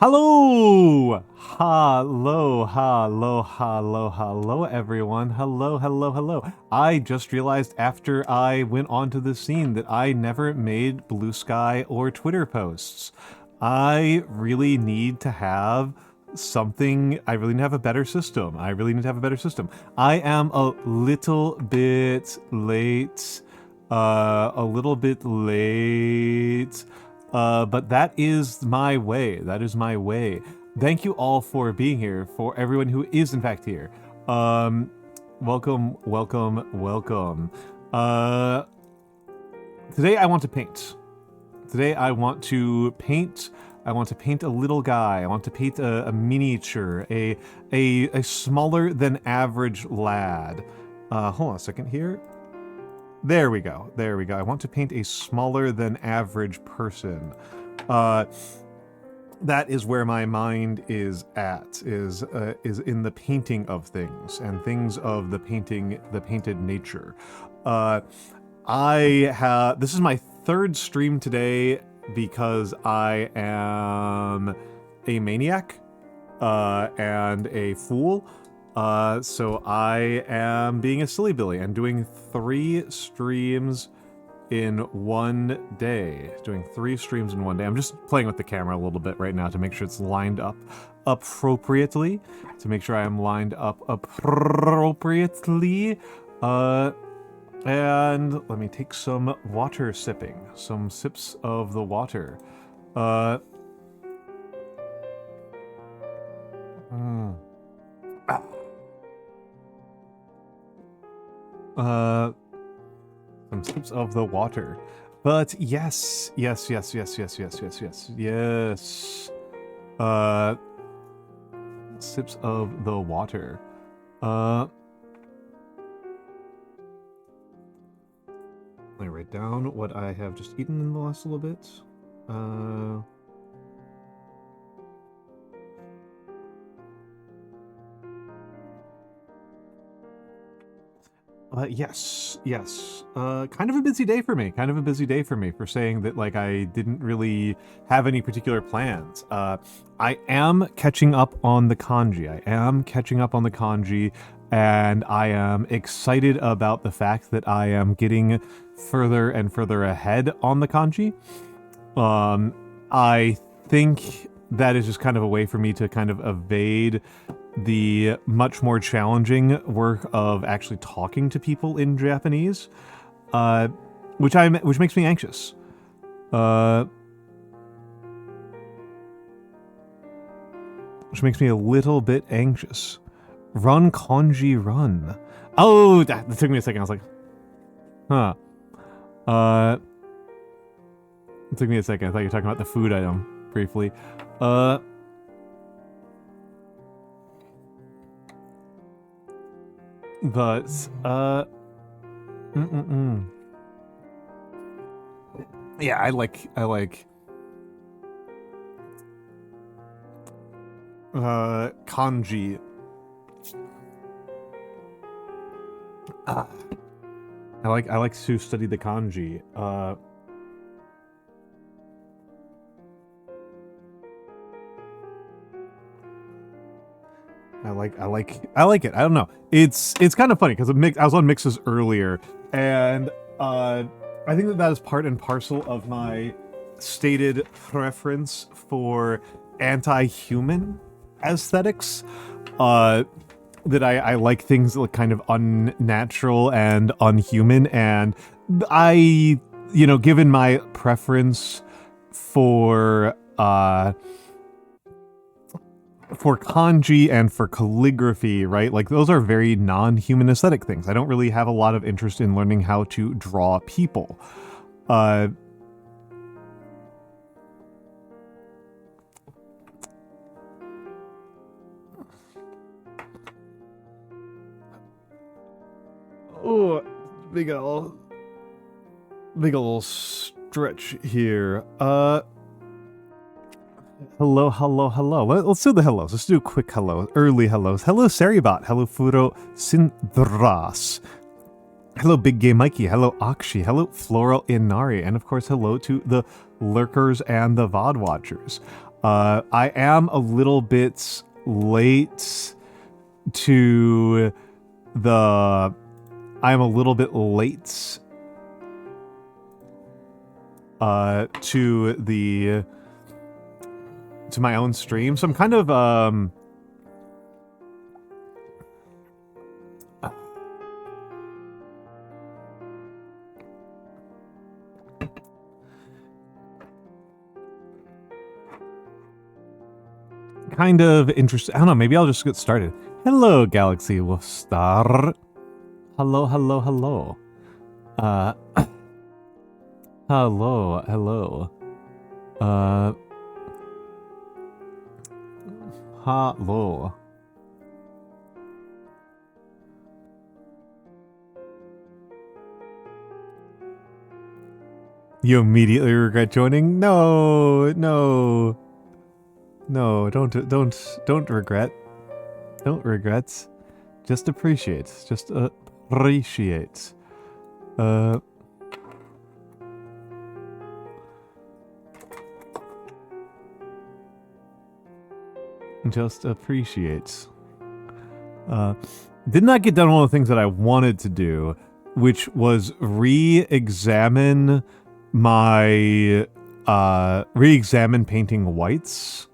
Hello! Hello, everyone. Hello. I just realized after I went onto the scene that I never made Blue Sky or Twitter posts. I really need to have something. I really need to have a better system. I am a little bit late. But that is my way. Thank you all for being here, for everyone who is in fact here. Welcome. Today I want to paint. I want to paint a little guy. I want to paint a miniature, a smaller than average lad. Hold on a second here. There we go. I want to paint a smaller than average person. That is where my mind is at, is in the painting of things and things of the painted nature. This is my third stream today because I am a maniac, and a fool. So I am being a silly Billy and doing 3 streams in one day. I'm just playing with the camera a little bit right now to make sure it's lined up appropriately. And let me take some water sipping, some sips of the water. Some sips of the water. But yes. Sips of the water. Let me write down what I have just eaten in the last little bit. Yes. Kind of a busy day for me. For saying that, like, I didn't really have any particular plans. I am catching up on the kanji. And I am excited about the fact that I am getting further and further ahead on the kanji. I think that is just kind of a way for me to kind of evade the much more challenging work of actually talking to people in Japanese, which makes me anxious. Which makes me a little bit anxious. Run kanji run. Oh, that took me a second. I was like, huh. It took me a second. I thought you were talking about the food item briefly. But, yeah, I like, kanji. I like to study the kanji. I like it. I don't know. It's kind of funny because I was on mixes earlier, and I think that is part and parcel of my stated preference for anti-human aesthetics. That I like things that look kind of unnatural and unhuman, and I, given my preference for kanji and for calligraphy, right? Like, those are very non-human aesthetic things. I don't really have a lot of interest in learning how to draw people. Oh, big ol' stretch here. Hello. Let's do the hellos. Let's do a quick hello. Early hellos. Hello, Saribot. Hello, Furo Sindras. Hello, Big Gay Mikey. Hello, Akshi. Hello, Floral Inari. And of course, hello to the lurkers and the VOD watchers. I am a little bit late to the... I'm a little bit late to the... to my own stream, so I'm kind of, kind of interested. I don't know, maybe I'll just get started. Hello, Galaxy Wolfstar. Hello, hello, hello. Hello, hello. Hello. You immediately regret joining? No, no. No, don't regret. Don't regret. Just appreciate. Just appreciate. Just appreciate. Did not get done one of the things that I wanted to do, which was re-examine my re-examine painting whites.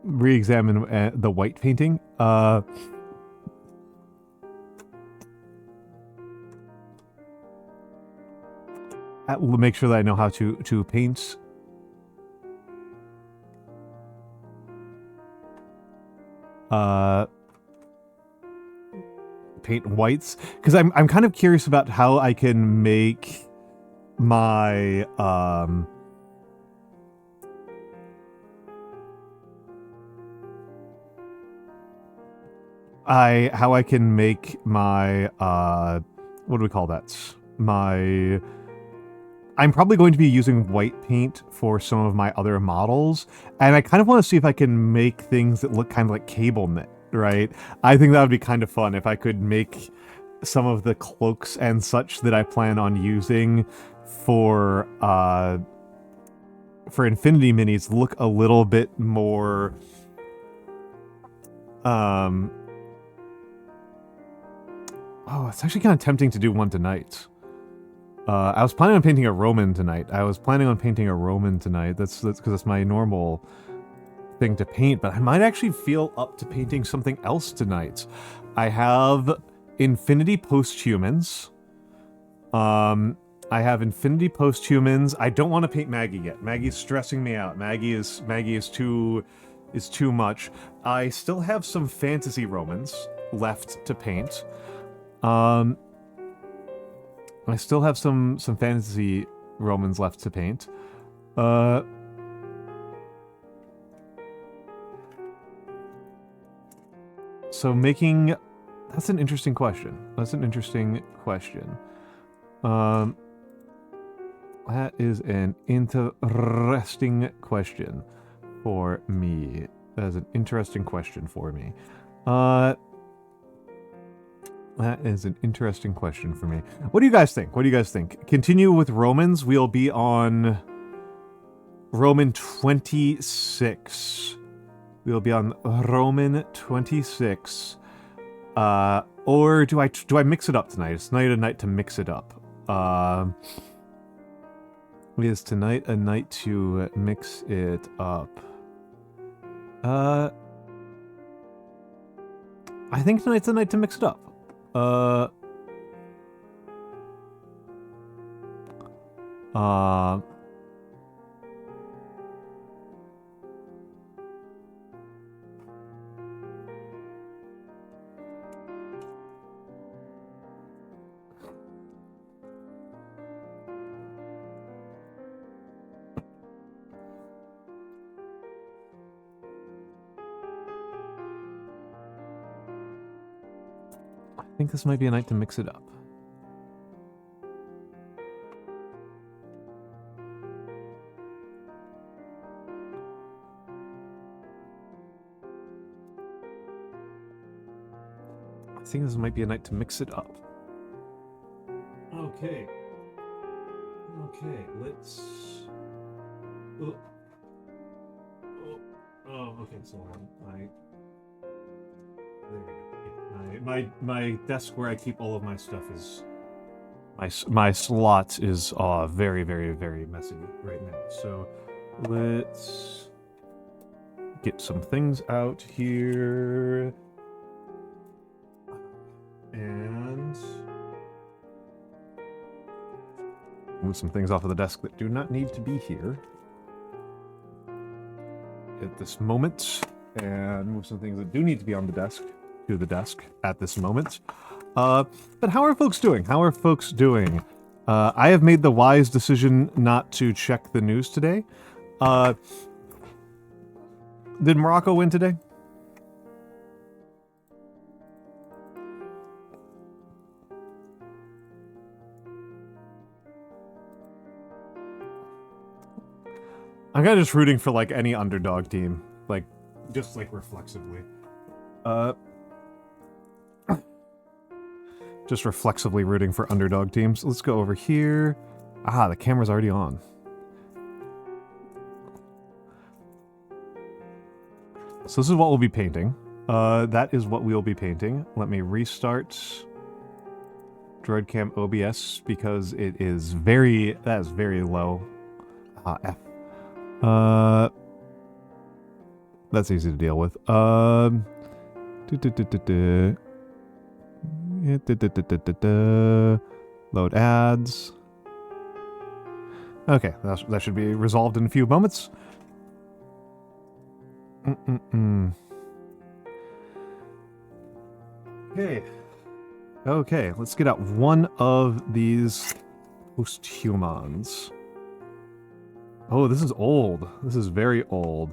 Re-examine the white painting. Make sure that I know how to paint. Paint whites, because I'm kind of curious about how I can make my how I can make my what do we call that? I'm probably going to be using white paint for some of my other models, and I kind of want to see if I can make things that look kind of like cable knit, right? I think that would be kind of fun if I could make some of the cloaks and such that I plan on using for Infinity Minis look a little bit more oh, it's actually kind of tempting to do one tonight. I was planning on painting a Roman tonight. That's because that's my normal thing to paint, but I might actually feel up to painting something else tonight. I have Infinity Posthumans. I have Infinity Posthumans. I don't want to paint Maggie yet. Maggie's stressing me out. Maggie is too much. I still have some Fantasy Romans left to paint. I still have some Fantasy Romans left to paint. So making... That's an interesting question. That is an interesting question for me. That is an interesting question for me. What do you guys think? Continue with Romans. We'll be on Roman 26. We'll be on Roman 26. Or do I mix it up tonight? Is tonight a night to mix it up? Is tonight a night to mix it up? I think tonight's a night to mix it up. I think this might be a night to mix it up. I think this might be a night to mix it up. Okay. Okay, let's... Oh, okay, so there we go. My desk where I keep all of my stuff is... My slot is very, very, very messy right now. So let's get some things out here. And move some things off of the desk that do not need to be here at this moment. And move some things that do need to be on the desk to the desk at this moment. But how are folks doing? How are folks doing? I have made the wise decision not to check the news today. Did Morocco win today? I'm kind of just rooting for, like, any underdog team. Like, just, like, reflexively. Just reflexively rooting for underdog teams. Let's go over here. Ah, the camera's already on. So this is what we'll be painting. That is what we'll be painting. Let me restart DroidCam OBS because it is that is very low. F. That's easy to deal with. Load ads. Okay, that should be resolved in a few moments. Okay, let's get out one of these post-humans. Oh, this is old. This is very old.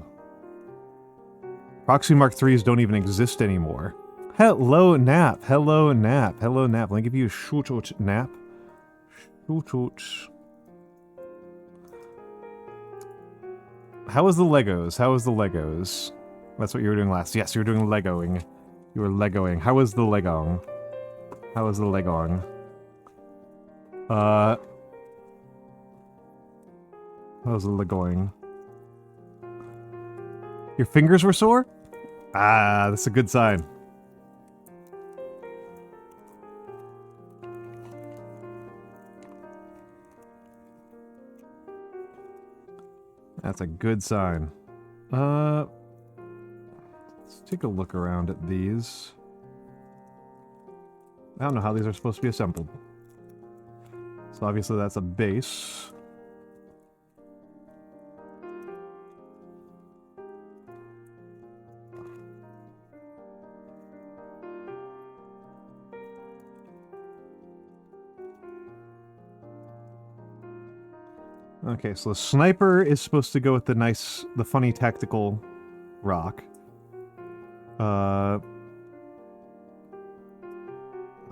Proxy Mark IIIs don't even exist anymore. Hello, Nap. Hello, Nap. Hello, Nap. Let me give you a shoot nap. Shoot. How was the Legos? How was the Legos? That's what you were doing last. Yes, you were doing Legoing. You were Legoing. How was the Legoing? How was the Legoing? How was the Legoing? Your fingers were sore? Ah, that's a good sign. That's a good sign. Let's take a look around at these. I don't know how these are supposed to be assembled. So obviously that's a base. Okay, so the sniper is supposed to go with the funny tactical rock. Oh,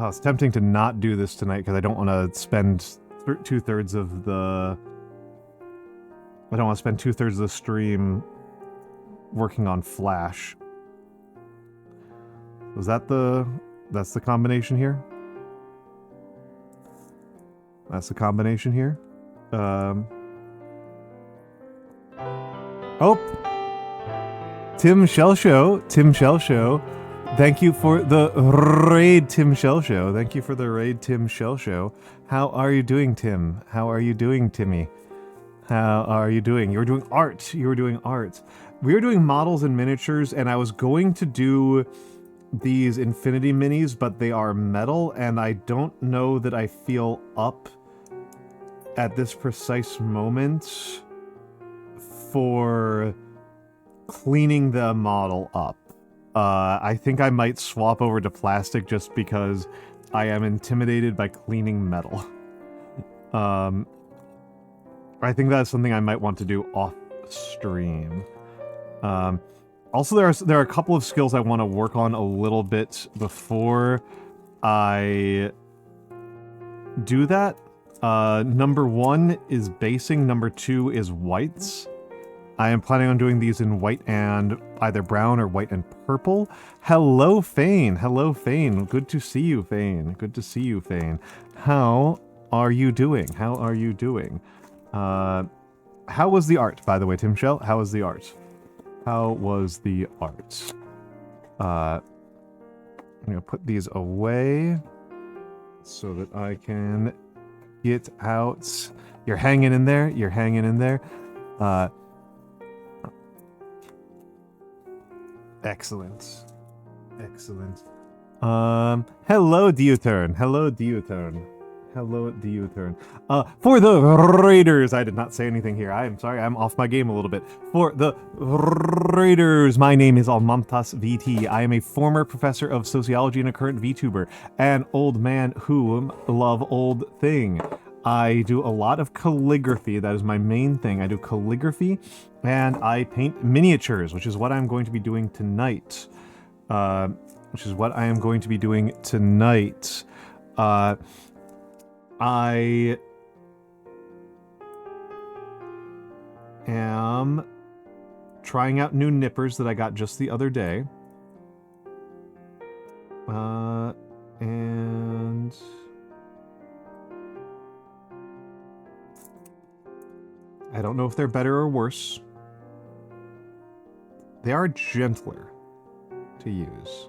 it's tempting to not do this tonight because I don't want to spend two-thirds of the... I don't want to spend two-thirds of the stream working on Flash. Was that that's the combination here? That's the combination here? Oh! Tim Shell Show. Thank you for the raid, Tim Shell Show. Thank you for the raid, Tim Shell Show. How are you doing, Tim? How are you doing, Timmy? How are you doing? You were doing art. You were doing art. We were doing models and miniatures, and I was going to do these Infinity Minis, but they are metal, and I don't know that I feel up at this precise moment for cleaning the model up. I think I might swap over to plastic just because I am intimidated by cleaning metal. I think that's something I might want to do off stream. Also, there are a couple of skills I want to work on a little bit before I do that. Number 1 is basing, number 2 is whites. I am planning on doing these in white and either brown or white and purple. Hello, Fane. Hello, Fane. Good to see you, Fane. Good to see you, Fane. How are you doing? How are you doing? How was the art, by the way, Tim Shell? How was the art? How was the art? I'm gonna put these away so that I can get out. You're hanging in there. You're hanging in there. Excellent. Excellent. Hello, Deutern. Hello, Deutern. Hello, Deutern. For the Raiders, I did not say anything here. I am sorry, I'm off my game a little bit. For the Raiders, my name is Almantas VT. I am a former professor of sociology and a current VTuber, an old man who love old thing. I do a lot of calligraphy. That is my main thing. I do calligraphy, and I paint miniatures, which is what I'm going to be doing tonight. I am trying out new nippers that I got just the other day. And I don't know if they're better or worse. They are gentler to use.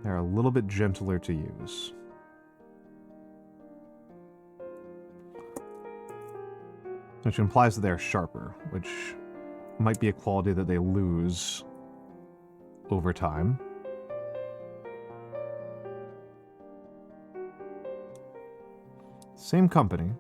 They're a little bit gentler to use. Which implies that they're sharper, which might be a quality that they lose over time. Same company.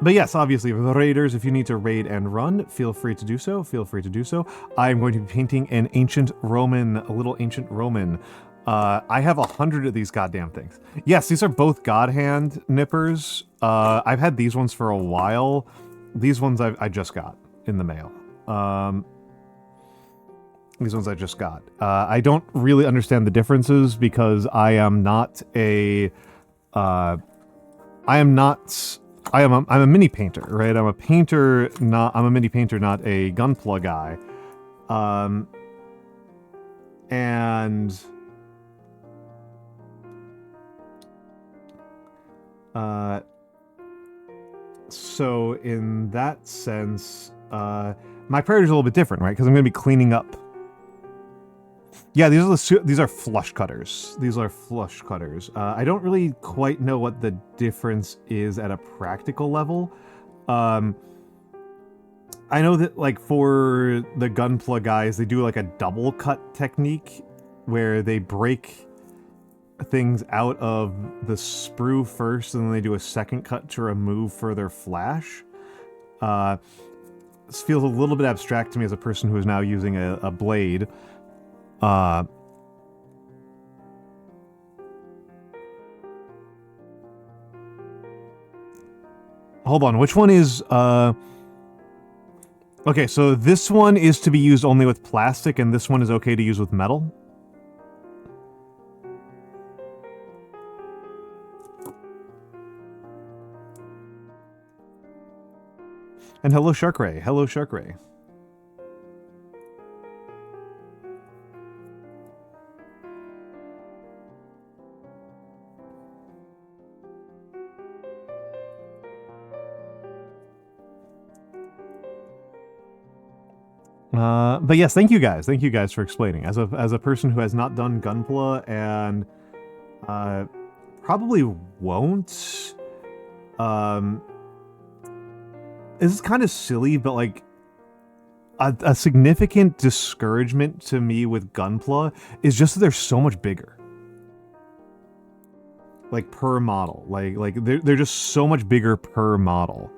But yes, obviously, the Raiders, if you need to raid and run, feel free to do so. Feel free to do so. I'm going to be painting an ancient Roman, a little ancient Roman. I have 100 of these goddamn things. Yes, these are both God Hand nippers. I've had these ones for a while. These ones I just got in the mail. These ones I just got. I don't really understand the differences because I am not a... I'm a mini painter, right? I'm a painter, I'm a mini painter, not a gunpla guy. And so in that sense, my priority is a little bit different, right? Because I'm going to be cleaning up. Yeah, these are flush cutters. These are flush cutters. I don't really quite know what the difference is at a practical level. I know that, like, for the gunpla guys, they do like a double cut technique where they break things out of the sprue first and then they do a second cut to remove further flash. This feels a little bit abstract to me as a person who is now using a blade. Hold on, which one is, okay, so this one is to be used only with plastic, and this one is okay to use with metal? And hello, Sharkray. Hello, Sharkray. But yes, thank you guys. Thank you guys for explaining. As a person who has not done gunpla and probably won't. This is kind of silly, but like a significant discouragement to me with gunpla is just that they're so much bigger. Like per model. Like they're just so much bigger per model.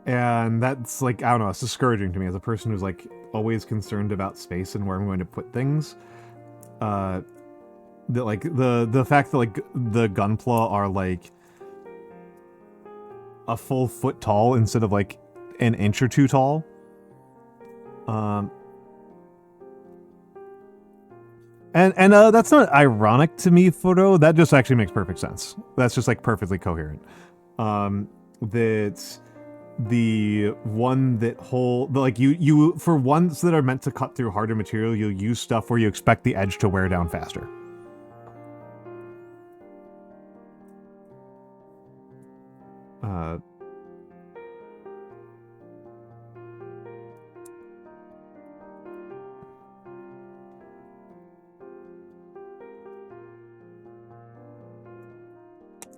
And that's like, I don't know, it's discouraging to me as a person who's like always concerned about space and where I'm going to put things. That like the fact that like the gunpla are like a full foot tall instead of like an inch or two tall. And that's not ironic to me, Photo. That just actually makes perfect sense. That's just like perfectly coherent. That the one that like you for ones that are meant to cut through harder material, you'll use stuff where you expect the edge to wear down faster.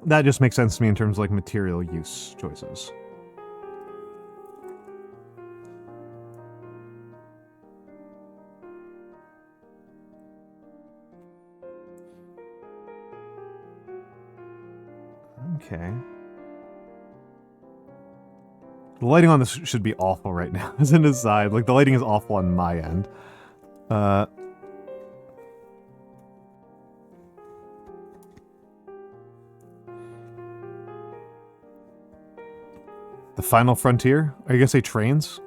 That just makes sense to me in terms of like material use choices. Okay. The lighting on this should be awful right now, as an aside. Like, the lighting is awful on my end. The final frontier? Are you gonna say trains?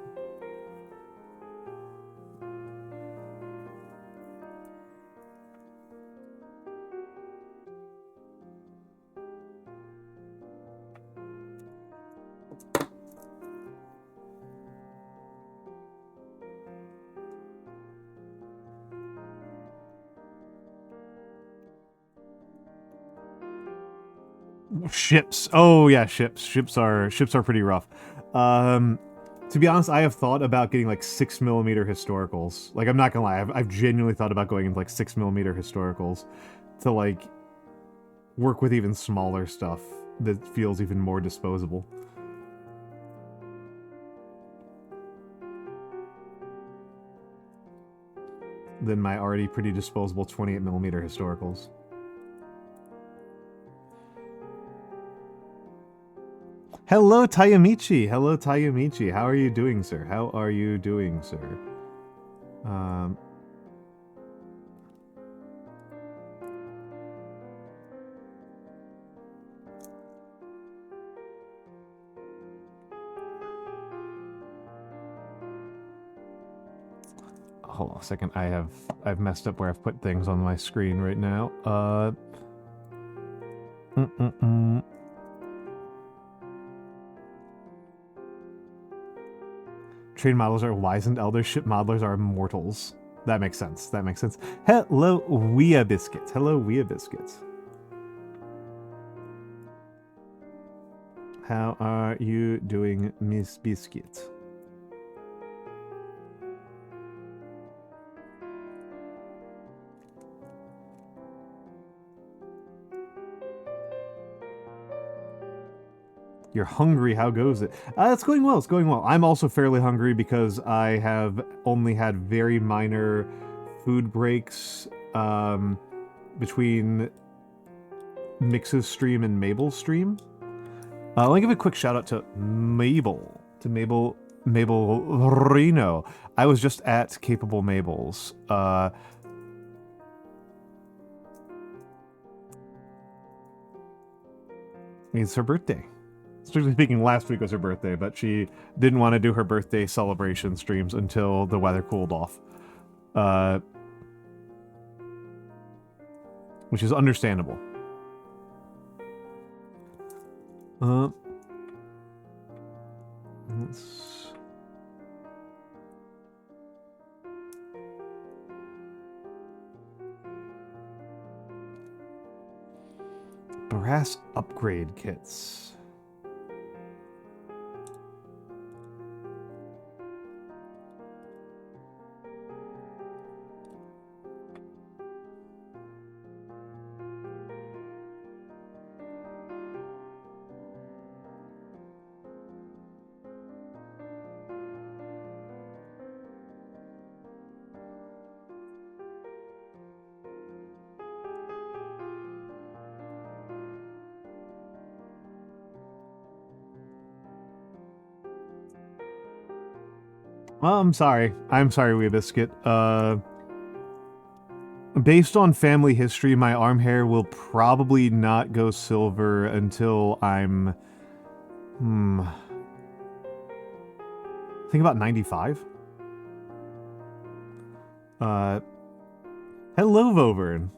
Ships. Oh yeah, ships. Ships are pretty rough. To be honest, I have thought about getting like 6mm historicals. Like, I'm not gonna lie, I've genuinely thought about going into like 6mm historicals to like work with even smaller stuff that feels even more disposable than my already pretty disposable 28mm historicals. Hello, Tayamichi. Hello, Tayamichi. How are you doing, sir? How are you doing, sir? Hold on a second. I've messed up where I've put things on my screen right now. Train modelers are wizened elders. Ship modelers are mortals. That makes sense. That makes sense. Hello, Wea Biscuits. Hello, Wea Biscuits. How are you doing, Miss Biscuit? You're hungry, how goes it? It's going well, it's going well. I'm also fairly hungry because I have only had very minor food breaks between Mix's stream and Mabel's stream. Let me give a quick shout out to Mabel. Mabel Reno. I was just at Capable Mabel's. It's her birthday. Strictly speaking, last week was her birthday, but she didn't want to do her birthday celebration streams until the weather cooled off. Which is understandable. Brass upgrade kits. Well, I'm sorry. I'm sorry, Wee Biscuit. Based on family history, my arm hair will probably not go silver until I'm... I think about 95. Hello, Voburn.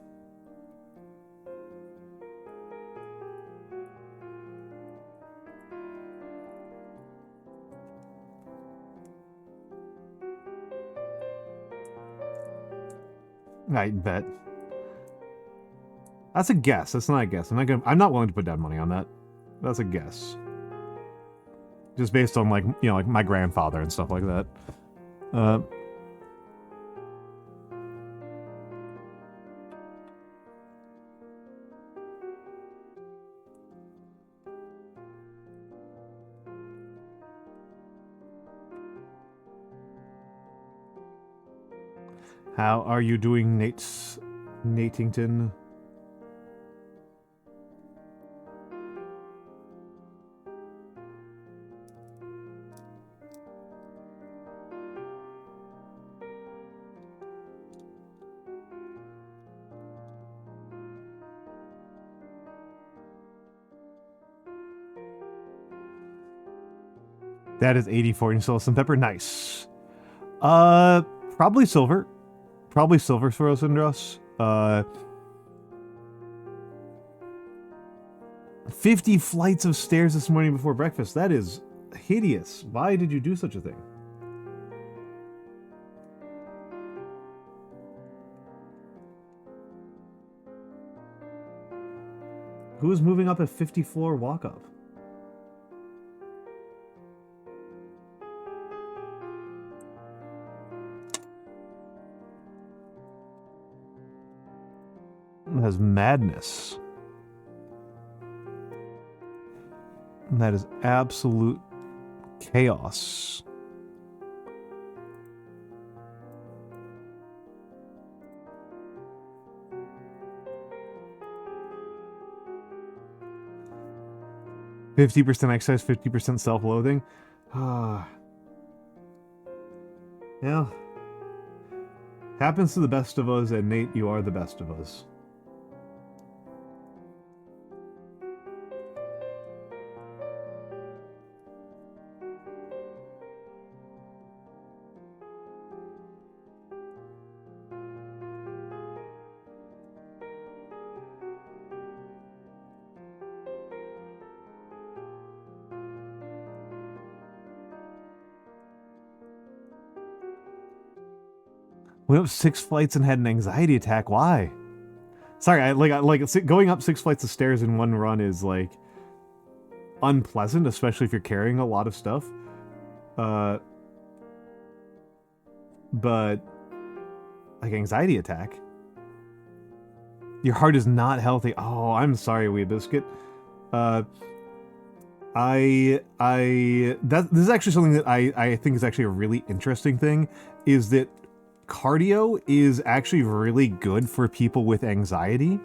I bet. That's a guess. That's not a guess. I'm not willing to put down money on that. That's a guess. Just based on, like, you know, like my grandfather and stuff like that. How are you doing, Natington? That is 84. You still have some pepper? Nice. Probably silver. Probably silver for Rosindros. 50 flights of stairs this morning before breakfast. That is hideous. Why did you do such a thing? Who is moving up a 50-floor walk-up? That is madness. That is absolute chaos. %, exercise, 50% self-loathing. Yeah. Happens to the best of us, and Nate, you are the best of us. Went up 6 flights and had an anxiety attack. Why? Sorry, I going up 6 flights of stairs in one run is like unpleasant, especially if you're carrying a lot of stuff. But like anxiety attack. Your heart is not healthy. Oh, I'm sorry, Wee Biscuit. This is actually something that I think is actually a really interesting thing, is that cardio is actually really good for people with anxiety,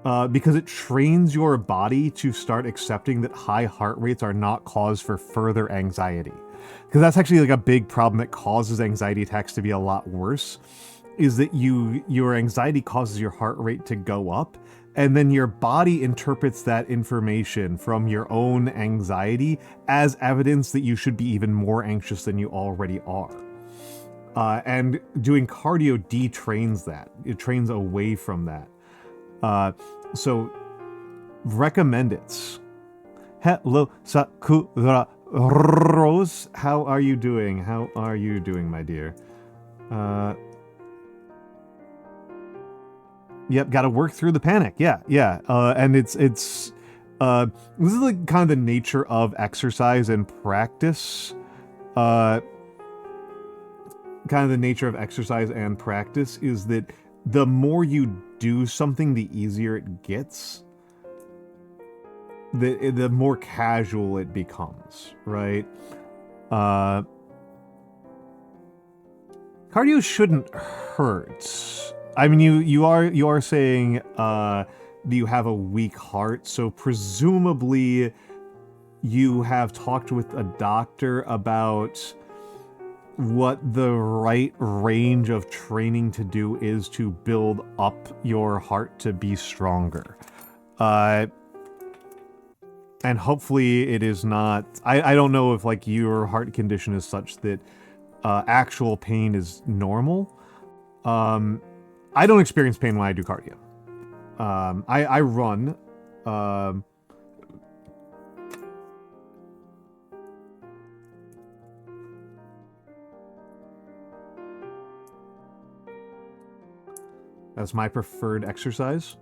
because it trains your body to start accepting that high heart rates are not cause for further anxiety. Because that's actually like a big problem that causes anxiety attacks to be a lot worse, is that your anxiety causes your heart rate to go up, and then your body interprets that information from your own anxiety as evidence that you should be even more anxious than you already are. And doing cardio detrains that. It trains away from that. So recommend it. Hello, Sakura Rose. How are you doing? How are you doing, my dear? Yep, got to work through the panic. Yeah. And it's this is like kind of the nature of exercise and practice. Kind of the nature of exercise and practice is that the more you do something, the easier it gets. The more casual it becomes, right? Cardio shouldn't hurt. I mean, you are saying that you have a weak heart, so presumably you have talked with a doctor about what the right range of training to do is to build up your heart to be stronger. And hopefully it is not... I don't know if like your heart condition is such that actual pain is normal. I don't experience pain when I do cardio. I run. That's my preferred exercise.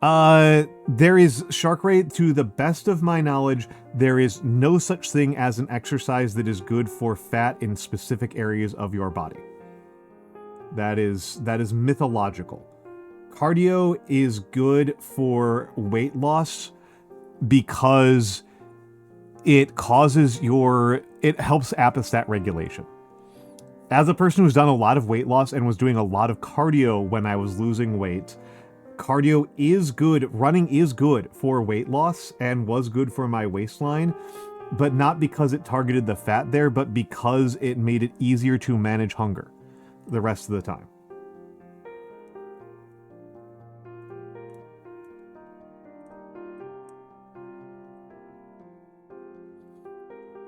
There is Shark Ray, to the best of my knowledge, there is no such thing as an exercise that is good for fat in specific areas of your body. That is mythological. Cardio is good for weight loss because it helps appestat regulation. As a person who's done a lot of weight loss and was doing a lot of cardio when I was losing weight, cardio is good, running is good for weight loss and was good for my waistline, but not because it targeted the fat there, but because it made it easier to manage hunger the rest of the time.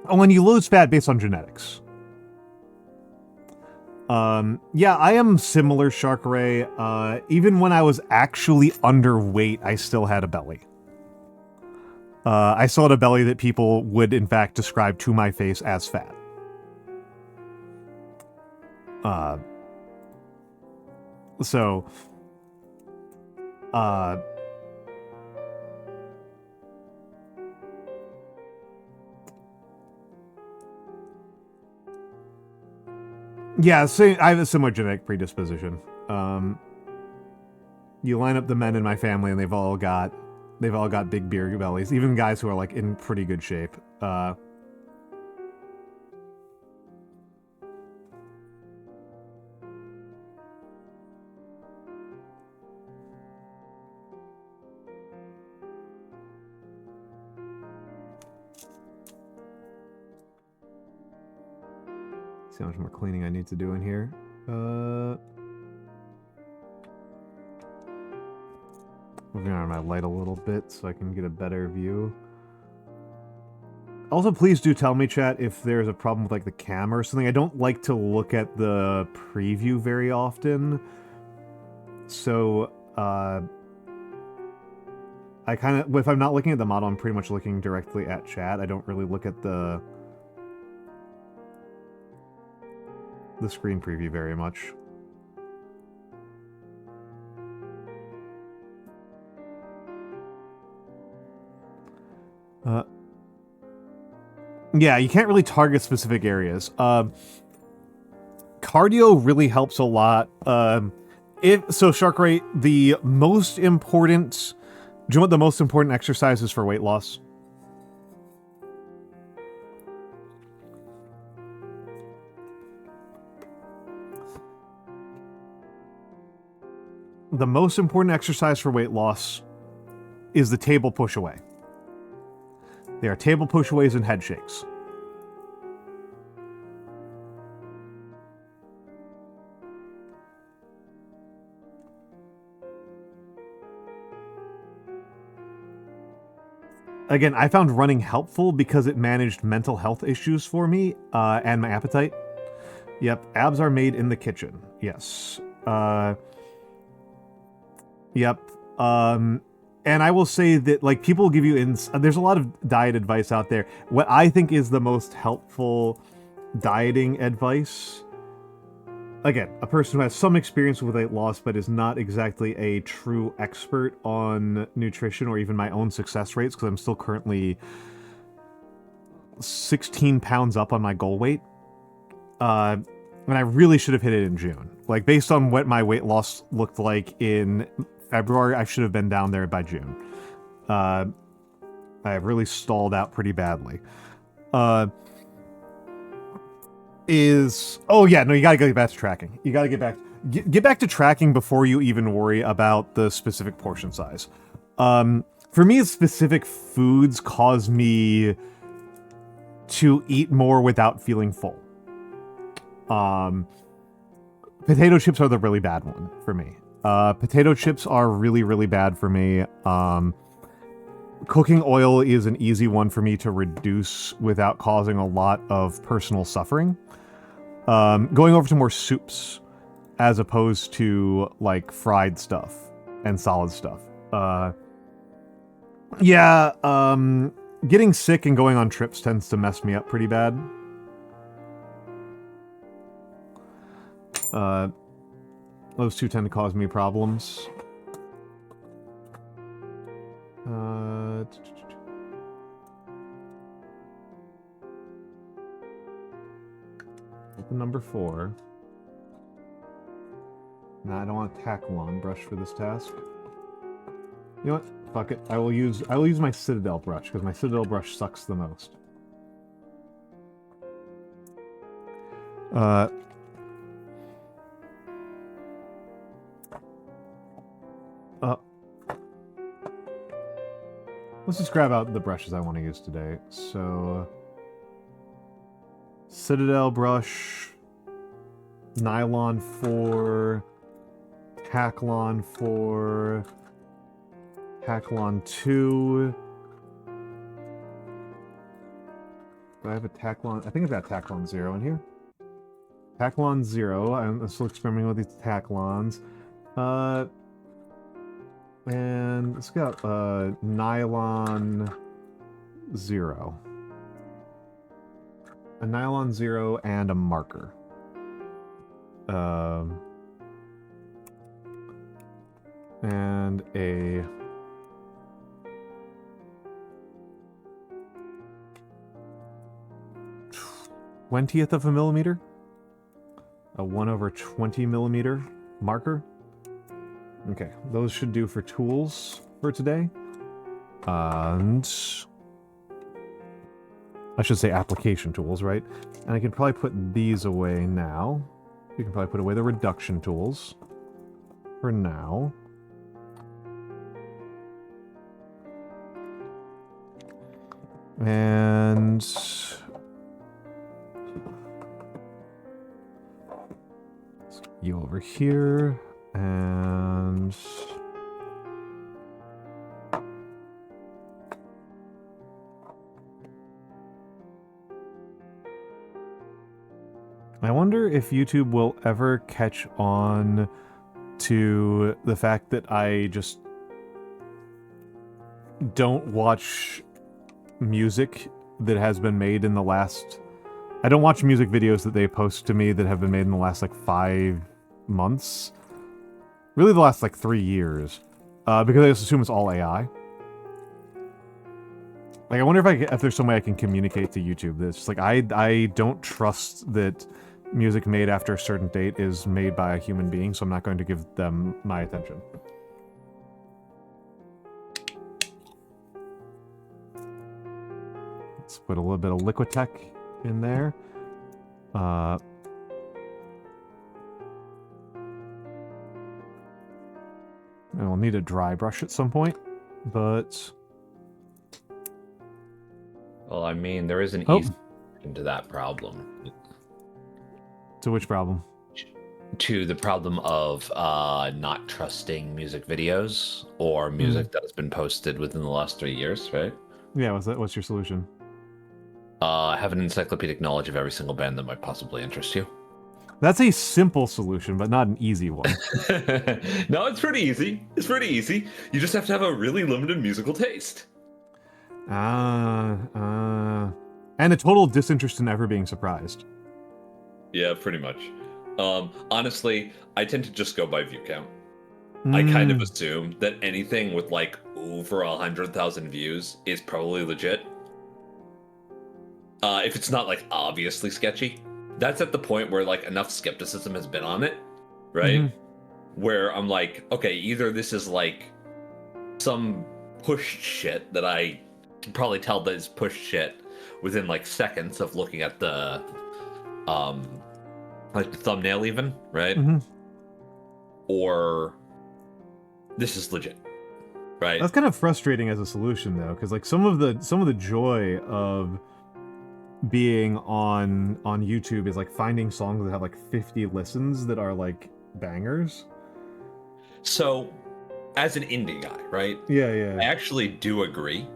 Oh, and you lose fat based on genetics. Yeah, I am similar, Shark Ray. Even when I was actually underweight, I still had a belly. I still had a belly that people would, in fact, describe to my face as fat. Yeah, I have a similar genetic predisposition. You line up the men in my family, and they've all got big beer bellies. Even guys who are like in pretty good shape. See how much more cleaning I need to do in here. Moving on my light a little bit so I can get a better view. Also, please do tell me, chat, if there's a problem with like the camera or something. I don't like to look at the preview very often. So, I kind of, if I'm not looking at the model, I'm pretty much looking directly at chat. I don't really look at the screen preview very much. Yeah, you can't really target specific areas. Cardio really helps a lot. So Shark Ray, the most important... Do you know what the most important exercise is for weight loss? The most important exercise for weight loss is the table push-away. They are table push-aways and head shakes. Again, I found running helpful because it managed mental health issues for me, and my appetite. Yep, abs are made in the kitchen. Yes. Yep. And I will say that, like, people give you there's a lot of diet advice out there. What I think is the most helpful dieting advice, again, a person who has some experience with weight loss but is not exactly a true expert on nutrition or even my own success rates, because I'm still currently 16 pounds up on my goal weight. And I really should have hit it in June. Like, based on what my weight loss looked like in February, I should have been down there by June. I have really stalled out pretty badly. Oh yeah, no, you gotta get back to tracking. You gotta get back to tracking before you even worry about the specific portion size. For me, specific foods cause me to eat more without feeling full. Potato chips are the really bad one for me. Potato chips are really, really bad for me. Cooking oil is an easy one for me to reduce without causing a lot of personal suffering. Going over to more soups as opposed to like fried stuff and solid stuff. Getting sick and going on trips tends to mess me up pretty bad. Those two tend to cause me problems. Open number 4. Nah, I don't want a taklon brush for this task. You know what? Fuck it. I will use my Citadel brush, because my Citadel brush sucks the most. Let's just grab out the brushes I want to use today. So, Citadel brush, nylon 4, taklon 4, taklon 2. Do I have a taklon? I think I've got taklon 0 in here. Taklon 0. I'm still experimenting with these taklons. And let's get nylon 0. A nylon 0 and a marker. And a 1/20th of a millimeter. A 1/20 millimeter marker. Okay, those should do for tools for today. And I should say application tools, right? And I can probably put these away now. You can probably put away the reduction tools for now. And you over here. And I wonder if YouTube will ever catch on to the fact that I just don't watch music that has been made in the last... I don't watch music videos that they post to me that have been made in the last, like, 5 months. Really the last, like, 3 years. Because I just assume it's all AI. Like, I wonder if there's some way I can communicate to YouTube this. Just, like, I don't trust that music made after a certain date is made by a human being, so I'm not going to give them my attention. Let's put a little bit of Liquitech in there. And we'll need a dry brush at some point, but... Well, I mean, there is an easy solution to that problem. To which problem? To the problem of not trusting music videos or music that has been posted within the last 3 years, right? Yeah, what's your solution? Have an encyclopedic knowledge of every single band that might possibly interest you. That's a simple solution, but not an easy one. No, it's pretty easy. It's pretty easy. You just have to have a really limited musical taste. And a total disinterest in ever being surprised. Yeah, pretty much. Honestly, I tend to just go by view count. I kind of assume that anything with like over 100,000 views is probably legit. If it's not like obviously sketchy. That's at the point where like enough skepticism has been on it, right? Where I'm like, okay, either this is like some pushed shit that I can probably tell that is pushed shit within like seconds of looking at the like the thumbnail even, right? Or this is legit, right? That's kind of frustrating as a solution though, because like some of the joy of being on YouTube is like finding songs that have like 50 listens that are like bangers. So, as an indie guy, right? Yeah. I actually do agree.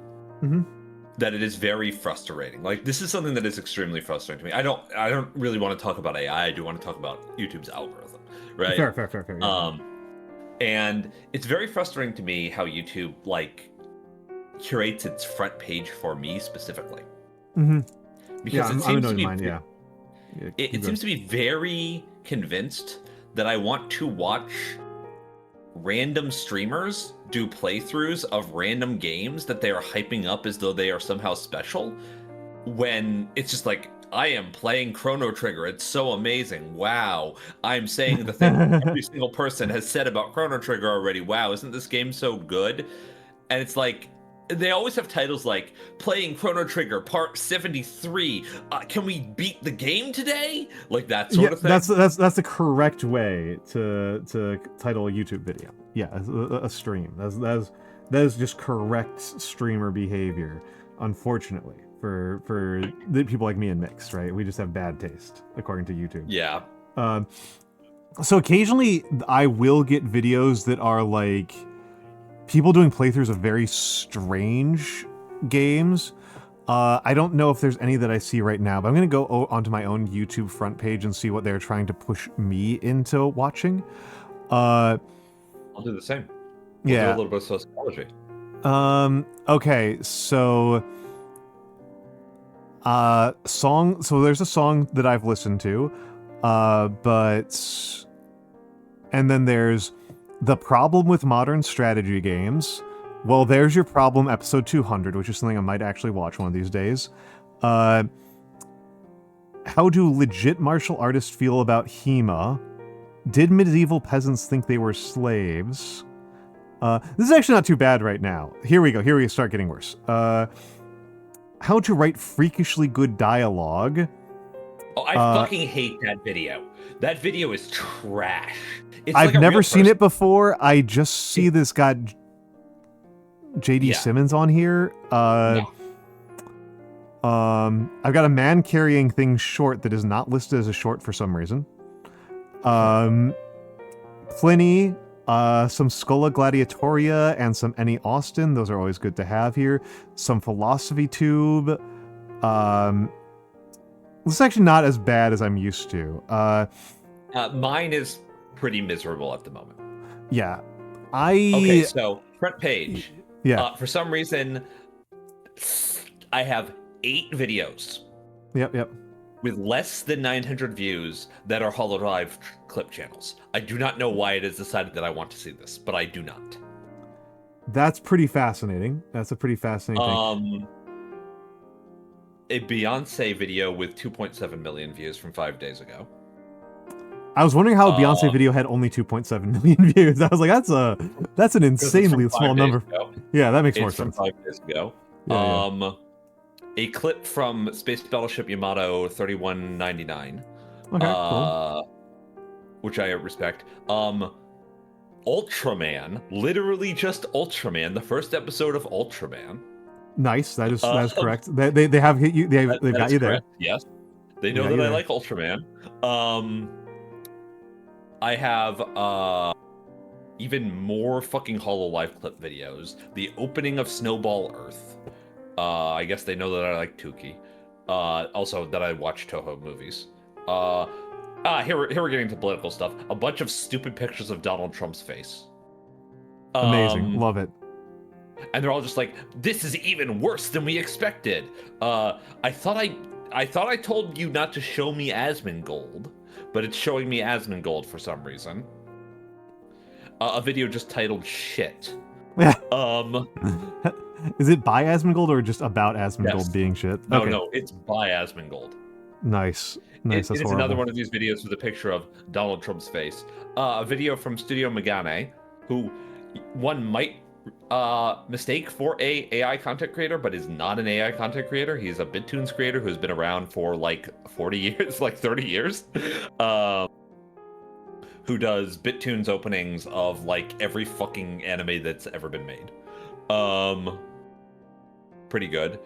that it is very frustrating. Like, this is something that is extremely frustrating to me. I don't really want to talk about AI. I do want to talk about YouTube's algorithm, right? Fair. Yeah. And it's very frustrating to me how YouTube like curates its front page for me specifically. Mm-hmm. Because yeah, it seems to be mine, yeah. it seems to be very convinced that I want to watch random streamers do playthroughs of random games that they are hyping up as though they are somehow special, when it's just like, I am playing Chrono Trigger. It's so amazing. Wow. I'm saying the thing every single person has said about Chrono Trigger already. Wow, isn't this game so good? And it's like, they always have titles like playing Chrono Trigger Part 73. Can we beat the game today? Like that sort of thing. That's the correct way to title a YouTube video. Yeah, a stream. That is just correct streamer behavior. Unfortunately, for the people like me and Mix, right? We just have bad taste according to YouTube. Yeah. So occasionally I will get videos that are like people doing playthroughs of very strange games. I don't know if there's any that I see right now, but I'm going to go onto my own YouTube front page and see what they're trying to push me into watching. I'll do the same. We'll yeah. do a little bit of sociology. Okay, so... So there's a song that I've listened to, but... And then there's The Problem with Modern Strategy Games. Well, there's your problem, episode 200, which is something I might actually watch one of these days. How do legit martial artists feel about HEMA? Did medieval peasants think they were slaves? This is actually not too bad right now. Here we go. Here we start getting worse. How to write freakishly good dialogue. Oh, I fucking hate that video. That video is trash. I've never seen it before. I just see this guy, JD Simmons, on here. No. I've got a man carrying things short that is not listed as a short for some reason. Pliny, some Schola Gladiatoria, and some Annie Austin. Those are always good to have here. Some Philosophy Tube. This is actually not as bad as I'm used to. Mine is pretty miserable at the moment. Yeah. Okay, so front page. Yeah. For some reason, I have 8 videos. Yep. With less than 900 views that are Hololive clip channels. I do not know why it is decided that I want to see this, but I do not. That's pretty fascinating. That's a pretty fascinating thing. A Beyonce video with 2.7 million views from 5 days ago. I was wondering how a Beyonce video had only 2.7 million views. I was like, that's an insanely small number. Yeah, that makes more sense. From 5 days ago. Yeah. A clip from Space Battleship Yamato 3199. Okay, cool. Which I respect. Ultraman, literally just Ultraman, the first episode of Ultraman. Nice, that is correct. They have hit you. They've got you there. Yes, they know that I like Ultraman. I have even more fucking Hololive clip videos. The opening of Snowball Earth. I guess they know that I like Tuki. Also that I watch Toho movies. Here we're getting to political stuff. A bunch of stupid pictures of Donald Trump's face. Amazing, love it. And they're all just like, this is even worse than we expected. I thought I told you not to show me Asmongold, but it's showing me Asmongold for some reason. A video just titled shit. Is it by Asmongold or just about Asmongold being shit? No, it's by Asmongold. Nice. It's another one of these videos with a picture of Donald Trump's face. A video from Studio Megane, who one might mistake for a AI content creator, but is not an AI content creator. He's a BitTunes creator who's been around for like 40 years, like 30 years. Who does BitTunes openings of like every fucking anime that's ever been made. Pretty good.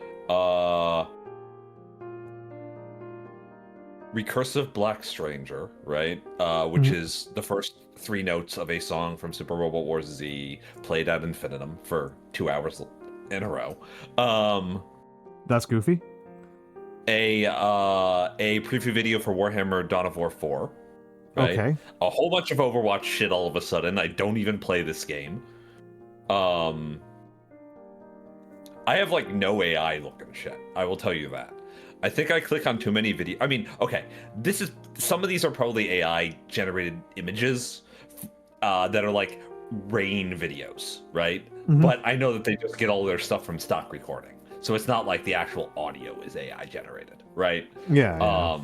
Recursive Black Stranger, right? Which is the first 3 notes of a song from Super Robot Wars Z played ad infinitum for 2 hours in a row. That's goofy. A preview video for Warhammer Dawn of War 4. Right? Okay. A whole bunch of Overwatch shit all of a sudden. I don't even play this game. I have like no AI looking shit. I will tell you that. I think I click on too many videos. I mean, okay, some of these are probably AI generated images that are like rain videos, right? Mhm. But I know that they just get all their stuff from stock recording. So it's not like the actual audio is AI generated, right? Yeah.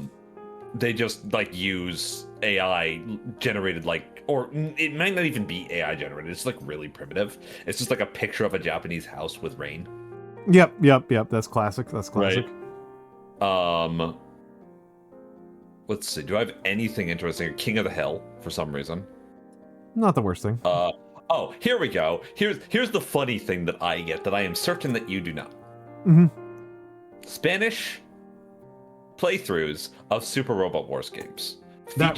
They just like use AI generated, like, or it might not even be AI generated. It's like really primitive. It's just like a picture of a Japanese house with rain. Yep. That's classic. Right. Let's see. Do I have anything interesting? King of the Hill for some reason. Not the worst thing. Oh, here we go. Here's the funny thing that I get that I am certain that you do not. Mm-hmm. Spanish playthroughs of Super Robot Wars games That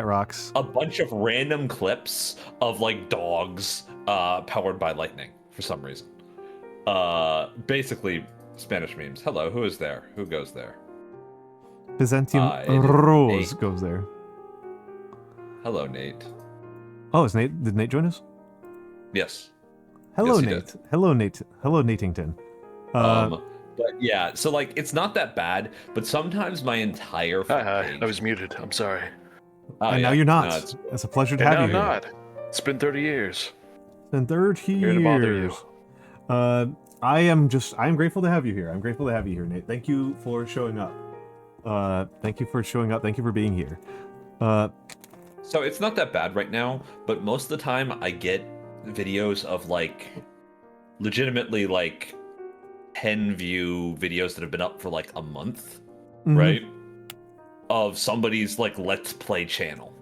rocks. a bunch of random clips of like dogs powered by lightning for some reason. Basically Spanish memes. Hello, who is there? Who goes there? Byzantium Rose goes there. Hello, Nate. Oh, is Nate? Did Nate join us? Yes. Hello, Yes, he Nate. did. Hello, Nate. Hello, Natington. But yeah, so like it's not that bad, but sometimes my entire Hi. I was muted. I'm sorry. And now you're not. It's a pleasure to have you I'm here. not. It's been 30 years. It's been 30 Here to bother you. years. I am grateful to have you here. I'm grateful to have you here, Nate. Thank you for showing up. Thank you for showing up. Thank you for being here. So it's not that bad right now, but most of the time I get videos of like legitimately like 10 view videos that have been up for like a month, right? Of somebody's like Let's Play channel.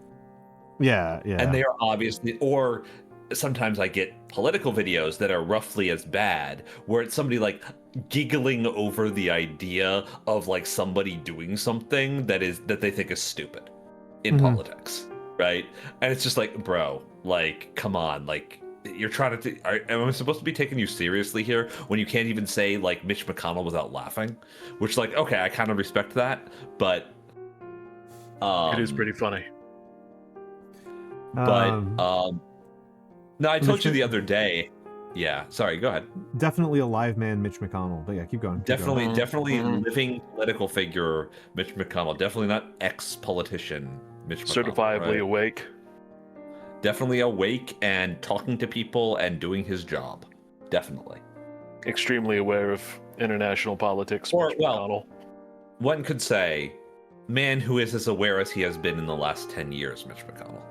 Yeah. And they are obviously, or sometimes I get political videos that are roughly as bad, where it's somebody like giggling over the idea of like somebody doing something that they think is stupid in politics, right? And it's just like, bro, like, come on, like, you're trying to am I supposed to be taking you seriously here when you can't even say like Mitch McConnell without laughing? Which, like, okay, I kind of respect that, but it is pretty funny. But no, I told you the other day. Yeah, sorry, go ahead. Definitely a live man, Mitch McConnell. But yeah, keep going. Definitely living political figure, Mitch McConnell. Definitely not ex-politician, Mitch McConnell. Certifiably awake. Definitely awake and talking to people and doing his job. Definitely. Extremely aware of international politics, Or, Mitch well, McConnell. One could say, man who is as aware as he has been in the last 10 years, Mitch McConnell.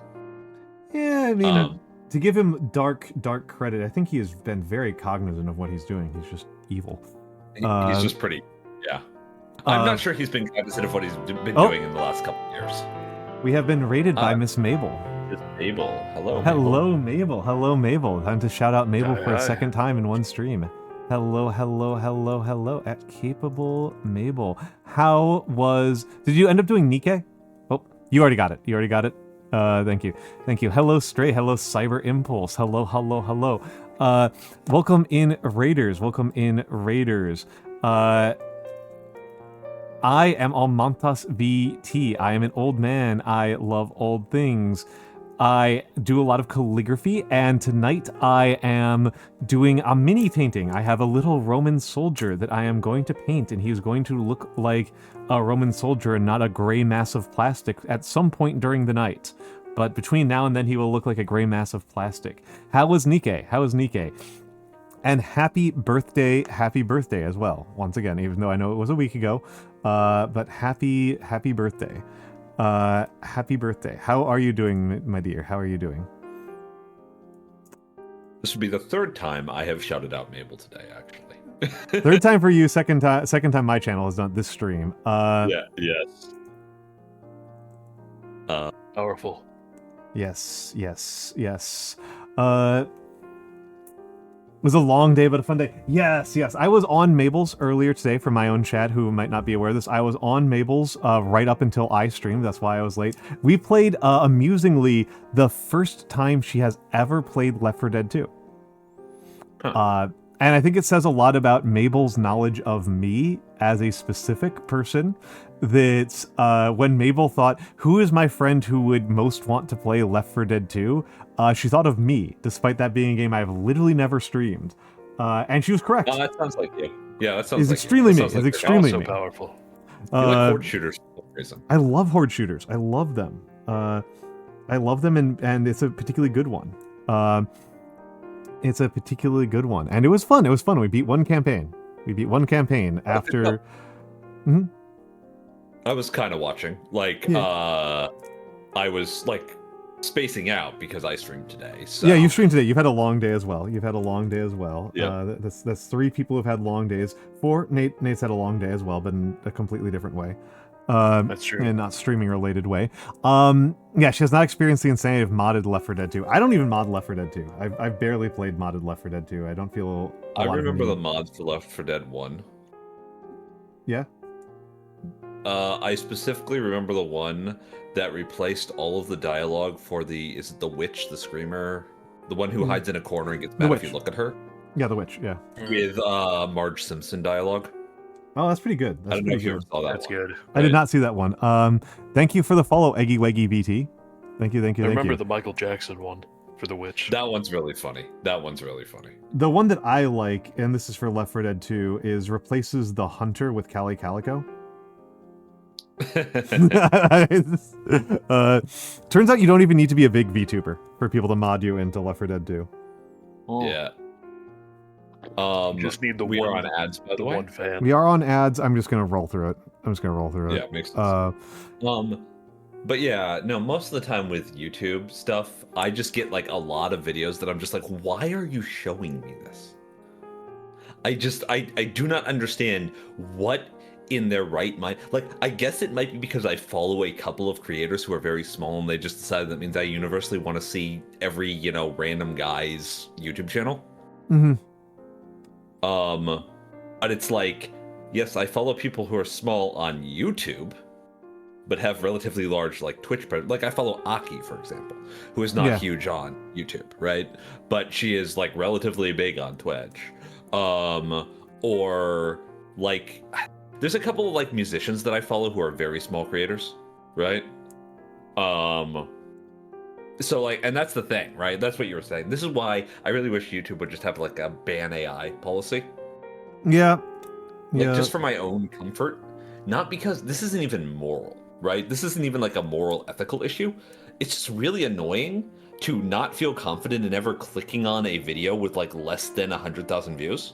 Yeah, I mean, to give him dark credit, I think he has been very cognizant of what he's doing. He's just evil. He's just pretty, yeah. I'm not sure he's been cognizant of what he's been doing in the last couple of years. We have been raided by Miss Mabel. Miss Mabel. Hello, Mabel. Hello, Mabel. Hello, Mabel. Time to shout out Mabel for a Hi. second time in one stream. Hello, at Capable Mabel. Did you end up doing Nikkei? Oh, you already got it. Thank you. Hello, Stray. Hello, Cyber Impulse. Hello. Welcome in, Raiders. I am Almantas VT. I am an old man. I love old things. I do a lot of calligraphy, and tonight I am doing a mini painting. I have a little Roman soldier that I am going to paint, and he's going to look like a Roman soldier and not a gray mass of plastic at some point during the night. But between now and then, he will look like a gray mass of plastic. How was Nikkei? And happy birthday as well. Once again, even though I know it was a week ago, but happy birthday. Happy birthday. How are you doing, my dear? How are you doing? This would be the third time I have shouted out Mabel today, actually. Third time for you, second time my channel has done this stream. Yes. Powerful. Yes. It was a long day, but a fun day. Yes. I was on Mabel's earlier today for my own chat, who might not be aware of this. I was on Mabel's right up until I streamed. That's why I was late. We played, amusingly, the first time she has ever played Left 4 Dead 2. And I think it says a lot about Mabel's knowledge of me as a specific person. That when Mabel thought, who is my friend who would most want to play Left 4 Dead 2? She thought of me, despite that being a game I've literally never streamed. And she was correct. Oh, that sounds like you. Yeah, that sounds It's like extremely you. me. That sounds It's like extremely Also me. powerful. you like horde shooters for some reason. I love horde shooters. I love them. I love them, and it's a particularly good one. It's a particularly good one, and it was fun. It was fun. We beat one campaign. After. Mhm. I was kind of watching. Like, I was like spacing out because I streamed today. So. Yeah, you streamed today. You've had a long day as well. Yeah. That's 3 people who've had long days. 4, Nate's had a long day as well, but in a completely different way. That's true. In a not streaming related way. Yeah, she has not experienced the insanity of modded Left 4 Dead 2. I don't even mod Left 4 Dead 2. I've barely played modded Left 4 Dead 2. I don't feel. I remember the mods for Left 4 Dead 1. Yeah. I specifically remember the one that replaced all of the dialogue for is it the witch, the screamer, the one who hides in a corner and gets mad if you look at her? Yeah, the witch. Yeah. With Marge Simpson dialogue. Oh, that's pretty good. I don't know if you ever saw that. That's one. good. I did not see that one. Thank you for the follow, Eggy Weggy BT. Thank you. I remember the Michael Jackson one for the witch. That one's really funny. The one that I like, and this is for Left 4 Dead 2, is replaces the hunter with Callie Calico. Turns out you don't even need to be a big VTuber for people to mod you into Left 4 Dead 2. Yeah. Just need the we one are on ads, by the way. one fan. We are on ads. I'm just gonna roll through it. Yeah, makes sense. But yeah, no, most of the time with YouTube stuff, I just get like a lot of videos that I'm just like, why are you showing me this? I do not understand what in their right mind. Like, I guess it might be because I follow a couple of creators who are very small and they just decided that means I universally want to see every, random guy's YouTube channel. Mm-hmm. But it's like, yes, I follow people who are small on YouTube, but have relatively large like Twitch presence. Like I follow Aki, for example, who is not huge on YouTube, right? But she is like relatively big on Twitch. Or like there's a couple of like musicians that I follow who are very small creators, right? So like, and that's the thing, right? That's what you were saying. This is why I really wish YouTube would just have like a ban AI policy. Yeah. Like just for my own comfort, not because this isn't even moral, right? This isn't even like a moral ethical issue. It's just really annoying to not feel confident in ever clicking on a video with like less than 100,000 views.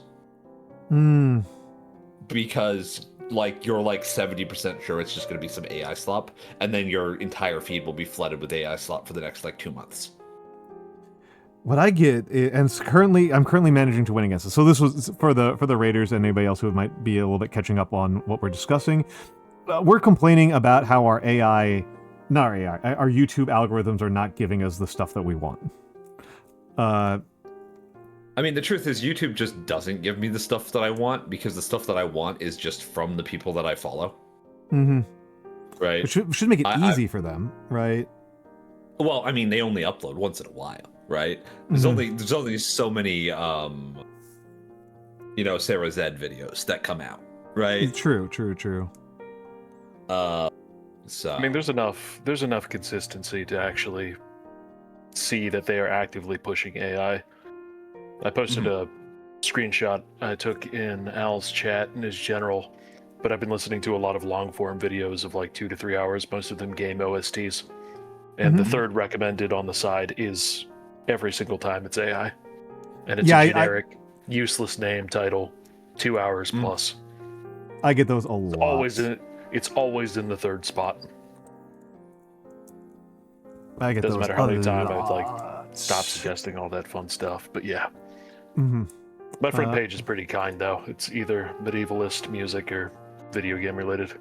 Because like you're like 70% sure it's just going to be some AI slop, and then your entire feed will be flooded with AI slop for the next like 2 months. What I get, and I'm currently managing to win against it. So this was for the Raiders and anybody else who might be a little bit catching up on what we're discussing. We're complaining about how our YouTube algorithms are not giving us the stuff that we want. I mean, the truth is YouTube just doesn't give me the stuff that I want because the stuff that I want is just from the people that I follow. Mm-hmm. Right? Which should make it easy for them, right? Well, I mean, they only upload once in a while, right? There's only so many Sarah Zed videos that come out, right? True. So I mean, there's enough consistency to actually see that they are actively pushing AI. I posted a screenshot I took in Al's chat in his general, but I've been listening to a lot of long form videos of like 2 to 3 hours, most of them game OSTs. And the third recommended on the side is every single time it's AI. And it's a generic, useless name title, 2 hours plus. I get those a lot. It's always in the third spot. I get Doesn't those matter how many times I've like lots. stopped suggesting all that fun stuff, but yeah. Mm-hmm. My front page is pretty kind though. It's either medievalist music or video game related.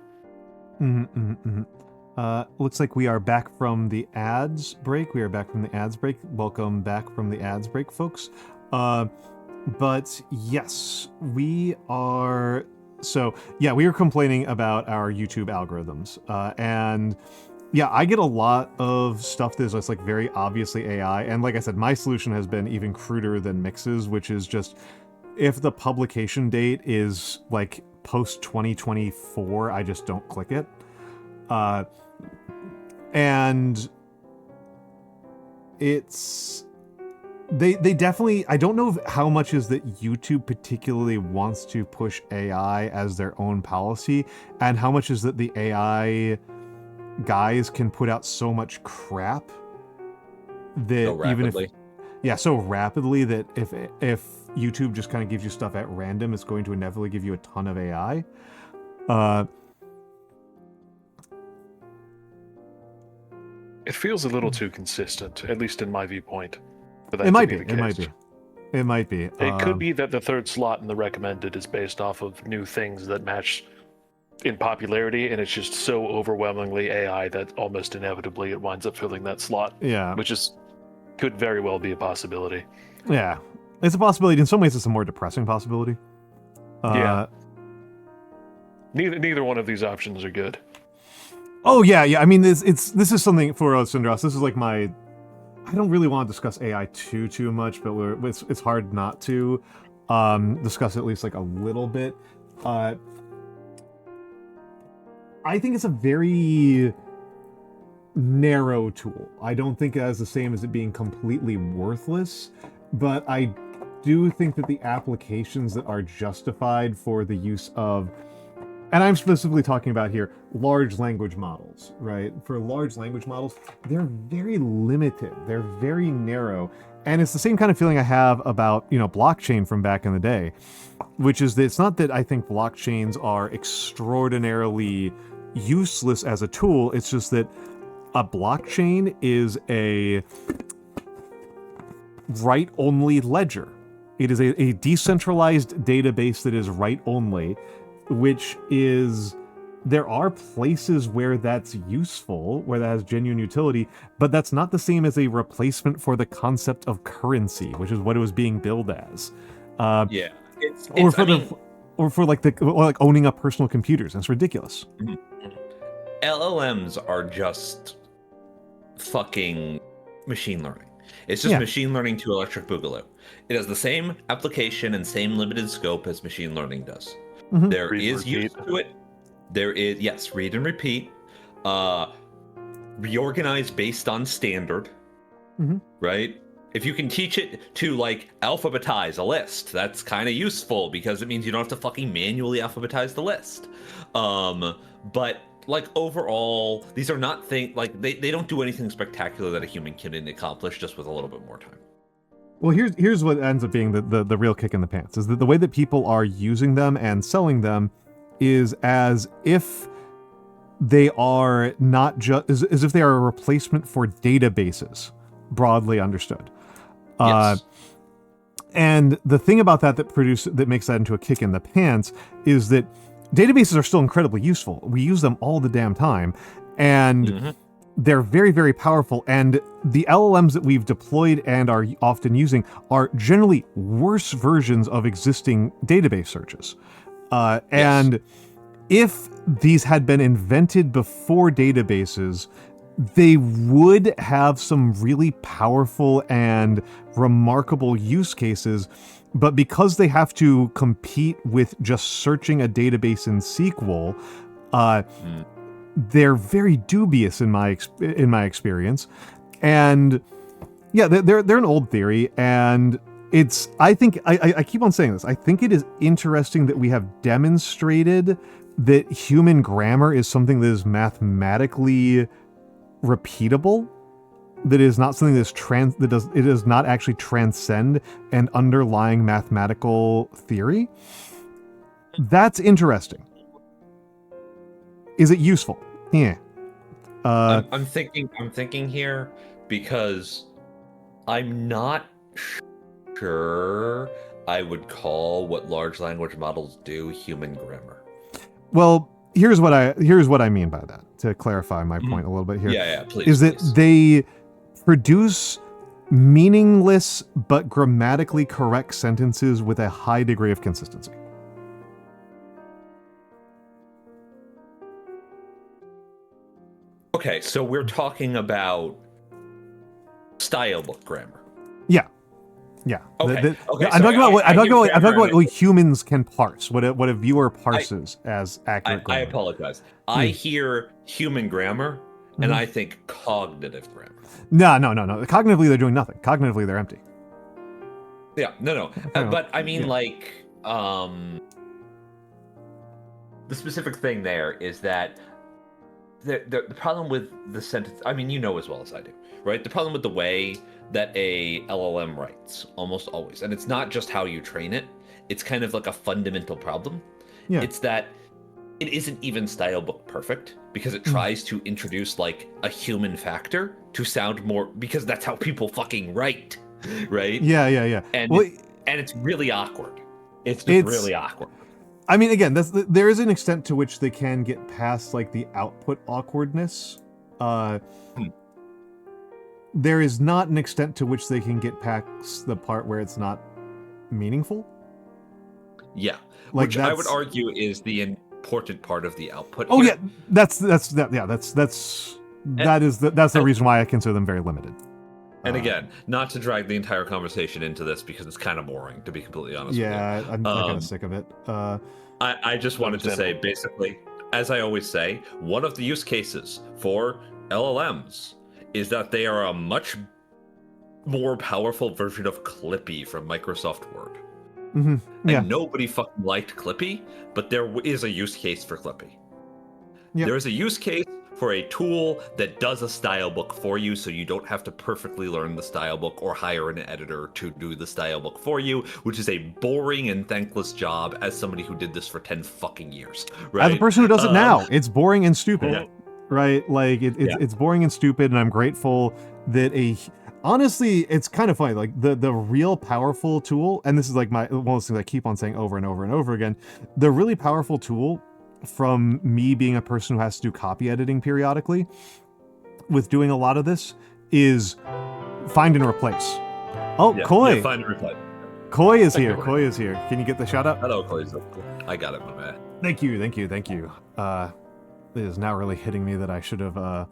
Looks like we are back from the ads break. Welcome back from the ads break, folks. But yes, we are. So yeah, we were complaining about our YouTube algorithms, and yeah, I get a lot of stuff that's just like very obviously AI. And like I said, my solution has been even cruder than Mix's, which is just if the publication date is like post 2024, I just don't click it. And it's they definitely, I don't know how much is that YouTube particularly wants to push AI as their own policy, and how much is that the AI guys can put out so much crap that So rapidly. so rapidly that if YouTube just kind of gives you stuff at random, it's going to inevitably give you a ton of AI. It feels a little too consistent, at least in my viewpoint. For that It might to be. the It might case. be. It might be. It could be that the third slot in the recommended is based off of new things that match in popularity, and it's just so overwhelmingly AI that almost inevitably it winds up filling that slot. Yeah. Which could very well be a possibility. Yeah. It's a possibility. In some ways, it's a more depressing possibility. Yeah. Neither one of these options are good. Oh yeah. I mean, this is something for us, Sindros. This is like my. I don't really want to discuss AI too much, but it's hard not to discuss at least like a little bit. I think it's a very narrow tool. I don't think it has the same as it being completely worthless, but I do think that the applications that are justified for the use of, and I'm specifically talking about here, large language models, right? For large language models, they're very limited. They're very narrow. And it's the same kind of feeling I have about, blockchain from back in the day, which is that it's not that I think blockchains are extraordinarily useless as a tool. It's just that a blockchain is a write-only ledger. It is a decentralized database that is write-only, which is, there are places where that's useful, where that has genuine utility, but that's not the same as a replacement for the concept of currency, which is what it was being billed as. Or for owning up personal computers. And it's ridiculous. LLMs are just fucking machine learning. It's just machine learning to electric boogaloo. It has the same application and same limited scope as machine learning does. Mm-hmm. There is use to it. There is, yes, read and repeat. Reorganize based on standard. Mm-hmm. Right? If you can teach it to, alphabetize a list, that's kind of useful because it means you don't have to fucking manually alphabetize the list. But, overall, these are not things, they don't do anything spectacular that a human can accomplish just with a little bit more time. Well, here's what ends up being the real kick in the pants, is that the way that people are using them and selling them is as if they are not just, as if they are a replacement for databases, broadly understood. Yes. And the thing about that makes that into a kick in the pants is that databases are still incredibly useful. We use them all the damn time, and they're very, very powerful. And the LLMs that we've deployed and are often using are generally worse versions of existing database searches. And if these had been invented before databases, they would have some really powerful and remarkable use cases, but because they have to compete with just searching a database in SQL, they're very dubious in my experience. And yeah, they're an old theory, and I think I keep on saying this. I think it is interesting that we have demonstrated that human grammar is something that is mathematically repeatable, that is not something it does not actually transcend an underlying mathematical theory. That's interesting. Is it useful? Yeah. I'm thinking here because I'm not sure I would call what large language models do human grammar. Well, here's what I mean by that, to clarify my point a little bit here. Yeah, please. Is that they produce meaningless but grammatically correct sentences with a high degree of consistency. Okay, so we're talking about style book grammar. Yeah. Yeah. Okay. Okay. I'm talking about I give I'm talking grammar about what humans can parse. What a viewer parses as accurate I grammar. apologize. I hear human grammar, and I think cognitive grammar. No. Cognitively, they're doing nothing. Cognitively, they're empty. Yeah, no. But I mean, like, the specific thing there is that the problem with the sentence, I mean, you know as well as I do, right? The problem with the way that a LLM writes, almost always, and it's not just how you train it, it's kind of like a fundamental problem. Yeah. It's that it isn't even style book perfect because it tries to introduce like a human factor to sound more, because that's how people fucking write, right? Yeah. And Well, and it's really awkward. It's just really awkward. I mean, again, there is an extent to which they can get past like the output awkwardness. There is not an extent to which they can get past the part where it's not meaningful. Yeah, like which I would argue is the important part of the output. Oh here. yeah, that's the reason why I consider them very limited. And again, not to drag the entire conversation into this because it's kind of boring, to be completely honest with you. Yeah, I'm kind of sick of it. I just wanted to say, basically, as I always say, one of the use cases for LLMs is that they are a much more powerful version of Clippy from Microsoft Word. And nobody fucking liked Clippy, but there is a use case for Clippy. Yep. There is a use case for a tool that does a style book for you, so you don't have to perfectly learn the style book or hire an editor to do the style book for you, which is a boring and thankless job as somebody who did this for 10 fucking years. Right? As a person who does it now, it's boring and stupid, right? Like it's boring and stupid, and I'm grateful that honestly, it's kind of funny. Like the real powerful tool, and this is like one of those things I keep on saying over and over and over again. The really powerful tool, from me being a person who has to do copy editing periodically, with doing a lot of this, is find and replace. Oh, Koi! Yeah, find and replace. Koi is here. Koi is here. Can you get the shout out? Hello, Koi. I got it, my man. Thank you. It is now really hitting me that I should have gotten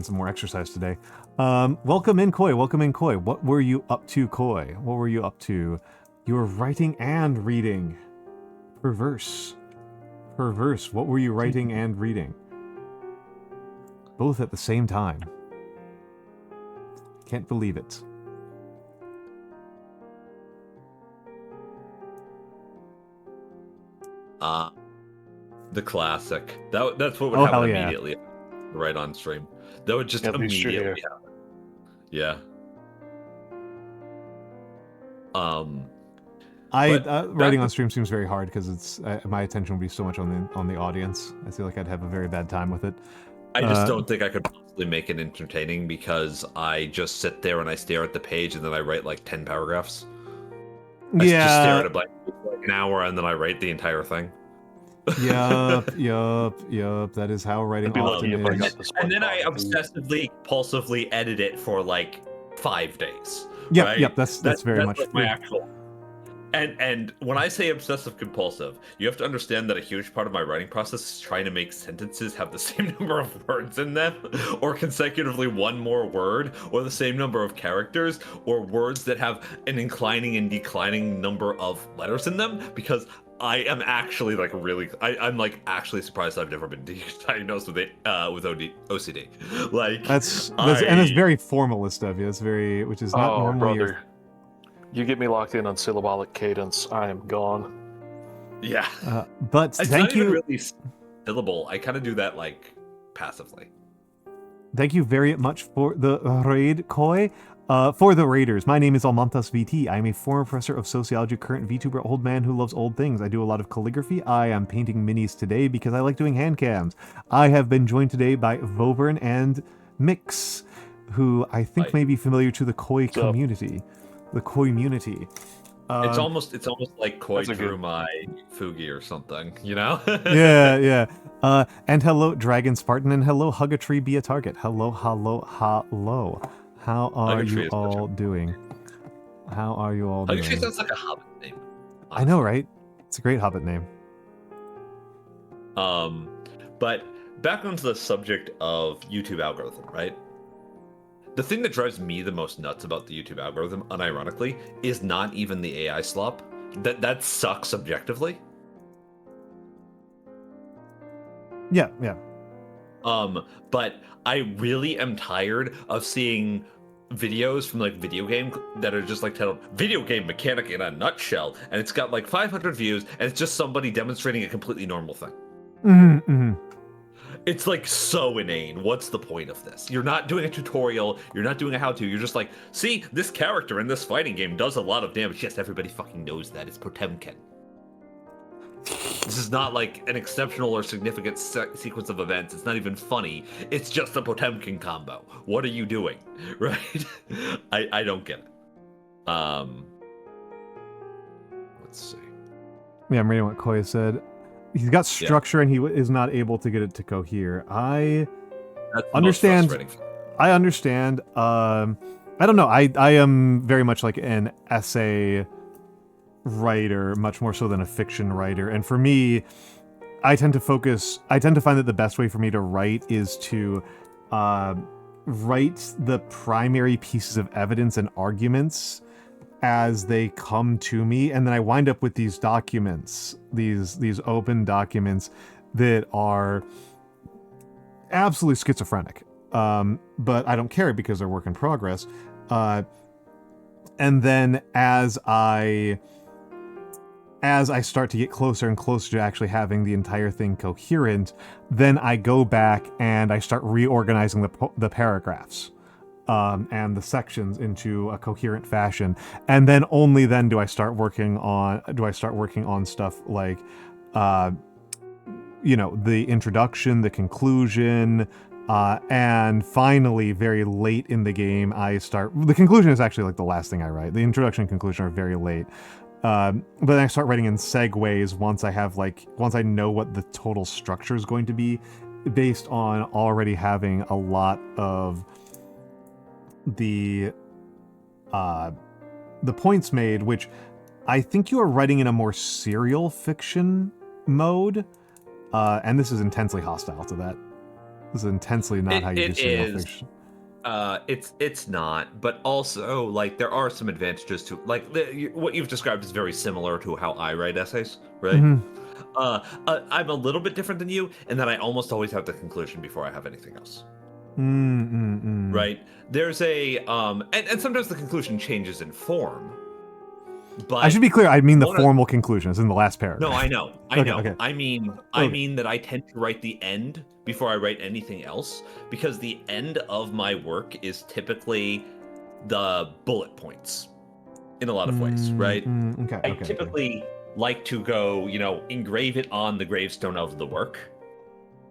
some more exercise today. Welcome in, Koi. What were you up to, Koi? What were you up to? You were writing and reading. Perverse. What were you writing and reading? Both at the same time. Can't believe it. The classic. That's what would happen immediately. Yeah. Right on stream. That would just immediately happen. Yeah. Writing on stream seems very hard because it's my attention would be so much on the audience. I feel like I'd have a very bad time with it. I just don't think I could possibly make it entertaining because I just sit there and I stare at the page and then I write like 10 paragraphs. I just stare at it like an hour and then I write the entire thing. Yup. That is how writing often is. And then I obsessively, compulsively edit it for like 5 days. Yep, right? yep. That's very much like my actual. And when I say obsessive compulsive, you have to understand that a huge part of my writing process is trying to make sentences have the same number of words in them, or consecutively one more word, or the same number of characters, or words that have an inclining and declining number of letters in them, because I am actually like I'm like actually surprised I've never been diagnosed with OCD. Like that's and it's very formalist of you. It's very, which is not normally. Brother. You get me locked in on syllabolic cadence, I am gone. Yeah. But it's thank not you. Even really syllable. I kind of do that like passively. Thank you very much for the raid, Koi. For the raiders, my name is Almantas VT. I am a former professor of sociology, current VTuber, old man who loves old things. I do a lot of calligraphy. I am painting minis today because I like doing hand cams. I have been joined today by Vovern and Mix, who I think may be familiar to the Koi community. The Koi-munity. It's almost like Koi drew my Fugi or something, you know? Yeah. And hello, Dragon Spartan, and hello, Hug a Tree, Be a Target. Hello. How are you all doing? How are you all doing? Hug a Tree sounds like a Hobbit name. Honestly. I know, right? It's a great Hobbit name. But back onto the subject of YouTube algorithm, right? The thing that drives me the most nuts about the YouTube algorithm, unironically, is not even the AI slop. That sucks objectively. Yeah. But I really am tired of seeing videos from like video game that are just like titled "Video Game Mechanic in a Nutshell," and it's got like 500 views, and it's just somebody demonstrating a completely normal thing. It's like so inane. What's the point of this? You're not doing a tutorial. You're not doing a how-to. You're just like, see, this character in this fighting game does a lot of damage. Yes, everybody fucking knows that. It's Potemkin. This is not like an exceptional or significant sequence of events. It's not even funny. It's just a Potemkin combo. What are you doing? Right? I don't get it. Let's see. Yeah, I'm reading what Koya said. He's got structure and he is not able to get it to cohere. I understand. I understand. I don't know. I am very much like an essay writer, much more so than a fiction writer. And for me, I tend to find that the best way for me to write is to write the primary pieces of evidence and arguments as they come to me, and then I wind up with these documents, these open documents that are absolutely schizophrenic. But I don't care because they're work in progress. And then as I start to get closer and closer to actually having the entire thing coherent, then I go back and I start reorganizing the paragraphs and the sections into a coherent fashion, and then only then do I start working on stuff like the introduction, the conclusion, and finally, very late in the game, the conclusion is actually like the last thing I write. The introduction and conclusion are very late. But then I start writing in segues once I know what the total structure is going to be, based on already having a lot of the points made, which I think you are writing in a more serial fiction mode, and this is intensely hostile to that. This is intensely not how you do serial fiction. It's not, but also like there are some advantages to like what you've described is very similar to how I write essays, right? Mm-hmm. I'm a little bit different than you, in that I almost always have the conclusion before I have anything else. Right? There's a and sometimes the conclusion changes in form. But I should be clear. I mean the formal conclusion is in the last paragraph. No, I know. Okay. I mean that I tend to write the end before I write anything else, because the end of my work is typically the bullet points in a lot of ways, right? I typically like to go, engrave it on the gravestone of the work,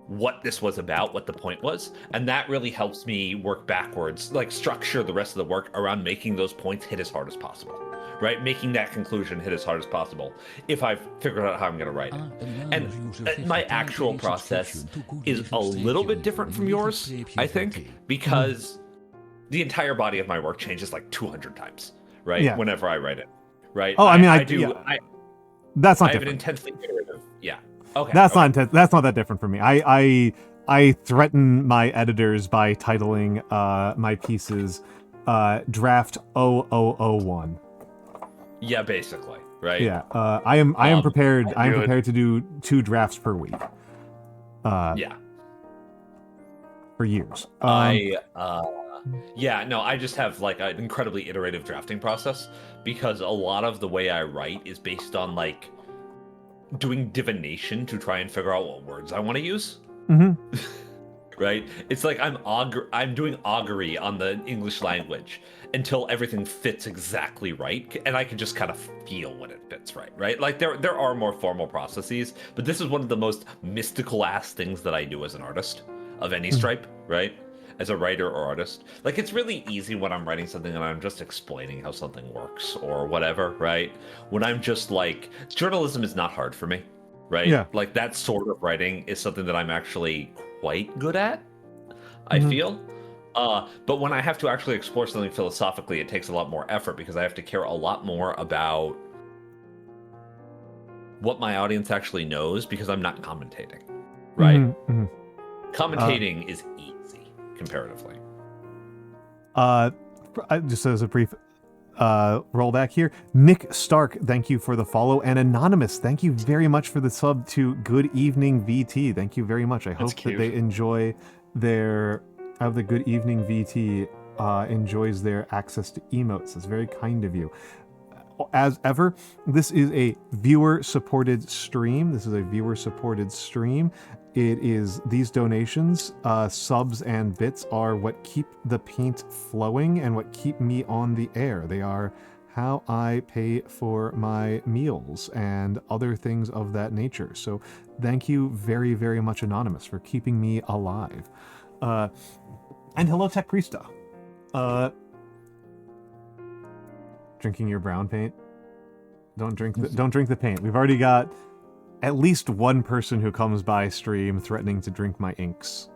what this was about, what the point was, and that really helps me work backwards, like structure the rest of the work around making those points hit as hard as possible. Right, making that conclusion hit as hard as possible if I've figured out how I'm going to write it. And my actual process is a little bit different from yours, I think, because the entire body of my work changes like 200 times, right? Yeah. Whenever I write it, right? Oh, I have an intensely iterative, okay. That's not intense. That's not that different for me. I threaten my editors by titling my pieces Draft 0001. Yeah, basically, right? Yeah, I am prepared. I am prepared to do 2 drafts per week. For years. I just have like an incredibly iterative drafting process, because a lot of the way I write is based on like doing divination to try and figure out what words I want to use. Right? It's like I'm doing augury on the English language until everything fits exactly right, and I can just kind of feel when it fits right? Like there are more formal processes, but this is one of the most mystical ass things that I do as an artist of any stripe, right? As a writer or artist. Like, it's really easy when I'm writing something and I'm just explaining how something works or whatever, right? When I'm just like, journalism is not hard for me, right? Yeah. Like, that sort of writing is something that I'm actually quite good at, I feel. But when I have to actually explore something philosophically, it takes a lot more effort, because I have to care a lot more about what my audience actually knows, because I'm not commentating, right? Commentating is easy, comparatively. Just as a brief rollback here, Nick Stark, thank you for the follow, and Anonymous, thank you very much for the sub to Good Evening VT. Thank you very much. I hope that they enjoy their the Good Evening VT enjoys their access to emotes. It's very kind of you. As ever, this is a viewer-supported stream. It is these donations, subs and bits are what keep the paint flowing and what keep me on the air. They are how I pay for my meals and other things of that nature. So thank you very, very much, Anonymous, for keeping me alive. And hello, Tech Priesta. Drinking your brown paint. Don't drink the paint. We've already got at least one person who comes by stream threatening to drink my inks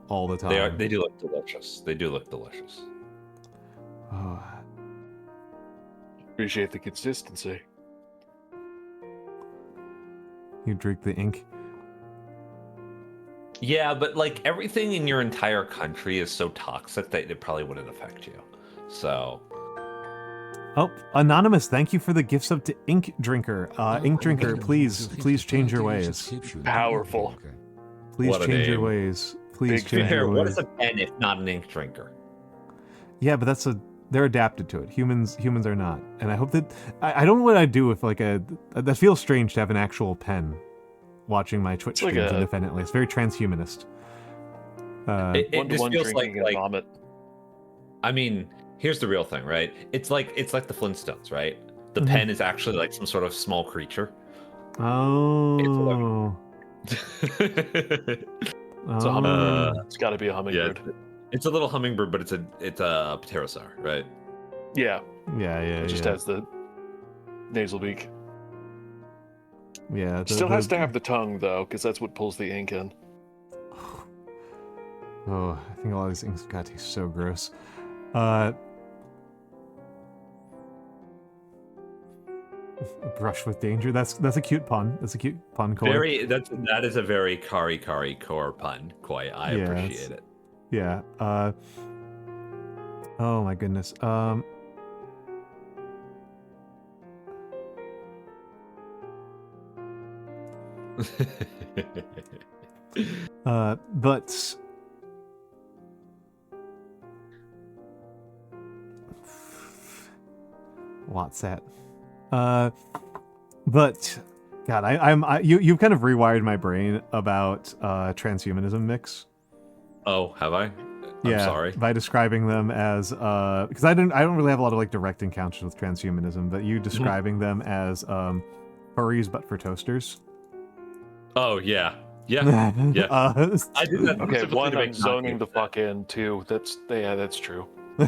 all the time. They do look delicious. Oh. Appreciate the consistency. You drink the ink. Yeah, but like everything in your entire country is so toxic that it probably wouldn't affect you. So. Oh, Anonymous, thank you for the gift sub to Ink Drinker. Ink Drinker, please change your ways. Powerful. Please change your ways. Please change your ways. What is a pen if not an ink drinker? Yeah, but they're adapted to it. Humans are not. And I hope that I don't know what I'd do if that feels strange to have an actual pen watching my Twitch streams independently. It's very transhumanist. It just feels like vomit. I mean, here's the real thing, right? It's like the Flintstones, right? The pen is actually like some sort of small creature. Oh. It's a hummingbird. It's got to be a hummingbird. Yeah, it's a little hummingbird, but it's a pterosaur, right? Yeah. Yeah. It just has the nasal beak. Yeah. Still has to have the tongue though, because that's what pulls the ink in. Oh, I think a lot of these inks gotta taste so gross. Brush with danger. That's a cute pun. That's a cute pun. Koi. That is a very kari core pun. Koi. I appreciate it. Yeah. Oh my goodness. But what's that? But God, you've kind of rewired my brain about transhumanism mix. Oh, have I? I'm sorry. By describing them as because I don't really have a lot of like direct encounters with transhumanism, but you describing them as furries but for toasters. Oh yeah. Yeah. I did that. Okay, one, I'm zoning the fuck in. Two, that's true. I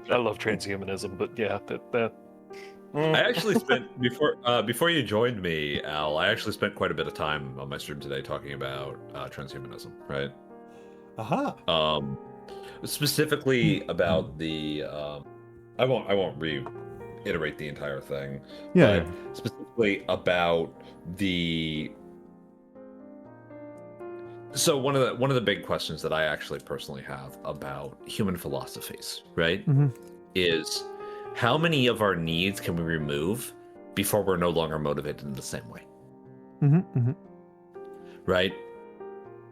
love transhumanism, but yeah, that. I actually spent before you joined me, Al. I actually spent quite a bit of time on my stream today talking about transhumanism, right? Specifically about the. I won't reiterate the entire thing. Yeah. But specifically about the. So one of the big questions that I actually personally have about human philosophies, right, is how many of our needs can we remove before we're no longer motivated in the same way? Right?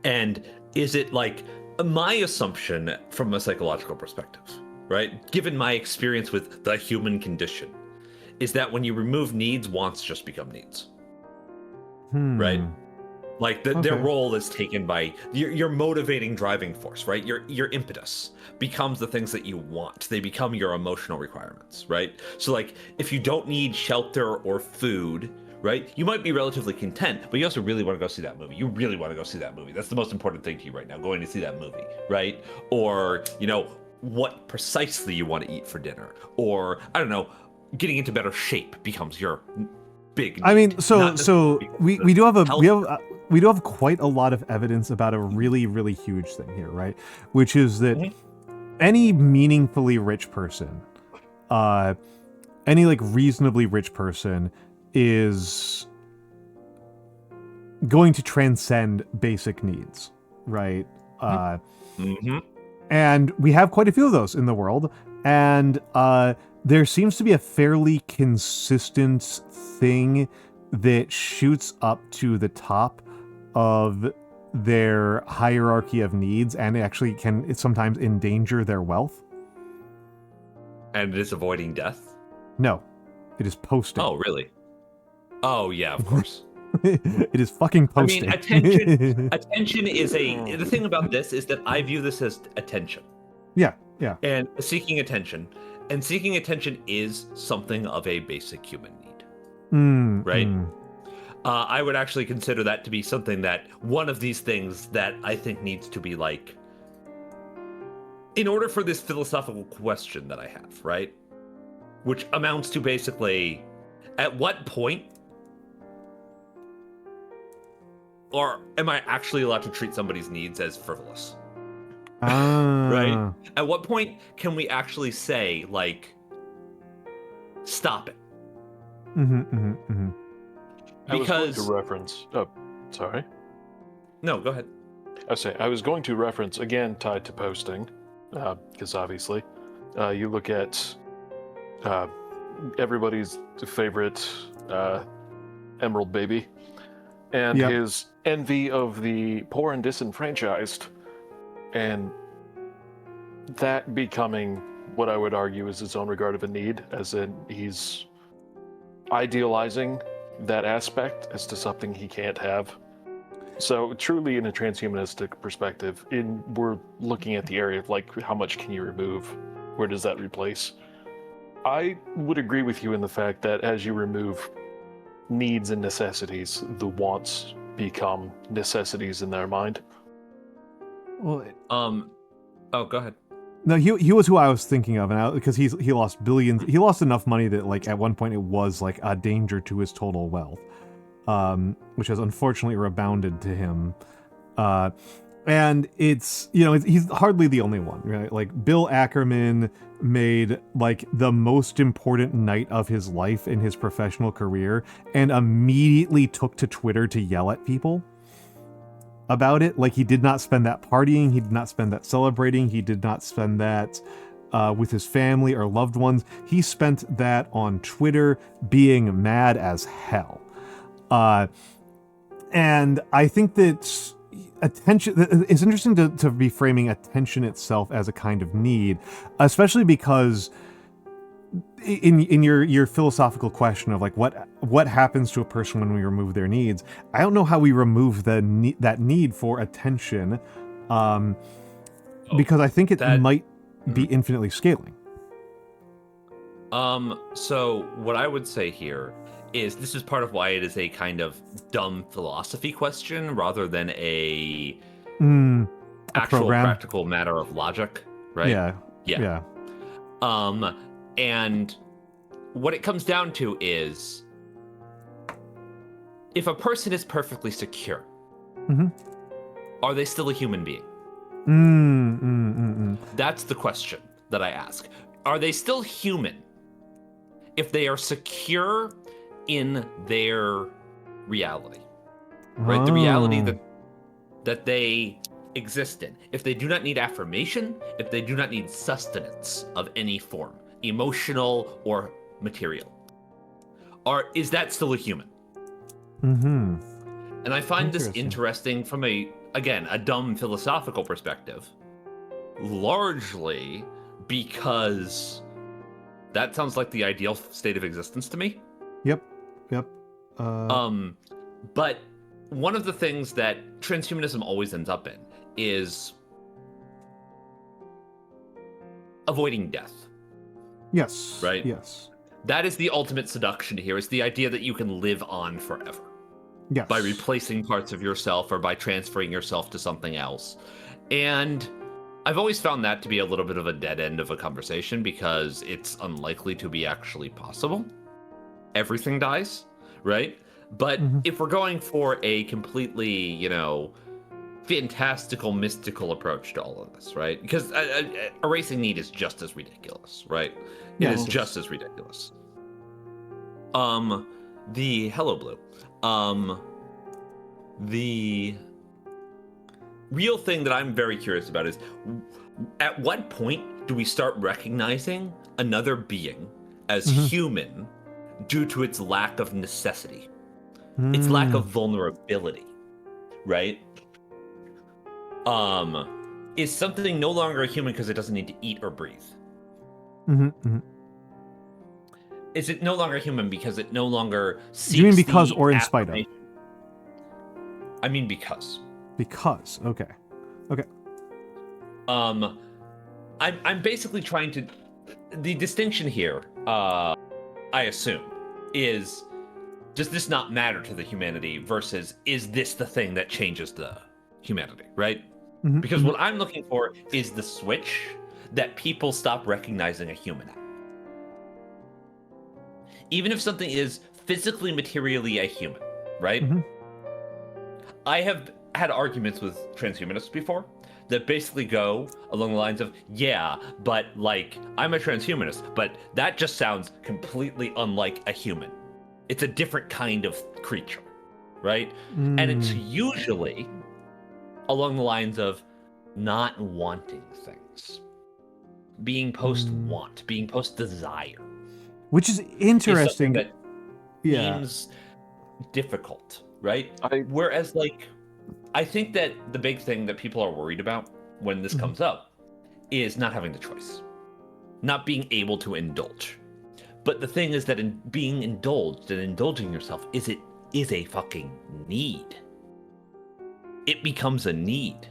And is it like my assumption from a psychological perspective, right? Given my experience with the human condition, is that when you remove needs, wants just become needs. Right? Like their role is taken by your motivating driving force, right? Your impetus becomes the things that you want. They become your emotional requirements, right? So like if you don't need shelter or food, right? You might be relatively content, but you also really want to go see that movie. You really want to go see that movie. That's the most important thing to you right now, going to see that movie, right? Or, what precisely you want to eat for dinner. Or, I don't know, getting into better shape becomes your big need. I mean, so we do have quite a lot of evidence about a really, really huge thing here, right? Which is that any meaningfully rich person, any like reasonably rich person is going to transcend basic needs, right? Mm-hmm. And we have quite a few of those in the world. And there seems to be a fairly consistent thing that shoots up to the top of their hierarchy of needs, and it actually can sometimes endanger their wealth. And it is avoiding death? No, it is posting. Oh, really? Oh, yeah, of course. It is fucking posting. I mean, attention is the thing about this is that I view this as attention. Yeah. And seeking attention. And seeking attention is something of a basic human need. Right? I would actually consider that to be something that one of these things that I think needs to be like, in order for this philosophical question that I have, right? Which amounts to basically, at what point or am I actually allowed to treat somebody's needs as frivolous? Right? At what point can we actually say, like, stop it? I was Because going to reference. Oh, sorry. No, go ahead. I was going to reference again, tied to posting, because obviously, you look at everybody's favorite Emerald Baby, and his envy of the poor and disenfranchised, and that becoming what I would argue is his own regard of a need, as in he's idealizing that aspect as to something he can't have. So truly in a transhumanistic perspective, we're looking at the area of like, how much can you remove? Where does that replace? I would agree with you in the fact that as you remove needs and necessities, the wants become necessities in their mind. Well, oh, go ahead. No, he was who I was thinking of, and because he lost billions, he lost enough money that like at one point it was like a danger to his total wealth, which has unfortunately rebounded to him. And it's, he's hardly the only one, right? Like Bill Ackerman made like the most important night of his life in his professional career and immediately took to Twitter to yell at people about it. Like he did not spend that partying, he did not spend that celebrating, he did not spend that with his family or loved ones. He spent that on Twitter being mad as hell. And I think that attention, it's interesting to be framing attention itself as a kind of need, especially because in your philosophical question of like what happens to a person when we remove their needs, I don't know how we remove that need for attention, because I think it might be infinitely scaling. So what I would say here is this is part of why it is a kind of dumb philosophy question rather than a actual practical matter of logic, right? Yeah. And what it comes down to is, if a person is perfectly secure, are they still a human being? That's the question that I ask. Are they still human if they are secure in their reality? Right? The reality that they exist in. If they do not need affirmation, if they do not need sustenance of any form, emotional or material, is that still a human? And I find this interesting from a dumb philosophical perspective, largely because that sounds like the ideal state of existence to me. Yep. But one of the things that transhumanism always ends up in is avoiding death. Yes. Right? Yes. That is the ultimate seduction here, is the idea that you can live on forever. Yes. By replacing parts of yourself or by transferring yourself to something else. And I've always found that to be a little bit of a dead end of a conversation because it's unlikely to be actually possible. Everything dies, right? But if we're going for a completely, fantastical, mystical approach to all of this, right? Because erasing need is just as ridiculous, right? It is just as ridiculous. Hello, Blue. real thing that I'm very curious about is, at what point do we start recognizing another being as human due to its lack of necessity, its lack of vulnerability, right? Is something no longer a human because it doesn't need to eat or breathe? Is it no longer human because it no longer seeks Do you mean because or in spite of? I mean because. Because, okay. Okay. I'm basically trying to... The distinction here, I assume, is, does this not matter to the humanity versus is this the thing that changes the humanity, right? Because what I'm looking for is the switch that people stop recognizing a human at. Even if something is physically, materially a human, right? I have had arguments with transhumanists before that basically go along the lines of, yeah, but like, I'm a transhumanist, but that just sounds completely unlike a human. It's a different kind of creature, right? And it's usually along the lines of not wanting things, being post-want, being post-desire. Which is interesting. That seems difficult, right? Whereas, like, I think that the big thing that people are worried about when this comes up is not having the choice, not being able to indulge. But the thing is that in being indulged and indulging yourself is a fucking need. It becomes a need.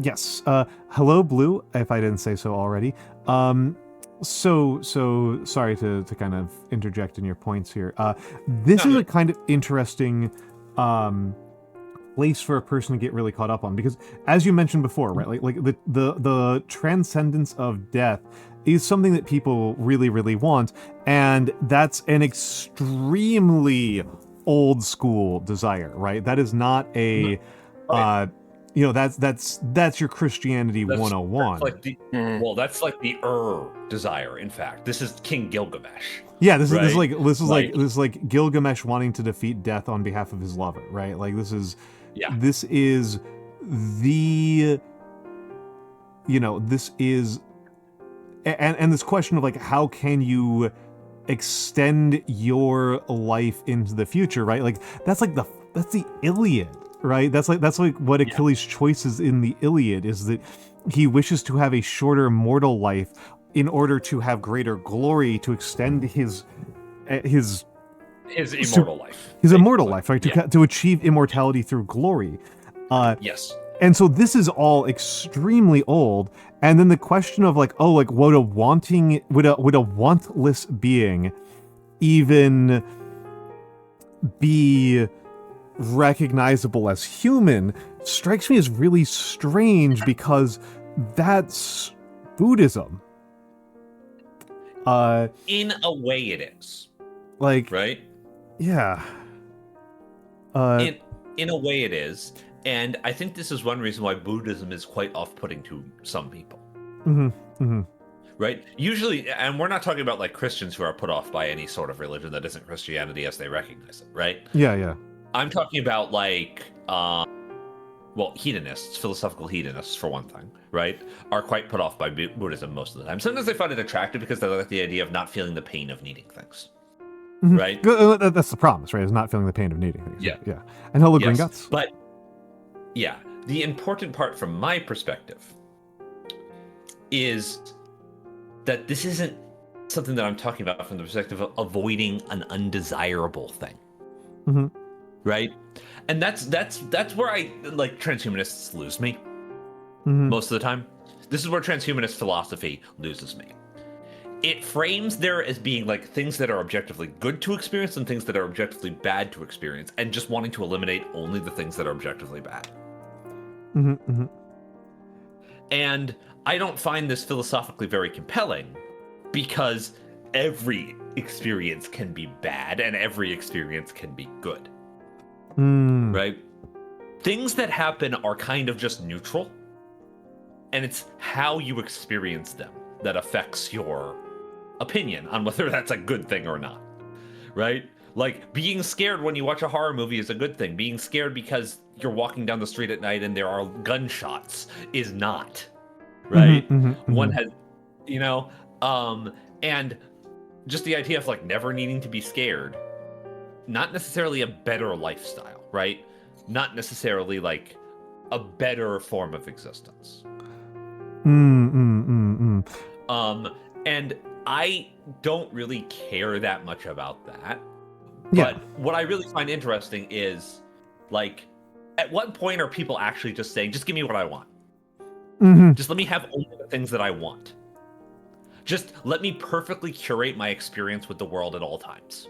Yes. Hello, Blue, if I didn't say so already. So sorry to kind of interject in your points here. This is a kind of interesting place for a person to get really caught up on, because as you mentioned before, right, like the transcendence of death is something that people really, really want, and that's an extremely old school desire, right? That is not a that's your Christianity 101. That's like that's like the desire. In fact, this is King Gilgamesh. Yeah, this is like Gilgamesh wanting to defeat death on behalf of his lover, right? Like this is and this question of like, how can you extend your life into the future, right? Like that's the Iliad, right? That's like what Achilles' choices in the Iliad is, that he wishes to have a shorter mortal life in order to have greater glory, to extend his immortal life. His immortal life, right? To achieve immortality through glory. Yes. And so this is all extremely old. And then the question of like, would a wantless being even be recognizable as human strikes me as really strange, because that's Buddhism. In a way it is. Like, right? Yeah. In a way it is. And I think this is one reason why Buddhism is quite off-putting to some people. Right? Usually, and we're not talking about like Christians who are put off by any sort of religion that isn't Christianity as they recognize it, right? Yeah. I'm talking about like, hedonists, philosophical hedonists for one thing, right? Are quite put off by Buddhism most of the time. Sometimes they find it attractive because they like the idea of not feeling the pain of needing things. Right? That's the promise, right? Is not feeling the pain of needing things. Yeah. And hello, Green Guts. But the important part from my perspective is that this isn't something that I'm talking about from the perspective of avoiding an undesirable thing. Right? And that's where I like transhumanists lose me most of the time. This is where transhumanist philosophy loses me. It frames there as being like things that are objectively good to experience and things that are objectively bad to experience, and just wanting to eliminate only the things that are objectively bad. And I don't find this philosophically very compelling, because every experience can be bad and every experience can be good. Right? Things that happen are kind of just neutral, and it's how you experience them that affects your opinion on whether that's a good thing or not. Right? Like, being scared when you watch a horror movie is a good thing. Being scared because you're walking down the street at night and there are gunshots is not, right? One has, you know, and just the idea of like never needing to be scared, not necessarily a better lifestyle, right? Not necessarily like a better form of existence. And I don't really care that much about that. But what I really find interesting is, like, at what point are people actually just saying, just give me what I want? Just let me have only the things that I want. Just let me perfectly curate my experience with the world at all times.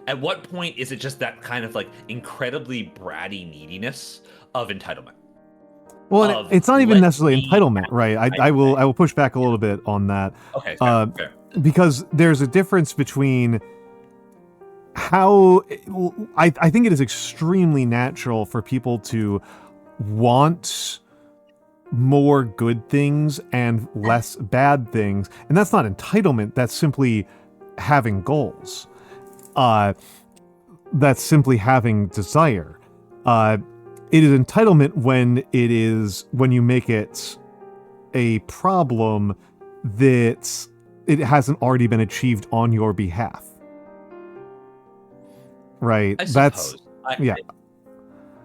At what point is it just that kind of, like, incredibly bratty neediness of entitlement? Well, it's not even necessarily entitlement, right? I will push back a little bit on that. Okay, fair. Because there's a difference between how I think it is extremely natural for people to want more good things and less bad things, and that's not entitlement. That's simply having goals. That's simply having desire. It is entitlement when you make it a problem that it hasn't already been achieved on your behalf. Right. I suppose.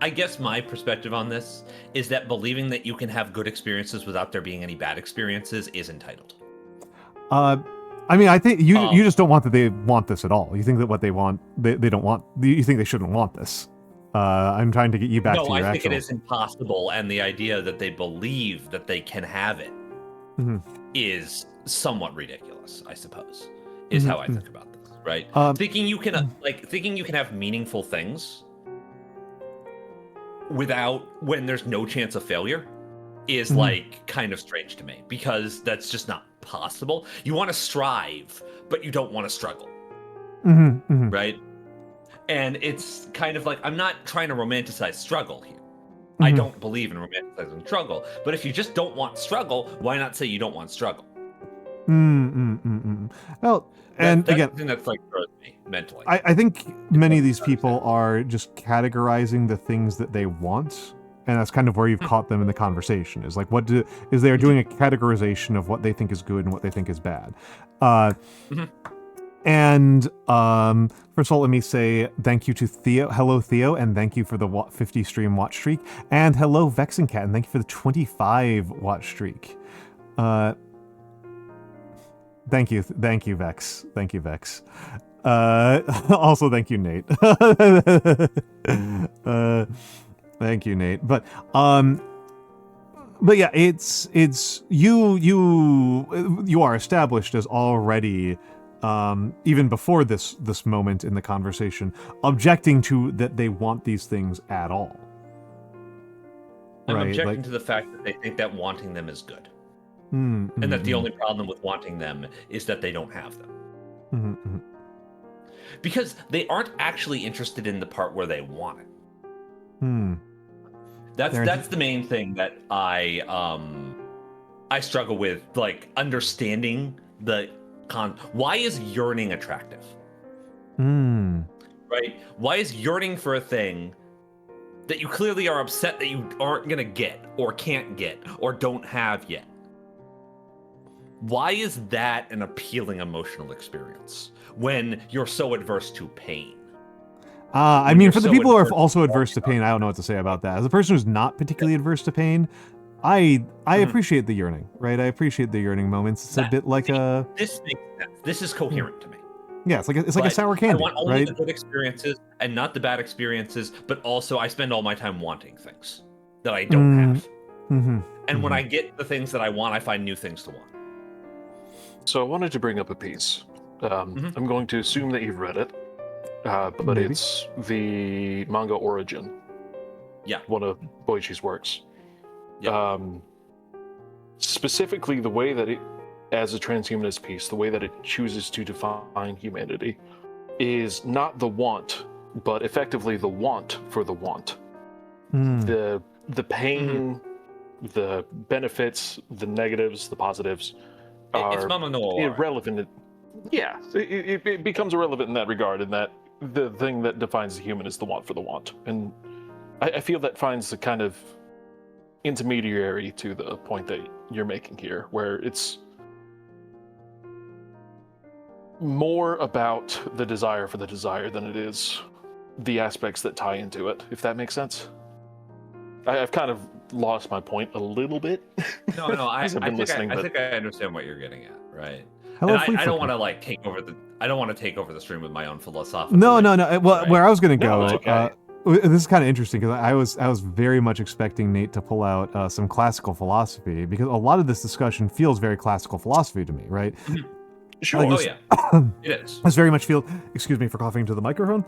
I guess my perspective on this is that believing that you can have good experiences without there being any bad experiences is entitled. I mean, I think you just don't want that they want this at all. You think that what they want, they don't want. You think they shouldn't want this. I'm trying to get you back to your I think it is impossible, and the idea that they believe that they can have it is somewhat ridiculous, I suppose, is how I think about this. Right? Thinking you can have meaningful things when there's no chance of failure is like kind of strange to me, because that's just not possible. You want to strive, but you don't want to struggle. Right? And it's kind of like, I'm not trying to romanticize struggle here. I don't believe in romanticizing struggle, but if you just don't want struggle, why not say you don't want struggle? Well, and that's again, something that's like throws me mentally. I think many of these people are just categorizing the things that they want, and that's kind of where you've caught them in the conversation. Is like, they are doing a categorization of what they think is good and what they think is bad. And first of all, let me say thank you to Theo. Hello, Theo, and thank you for the 50 stream watch streak. And hello, Vexencat, and thank you for the 25 watch streak. Thank you, Vex. Thank you, Vex. Also, thank you, Nate. Thank you, Nate. But yeah, it's you are established as already. Even before this moment in the conversation, objecting to that they want these things at all. I'm objecting to the fact that they think that wanting them is good. And that the only problem with wanting them is that they don't have them. Because they aren't actually interested in the part where they want it. That's the main thing that I struggle with, like, understanding the why is yearning attractive? Right? Why is yearning for a thing that you clearly are upset that you aren't gonna get, or can't get, or don't have yet? Why is that an appealing emotional experience when you're so adverse to pain? I mean, for the people who are also adverse to pain, I don't know what to say about that. As a person who's not particularly adverse to pain, I appreciate the yearning, right? I appreciate the yearning moments. It's a bit like a... This makes sense. This is coherent to me. Yeah, it's like a sour candy, I want only right? the good experiences and not the bad experiences, but also I spend all my time wanting things that I don't have. And when I get the things that I want, I find new things to want. So I wanted to bring up a piece. I'm going to assume that you've read it, but Maybe. It's the manga Origin. Yeah. One of Boichi's works. Yeah. Specifically, the way that it, as a transhumanist piece, the way that it chooses to define humanity is not the want, but effectively the want for the want. The pain, the benefits, the negatives, the positives are it's Mama Noah. irrelevant. Yeah, it becomes irrelevant in that regard, in that the thing that defines the human is the want for the want, and I feel that finds the kind of intermediary to the point that you're making here, where it's more about the desire for the desire than it is the aspects that tie into it, if that makes sense. I've kind of lost my point a little bit. No, I I've been listening, think I understand what you're getting at, right? Hello, And I don't Fleetfoot. want to like take over the. I don't want to take over the stream with my own philosophical. No. Well, right? where I was going to No, go, it's okay. this is kind of interesting because I was very much expecting Nate to pull out some classical philosophy, because a lot of this discussion feels very classical philosophy to me, right? Sure. Like Oh this- yeah, it is. This very much feel. Excuse me for coughing into the microphone.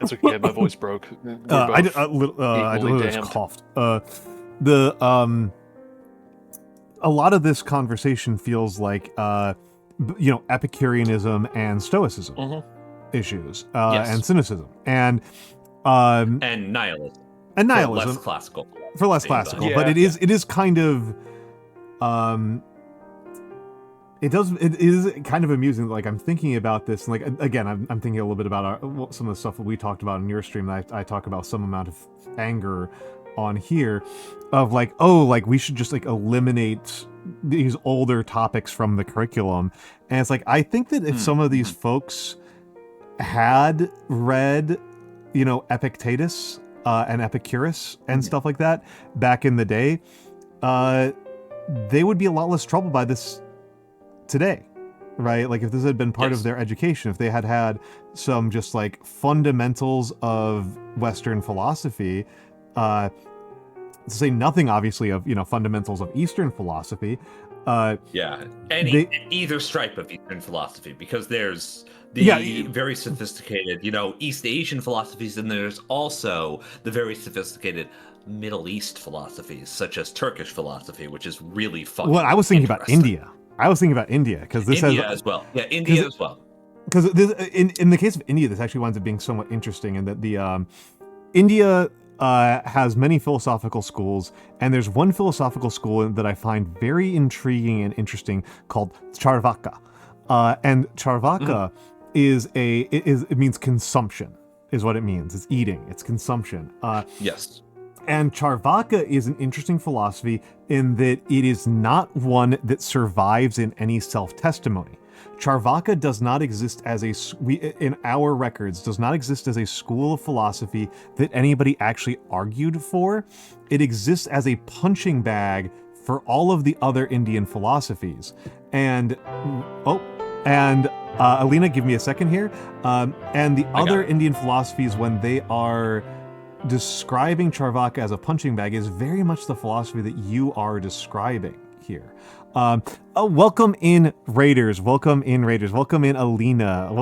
It's okay. My voice broke. We're I both I equally just damned. coughed. A lot of this conversation feels like Epicureanism and Stoicism Mhm. issues, Yes. and cynicism, and And nihilism. and For nihilism less classical. for less But- classical, Yeah. but it is kind of it is kind of amusing. Like, I'm thinking about this, and like, again, I'm thinking a little bit about some of the stuff that we talked about in your stream. That I talk about some amount of anger on here, of like, oh, like we should just like eliminate these older topics from the curriculum. And it's like, I think that if some of these folks had read, Epictetus and Epicurus and stuff like that back in the day, they would be a lot less troubled by this today, right? Like, if this had been part Yes. of their education, if they had had some just like fundamentals of Western philosophy, to say nothing obviously of fundamentals of Eastern philosophy, Yeah, either stripe of Eastern philosophy, because there's the very sophisticated, East Asian philosophies, and there's also the very sophisticated Middle East philosophies, such as Turkish philosophy, which is really fun. well, I was thinking about India. Because this India has as well. Yeah, India as well. because in the case of India, this actually winds up being somewhat interesting in that the India has many philosophical schools, and there's one philosophical school that I find very intriguing and interesting called Charvaka, and Charvaka it means consumption, is what it means. It's eating, it's consumption. Yes. And Charvaka is an interesting philosophy in that it is not one that survives in any self-testimony. Charvaka does not exist as in our records, does not exist as a school of philosophy that anybody actually argued for. It exists as a punching bag for all of the other Indian philosophies. And, Alina, give me a second here. And the other Indian philosophies, when they are describing Charvaka as a punching bag, is very much the philosophy that you are describing here. Welcome in, Raiders. Welcome in, Alina.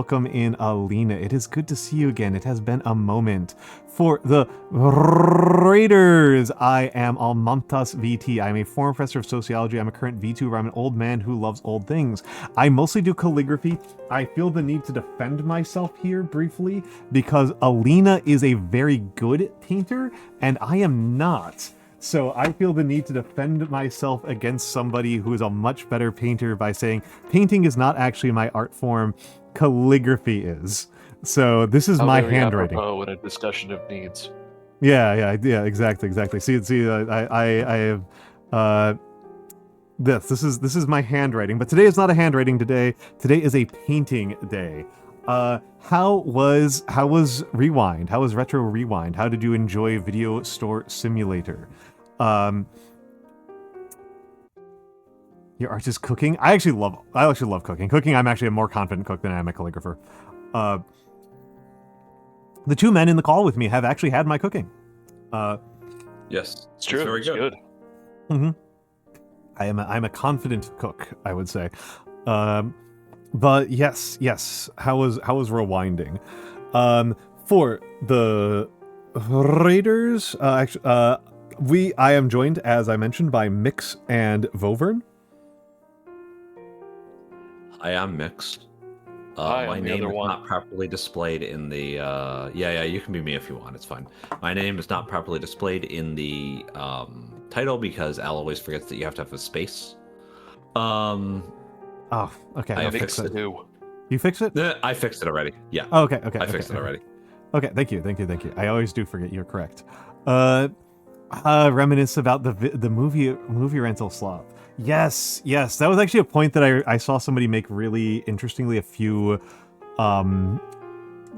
It is good to see you again. It has been a moment. For the Raiders, I am Almantas VT. I'm a former professor of sociology. I'm a current VTuber. I'm an old man who loves old things. I mostly do calligraphy. I feel the need to defend myself here briefly because Alina is a very good painter and I am not. So I feel the need to defend myself against somebody who is a much better painter by saying painting is not actually my art form, calligraphy is. So this is my handwriting. Oh, in a discussion of needs. Yeah, exactly. See, I have this is my handwriting, but today is not a handwriting day. Today is a painting day. How was Rewind? How was Retro Rewind? How did you enjoy Video Store Simulator? Your art is cooking. I actually love cooking. I'm actually a more confident cook than I am a calligrapher. The two men in the call with me have actually had my cooking. Yes, It's true. very It's good. Mm-hmm. I'm a confident cook, I would say. But yes. How was rewinding? For the Raiders, I am joined, as I mentioned, by Mix and Vovern. I am mixed. I am my the name other is one. not properly displayed in the. Yeah, you can be me if you want. It's fine. My name is not properly displayed in the title because Al always forgets that you have to have a space. Oh, okay. I I'll fixed fix Mix it. to do. You fix it? I fixed it already. Yeah. Oh, okay. Okay. I fixed it already. Okay. Thank you. I always do forget you're correct. Reminisce about the movie rental slop. Yes. That was actually a point that I saw somebody make really interestingly a few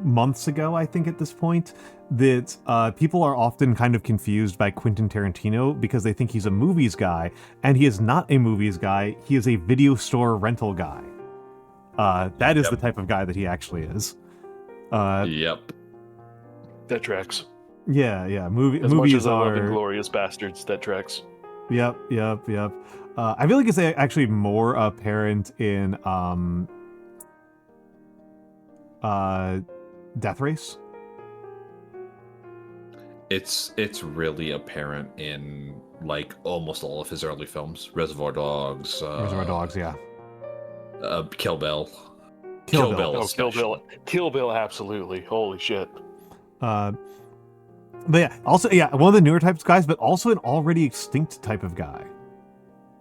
months ago, I think at this point, that people are often kind of confused by Quentin Tarantino because they think he's a movies guy, and he is not a movies guy. He is a video store rental guy. That is the type of guy that he actually is. Yep. That tracks. Yeah. As Movies much as I are love Inglourious Bastards, that tracks. Yep. I feel like it's actually more apparent in Death Race. It's really apparent in like almost all of his early films. Reservoir Dogs. Yeah. Kill Bill. Kill Bill. Oh, Kill Bill, absolutely. Holy shit. But yeah, also one of the newer types of guys, but also an already extinct type of guy,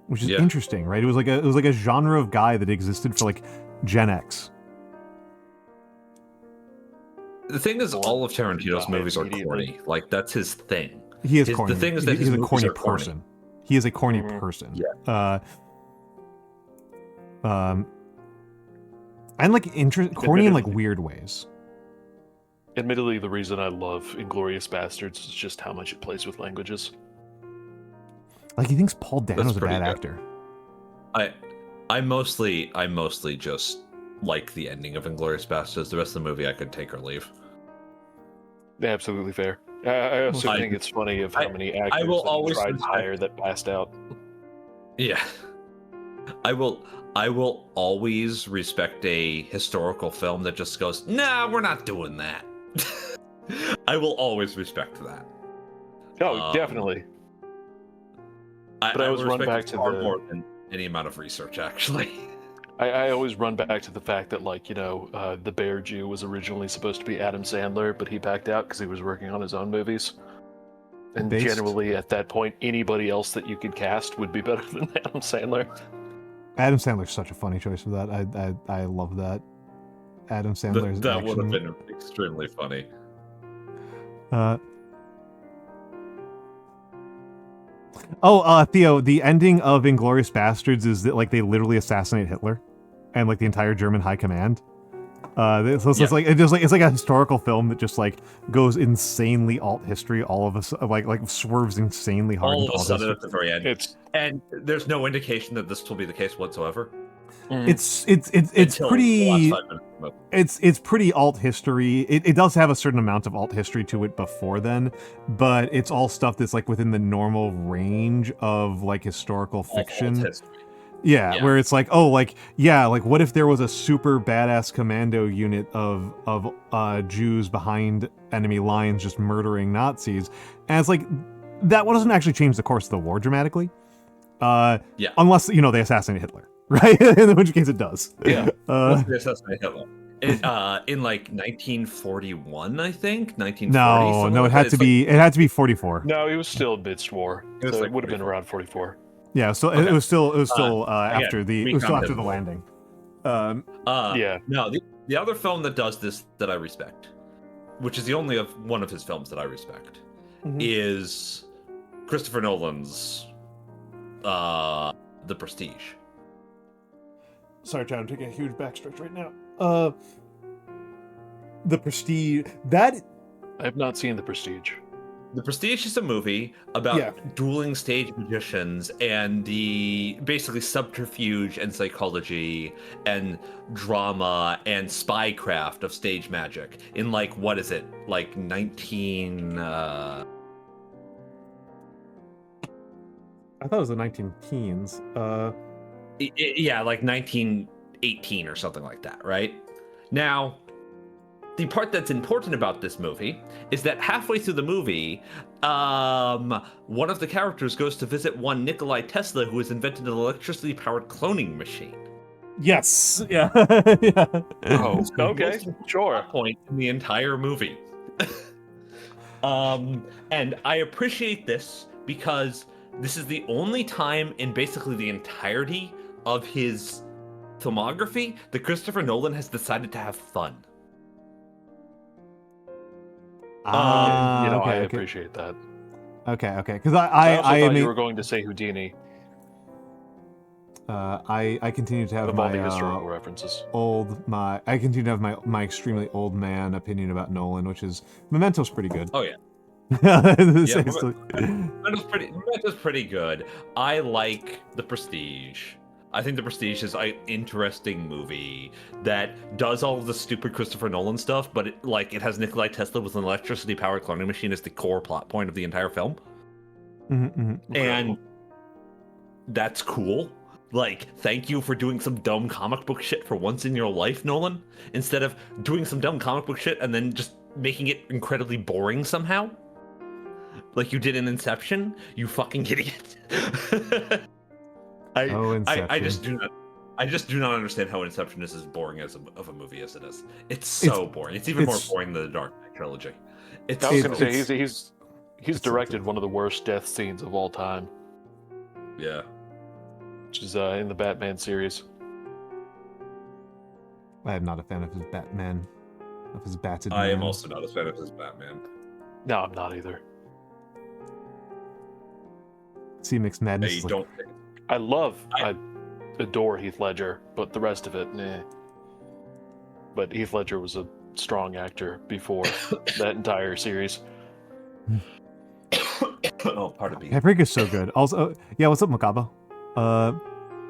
which is interesting, right? It was like a genre of guy that existed for like Gen X. The thing is, all of Tarantino's movies are corny. Like, that's his thing. He is corny. The thing is that he's a corny are person. He is a corny person. Yeah. And like corny in like weird ways. Admittedly, the reason I love Inglourious Bastards is just how much it plays with languages. Like, he thinks Paul Dano's a bad good. actor. I mostly just like the ending of Inglourious Bastards. The rest of the movie I could take or leave. Absolutely fair. I also think it's funny of how many actors that tried to hire that passed out. Yeah. I will always respect a historical film that just goes, nah, we're not doing that. I will always respect that. Oh, definitely. But I always run back to more than any amount of research, actually. I always run back to the fact that, like, the Bear Jew was originally supposed to be Adam Sandler, but he backed out because he was working on his own movies. And generally, at that point, anybody else that you could cast would be better than Adam Sandler. Adam Sandler's such a funny choice for that. I love that. Adam Sandler's that would have been extremely funny. Theo, the ending of Inglourious Bastards is that like they literally assassinate Hitler and like the entire German high command. It's like a historical film that just like goes insanely alt history. All of us like swerves insanely hard. All of a sudden at the very end, and there's no indication that this will be the case whatsoever. It's pretty. It's pretty alt history. It does have a certain amount of alt history to it before then, but it's all stuff that's like within the normal range of like historical fiction. Yeah, where it's like, what if there was a super badass commando unit of Jews behind enemy lines just murdering Nazis, and it's like that doesn't actually change the course of the war dramatically. Unless they assassinate Hitler. Right, in which case it does. Yeah, they assassinate Hitler in like 1941, I think. 1940. No, it had to be. It had to be 44. No, he was still amidst war, so it would have been around 44. Yeah, so it was still after the landing. No, the other film that does this that I respect, which is the only one of his films that I respect, is Christopher Nolan's The Prestige. Sorry, Chad, I'm taking a huge backstretch right now. The Prestige. That I have not seen The Prestige. The Prestige is a movie about dueling stage magicians and the basically subterfuge and psychology and drama and spycraft of stage magic in like, what is it? Like 19... I thought it was the 19-teens. Like 1918 or something like that, right? Now, the part that's important about this movie is that halfway through the movie, one of the characters goes to visit one Nikolai Tesla, who has invented an electricity-powered cloning machine. Yes. Yeah. Yeah. Oh, okay. Sure. Point in the entire movie. And I appreciate this because this is the only time in basically the entirety of his filmography that Christopher Nolan has decided to have fun. Okay, I okay. appreciate that. Okay, because I also thought mean, you were going to say Houdini I continue to have of all my the historical references. I continue to have my extremely old man opinion about Nolan, which is Memento's pretty good. Oh yeah, It's- yeah. it's like- Memento's pretty good. I like The Prestige. I think The Prestige is an interesting movie that does all of the stupid Christopher Nolan stuff, but it has Nikolai Tesla with an electricity-powered cloning machine as the core plot point of the entire film. And that's cool. Like, thank you for doing some dumb comic book shit for once in your life, Nolan, instead of doing some dumb comic book shit and then just making it incredibly boring somehow. Like you did in Inception, you fucking idiot. Inception. I just do not understand how Inception is as boring of a movie as it is. It's so boring. It's even more boring than the Dark Knight trilogy. I was gonna say he's directed one of the worst death scenes of all time. Yeah. Which is in the Batman series. I am not a fan of his Batman, of his batted I am man. also not a fan of his Batman. No, I'm not either. See mixed madness. I don't. I adore Heath Ledger, but the rest of it, nah. But Heath Ledger was a strong actor before that entire series. Oh, pardon me. Paprika's so good. Also, yeah, what's up, Makaba?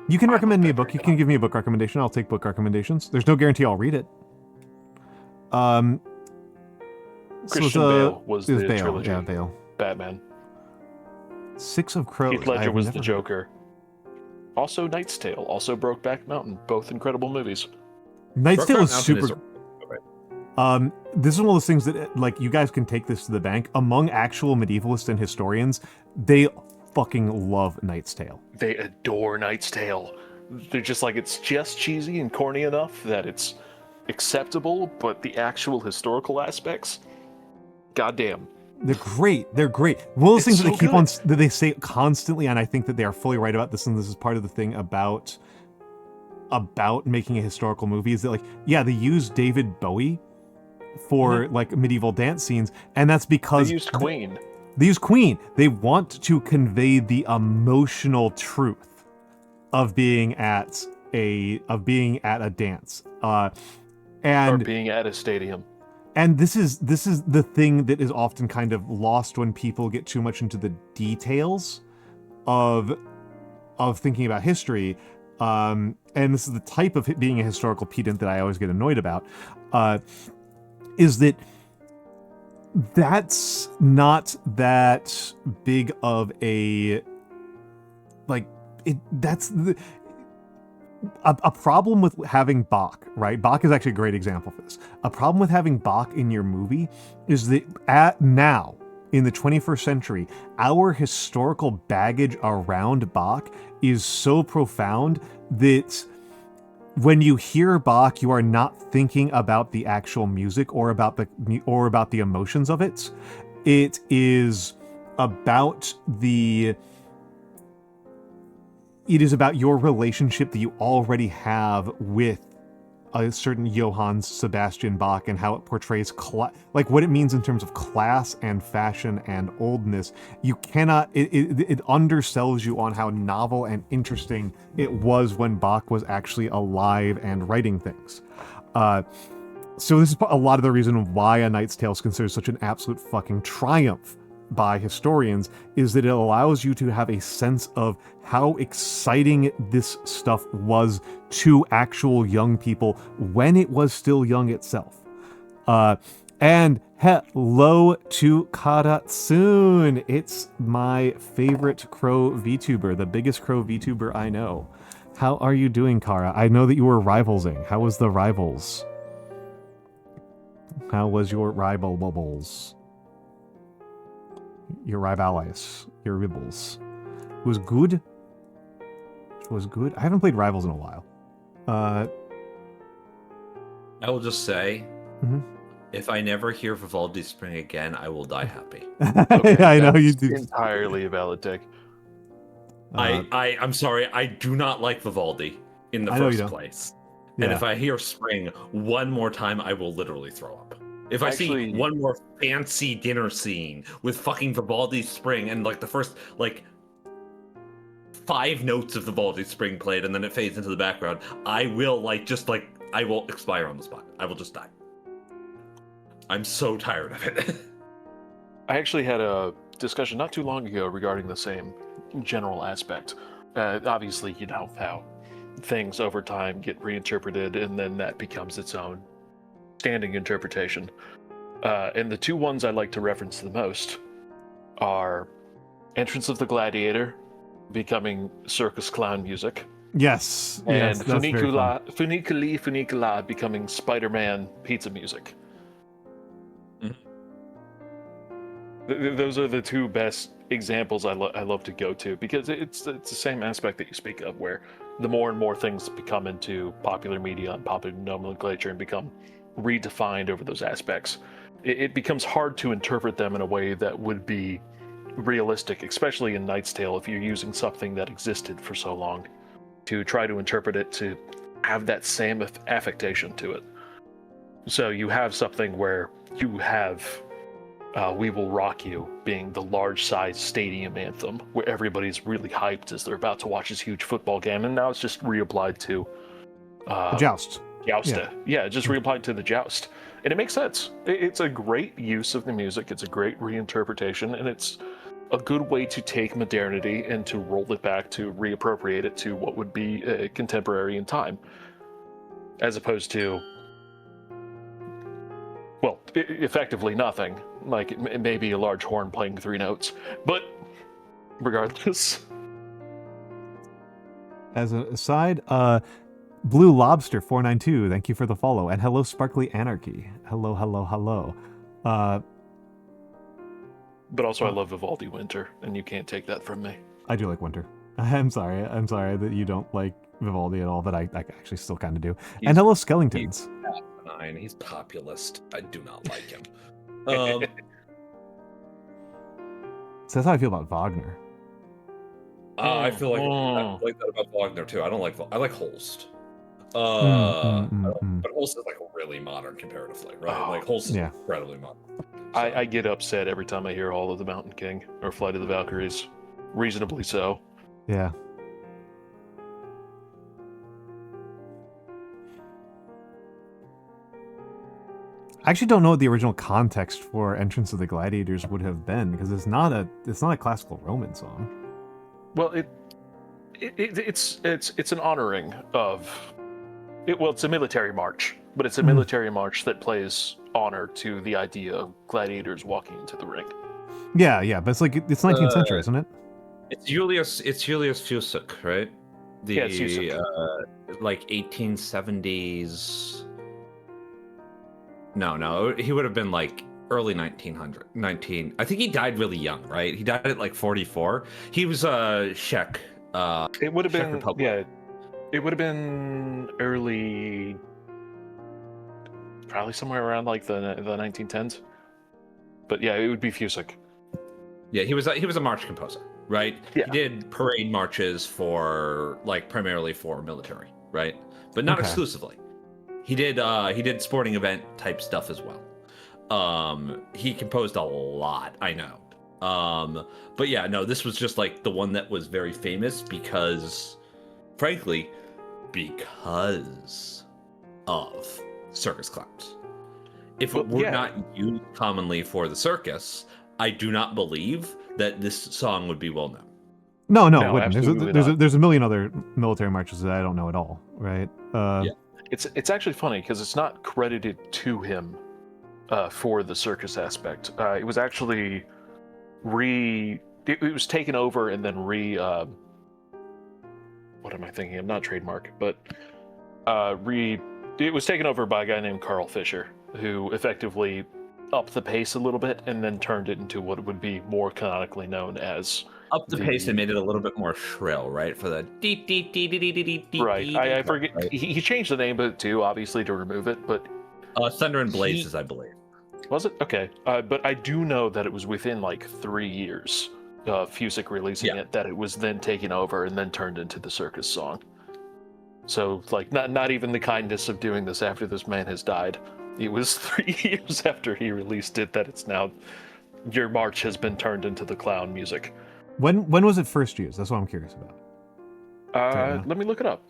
You can recommend me a book. You can give me a book recommendation. I'll take book recommendations. There's no guarantee I'll read it. Christian Bale was the Bale. trilogy. Yeah, Bale. Batman. Six of Crows. Heath Ledger was the Joker. Also Knight's Tale. Also Brokeback Mountain. Both incredible movies. Knight's Tale is super. Is This is one of those things that, like, you guys can take this to the bank. Among actual medievalists and historians, they fucking love Knight's Tale. They adore Knight's Tale. They're just like, it's just cheesy and corny enough that it's acceptable, but the actual historical aspects, goddamn. They're great. They're great. One of those things that so they keep good. on, that they say constantly, and I think that they are fully right about this, and this is part of the thing about making a historical movie, is that, like, yeah, they use David Bowie for like medieval dance scenes, and that's because They used Queen. They use Queen. They want to convey the emotional truth of being at a dance, and Or being at a stadium. and this is the thing that is often kind of lost when people get too much into the details of thinking about history. And this is the type of being a historical pedant that I always get annoyed about. Is that that's not that big of a, like, a problem with having Bach, right? Bach is actually a great example for this. A problem with having Bach in your movie is that now, in the 21st century, our historical baggage around Bach is so profound that when you hear Bach, you are not thinking about the actual music or about the emotions of it. It is about your relationship that you already have with a certain Johann Sebastian Bach and how it portrays like what it means in terms of class and fashion and oldness. You cannot, it undersells you on how novel and interesting it was when Bach was actually alive and writing things. So this is a lot of the reason why A Knight's Tale is considered such an absolute fucking triumph by historians, is that it allows you to have a sense of how exciting this stuff was to actual young people when it was still young itself. And hello to Karatsun. It's my favorite crow VTuber, the biggest crow VTuber I know. How are you doing, Kara? I know that you were rivalsing. How was the rivals? How was your rival bubbles? Your rivales, your ribbles. It was good. It was good. I haven't played Rivals in a while. I will just say, if I never hear Vivaldi Spring again, I will die happy. Okay, I know that's you do. Entirely a valid take. I'm sorry, I do not like Vivaldi. in the I know you first don't. place. Yeah. And if I hear spring one more time, I will literally throw up. If I see Actually- one more fancy dinner scene with fucking Vivaldi's Spring and like the first like 5 notes of Vivaldi's Spring played and then it fades into the background, I will I will expire on the spot. I will just die. I'm so tired of it. I actually had a discussion not too long ago regarding the same general aspect. Obviously, you know how things over time get reinterpreted, and then that becomes its own standing interpretation. And the two ones I like to reference the most are Entrance of the Gladiator becoming circus clown music, Yes. and Yes. That's very fun. Funiculi becoming Spider-Man pizza music. Those are the two best examples I love to go to, because it's the same aspect that you speak of, where the more and more things become into popular media and popular nomenclature and become redefined over those aspects, it becomes hard to interpret them in a way that would be realistic, especially in Knight's Tale, if you're using something that existed for so long to try to interpret it to have that same affectation to it. So you have something where you have We Will Rock You being the large-sized stadium anthem, where everybody's really hyped as they're about to watch this huge football game, and now it's just reapplied to The joust. Jousta. Yeah, just reapplied to the joust. And it makes sense. It's a great use of the music, it's a great reinterpretation, and it's a good way to take modernity and to roll it back, to reappropriate it to what would be contemporary in time, as opposed to, well, effectively nothing. Like, it may be a large horn playing 3 notes, but regardless. As an aside, Blue Lobster 492, thank you for the follow, and hello Sparkly Anarchy. Hello, hello, hello. But also, I love Vivaldi Winter, and you can't take that from me. I do like Winter. I'm sorry that you don't like Vivaldi at all, but I actually still kind of do. And hello Skellingtons. He's populist. I do not like him. So that's how I feel about Wagner. I feel like that about Wagner too. I like Holst. But Holst is like really modern comparatively, right? Like Holst is incredibly modern. So. I get upset every time I hear Hall of the Mountain King or Flight of the Valkyries. Reasonably so. Yeah. I actually don't know what the original context for Entrance of the Gladiators would have been, because it's not a classical Roman song. Well, it's an honoring of it. Well, it's a military march, but it's a military march that plays honor to the idea of gladiators walking into the ring. Yeah, but it's 19th century, isn't it? It's Julius Fusuk, right? Yeah, it's Fusuk. Like 1870s. No, he would have been like early 1900. I think he died really young, right? He died at like 44. He was Czech. It would have Czech been Republic. Yeah. It would have been early, probably somewhere around like the 1910s. But yeah, it would be Fusuk. Yeah, he was a march composer, right? Yeah. He did parade marches for primarily for military, right? But not exclusively. He did sporting event type stuff as well. He composed a lot, I know. But yeah, no, this was just like the one that was very famous because, frankly, because of circus clowns. If it were not used commonly for the circus, I do not believe that this song would be well known. No, No, it wouldn't. There's a million other military marches that I don't know at all, right? It's actually funny because it's not credited to him for the circus aspect. It was actually it was taken over and then what am I thinking? I'm not trademark, but it was taken over by a guy named Carl Fisher, who effectively upped the pace a little bit and then turned it into what would be more canonically known as up the pace and made it a little bit more shrill, right? For the deep, deep, deep, deep, deep, deep, deep. Right. I forget. Right. He changed the name of it too, obviously, to remove it. But Thunder and Blazes, I believe. Was it? Okay. But I do know that it was within like 3 years of Fusik releasing it that it was then taken over and then turned into the circus song. So, like, not even the kindness of doing this after this man has died. It was 3 years after he released it that it's now your march has been turned into the clown music. When was it first used? That's what I'm curious about. Let me look it up.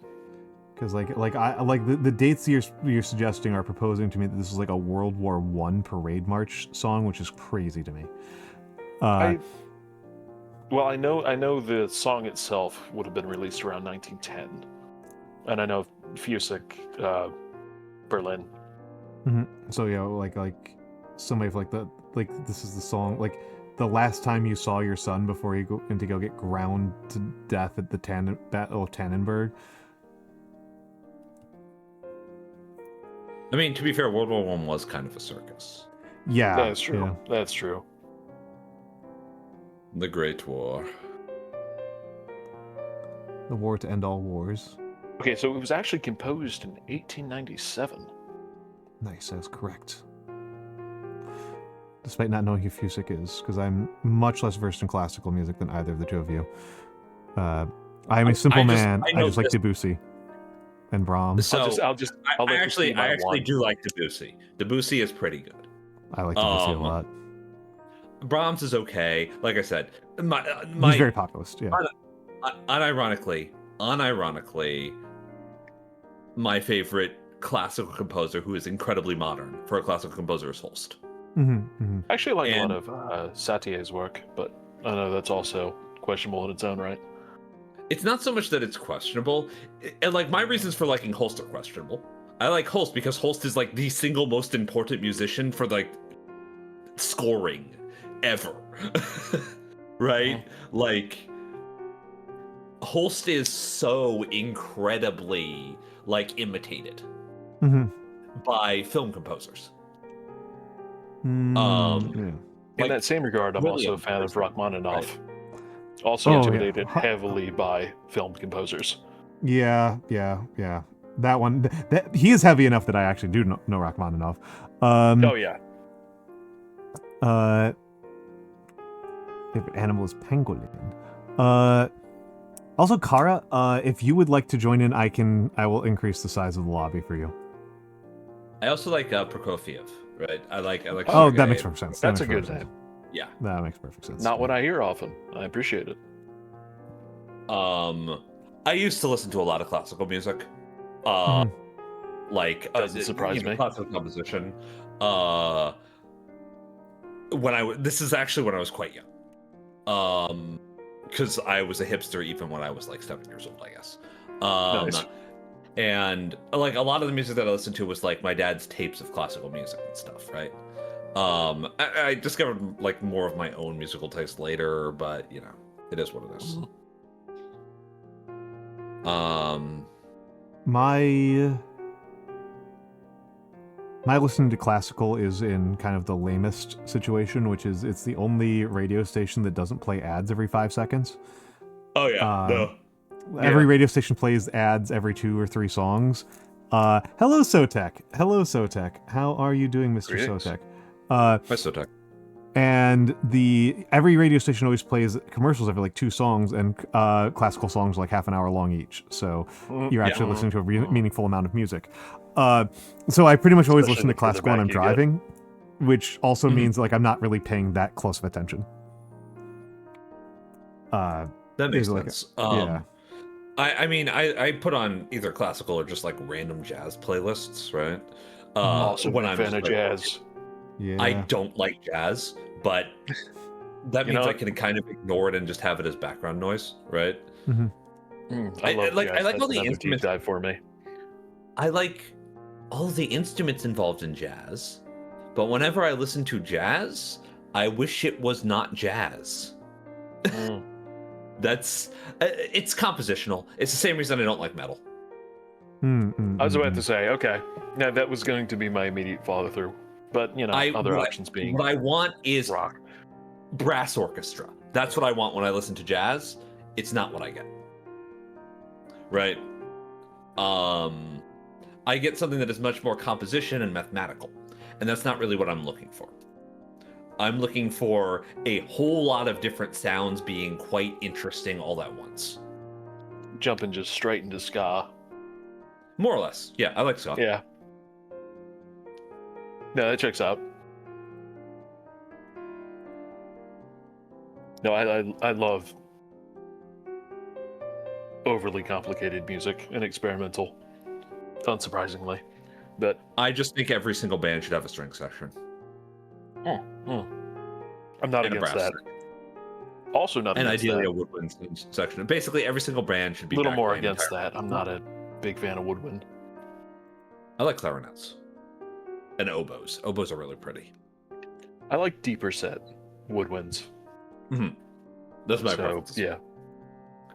Because the dates you're suggesting are proposing to me that this is like a World War I parade march song, which is crazy to me. I know the song itself would have been released around 1910, and I know Fusik, Berlin. Mm-hmm. So yeah, like somebody this is the song, like the last time you saw your son before you go to go get ground to death at the Battle of Tannenberg. I mean, to be fair, World War I was kind of a circus. Yeah, that's true. Yeah. That's true. The Great War. The war to end all wars. Okay, so it was actually composed in 1897. Nice, that's correct. Despite not knowing who Fusik is, because I'm much less versed in classical music than either of the two of you. I am a simple man. I just like Debussy and Brahms. So I actually do like Debussy. Debussy is pretty good. I like Debussy a lot. Brahms is okay. Like I said, he's very populist. Yeah. Unironically, my favorite classical composer who is incredibly modern for a classical composer is Holst. Mm-hmm, mm-hmm. I actually like a lot of Satier's work, but I know that's also questionable in its own right. It's not so much that it's questionable, and like my reasons for liking Holst are questionable. I like Holst because Holst is like the single most important musician for like scoring ever. Right? Like Holst is so incredibly like imitated by film composers. In that same regard, I'm also a fan of Rachmaninoff. Right. Also intimidated heavily by film composers. Yeah. That one, he is heavy enough that I actually do know Rachmaninoff. Favorite animal is pangolin. Also, Kara, if you would like to join in, I will increase the size of the lobby for you. I also like Prokofiev, right? I like. Oh, that makes perfect sense. That's a good name. Yeah, that makes perfect sense. Not what I hear often. I appreciate it. I used to listen to a lot of classical music. Like doesn't surprise me. Classical composition. This is actually when I was quite young. Because I was a hipster even when I was like 7 years old, I guess. Nice. And like a lot of the music that I listened to was like my dad's tapes of classical music and stuff, right? I discovered like more of my own musical taste later, but you know, it is what it is. My listening to classical is in kind of the lamest situation, which is it's the only radio station that doesn't play ads every 5 seconds. Oh yeah, Every radio station plays ads every 2 or 3 songs. Hello, Sotek. How are you doing, Mr. Greetings. Sotek? Hi, Sotek. And every radio station always plays commercials every like 2 songs, and classical songs are like half an hour long each. So you're actually listening to a meaningful amount of music. So I pretty much always listen to classical when I'm driving, which also means like I'm not really paying that close of attention. That makes sense. Yeah. I mean, I put on either classical or just like random jazz playlists, right? Also when I'm a fan of jazz. Yeah. I don't like jazz, but that means I can kind of ignore it and just have it as background noise, right? I love like jazz. I like all That's the another deep instruments. dive for me. I like all the instruments involved in jazz, but whenever I listen to jazz, I wish it was not jazz. It's compositional. It's the same reason I don't like metal. I was about to say, okay, now that was going to be my immediate follow through, but you know, other options being what I want is rock, brass orchestra. That's what I want when I listen to jazz. It's not what I get. Right? I get something that is much more composition and mathematical, and that's not really what I'm looking for. I'm looking for a whole lot of different sounds being quite interesting all at once. jumping just straight into ska. more or less. Yeah, I like ska. Yeah. No, that checks out. No, I love overly complicated music and experimental, unsurprisingly. But I just think every single band should have a string section. I'm not And a against brass that. Also not And against ideally that. a woodwind section. Basically, every single band should be A little backed more by an against entire- that. I'm not a big fan of woodwind. I like clarinets. And oboes. Oboes are really pretty. I like deeper set woodwinds. That's my So, preference. yeah.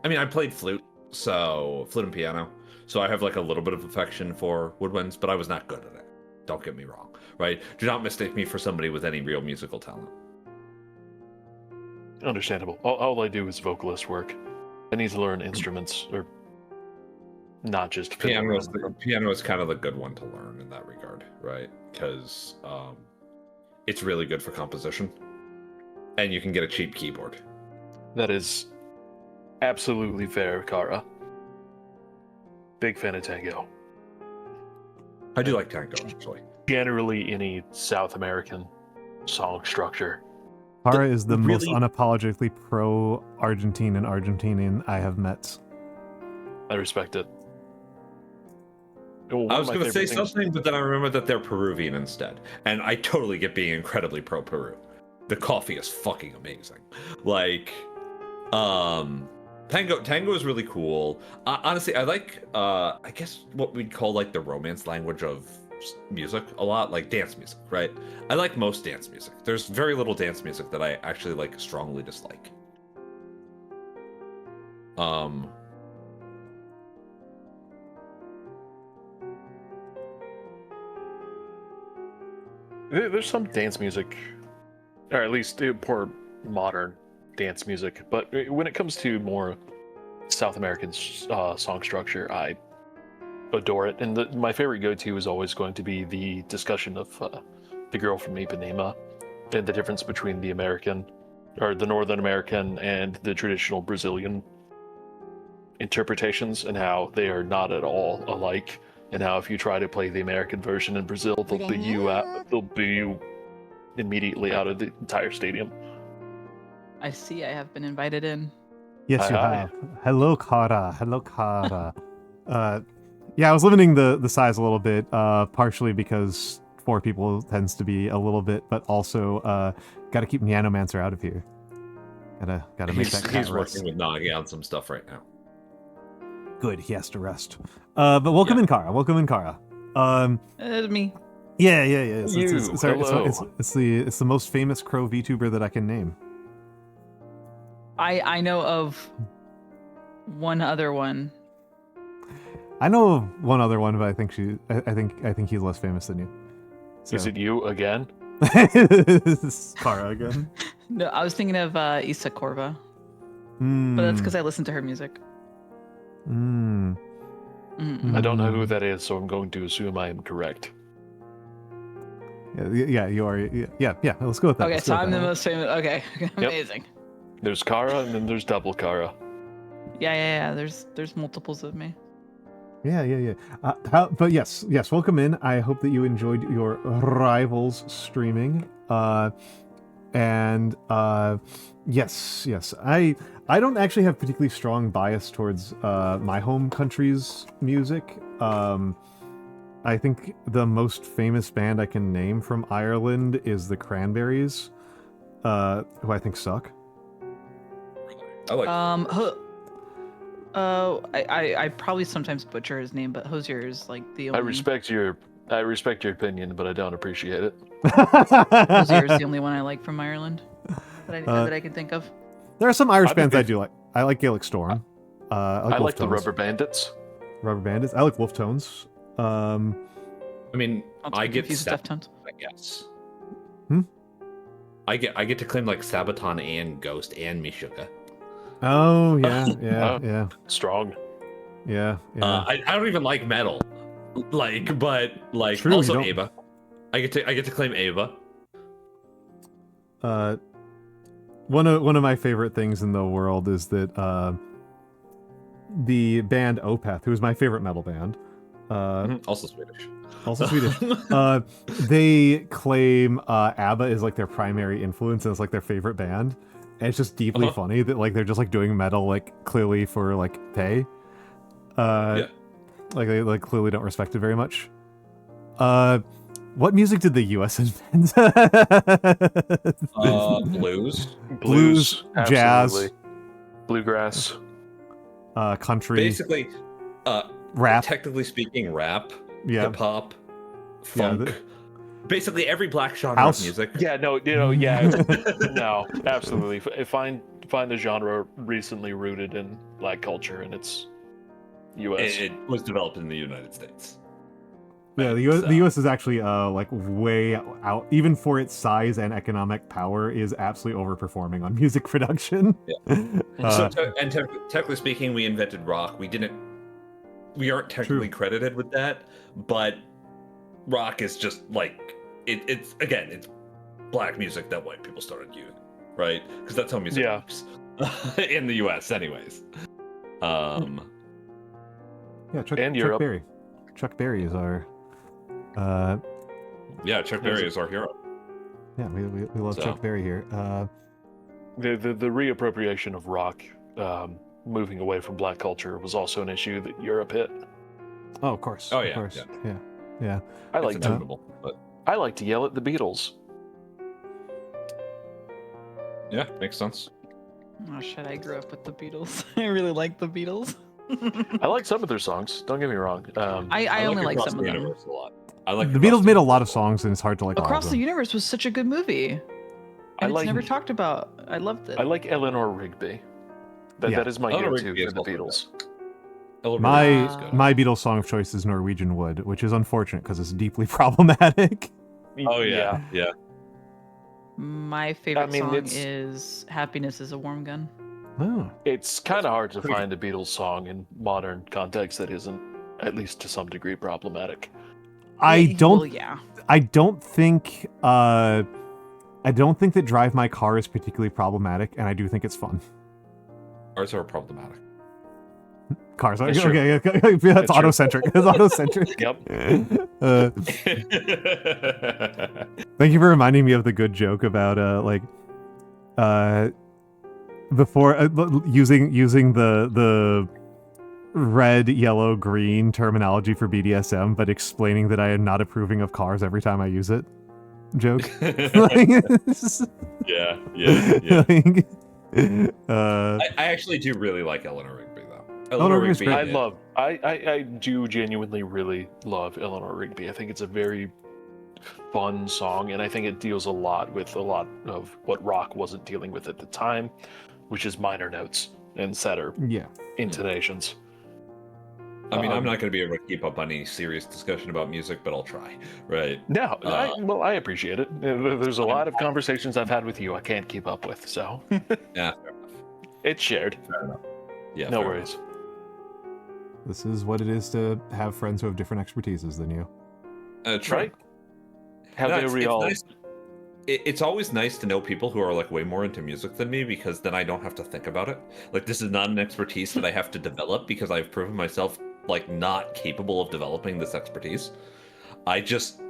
I mean, I played flute and piano, so I have like a little bit of affection for woodwinds, but I was not good at it. Don't get me wrong, right? Do not mistake me for somebody with any real musical talent. Understandable. All I do is vocalist work. I need to learn instruments, or not just fiddle Piano is kind of the good one to learn in that regard, right? Because it's really good for composition, and you can get a cheap keyboard. That is absolutely fair, Kara. Big fan of tango. I do like tango, actually. Generally, any South American song structure. Kara is the most really- unapologetically pro-Argentinian I have met. I respect it. Well, I was going to say something, but then I remembered that they're Peruvian instead. And I totally get being incredibly pro-Peru. The coffee is fucking amazing. Like, tango is really cool. Honestly, I like, I guess what we'd call like the romance language of music a lot, like dance music, right? I like most dance music. There's very little dance music that I actually like strongly dislike. There's some dance music, or at least poor modern dance music, but when it comes to more South American song structure, I adore it. And my favorite go-to is always going to be the discussion of the girl from Ipanema and the difference between the American, or the Northern American, and the traditional Brazilian interpretations, and how they are not at all alike. And how if you try to play the American version in Brazil, they'll boo you out. They'll boo you immediately out of the entire stadium. I see. I have been invited in. Yes, you Hi. have. Hello, Kara. Hello, Kara. Yeah, I was limiting the size a little bit, partially because 4 people tends to be a little bit, but also got to keep Nanomancer out of here. Gotta make that cat He's rest. working with Nagi on some stuff right now. Good, he has to rest. But welcome in, Kara. Welcome in, Kara. Me. Yeah. It's hello. it's the most famous crow VTuber that I can name. I know of one other one. I know of one other one, but I think I think he's less famous than you. So. Is it you again? It's Kara again. No, I was thinking of Issa Korva, Mm, but that's because I listen to her music. mm. Mm-mm. I don't know who that is, so I'm going to assume I am correct. Yeah, you are. Yeah. Let's go with that. Okay, Let's so go with I'm the that. most famous. Okay, amazing. There's Kara, and then there's double Kara. Yeah. There's multiples of me. Yeah. But yes. Welcome in. I hope that you enjoyed your rivals streaming. Yes. I don't actually have particularly strong bias towards my home country's music. I think the most famous band I can name from Ireland is the Cranberries, who I think suck. I like I probably sometimes butcher his name, but Hosier is like the only. I respect your opinion, but I don't appreciate it. Hosier is the only one I like from Ireland that I can think of. There are some Irish I'm a bands I big- do like. I like Gaelic Storm. I like the Wolftones. Rubber Bandits. Rubber Bandits. I like Wolftones. I mean, Not I to get confuse Sab- Deftones. I guess. Hmm? I get to claim like Sabaton and Ghost and Mishuka. Oh yeah. Strong. Yeah. I don't even like metal, but True, you also don't- Ava. I get to claim Ava. One of my favorite things in the world is that the band Opeth, who is my favorite metal band, Also Swedish. Also Swedish. They claim ABBA is like their primary influence and it's like their favorite band. And it's just deeply funny that like they're just like doing metal like clearly for like pay. Like they like clearly don't respect it very much. What music did the U.S. invent? Blues, jazz, absolutely. Bluegrass, country, basically, rap. Technically speaking, rap, Yeah. hip hop, funk. Basically every black genre House. of music. Yeah, no, no, absolutely. Find the genre recently rooted in black culture, and it's U.S. It was developed in the United States. Yeah, the U.S. is actually like way out, even for its size and economic power, is absolutely overperforming on music production. Yeah. Technically speaking, we invented rock. We aren't technically credited with that, but rock is just like it's black music that white people started using, right? Because that's how music works in the U.S. anyways. Yeah, Chuck Berry. Chuck Berry is our. Chuck Berry is our hero. Yeah, we love Chuck Berry here. The reappropriation of rock, moving away from black culture, was also an issue that Europe hit. Oh, of course. Oh, of yeah, course. yeah. Yeah. I like but I like to yell at the Beatles. yeah, makes sense. Oh shit! I grew up with the Beatles. I really like the Beatles. I like some of their songs. Don't get me wrong. I only like some of them. A lot. I like the Beatles made a lot of songs, and it's hard to like all of Across them. the Universe was such a good movie. And it's never talked about. I loved it. I like Eleanor Rigby. That is my go-to for the Beatles. My Beatles song of choice is Norwegian Wood, which is unfortunate because it's deeply problematic. Oh yeah. My favorite song is Happiness is a Warm Gun. Oh. It's kind of hard to find a Beatles song in modern context that isn't, at least to some degree, problematic. I don't think that Drive My Car is particularly problematic, and I do think it's fun. Cars are problematic. Cars are okay. That's autocentric. It's autocentric. Yep. Thank you for reminding me of the good joke about before using the red, yellow, green terminology for BDSM, but explaining that I am not approving of cars every time I use it. Joke. Yeah. I actually do really like Eleanor Rigby though. Eleanor Rigby. I do genuinely really love Eleanor Rigby. I think it's a very fun song, and I think it deals a lot with a lot of what rock wasn't dealing with at the time, which is minor notes and setter intonations. I mean, I'm not going to be able to keep up on any serious discussion about music, but I'll try. Right? No, I appreciate it. There's a lot of conversations I've had with you I can't keep up with, so yeah, fair enough. It's shared. Fair enough. Yeah, no worries. This is what it is to have friends who have different expertises than you. Right? It's always nice to know people who are like way more into music than me, because then I don't have to think about it. Like, this is not an expertise that I have to develop because I've proven myself like not capable of developing this expertise. I just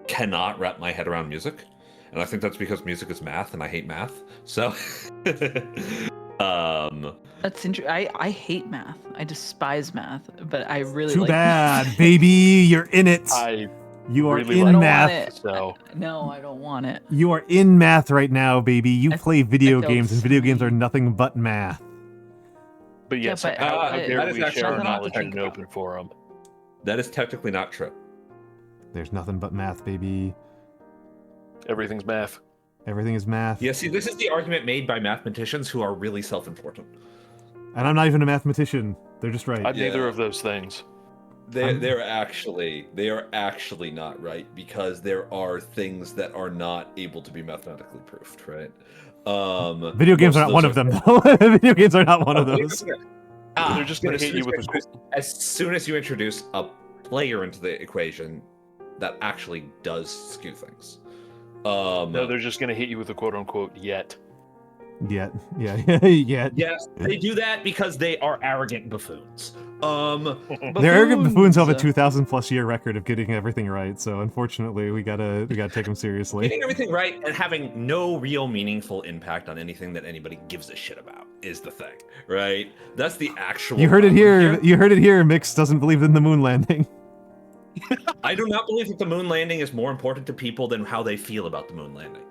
cannot wrap my head around music, and I think that's because music is math and I hate math. So that's interesting. I hate math. I despise math, but I really too like bad, math. baby. You're in it. You are really in like math. So no, I don't want it. You are in math right now, baby. You play video games, and video games are nothing but math. But yes, how dare we share our knowledge in an open forum? That is technically not true. There's nothing but math, baby. Everything's math. Everything is math. Yeah, see, this is the argument made by mathematicians who are really self-important. And I'm not even a mathematician. They're just right. I'm neither of those things. They are actually not right, because there are things that are not able to be mathematically proved, right? Video games are not one of them, though. Video games are not one of those. They're just going to hit you with as soon as you introduce a player into the equation, that actually does skew things. No, they're just going to hit you with a quote-unquote yet. Yet. Yet. Yes, they do that because they are arrogant buffoons. They're arrogant buffoons who have a 2,000+ year record of getting everything right. So unfortunately, we gotta take them seriously. Getting everything right and having no real meaningful impact on anything that anybody gives a shit about is the thing, right? That's the actual. You heard it problem here. You heard it here. Mix doesn't believe in the moon landing. I do not believe that the moon landing is more important to people than how they feel about the moon landing.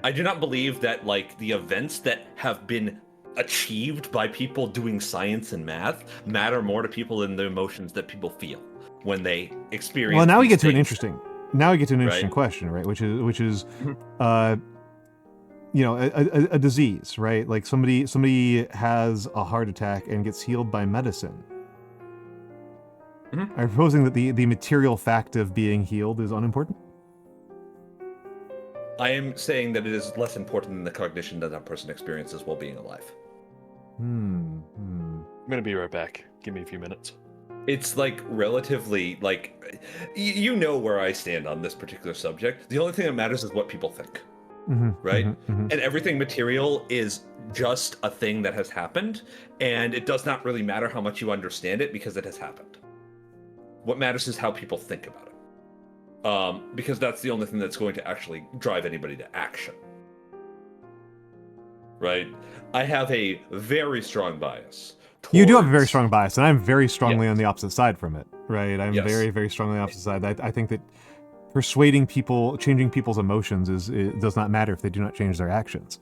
I do not believe that like the events that have been achieved by people doing science and math matter more to people than the emotions that people feel when they experience. Well, now we get to an things. interesting. Now we get to an interesting Right. question, right? Which is, you know, a disease, right? Like somebody has a heart attack and gets healed by medicine. Mhm. I'm proposing that the material fact of being healed is unimportant. I am saying that it is less important than the cognition that that person experiences while being alive. I'm gonna be right back. Give me a few minutes. It's like relatively like you know where I stand on this particular subject. The only thing that matters is what people think, right? And everything material is just a thing that has happened, and it does not really matter how much you understand it because it has happened. What matters is how people think about it. Because that's the only thing that's going to actually drive anybody to action. Right? I have a very strong bias. You do have a very towards- strong bias, and I'm very strongly Yes. on the opposite side from it, right? I'm Yes. very, very strongly on the opposite side. I think that persuading people, changing people's emotions it does not matter if they do not change their actions.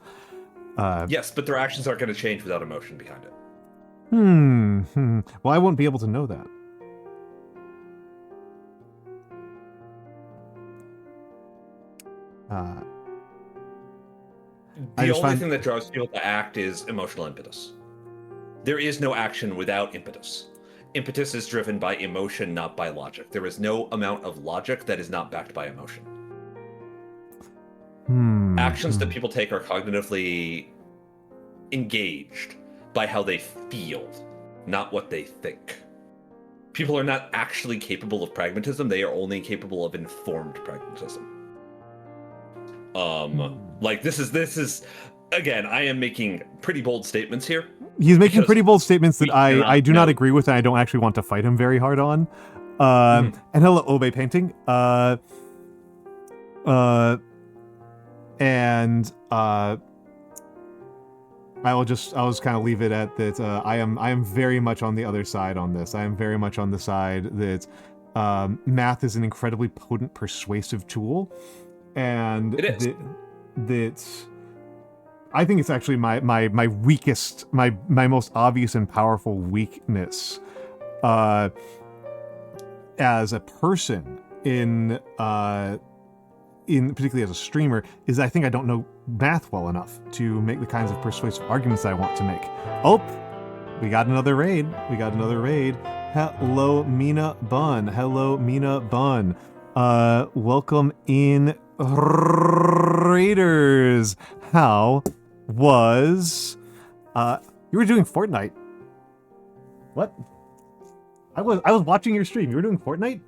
Yes, but their actions aren't going to change without emotion behind it. Well, I won't be able to know that. I The just only find- thing that drives people to act is emotional impetus. There is no action without impetus. Impetus is driven by emotion, not by logic. There is no amount of logic that is not backed by emotion. Actions that people take are cognitively engaged by how they feel, not what they think. People are not actually capable of pragmatism, they are only capable of informed pragmatism. Like this is again, I am making pretty bold statements here. He's making Because pretty bold statements that we cannot I do not know. agree with, and I don't actually want to fight him very hard on. And hello, Obe Painting. I'll just kind of leave it at that. I am very much on the other side on this. I am very much on the side that math is an incredibly potent, persuasive tool, and It is. that I think it's actually my weakest, my most obvious and powerful weakness as a person in particularly as a streamer, is I think I don't know math well enough to make the kinds of persuasive arguments I want to make. Oh, we got another raid. Hello, Mina Bun. Welcome in, Raiders. How was you were doing Fortnite? What? I was watching your stream. You were doing Fortnite?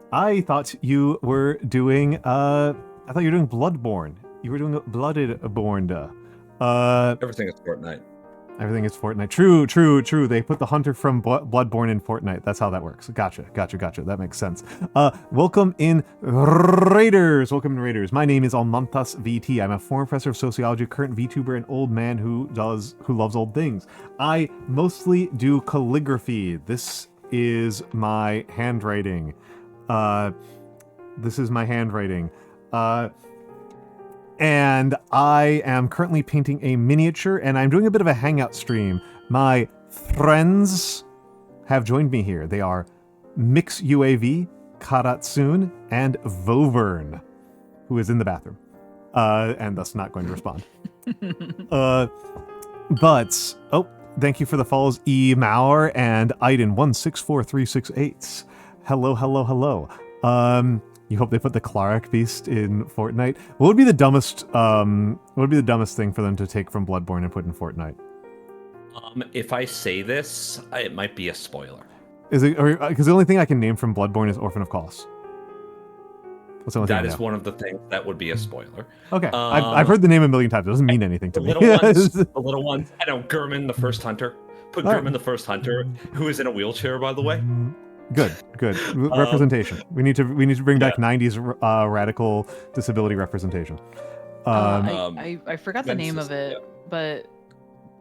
I thought you were doing Bloodborne. You were doing Bloodborne. Everything is Fortnite. Everything is Fortnite. True. They put the hunter from Bloodborne in Fortnite. That's how that works. Gotcha. That makes sense. Welcome in, Raiders. My name is Almantas VT. I'm a former professor of sociology, current VTuber, an old man who loves old things. I mostly do calligraphy. This is my handwriting. And I am currently painting a miniature, and I'm doing a bit of a Hangout stream. My friends have joined me here. They are Mix UAV, Karatsun, and Vovern, who is in the bathroom, and thus not going to respond. Thank you for the follows, E. Mauer and Aiden164368. Hello. You hope they put the Clark Beast in Fortnite. What would be the dumbest thing for them to take from Bloodborne and put in Fortnite? If I say this, it might be a spoiler. Is it because the only thing I can name from Bloodborne is Orphan of Kos. What's the only thing That I is know? one of the things that would be a spoiler. Okay, I've heard the name a million times. It doesn't mean anything to The me. little ones. I know Gurman, the first hunter. Put All right. Gurman, the first hunter, who is in a wheelchair, by the way. Good. Representation. We need to bring back 90s radical disability representation. I forgot the name of Nemesis, it, but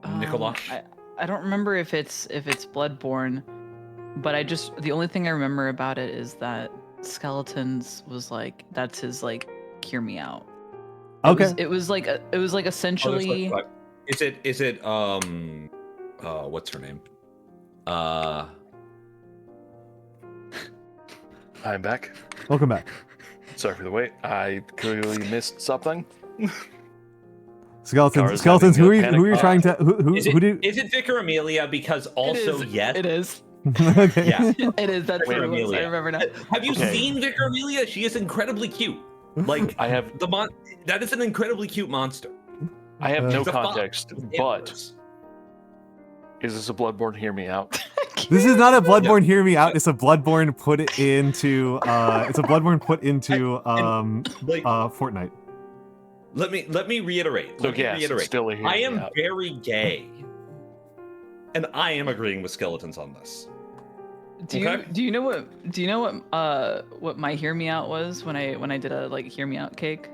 Nikolash? I don't remember if it's Bloodborne, but the only thing I remember about it is that Skeletons was like, that's his like hear me out. It was like essentially. Is it what's her name? I'm back. Welcome back. Sorry for the wait. I clearly missed something. Skeletons. Cars Who are having a you trying to? Is it Vicar Amelia? Because also yes, It is. Okay. yeah. It is. That's Wait, what it was. I Amelia. remember now. Have you Okay. seen Vicar Amelia? She is incredibly cute. Like I have that is an incredibly cute monster. no It's a fox context, with but antlers. is this a Bloodborne? Hear me out. This is not a Bloodborne. Hear me out. It's a Bloodborne put into. It's a Bloodborne put into like Fortnite. let me reiterate. So Let me yes, reiterate. still a hear I me am out. very gay, and I am agreeing with Skeletons on this. Do you know what my hear me out was when I did a like hear me out cake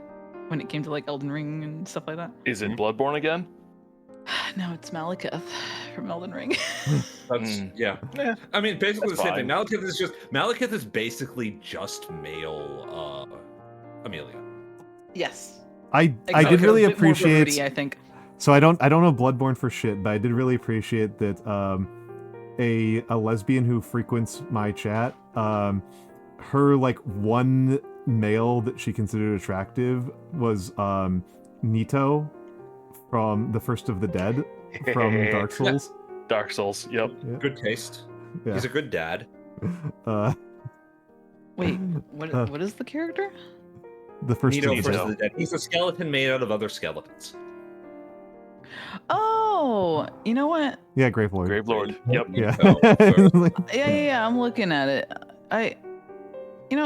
when it came to like Elden Ring and stuff like that? Is it Bloodborne again? No, it's Malekith from Elden Ring. That's yeah. I mean, basically That's the same thing. fine. Malekith is basically just male Amelia. Yes. I did Exactly. really A bit more appreciate. broody, I think. So I don't know Bloodborne for shit, but I did really appreciate that a lesbian who frequents my chat, her like one male that she considered attractive was Nito from the First of the Dead from Dark Souls. Dark Souls. Yep. Yeah. Good taste. Yeah. He's a good dad. Wait, what is the character? The First Nito, of the First Dead. of the Dead. He's a skeleton made out of other skeletons. Oh, you know what? Yeah, Grave Lord. Grave Lord. Yep. Yeah. Yeah. I'm looking at it.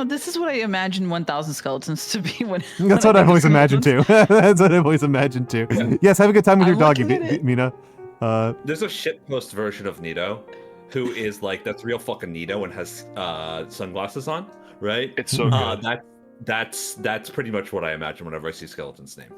This is what I imagine 1,000 skeletons to be when. That's what I've always imagined too. That's what I've always imagined too. Yes, have a good time with your I'm doggy, looking at it. Mina. There's a shitpost version of Nito, who is like that's real fucking Nito and has sunglasses on, right? It's so good. That's pretty much what I imagine whenever I see Skeleton's name.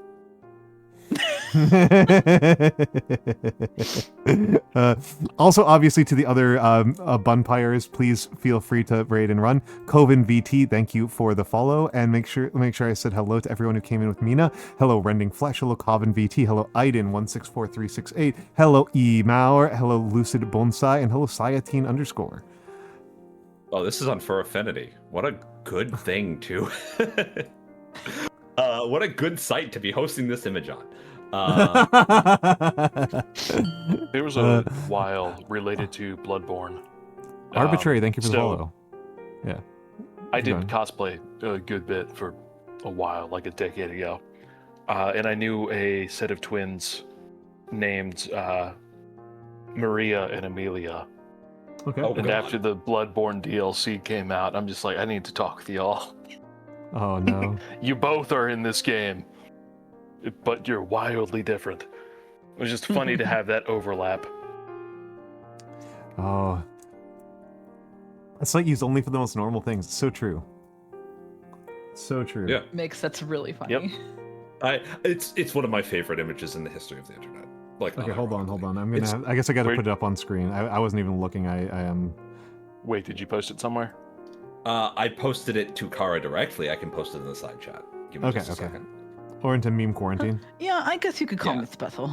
Also, obviously, to the other bunpires, please feel free to raid and run. Coven VT, thank you for the follow, and make sure I said hello to everyone who came in with Mina. Hello, Rending Flesh. Hello, Coven VT. Hello, Aiden164368. Hello, E Mauer. Hello, Lucid Bonsai, and hello, Sayatine_. Oh, this is on Fur Affinity. What a good thing to. What a good site to be hosting this image on. There was a while related to Bloodborne. Arbitrary, thank you for the follow. Yeah. I did going. cosplay a good bit for a while, like a decade ago. And I knew a set of twins named Maria and Amelia. Okay. Oh, And God. after the Bloodborne DLC came out, I'm just like, I need to talk with y'all. Oh, no. You both are in this game, but you're wildly different. It was just funny to have that overlap. Oh. It's like used only for the most normal things. It's so true. So true. Yeah. That's really funny. Yep. It's one of my favorite images in the history of the internet. Like, Okay, hold on. It's- I guess I got to Wait. put it up on screen. I wasn't even looking. I am. Wait, did you post it somewhere? I posted it to Kara directly. I can post it in the side chat. Give me Okay, just a okay. second. Or into meme quarantine. Yeah, I guess you could call Yeah. me special.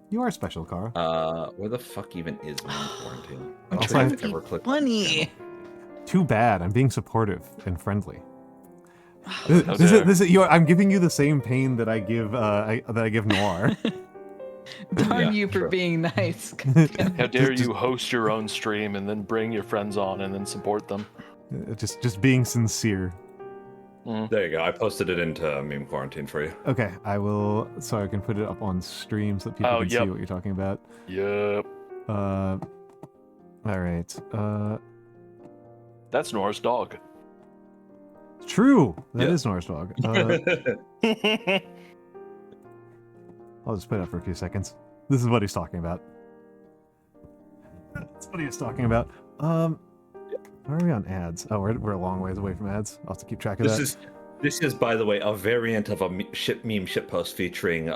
You are special, Kara. Where the fuck even is meme quarantine? I'm sure trying I've to be never clicked funny. Too bad. I'm being supportive and friendly. How This dare. is. I'm giving you the same pain that I give. that I give Noir. Darn Yeah, you for true. being nice. How dare you host your own stream and then bring your friends on and then support them? Just being sincere. There you go. I posted it into meme quarantine for you. Okay, I will. Sorry, I can put it up on stream so that people Oh, can yep. see what you're talking about. Yep. All right. That's Nora's dog. True. That Yeah. is Norse dog. I'll just put it up for a few seconds. This is what he's talking about. That's what he was talking about. Where are we on ads? Oh, we're a long ways away from ads. I'll have to keep track of that. This is, by the way, a variant of a meme shitpost featuring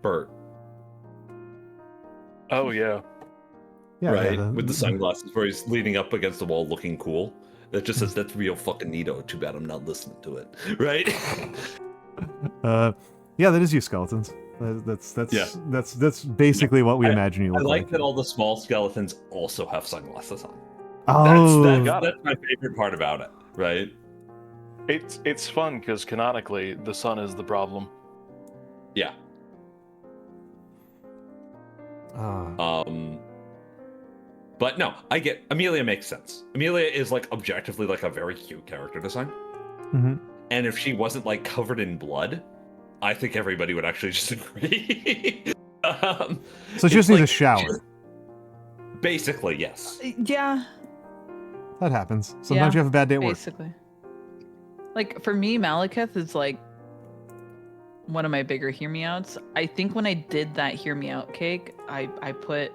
Bert. Oh yeah. Yeah, right? With the sunglasses, where he's leaning up against the wall, looking cool. That just says that's real fucking neato. Too bad I'm not listening to it, right? Yeah, that is you, skeletons. That's basically what we imagine you look like. I like that all the small skeletons also have sunglasses on. Oh, That's my favorite part about it, right? It's fun because canonically the sun is the problem. Yeah. But no, I get Amelia makes sense. Amelia is like objectively like a very cute character design. Mm-hmm. And if she wasn't like covered in blood, I think everybody would actually just agree. So she just needs a shower. Basically, yes. Yeah. That happens. Sometimes you have a bad day at work. Basically. Like for me, Malekith is like one of my bigger hear me outs. I think when I did that hear me out cake, I put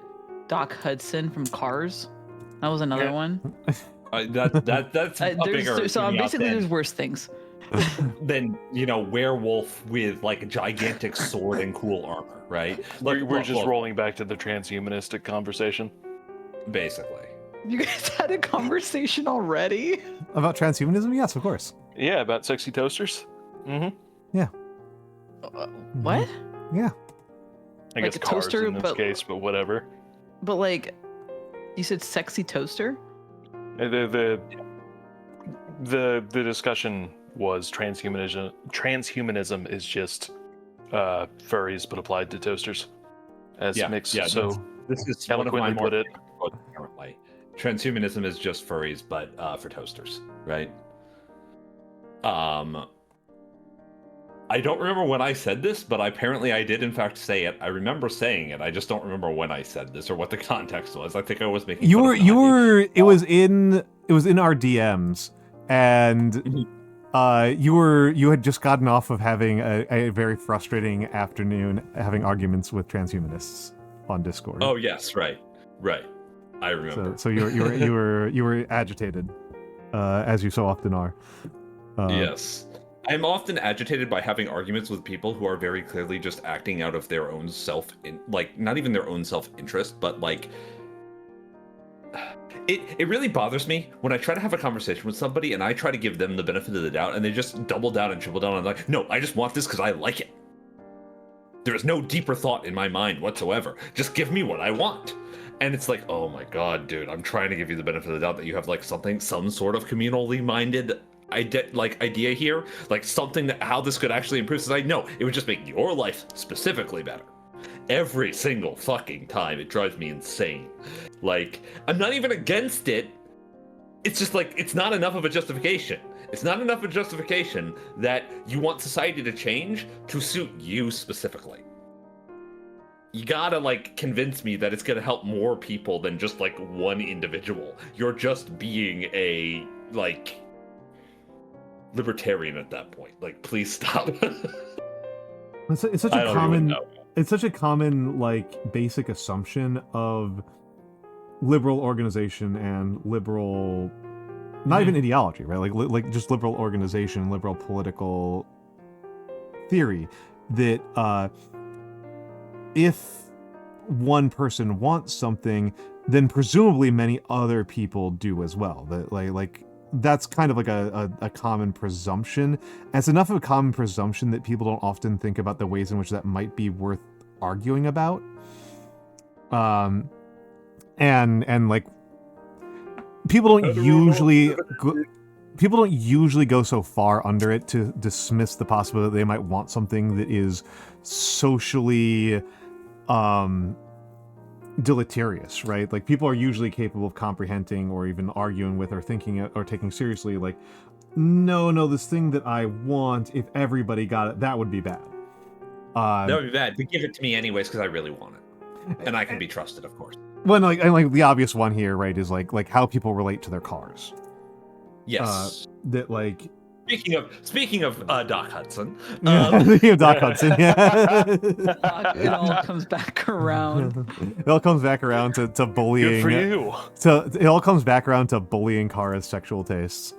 Doc Hudson from Cars. That was another one. That's a bigger. So basically, there's worse things. Than werewolf with like a gigantic sword and cool armor, right? We're just rolling back to the transhumanistic conversation. Basically. You guys had a conversation already? About transhumanism? Yes, of course. Yeah, about sexy toasters. Mm-hmm. Yeah. What? Yeah. I Like guess a cars toaster, in this case, but whatever. But like, you said sexy toaster? The discussion was transhumanism. Transhumanism is just furries, but applied to toasters. As mixed. Yeah, so this is eloquently put it. Currently, transhumanism is just furries, but for toasters, right? I don't remember when I said this, but apparently I did in fact say it. I remember saying it. I just don't remember when I said this or what the context was. I think I was making. It was in our DMs, and you had just gotten off of having a very frustrating afternoon having arguments with transhumanists on Discord. Oh yes, right. I remember. So you were agitated, as you so often are. Yes. I'm often agitated by having arguments with people who are very clearly just acting out of their own not even their own self-interest, but like it really bothers me when I try to have a conversation with somebody and I try to give them the benefit of the doubt and they just double down and triple down on like, no, I just want this because I like it. There is no deeper thought in my mind whatsoever. Just give me what I want. And it's like, oh my god, dude, I'm trying to give you the benefit of the doubt that you have like some sort of communally minded idea here, like something that how this could actually improve society. No, it would just make your life specifically better. Every single fucking time, it drives me insane. Like, I'm not even against it. It's just like, it's not enough of a justification. It's not enough of a justification that you want society to change to suit you specifically. You gotta like convince me that it's gonna help more people than just like one individual. You're just being a like libertarian at that point. Like, please stop. It's such a common like basic assumption of liberal organization and liberal, not even ideology, right? Like just liberal organization, liberal political theory that if one person wants something, then presumably many other people do as well. That like that's kind of like a common presumption. And it's enough of a common presumption that people don't often think about the ways in which that might be worth arguing about. And like people don't usually go so far under it to dismiss the possibility that they might want something that is socially deleterious, right? Like people are usually capable of comprehending or even arguing with or thinking or taking seriously like, no, this thing that I want, if everybody got it, that would be bad. That would be bad, but give it to me anyways because I really want it. And I can be trusted, of course. Well, like the obvious one here, right, is like how people relate to their cars. Yes. that like. Speaking of Doc Hudson, Speaking of Doc Hudson, yeah. It all comes back around. It all comes back around to bullying. Good for you. It all comes back around to bullying Kara's sexual tastes.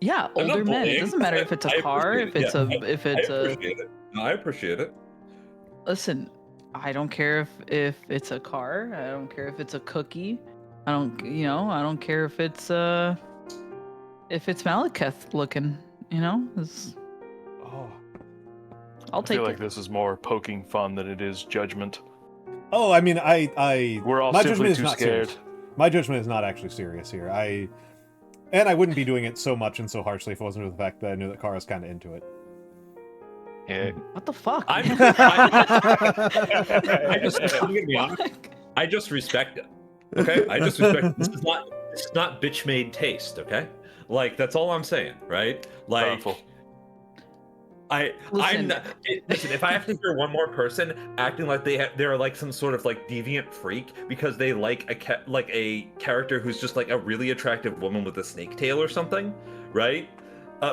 Yeah, I'm not older men. It bullying. doesn't matter if it's a I car, appreciate if it. it's if it's I a. appreciate it. No, I appreciate it. Listen, I don't care if it's a car. I don't care if it's a cookie. I don't care if it's Malekith looking. Oh, I'll I take feel like it. this is more poking fun than it is judgment. Oh, I mean, I We're all my simply judgment is too not scared. serious. My judgment is not actually serious here. I wouldn't be doing it so much and so harshly if it wasn't for the fact that I knew that Kara's kind of into it. Yeah. What the fuck? I'm man? gonna be honest. I just respect it. Okay, I just respect it. This is not bitch made taste. Okay, like that's all I'm saying, right? Like, Powerful. I'm Listen. not, listen. If I have to hear one more person acting like they're like some sort of like deviant freak because they like a character who's just like a really attractive woman with a snake tail or something, right?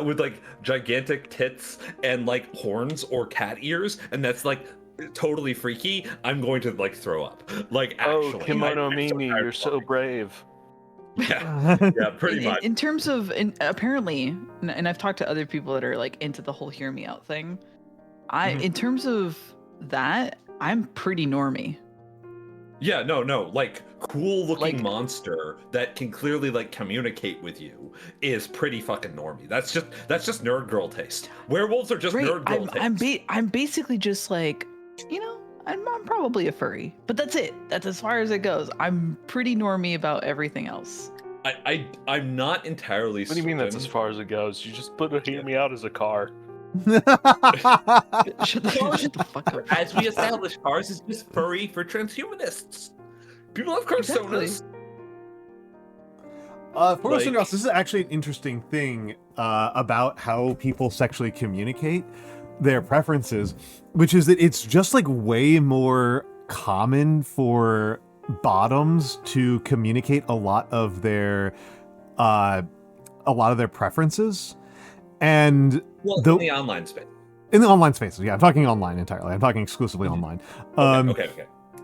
With like gigantic tits and like horns or cat ears, and that's like totally freaky, I'm going to like throw up. Like, actually, Oh, Kimono I'm so Mimi, tired you're of so talking. brave. Yeah, pretty much. In terms of, apparently, and I've talked to other people that are like into the whole hear me out thing. In terms of that, I'm pretty normie. Yeah, no, like cool looking Like- monster that can clearly like communicate with you is pretty fucking normie. That's just nerd girl taste. Werewolves are just Right, nerd girl taste. I'm basically just like, I'm probably a furry, but that's it. That's as far as it goes. I'm pretty normie about everything else. I'm not entirely. What do you mean that's as far as it goes? You just put a hear me out as a car. Shut the fuck up. As we established, ours is just furry for transhumanists. People have personas. For Like- this is actually an interesting thing about how people sexually communicate their preferences, which is that it's just like way more common for bottoms to communicate a lot of their preferences, and Well, the- in the online space. in the online spaces. Yeah, I'm talking online entirely. I'm talking exclusively online. Okay.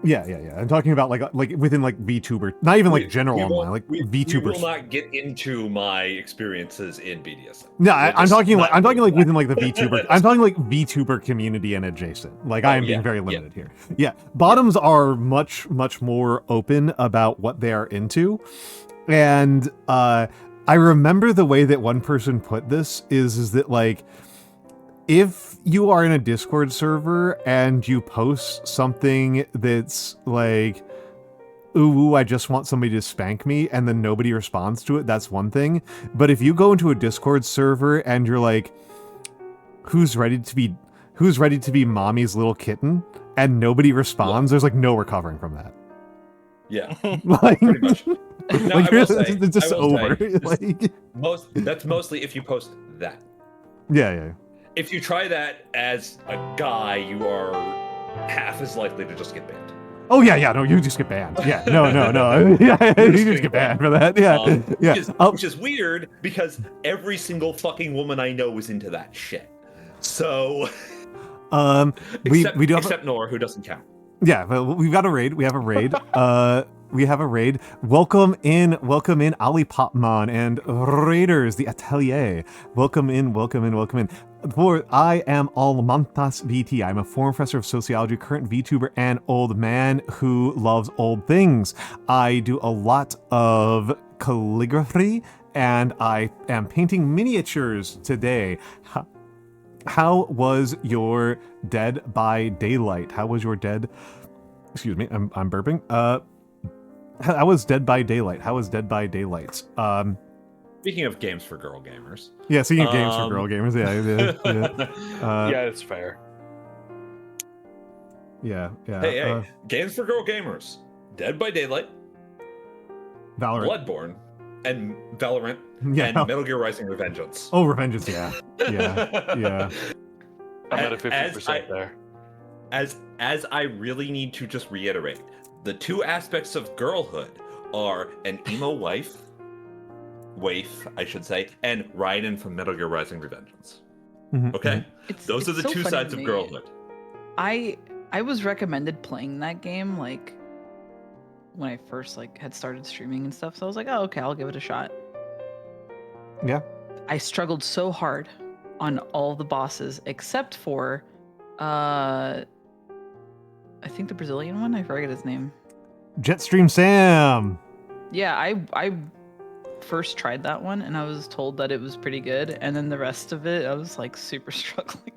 Yeah. I'm talking about like within like VTuber, not even like general we online, like We VTubers. will not get into my experiences in BDSM. No, We'll I'm just talking like not do that. within like the VTuber. I'm talking like VTuber community and adjacent. Like I am being very limited here. Yeah, bottoms are much more open about what they are into, and I remember the way that one person put this is that like, if you are in a Discord server and you post something that's like, ooh, I just want somebody to spank me, and then nobody responds to it, that's one thing. But if you go into a Discord server and you're like, who's ready to be mommy's little kitten, and nobody responds, there's like no recovering from that. Yeah, Like, pretty much. No, like I will say, it's just I will over. say, Like, that's mostly if you post that. yeah. If you try that as a guy, you are half as likely to just get banned. Oh yeah, no, you just get banned. Yeah, no. Yeah, you just get banned for that. Yeah, yeah. Which is weird because every single fucking woman I know is into that shit. So, we do have except Nora, who doesn't count. yeah, but we've got a raid. We have a raid. We have a raid. Welcome in, Ali Popman and Raiders, the Atelier. Welcome in. For I am Almantas VT. I'm a former professor of sociology, current VTuber, and old man who loves old things. I do a lot of calligraphy, and I am painting miniatures today. How was your Dead by Daylight? How was your Dead? Excuse me, I'm burping. How was Dead by Daylight? Speaking of games for girl gamers. Yeah, speaking of games for girl gamers, yeah. Yeah, it's fair. Yeah. Hey, games for girl gamers. Dead by Daylight, Valorant. Bloodborne, and Valorant, Yeah. and Metal Gear Rising: Revengeance. Oh, Revengeance, yeah. I'm at a As 50% there. As I really need to just reiterate, the two aspects of girlhood are an emo wife Waif, I should say, and Raiden from Metal Gear Rising: Revengeance. Mhm, Okay, those are the so two funny sides to of me. girlhood. I was recommended playing that game like when I first like had started streaming and stuff. So I was like, oh okay, I'll give it a shot. Yeah. I struggled so hard on all the bosses except for I think the Brazilian one, I forget his name. Jetstream Sam. Yeah, I first tried that one and I was told that it was pretty good, and then the rest of it I was like super struggling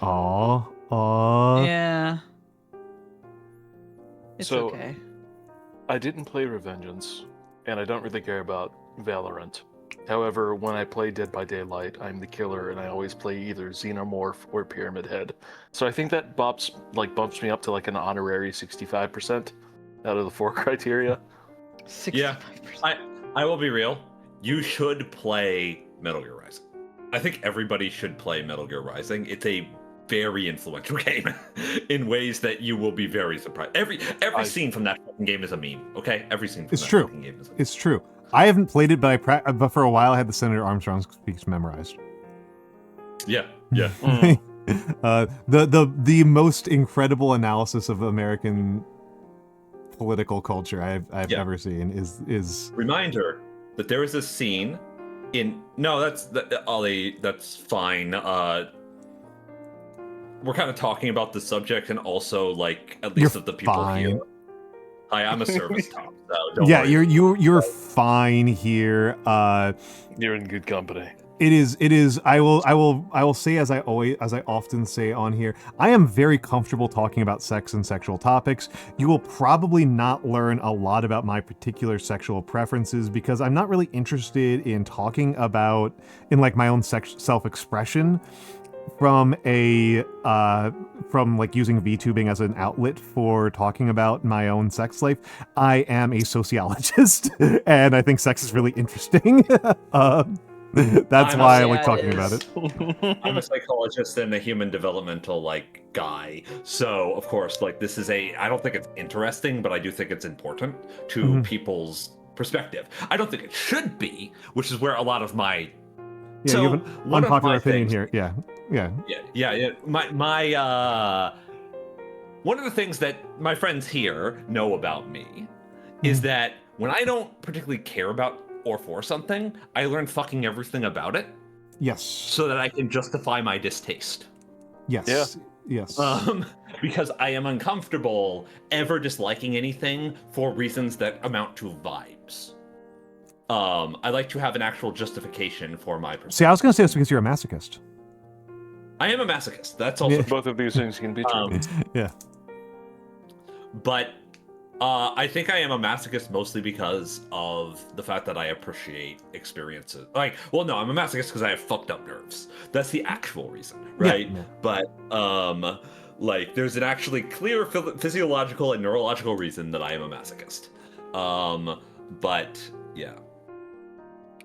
on. Aw. Yeah. It's So- okay. I didn't play Revengeance, and I don't really care about Valorant. However, when I play Dead by Daylight, I'm the killer, and I always play either Xenomorph or Pyramid Head. So I think that bumps me up to like an honorary 65% out of the 4 criteria. 65%. I will be real. You should play Metal Gear Rising. I think everybody should play Metal Gear Rising. It's a very influential game in ways that you will be very surprised. Every scene from that fucking game is a meme. Okay, every scene from It's that true. fucking game is a meme. It's true. I haven't played it, but but for a while I had the Senator Armstrong speech memorized. Yeah, yeah. The most incredible analysis of American political culture I've Yeah. ever seen is Reminder that there is a scene in Ollie. That's fine. We're kind of talking about the subject and also like at least You're of the people fine. here. Hi, I'm a service top, so don't yeah, worry. you're fine here. You're in good company. It is. I will say as I often say on here, I am very comfortable talking about sex and sexual topics. You will probably not learn a lot about my particular sexual preferences because I'm not really interested in talking about like my own self-expression from like using VTubing as an outlet for talking about my own sex life. I am a sociologist, and I think sex is really interesting. That's why I like talking about it. I'm a psychologist and a human developmental like guy. So of course, like this is I don't think it's interesting, but I do think it's important to people's perspective. I don't think it should be, which is where a lot of my Yeah, you have an unpopular opinion here. Yeah. My one of the things that my friends here know about me is that when I don't particularly care about or for something, I learn fucking everything about it Yes. so that I can justify my distaste. Yes. Yeah. Yes. Because I am uncomfortable ever disliking anything for reasons that amount to vibes. I like to have an actual justification for my perspective. See, I was going to say it's because you're a masochist. I am a masochist. That's also Both of these things can be true. Yeah. But I think I am a masochist mostly because of the fact that I appreciate experiences. Like, well, no, I'm a masochist because I have fucked up nerves. That's the actual reason, right? Yeah. But like, there's an actually clear physiological and neurological reason that I am a masochist. But yeah.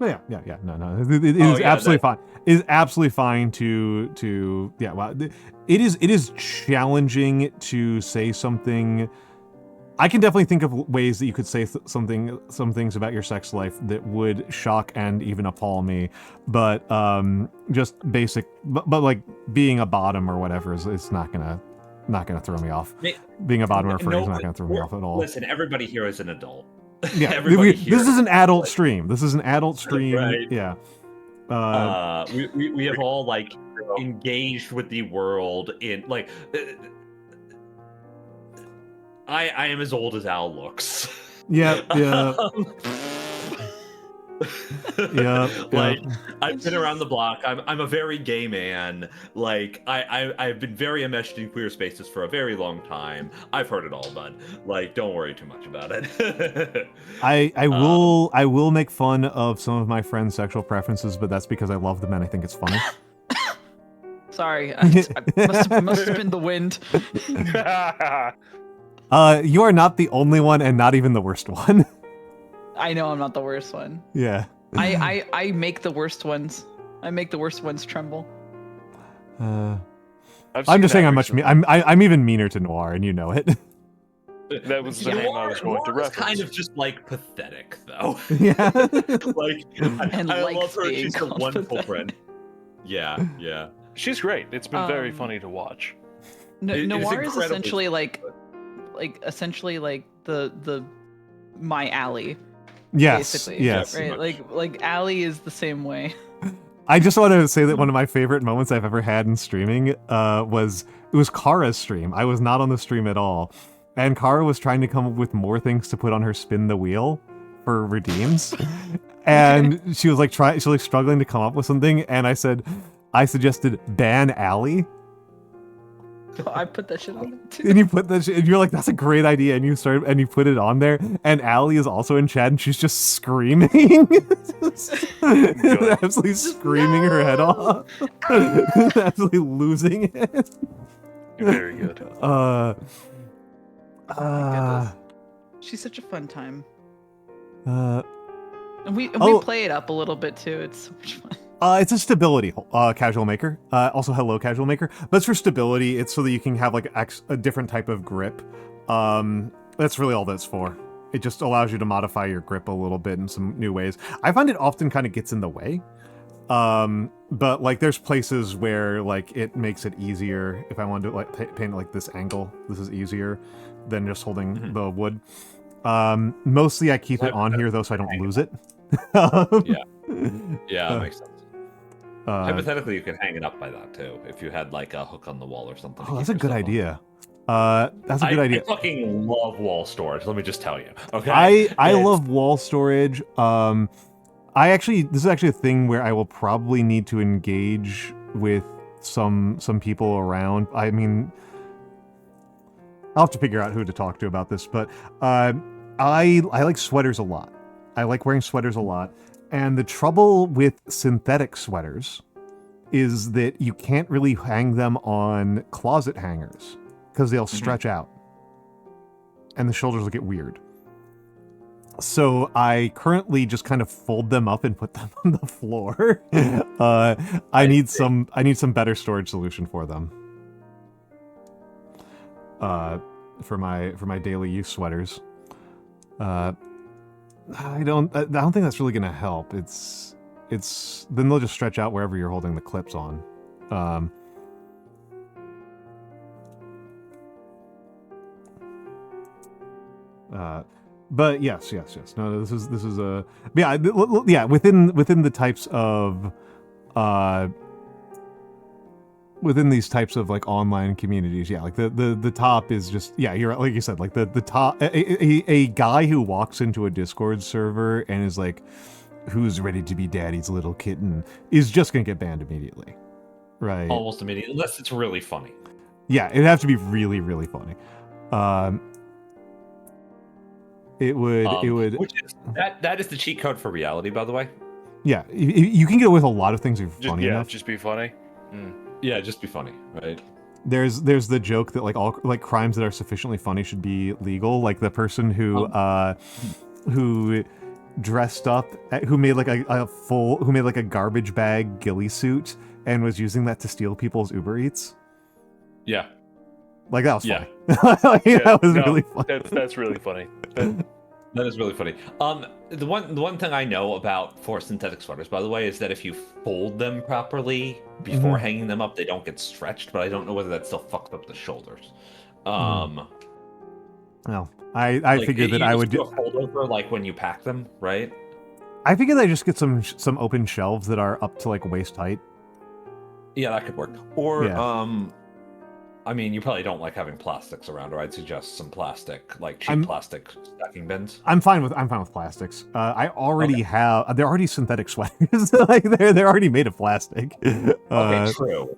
Yeah. No. It is absolutely fine. It is absolutely fine to yeah. Well, it is challenging to say something. I can definitely think of ways that you could say some things about your sex life that would shock and even appall me, but just basic, but like being a bottom or whatever is not gonna throw me off. Being a bottom or a furry is not gonna throw me off at all. Listen, everybody here is an adult. Yeah, This is an adult stream. This is an adult stream. Right. Yeah. We have all like engaged with the world in like. I am as old as Al looks. Yeah. Like I've been around the block. I'm a very gay man. Like I've been very enmeshed in queer spaces for a very long time. I've heard it all, bud. Like don't worry too much about it. I will make fun of some of my friends' sexual preferences, but that's because I love them and I think it's funny. Sorry, I must have been the wind. You are not the only one and not even the worst one. I know I'm not the worst one. Yeah. I make the worst ones. I make the worst ones tremble. I'm just saying I'm even meaner to Noir, and you know it. That was the name I was going to Noir is reference. kind of just like pathetic, though. Yeah. Like, And I likes love her. being She's a called wonderful pathetic. friend. Yeah, yeah. She's great. It's been very Um, funny to watch. It is Noir is incredibly essentially like essentially like the my alley. Yes. Basically, Yes. pretty right? much. Like alley is the same way. I just want to say that one of my favorite moments I've ever had in streaming was Kara's stream. I was not on the stream at all, and Kara was trying to come up with more things to put on her spin the wheel for redeems, and she was like struggling to come up with something, and I suggested ban Allie, I put that shit on there too. and you put that shit, and you're like, that's a great idea, and you put it on there, and Allie is also in chat, and she's just screaming, absolutely screaming her head off, absolutely losing it. Very good. She's such a fun time. Uh, And we Oh. play it up a little bit too. It's so much fun. It's a stability casual maker. Also, hello casual maker. But it's for stability. It's so that you can have like a different type of grip. That's really all that's for. It just allows you to modify your grip a little bit in some new ways. I find it often kind of gets in the way. But like there's places where like it makes it easier. If I wanted to like paint like this angle, this is easier than just holding the wood. Mostly I keep it on here though so I don't lose it. Yeah, that makes sense. Uh, Hypothetically, you could hang it up by that too, if you had like a hook on the wall or something. to Oh, that's keep a good yourself on. idea. That's a good idea. I fucking love wall storage. Let me just tell you. Okay. I love wall storage. This is actually a thing where I will probably need to engage with some people around. I mean, I'll have to figure out who to talk to about this, but I like sweaters a lot. I like wearing sweaters a lot. And the trouble with synthetic sweaters is that you can't really hang them on closet hangers because they'll stretch out and the shoulders will get weird. So I currently just kind of fold them up and put them on the floor. I need some better storage solution for them. For my daily use sweaters. I don't think that's really gonna help. It's then they'll just stretch out wherever you're holding the clips on. But yes. No, this is a within the types of within these types of like online communities, like the top is just you're like you said, like the top a guy who walks into a Discord server and is like, who's ready to be daddy's little kitten, is just gonna get banned immediately, right? Almost immediately, unless it's really funny. Yeah, it'd have to be really, really funny. It would. Which is that is the cheat code for reality, by the way. Yeah, you can get away with a lot of things if you're funny enough. Just be funny. Yeah, just be funny, right? There's the joke that like all like crimes that are sufficiently funny should be legal. Like the person who dressed up, who made like a garbage bag ghillie suit and was using that to steal people's Uber Eats. Yeah. Like that was funny. Yeah. That was really funny. That's really funny. That is really funny. The one thing I know about for synthetic sweaters, by the way, is that if you fold them properly before hanging them up, they don't get stretched. But I don't know whether that still fucks up the shoulders. Well, I figured that I would do a fold over like when you pack them, right? I figured I just get some open shelves that are up to like waist height. Yeah, that could work. Or Yeah. I mean, you probably don't like having plastics around, or I'd suggest some plastic, like cheap plastic stacking bins. I'm fine with plastics. I already have. They're already synthetic sweaters. Like they're already made of plastic. Okay, true.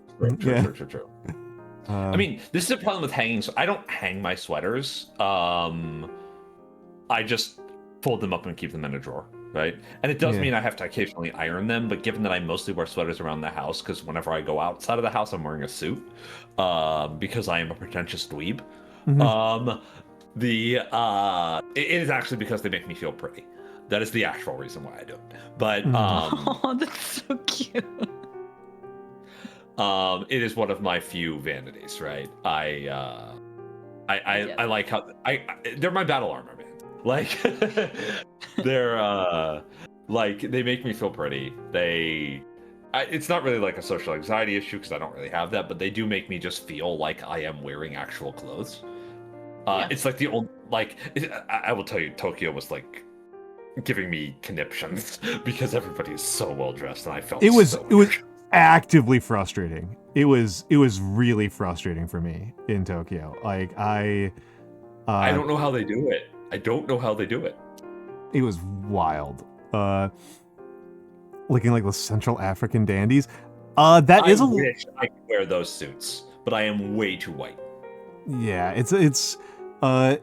I I mean, this is a problem with hanging. So I don't hang my sweaters. I just fold them up and keep them in a drawer, right? And it does mean I have to occasionally iron them, but given that I mostly wear sweaters around the house, because whenever I go outside of the house, I'm wearing a suit, because I am a pretentious dweeb. It is actually because they make me feel pretty. That is the actual reason why I do it. But Oh, that's so cute. it is one of my few vanities, right? I I like how they're my battle armor, man. Like they're like they make me feel pretty. It's not really like a social anxiety issue because I don't really have that, but they do make me just feel like I am wearing actual clothes. It's like the old I will tell you, Tokyo was like giving me conniptions because everybody is so well dressed, and I felt it was actively frustrating. It was really frustrating for me in Tokyo. Like I don't know how they do it. I don't know how they do it. It was wild. Looking like the Central African dandies. I wish I could wear those suits, but I am way too white. Yeah, it's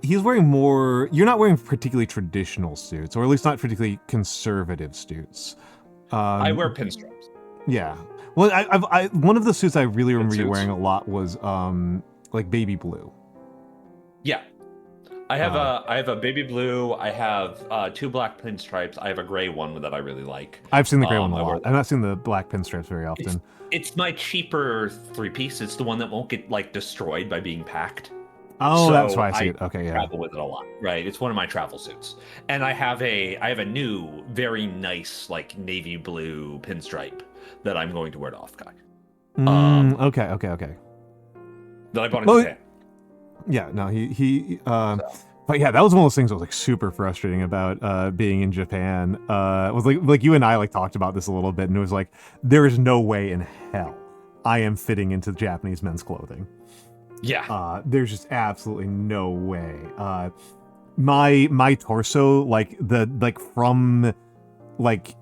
he's wearing more. You're not wearing particularly traditional suits, or at least not particularly conservative suits. I wear pinstripes. Yeah. Well, I one of the suits I really remember you wearing a lot was like baby blue. Yeah. I have a baby blue. I have 2 black pinstripes. I have a gray one that I really like. I've seen the gray one a lot. I've not seen the black pinstripes very often. It's my cheaper 3-piece. It's the one that won't get like destroyed by being packed. Oh, so that's why I see it. Okay, yeah. Travel with it a lot, right? It's one of my travel suits, and I have a new, very nice like navy blue pinstripe that I'm going to wear to Offkai. Okay. That I bought in Japan. Yeah, no, he but yeah, that was one of those things that was like super frustrating about being in Japan. It was like you and I like talked about this a little bit, and it was like there is no way in hell I am fitting into Japanese men's clothing. Yeah. There's just absolutely no way. My torso, from like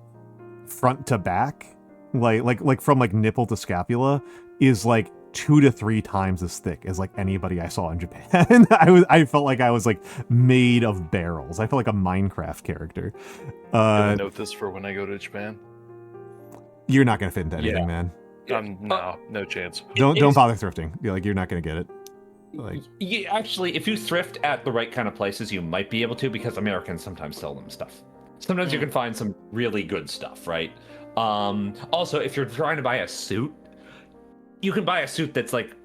front to back, like from like nipple to scapula, is like 2 to 3 times as thick as like anybody I saw in Japan. I felt like I was like made of barrels. I felt like a Minecraft character. Note this for when I go to Japan. You're not gonna fit into anything, man. No chance. Don't bother thrifting. You're not gonna get it. Like, actually, if you thrift at the right kind of places, you might be able to, because Americans sometimes sell them stuff. Sometimes you can find some really good stuff, right? Also, if you're trying to buy a suit, you can buy a suit that's like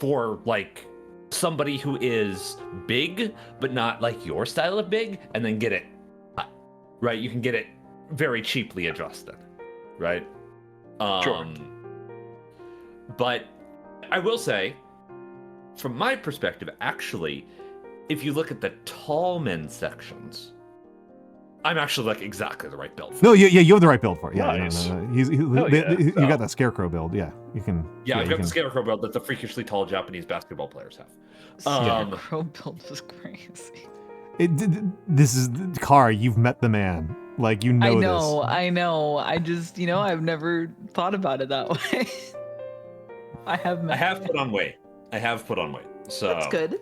for like somebody who is big, but not like your style of big, and then get it cut, right? You can get it very cheaply adjusted, right? Sure. But I will say, from my perspective, actually, if you look at the tall men sections, I'm actually like exactly the right build for it. No, yeah, you have the right build for it. Yeah, Nice. no. You got that scarecrow build. Yeah, you can. Yeah, I've got the scarecrow build that the freakishly tall Japanese basketball players have. Scarecrow build was crazy. This is Car. You've met the man. Like you know this. I know. I just I've never thought about it that way. I have put on weight. So that's good.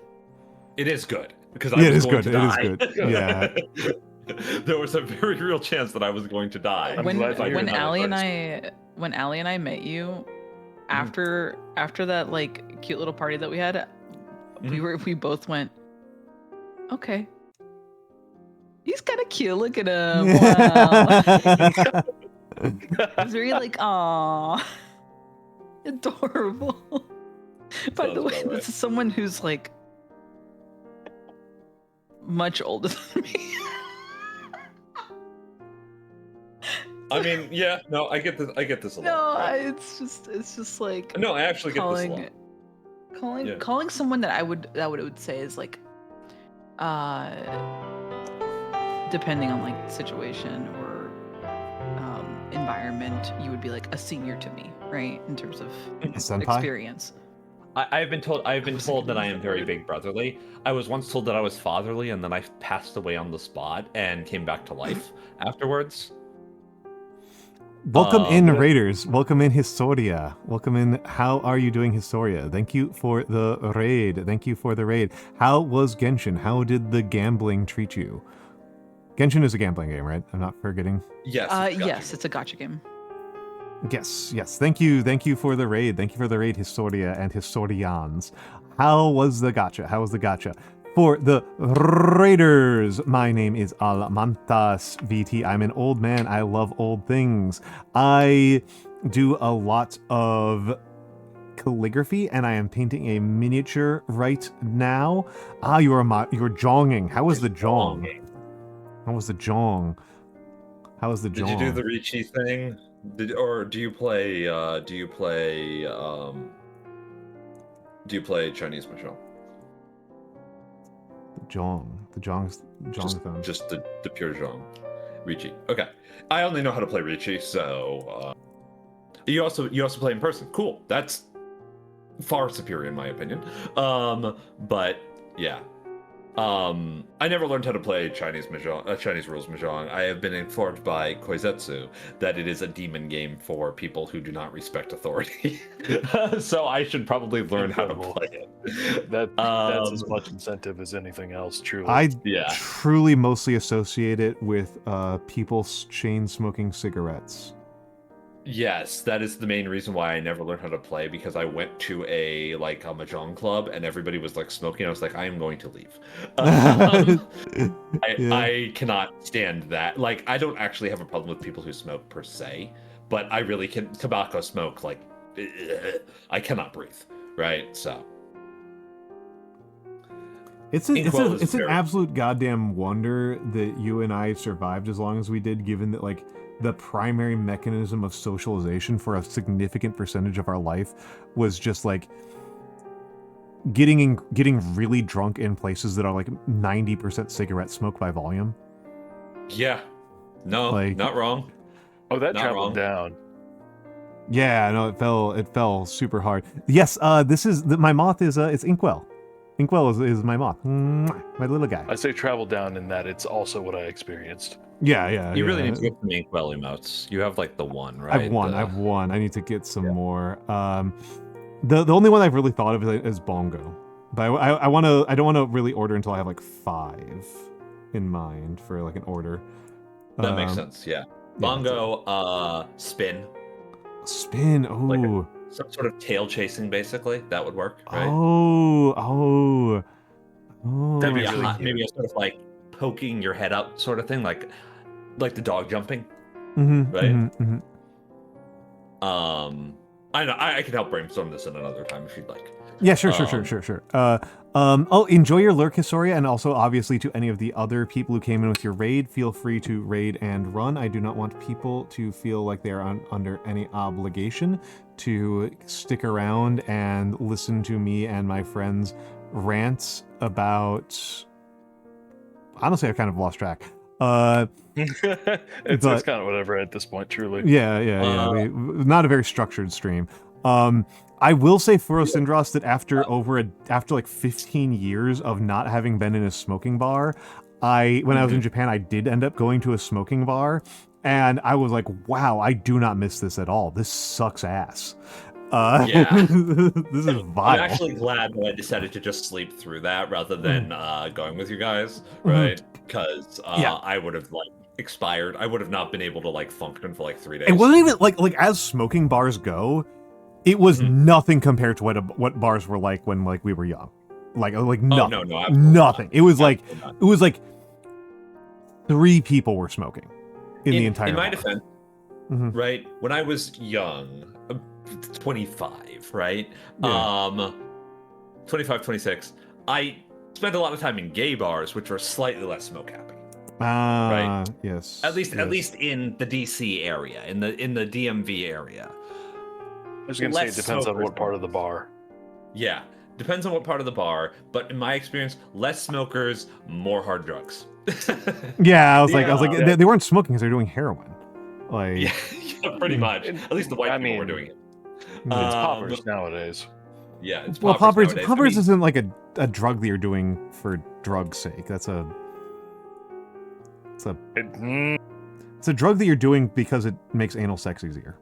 It is good because It is good. Yeah. There was a very real chance that I was going to die. When Allie and I met you, after that like cute little party that we had, we both went, okay. He's kind of cute. Look at him. Wow. It's very like, aw, adorable. By the way, this is someone who's like much older than me. I mean, yeah, no, I get this a lot. No, right? it's just like no, I actually get this a lot. Calling someone that I would say is like, depending on like situation or environment, you would be like a senior to me, right? In terms of experience. I've been told that I am very big brotherly. I was once told that I was fatherly, and then I passed away on the spot and came back to life afterwards. Welcome in, Raiders. Welcome in, Historia. Welcome in. How are you doing, Historia? Thank you for the raid. How was Genshin? How did the gambling treat you? Genshin is a gambling game, right? I'm not forgetting. Yes. Yes, it's a gacha game. Yes. Thank you for the raid. Thank you for the raid, Historia and Historians. How was the gacha? For the Raiders, my name is Almantas VT. I'm an old man. I love old things. I do a lot of calligraphy, and I am painting a miniature right now. Ah, you are jonging. How was the jong? How was the jong? How was the jong? Did you do the Ricci thing? Or do you play Chinese mahjong? The jong's thing. Just the pure zhong. Ricci. Okay. I only know how to play Ricci, so you also play in person. Cool. That's far superior in my opinion. But yeah. I never learned how to play Chinese rules mahjong. I have been informed by Koizetsu that it is a demon game for people who do not respect authority. So I should probably learn how to play it. That's as much incentive as anything else, truly. I truly mostly associate it with people chain smoking cigarettes. Yes, that is the main reason why I never learned how to play, because I went to a mahjong club and everybody was like smoking. I was like, I am going to leave. I cannot stand that. Like, I don't actually have a problem with people who smoke per se, but I really can tobacco smoke. Like, I cannot breathe. Right, so. It's an absolute goddamn wonder that you and I survived as long as we did, given that like the primary mechanism of socialization for a significant percentage of our life was just like getting really drunk in places that are like 90% cigarette smoke by volume. Yeah. No, like, not wrong. Oh, that not traveled wrong. down. Yeah, no, it fell super hard. Yes, my moth is it's Inkwell. Inkwell is my moth. My little guy. I say travel down in that it's also what I experienced. Yeah. You really need to get some Inkwell emotes. You have like the one, right? I've one. I need to get some more. The only one I've really thought of is Bongo, but I don't want to really order until I have like 5 in mind for like an order. That makes sense. Yeah. Bongo, spin. Spin. Oh. Like some sort of tail chasing, basically. That would work, right? Oh. That'd be maybe a sort of like poking your head up sort of thing, like the dog jumping, right? I know I can help brainstorm this in another time if you'd like. Yeah, sure. Enjoy your lurk, Historia, and also obviously to any of the other people who came in with your raid, feel free to raid and run. I do not want people to feel like they are under any obligation to stick around and listen to me and my friends rants about. Honestly, I've kind of lost track. It's kind of whatever at this point, truly. Yeah. Not a very structured stream. I will say Furos Indros that after like 15 years of not having been in a smoking bar, when I was in Japan, I did end up going to a smoking bar, and I was like, wow, I do not miss this at all. This sucks ass. This is vile. I'm actually glad that I decided to just sleep through that rather than going with you guys, right? Because I would have like expired. I would have not been able to like function for like 3 days. It wasn't even like as smoking bars go, it was nothing compared to what bars were like when like we were young. Like nothing. No, nothing. Not. It was like 3 people were smoking in the entire in my bar. defense, right? When I was young, 25, right? Yeah. 25, 26, I spent a lot of time in gay bars, which were slightly less smoke happy. Right? Yes. At least in the DC area, in the DMV area. I was gonna say it depends on what part of the bar. Yeah, depends on what part of the bar, but in my experience, less smokers, more hard drugs. Yeah, I was like, they weren't smoking because they were doing heroin. Like, yeah, pretty much. At least the white people were doing it. It's poppers nowadays. Yeah, it's poppers. Nowadays. Poppers isn't like a drug that you're doing for drug's sake. It's a drug that you're doing because it makes anal sex easier.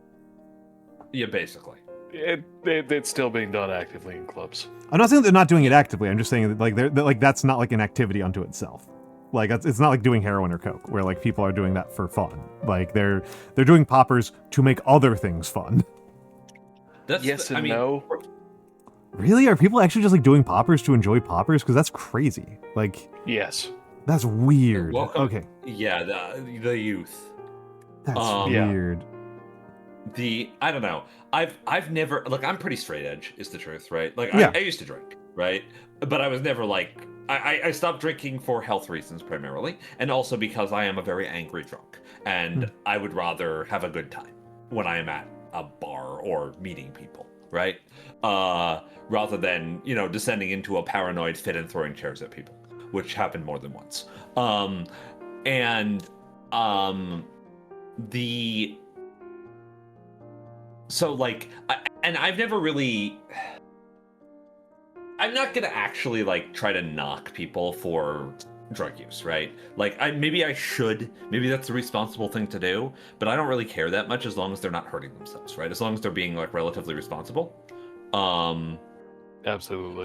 Yeah, basically. It's still being done actively in clubs. I'm not saying they're not doing it actively. I'm just saying that like they're like that's not like an activity unto itself. Like it's not like doing heroin or coke, where like people are doing that for fun. Like they're doing poppers to make other things fun. No. Really, are people actually just like doing poppers to enjoy poppers? Because that's crazy. Like yes, that's weird. Welcome. Okay. Yeah, the youth. That's weird. I don't know. I've never, like, I'm pretty straight edge is the truth, right? Like Yeah. I used to drink, right? But I was never like I stopped drinking for health reasons primarily, and also because I am a very angry drunk, and I would rather have a good time when I am at a bar or meeting people, right? Rather than, you know, descending into a paranoid fit and throwing chairs at people, which happened more than once. And the so like and I've never really, I'm not gonna actually like try to knock people for drug use, right? Like maybe I should, maybe that's the responsible thing to do, but I don't really care that much as long as they're not hurting themselves, right? As long as they're being like relatively responsible. Absolutely.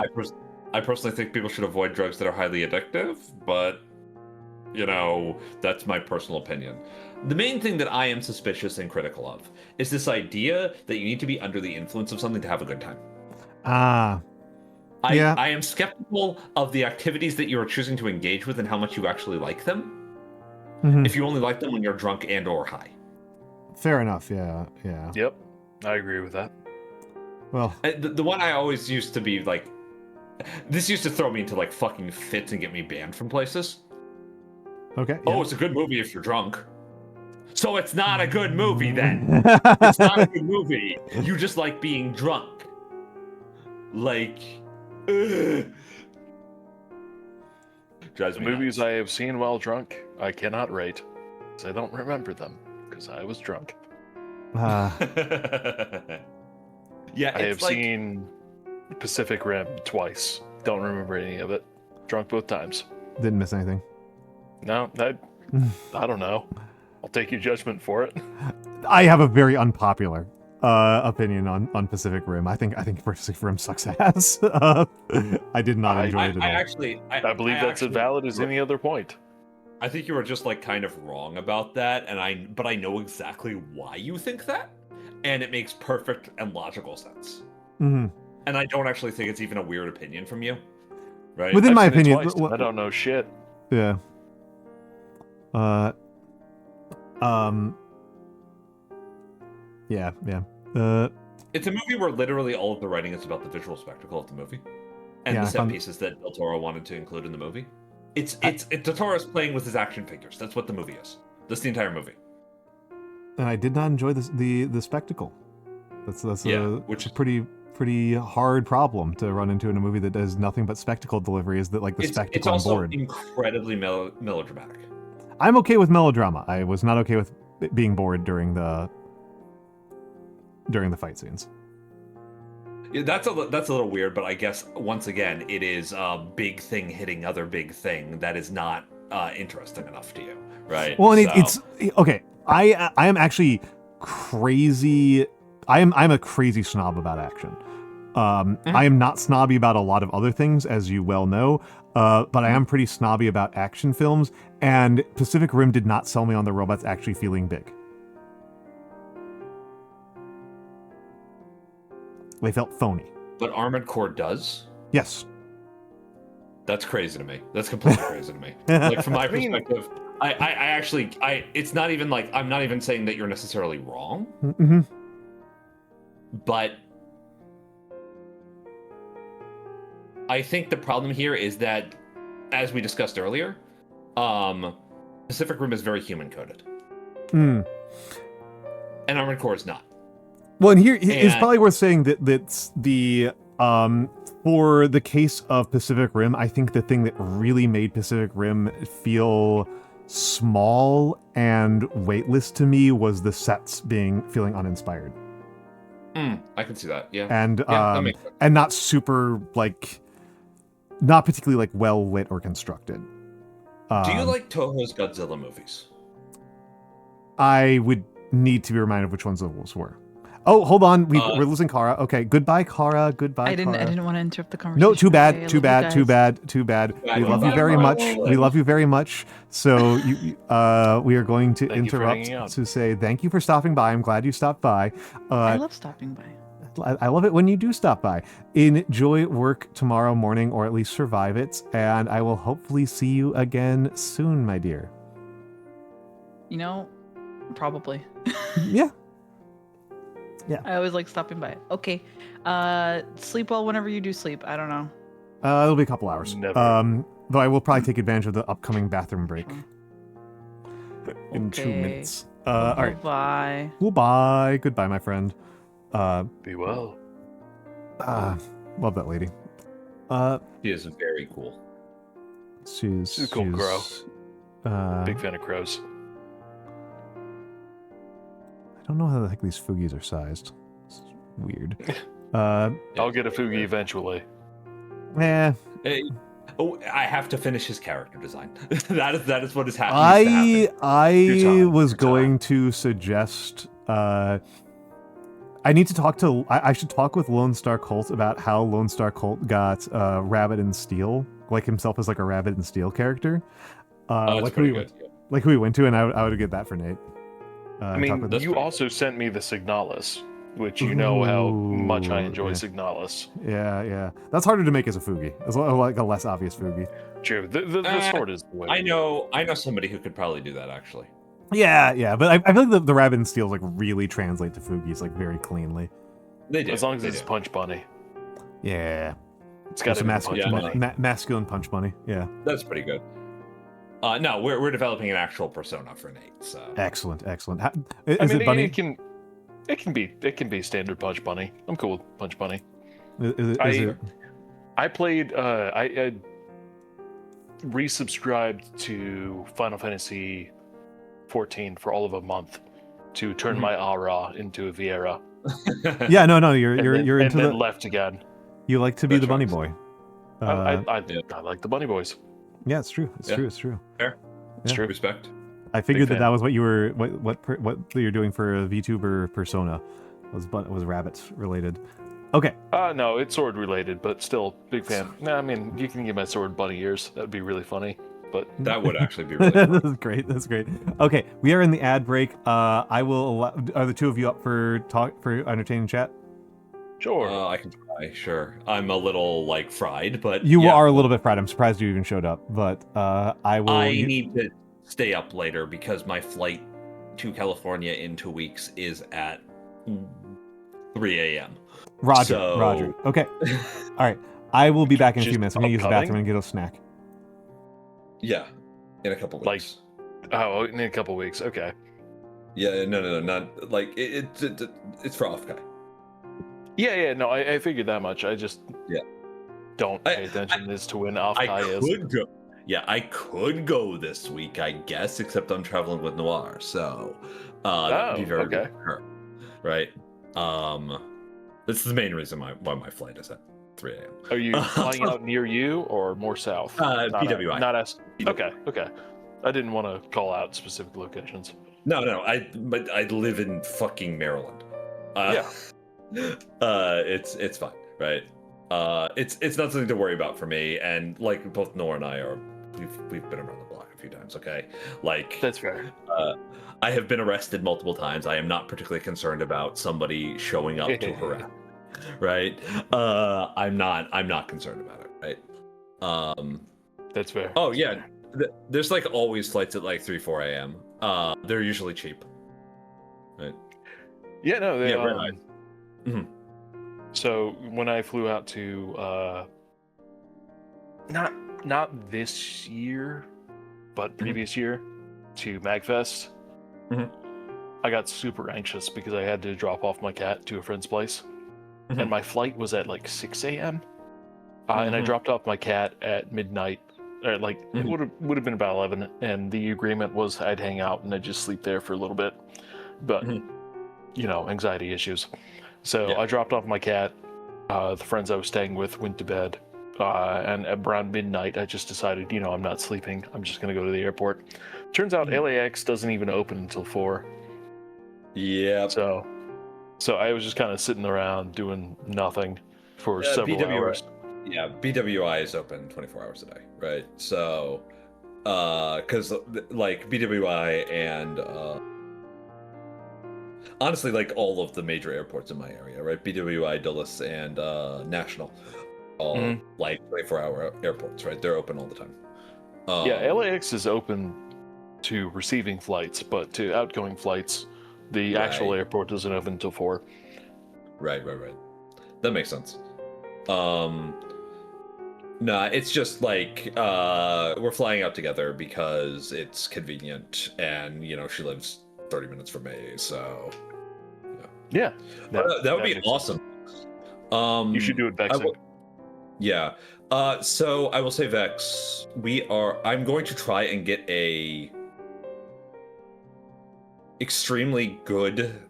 I personally think people should avoid drugs that are highly addictive, but you know, that's my personal opinion. The main thing that I am suspicious and critical of is this idea that you need to be under the influence of something to have a good time. Yeah. I am skeptical of the activities that you are choosing to engage with and how much you actually like them. If you only like them when you're drunk and or high. Fair enough. Yeah. Yeah. Yep, I agree with that. Well, The one I always used to be like, this used to throw me into like fucking fits and get me banned from places. okay. Oh, Yeah. it's a good movie if you're drunk. So it's not a good movie then. It's not a good movie. You just like being drunk. Like, ugh. Drives The me movies nuts. I have seen while drunk, I cannot rate, because I don't remember them, because I was drunk. Uh, Yeah, I have it's like, seen Pacific Rim twice. Don't remember any of it. Drunk both times. didn't miss anything. No, I don't know. I'll take your judgment for it. I have a very unpopular opinion on Pacific Rim. I think Pacific Rim sucks ass. I did not enjoy it at all. I believe that's as valid as any other point. I think you were just like kind of wrong about that, but I know exactly why you think that, and it makes perfect and logical sense. Mhm. And I don't actually think it's even a weird opinion from you, right? Within my I've seen it opinion, twice. I don't know shit. yeah. Yeah, yeah. It's a movie where literally all of the writing is about the visual spectacle of the movie, and Yeah, the I set found- pieces that Del Toro wanted to include in the movie. Del Toro's playing with his action figures. That's what the movie is. That's the entire movie. And I did not enjoy the spectacle. That's which a pretty hard problem to run into in a movie that does nothing but spectacle delivery. Is that like the it's spectacle on also board? incredibly melodramatic. I'm okay with melodrama. I was not okay with being bored during the fight scenes. Yeah, that's a little weird, but I guess once again, it is a big thing hitting other big thing that is not interesting enough to you, right? Well, and So- it's okay. I am actually crazy. I'm a crazy snob about action. I am not snobby about a lot of other things, as you well know, but I am pretty snobby about action films, and Pacific Rim did not sell me on the robots actually feeling big. They felt phony. But Armored Core does. Yes. That's crazy to me. That's completely crazy to me. Like from my perspective, I actually it's not even like I'm not even saying that you're necessarily wrong, Mm-hmm. but I think the problem here is that, as we discussed earlier, Pacific Rim is very human coded, Mm. and Armored Core is not. Well, and here it's And- probably worth saying that's the for the case of Pacific Rim, I think the thing that really made Pacific Rim feel small and weightless to me was the sets feeling uninspired I can see that. Yeah. and Yeah, that makes sense. and not super like not particularly like well lit or constructed. Do you like Toho's Godzilla movies? I would need to be reminded which ones those were. Oh, hold on. We're losing Kara. Okay, goodbye, Kara. Goodbye, I didn't Kara. want to interrupt the conversation. No, too Okay, bad, I too love you bad, too guys. bad, too bad. We love you very much. We love you very much. So we are going to Thank you for interrupt hanging out. to say thank you for stopping by. I'm glad you stopped by. I love stopping by. I love it when you do stop by. Enjoy work tomorrow morning, or at least survive it. And I will hopefully see you again soon, my dear. You know, probably. Yeah. I always like stopping by. Okay. Sleep well whenever you do sleep. I don't know. It'll be a couple hours. Never. Though I will probably take advantage of the upcoming bathroom break in 2 Okay. minutes. All right. Bye. Goodbye. Goodbye, my friend. Be well. Love that lady. She is very cool. She's a cool crow. Big fan of crows. I don't know how the heck these foogies are sized. It's weird. I'll get a Fugi eventually. Eh. Hey, oh, I have to finish his character design. that is what is happening. I was going to suggest I need to talk to I should talk with Lone Star Colt about how Lone Star Colt got Rabbit and Steel, like himself as like a Rabbit and Steel character. That's pretty good. Like who we went to, and I would get that for Nate. I mean, you also sent me the Signalis, which you know how much I enjoy Signalis. Yeah. That's harder to make as a Fugi. It's like a less obvious Fugi. True. The sword is the way. I know somebody who could probably do that actually. Yeah, but I feel like the Rabbit and Steel like really translate to Fugis like very cleanly. They do. As long as it's Punch Bunny. Yeah. It's got to be Punch Bunny. Masculine Punch Bunny. Yeah. That's pretty good. No, we're developing an actual persona for Nate. So excellent. Is it Bunny? It can be standard Punch Bunny. I'm cool with Punch Bunny. Is it? I played. I resubscribed to Final Fantasy 14 for all of a month to turn my Aura into a Viera. Yeah, no, you're into then left again. You like to be the bunny boy. I like the bunny boys. Yeah, it's true. It's true. Fair. It's true. Respect. I figured that was what you were what you're doing for a VTuber persona was rabbits related. Okay. No, it's sword related, but still big fan. No, I mean you can give my sword bunny ears. That'd be really funny. But that would actually be really funny. That's great. Okay, we are in the ad break. I will are the two of you up for entertaining chat? Sure. I can try. Sure. I'm a little like fried, but you are a little bit fried. I'm surprised you even showed up, but I will. I need to stay up later because my flight to California in 2 weeks is at 3 a.m. Roger. Okay. All right. I will be back in a few minutes. I'm gonna use the bathroom and get a snack. Yeah, in a couple weeks. In a couple weeks. Okay. Yeah, no, not like it's for off guy. Yeah. No, I figured that much. I just don't pay attention as to when off guy is. I could go this week, I guess, except I'm traveling with Noir, so that'd be very good for her, right? This is the main reason why my flight is at 3 a.m. Are you flying out near you or more south? PWI. Not us. Okay. I didn't want to call out specific locations. No. But I live in fucking Maryland. It's fine, right? It's not something to worry about for me. And like both Nora and I we've been around the block a few times. Okay, like that's fair. I have been arrested multiple times. I am not particularly concerned about somebody showing up to harass. Right? I'm not concerned about it, right? That's fair. Oh yeah. There's like always flights at like 3-4 a.m. They're usually cheap. Right? Yeah, no, they very nice. Mm-hmm. So when I flew out to not this year, but previous year to MagFest, I got super anxious because I had to drop off my cat to a friend's place. And my flight was at like 6 a.m. And I dropped off my cat at midnight, or like it would have been about 11. And the agreement was I'd hang out and I'd just sleep there for a little bit, but anxiety issues. So I dropped off my cat. The friends I was staying with went to bed, and around midnight I just decided, I'm not sleeping. I'm just gonna go to the airport. Turns out LAX doesn't even open until 4. Yeah. So I was just kind of sitting around doing nothing for several hours. Yeah, BWI is open 24 hours a day, right? So, because like BWI and honestly, like all of the major airports in my area, right? BWI, Dulles, and National, all like 24-hour airports, right? They're open all the time. LAX is open to receiving flights, but to outgoing flights, the actual airport doesn't open until 4. Right. That makes sense. Nah, it's just like we're flying out together because it's convenient, and she lives 30 minutes from me, so Yeah, that would be makes awesome. sense. You should do it vexing. Yeah. So I will say, Vex, I'm going to try and get a extremely good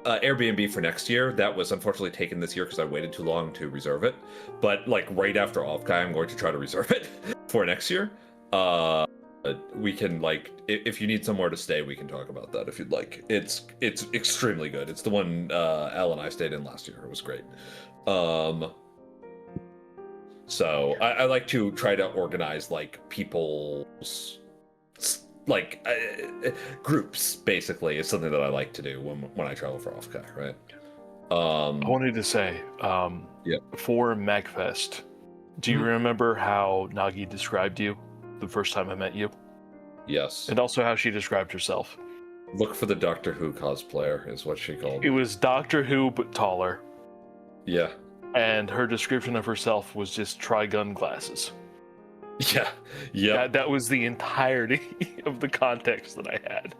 Airbnb for next year. That was unfortunately taken this year because I waited too long to reserve it. But like right after Offkai, I'm going to try to reserve it for next year. We can if you need somewhere to stay, we can talk about that if you'd like. It's extremely good. It's the one Al and I stayed in last year. It was great. So I like to try to organize people's groups. Basically, is something that I like to do when I travel for Offkai, right? I wanted to say, for MagFest, do you remember how Nagi described you the first time I met you? Yes. And also how she described herself. Look for the Doctor Who cosplayer is what she called It me. was Doctor Who, but taller. Yeah. And her description of herself was just Trigun glasses. Yeah. That was the entirety of the context that I had.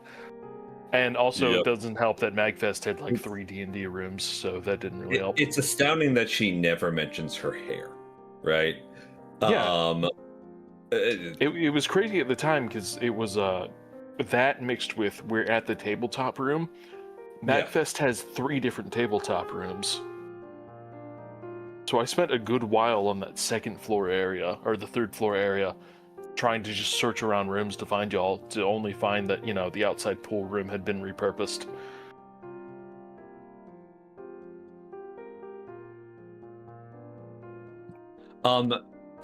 And also, it doesn't help that MagFest had 3 D&D rooms, so that didn't really help. It's astounding that she never mentions her hair, right? Yeah. It was crazy at the time because it was that mixed with we're at the tabletop room. MagFest has 3 different tabletop rooms. So I spent a good while on that second floor area, or the third floor area, trying to just search around rooms to find y'all, to only find that, the outside pool room had been repurposed.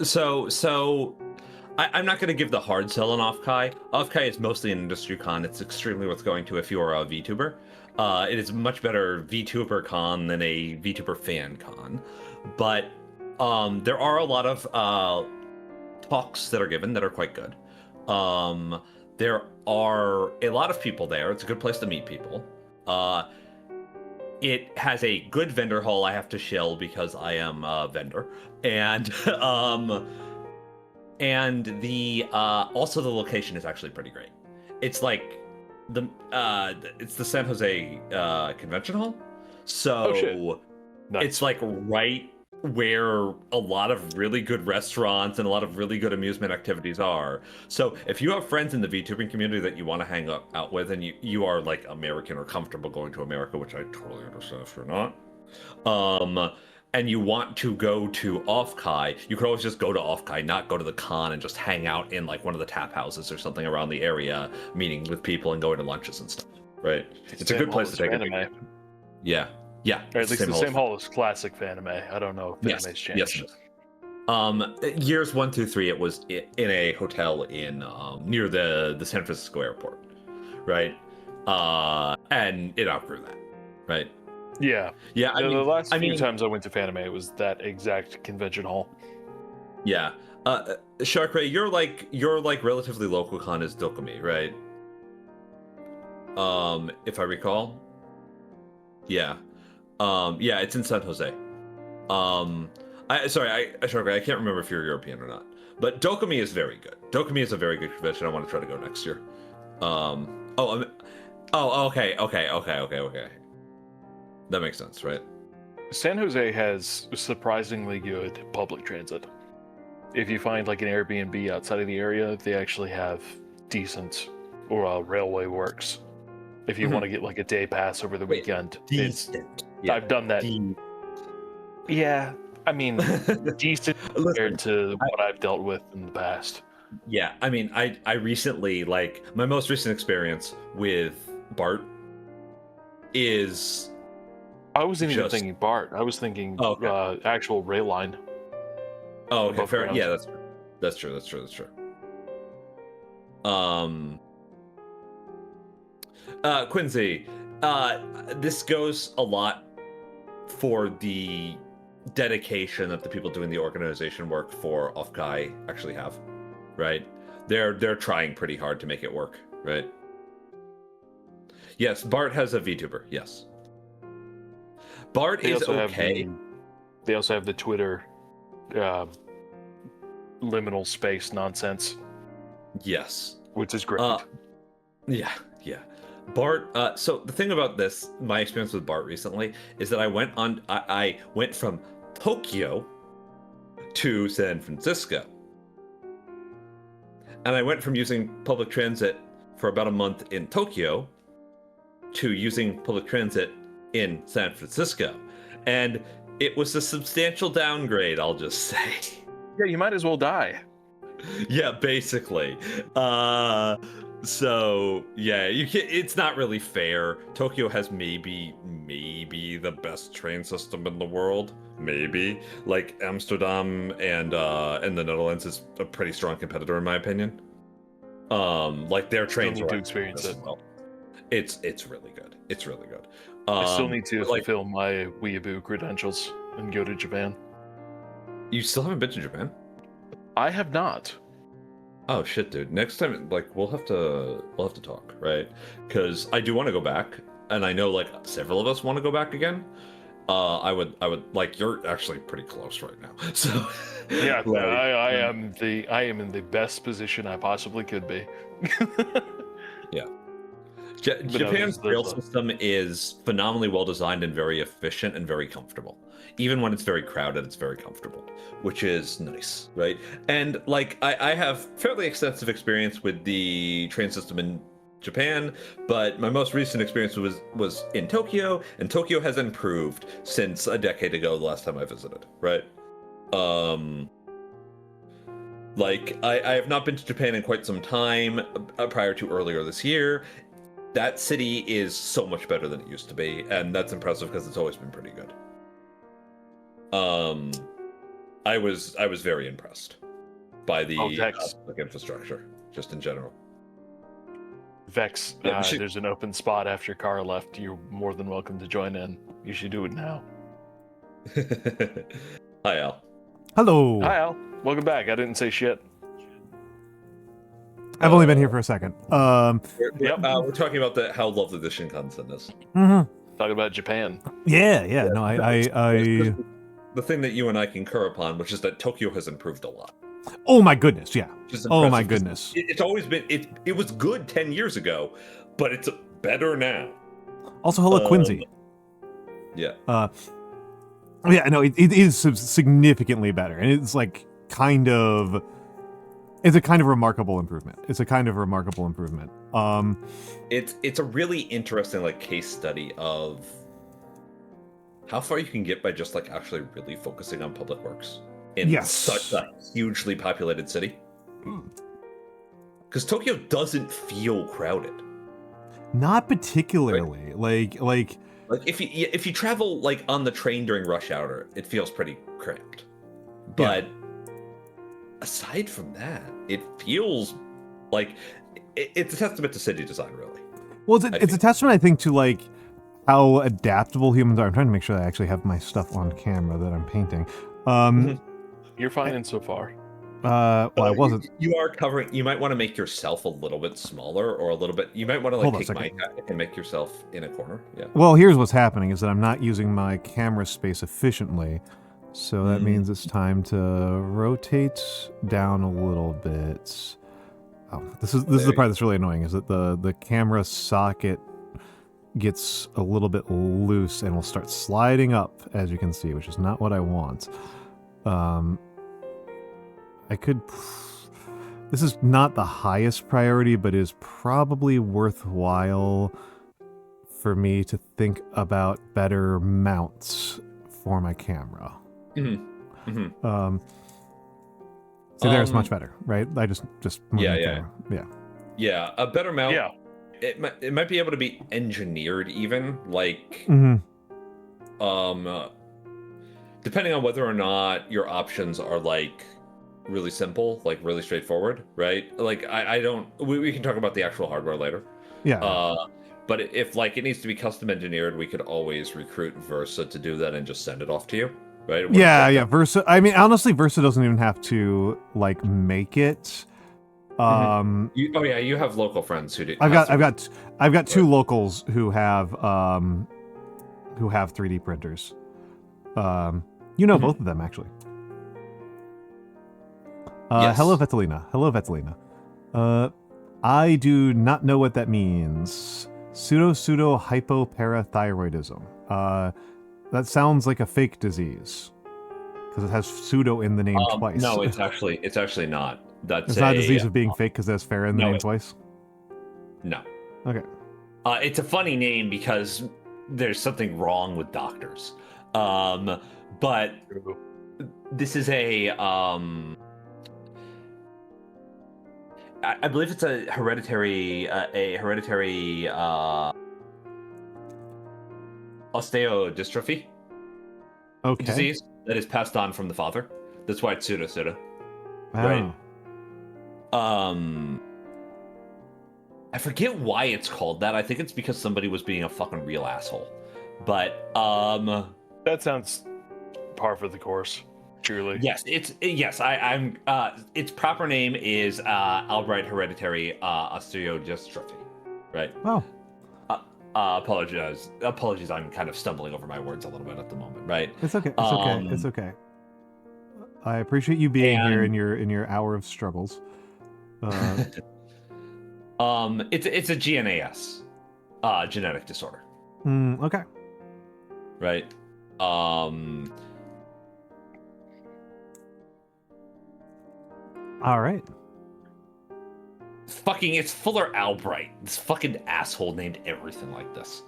So I'm not going to give the hard sell on Offkai. Offkai is mostly an industry con. It's extremely worth going to if you are a VTuber. It is much better VTuber con than a VTuber fan con. But there are a lot of talks that are given that are quite good. There are a lot of people there. It's a good place to meet people. It has a good vendor hall I have to shill because I am a vendor. And the also the location is actually pretty great. It's like it's the San Jose Convention Hall. So Nice. it's like right where a lot of really good restaurants and a lot of really good amusement activities are. So if you have friends in the VTubing community that you want to hang out with, and you are American or comfortable going to America, which I totally understand if you're not, and you want to go to Offkai, you could always just go to Offkai, not go to the con and just hang out in one of the tap houses or something around the area, meeting with people and going to lunches and stuff, right? It's a good place to take anime. Yeah. Or at least the same hall as classic Fanime. I don't know if Fanime's changed. Yes. Years 1 through 3, it was in a hotel in near the San Francisco airport, right? And it outgrew that, right? Yeah. Yeah. The last few times I went to Fanime, it was that exact convention hall. Yeah. Shark Ray, your relatively local con is Dokumi, right? If I recall. Yeah. Yeah, it's in San Jose. Shark Ray, I can't remember if you're European or not. But Dokumi is very good. Dokumi is a very good convention. I want to try to go next year. Okay. That makes sense, right? San Jose has surprisingly good public transit. If you find an Airbnb outside of the area, they actually have decent railway works. If you want to get a day pass over the weekend. Decent. I've done that. Yeah, I mean, decent compared to what I've dealt with in the past. Yeah, I mean, I recently, my most recent experience with BART is... I wasn't even thinking BART. I was thinking actual rail line. Oh, okay, fair. Yeah, that's true. Quincy, this goes a lot for the dedication that the people doing the organization work for Offkai actually have, right? They're trying pretty hard to make it work, right? Yes, Bart has a VTuber. Yes. Bart They is also okay. They also have the Twitter liminal space nonsense, Yes. which is great. Yeah. Bart. So the thing about this, my experience with Bart recently, is that I went from Tokyo to San Francisco, and I went from using public transit for about a month in Tokyo to using public transit in San Francisco, and it was a substantial downgrade, I'll just say. Yeah, you might as well die. Yeah, basically. So yeah, it's not really fair. Tokyo has maybe the best train system in the world. Maybe. Like Amsterdam and the Netherlands is a pretty strong competitor in my opinion. Like their trains need are to experience it. well. It's really good. It's really good. I still need to like, fulfill my weeaboo credentials and go to Japan. you still haven't been to Japan? I have not. Oh shit, dude. Next time, like, we'll have to talk, right? Because I do want to go back, and I know like several of us want to go back again. I would like, you're actually pretty close right now, so Yeah, like, I am in the best position I possibly could be. Japan's rail system is phenomenally well designed and very efficient and very comfortable. Even when it's very crowded, it's very comfortable, which is nice, right? And like, I have fairly extensive experience with the train system in Japan, but my most recent experience was in Tokyo, and Tokyo has improved since a decade ago, the last time I visited, right? Like, I have not been to Japan in quite some time, prior to earlier this year. That city is so much better than it used to be, and that's impressive because it's always been pretty good. I was very impressed by the public infrastructure, just in general. Vex, there's an open spot after Kara left. You're more than welcome to join in. You should do it now. Hi, Al. Hello. Hi, Al. Welcome back. I didn't say shit. I've only been here for a second. We're talking about how lovely the Shinkansen is. Mm-hmm. Talking about Japan. Yeah. No, I. The thing that you and I concur upon, which is that Tokyo has improved a lot. Oh my goodness, yeah. Oh my goodness. It's always been. It was good 10 years ago, but it's better now. Also, hello, Quincy. Yeah. Yeah, no, it is significantly better, and it's like it's a kind of remarkable improvement. It's a really interesting like case study of how far you can get by just like actually really focusing on public works in such a hugely populated city. Because Tokyo doesn't feel crowded. Not particularly. Right? Like if you travel like on the train during rush hour, it feels pretty cramped. But aside from that, it feels like it's a testament to city design, really. Well, it's a testament, I think, to like how adaptable humans are. I'm trying to make sure that I actually have my stuff on camera that I'm painting. You're fine insofar. Well, I wasn't. You are covering. You might want to make yourself a little bit smaller, or a little bit. You might want to like take my jacket and make yourself in a corner. Yeah. Well, here's what's happening: is that I'm not using my camera space efficiently, so that means it's time to rotate down a little bit. Oh, this is the part that's really annoying: is that the camera socket gets a little bit loose and will start sliding up, as you can see, which is not what I want. I could. This is not the highest priority, but is probably worthwhile for me to think about better mounts for my camera. See, there's much better, right? I just yeah. A better mount. Yeah. It might be able to be engineered even, like depending on whether or not your options are like really simple, like really straightforward, right? Like I don't. We can talk about the actual hardware later. Yeah. But if like it needs to be custom engineered, we could always recruit Versa to do that and just send it off to you, right? Yeah. Versa. I mean, honestly, Versa doesn't even have to like make it. Oh yeah, you have local friends who do. I've got two locals who have 3D printers. Both of them actually. Yes. Hello, Vetelina. Hello, Vetelina. I do not know what that means. Pseudo hypoparathyroidism. That sounds like a fake disease because it has pseudo in the name twice. No, it's actually not. It's not a disease of being fake because there's "fara" in the name twice. No. Okay. It's a funny name because there's something wrong with doctors. But this is I believe it's a hereditary osteodystrophy disease that is passed on from the father. That's why it's pseudo. Right. I forget why it's called that. I think it's because somebody was being a fucking real asshole. But that sounds par for the course. Truly. Yes, I'm its proper name is Albright hereditary osteodystrophy. Right. Oh. Apologies, I'm kind of stumbling over my words a little bit at the moment, right? It's okay. It's okay. I appreciate you being here in your hour of struggles. It's a GNAS, genetic disorder. Okay. Right. All right. It's Fuller Albright. This fucking asshole named everything like this.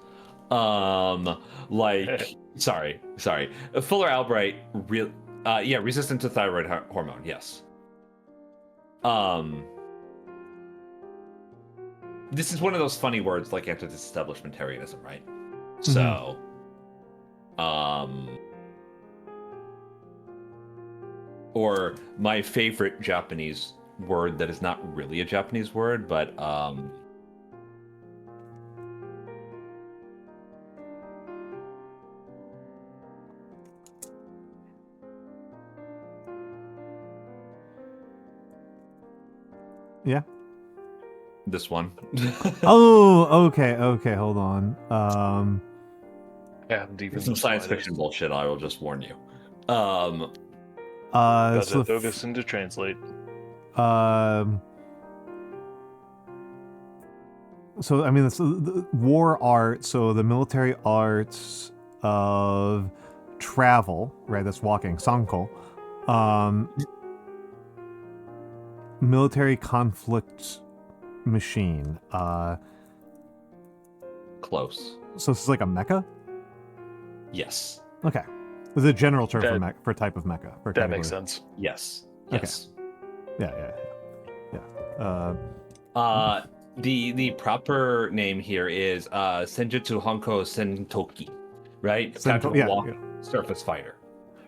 Sorry. Fuller Albright, resistant to thyroid hormone. Yes. This is one of those funny words like anti-establishmentarianism, right? So, or my favorite Japanese word that is not really a Japanese word, but yeah. This one. Oh, okay, hold on. Some science fiction bullshit, I will just warn you. Throw this into translate. So I mean, it's the war art. So the military arts of travel, right? That's walking. Sanko. Military conflict machine. Close. So this is like a mecha. Yes. Okay. It's a general term for type of mecha. For that makes sense. Yes. Okay. Yes. Yeah. The proper name here is Senjutsu Honko Sentoki, right? Surface fighter,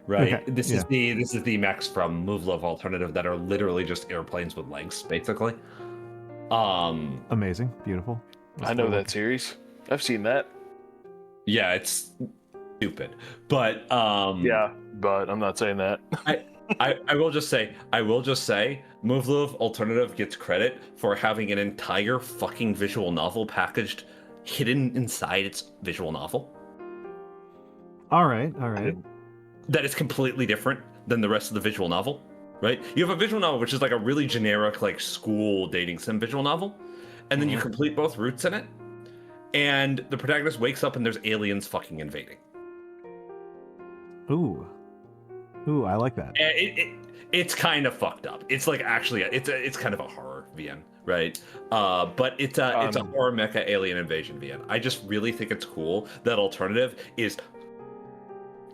right? Okay, This is the mechs from Move Love Alternative that are literally just airplanes with legs, basically. Amazing, beautiful. I know that series. I've seen that. Yeah, it's stupid, but yeah, but I'm not saying that. I will just say, Move Love Alternative gets credit for having an entire fucking visual novel packaged, hidden inside its visual novel. All right. That is completely different than the rest of the visual novel, right? You have a visual novel, which is like a really generic, like school dating sim visual novel, and then you complete both routes in it, and the protagonist wakes up and there's aliens fucking invading. Ooh, I like that. It's kind of fucked up. It's like actually, it's kind of a horror VN, right? But it's a horror mecha alien invasion VN. I just really think it's cool that Alternative is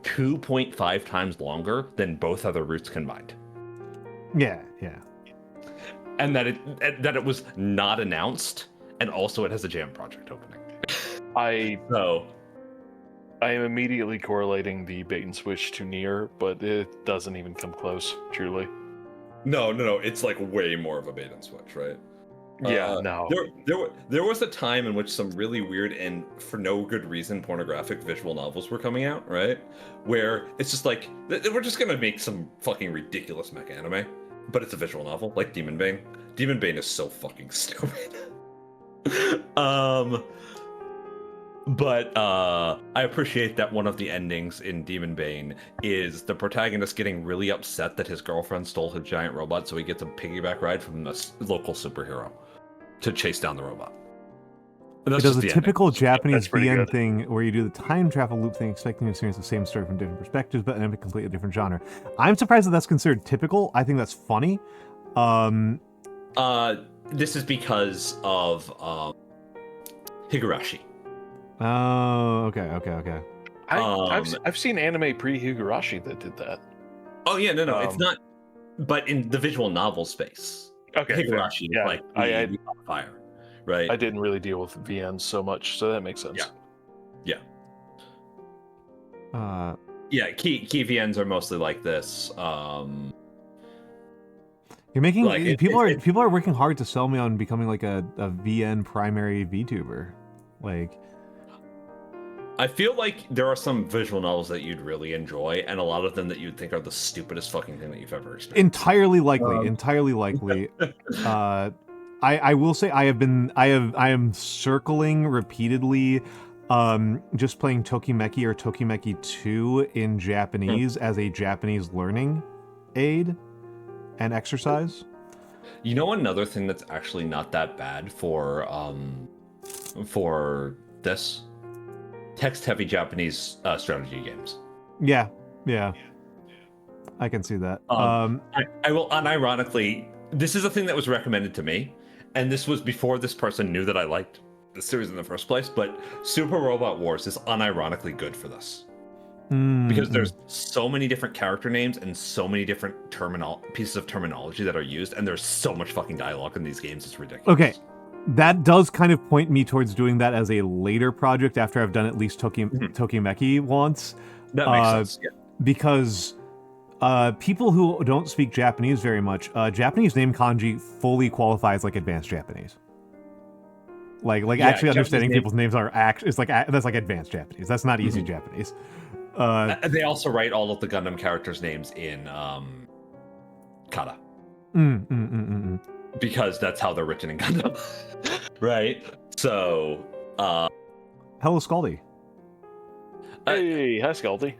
2.5 times longer than both other routes combined. Yeah. And that it was not announced, and also it has a jam project opening. I am immediately correlating the bait and switch to Nier, but it doesn't even come close, truly. No, it's like way more of a bait and switch, right? Yeah, no. There was a time in which some really weird and for no good reason pornographic visual novels were coming out, right? Where it's just like, we're just gonna make some fucking ridiculous mecha anime, but it's a visual novel, like Demon Bane. Demon Bane is so fucking stupid. But I appreciate that one of the endings in Demon Bane is the protagonist getting really upset that his girlfriend stole his giant robot, so he gets a piggyback ride from the local superhero to chase down the robot. And It that's does just a the typical ending. Japanese That's pretty VN good. thing where you do the time travel loop thing, expecting to experience the same story from different perspectives, but in a completely different genre. I'm surprised that that's considered typical. I think that's funny. This is because of Higurashi. Oh, okay. I've seen anime pre-Higurashi that did that. Oh yeah, no, it's not. But in the visual novel space, Okay, fair. Higurashi is Yeah, like I the fire, right? I didn't really deal with VNs so much, so that makes sense. Yeah. Yeah. Key VNs are mostly like this. You're making Like, people are working hard to sell me on becoming like a VN primary VTuber. Like, I feel like there are some visual novels that you'd really enjoy, and a lot of them that you'd think are the stupidest fucking thing that you've ever experienced. entirely likely. I will say I am circling repeatedly, just playing Tokimeki or Tokimeki 2 in Japanese as a Japanese learning aid and exercise. You know, another thing that's actually not that bad for this text-heavy Japanese strategy games. Yeah. I can see that. I will unironically. This is a thing that was recommended to me, and this was before this person knew that I liked the series in the first place. But Super Robot Wars is unironically good for this because there's so many different character names and so many different pieces of terminology that are used, and there's so much fucking dialogue in these games. It's ridiculous. Okay. That does kind of point me towards doing that as a later project after I've done at least Tokimeki once. That makes sense. Yeah. Because people who don't speak Japanese very much, Japanese name kanji fully qualifies like advanced Japanese. Like Yeah, actually understanding Japanese people's names are that's like advanced Japanese. That's not easy Japanese. They also write all of the Gundam characters' names in kata. Because that's how they're written in Gundam. Right? So, Hello, Scaldy. Hey, hi, Scaldy.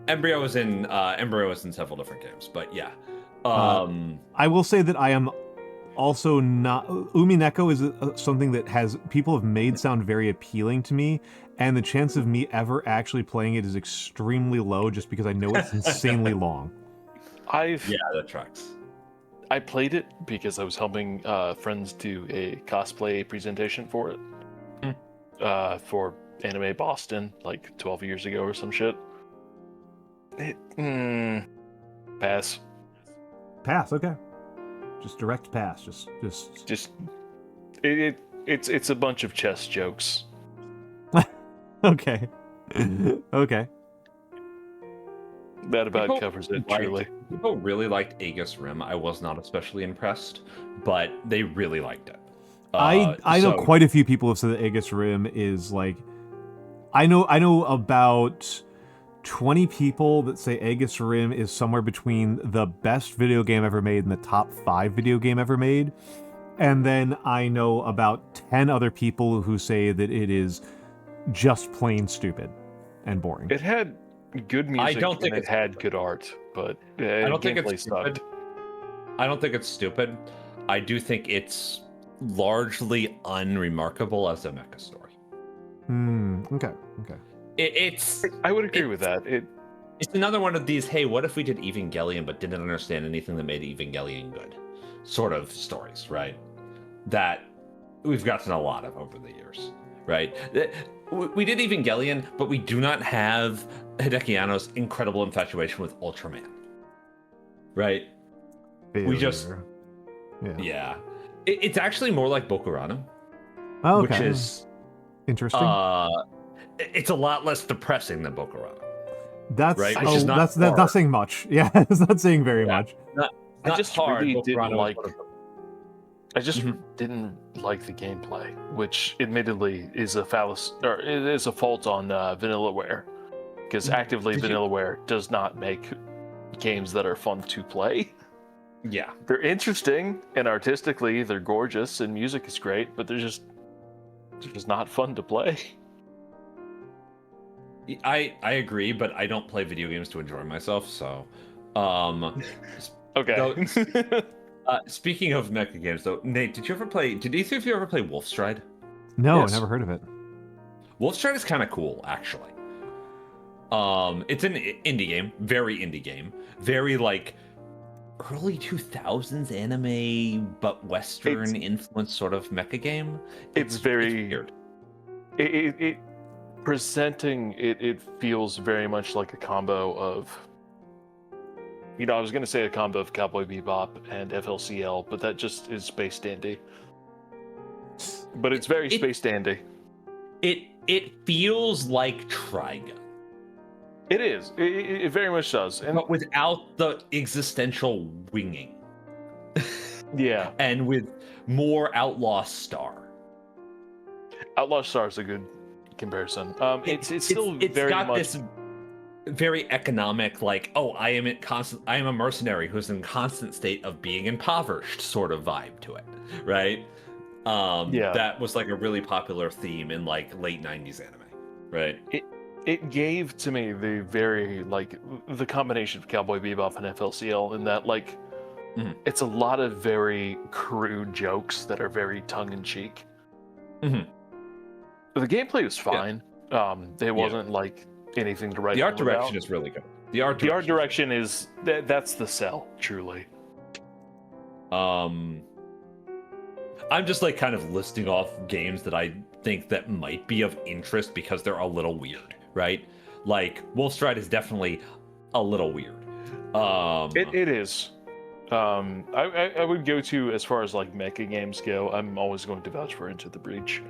Embryo was in several different games, but yeah. I will say that I am also not. Umineko is something that people have made sound very appealing to me, and the chance of me ever actually playing it is extremely low just because I know it's insanely long. Yeah, that tracks. I played it because I was helping friends do a cosplay presentation for it. For Anime Boston, like 12 years ago or some shit. Pass. Pass, okay. Just direct pass. Just it's a bunch of chess jokes. Okay. Okay. That about covers it, truly. People really liked Aegis Rim. I was not especially impressed, but they really liked it. I know quite a few people have said that Aegis Rim is like. I know about 20 people that say Aegis Rim is somewhere between the best video game ever made and the top 5 video game ever made. And then I know about 10 other people who say that it is just plain stupid and boring. It had good music and it had good art, but I don't think it's sucked. stupid. I don't think it's stupid. I do think it's largely unremarkable as a mecha story. Okay. I would agree with that. It's another one of these, hey, what if we did Evangelion but didn't understand anything that made Evangelion good? Sort of stories, right? That we've gotten a lot of over the years, right? We did Evangelion, but we do not have Hideki Anno's incredible infatuation with Ultraman, right? Failure. We just... Yeah. It's actually more like Bokurano. Oh, okay. Which is... Interesting. It's a lot less depressing than Bokurano. That's right? That's not saying much. Yeah, it's not saying very much. I just hard. really didn't Bokurano like. I just didn't like the gameplay, which admittedly is a fallacy, or it is a fault on Vanillaware, because actively Vanillaware does not make games that are fun to play. Yeah. They're interesting and artistically they're gorgeous and music is great, but they're just not fun to play. I agree, but I don't play video games to enjoy myself, so Okay. speaking of mecha games though, Nate, did either of you ever play Wolfstride? No, Yes. I never heard of it. Wolfstride is kind of cool, actually. It's an indie game, very indie game, very like early 2000s anime, but Western influence sort of mecha game. It's very weird. It presenting it feels very much like a combo of, I was gonna say a combo of Cowboy Bebop and FLCL, but that just is Space Dandy. But it's very Space Dandy. It feels like Trigun. It is. It very much does. And But without the existential winging. yeah, And with more Outlaw Star. Outlaw Star is a good comparison. It's still it's very got much this very economic, like, oh, I am a mercenary who's in constant state of being impoverished sort of vibe to it, right? Yeah. That was like a really popular theme in like late 90s anime, right? It gave to me the very like the combination of Cowboy Bebop and FLCL in that like it's a lot of very crude jokes that are very tongue in cheek. Mm-hmm. The gameplay was fine. It wasn't like anything to write. The art home direction about. is really good. The art direction is that's the sell, truly. I'm just like kind of listing off games that I think that might be of interest because they're a little weird, right? Like Wolfstride is definitely a little weird. It is. I would go to, as far as like mecha games go, I'm always going to vouch for Into the Breach.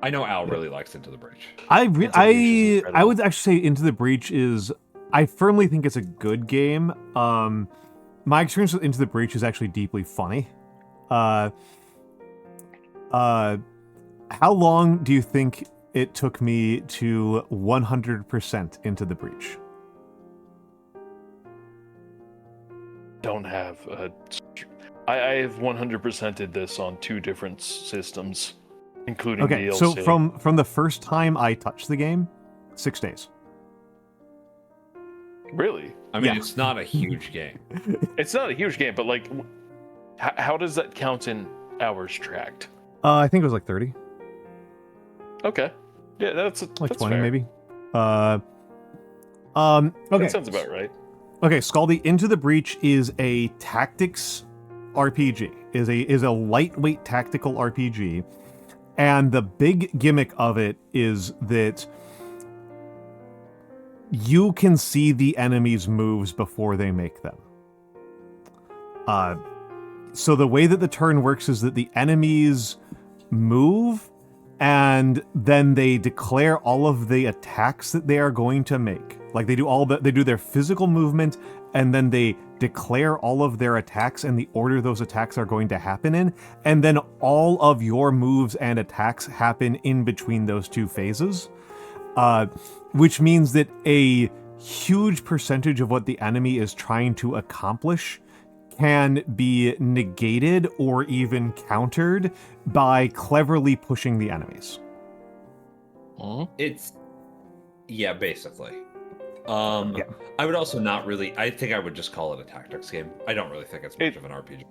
I know Al really likes Into the Breach. I would actually say Into the Breach is, I firmly think it's a good game. My experience with Into the Breach is actually deeply funny. How long do you think it took me to 100% Into the Breach? Don't have I have 100%ed this on 2 different systems, including Okay, DLC. so from the first time I touched the game, 6 days. Really? I mean, Yeah. it's not a huge game. It's not a huge game, but like, how does that count in hours tracked? I think it was like 30. Okay, yeah, that's Like that's 20 fair. maybe. Okay. That sounds about right. Okay, Scaldy, Into the Breach is a tactics RPG. Is a lightweight tactical RPG. And the big gimmick of it is that you can see the enemy's moves before they make them. So the way that the turn works is that the enemies move and then they declare all of the attacks that they are going to make. Like they do their physical movement and then they declare all of their attacks and the order those attacks are going to happen in, and then all of your moves and attacks happen in between those 2 phases. Which means that a huge percentage of what the enemy is trying to accomplish can be negated or even countered by cleverly pushing the enemies. It's basically. Yeah. I would also not really. I think I would just call it a tactics game. I don't really think it's much of an RPG.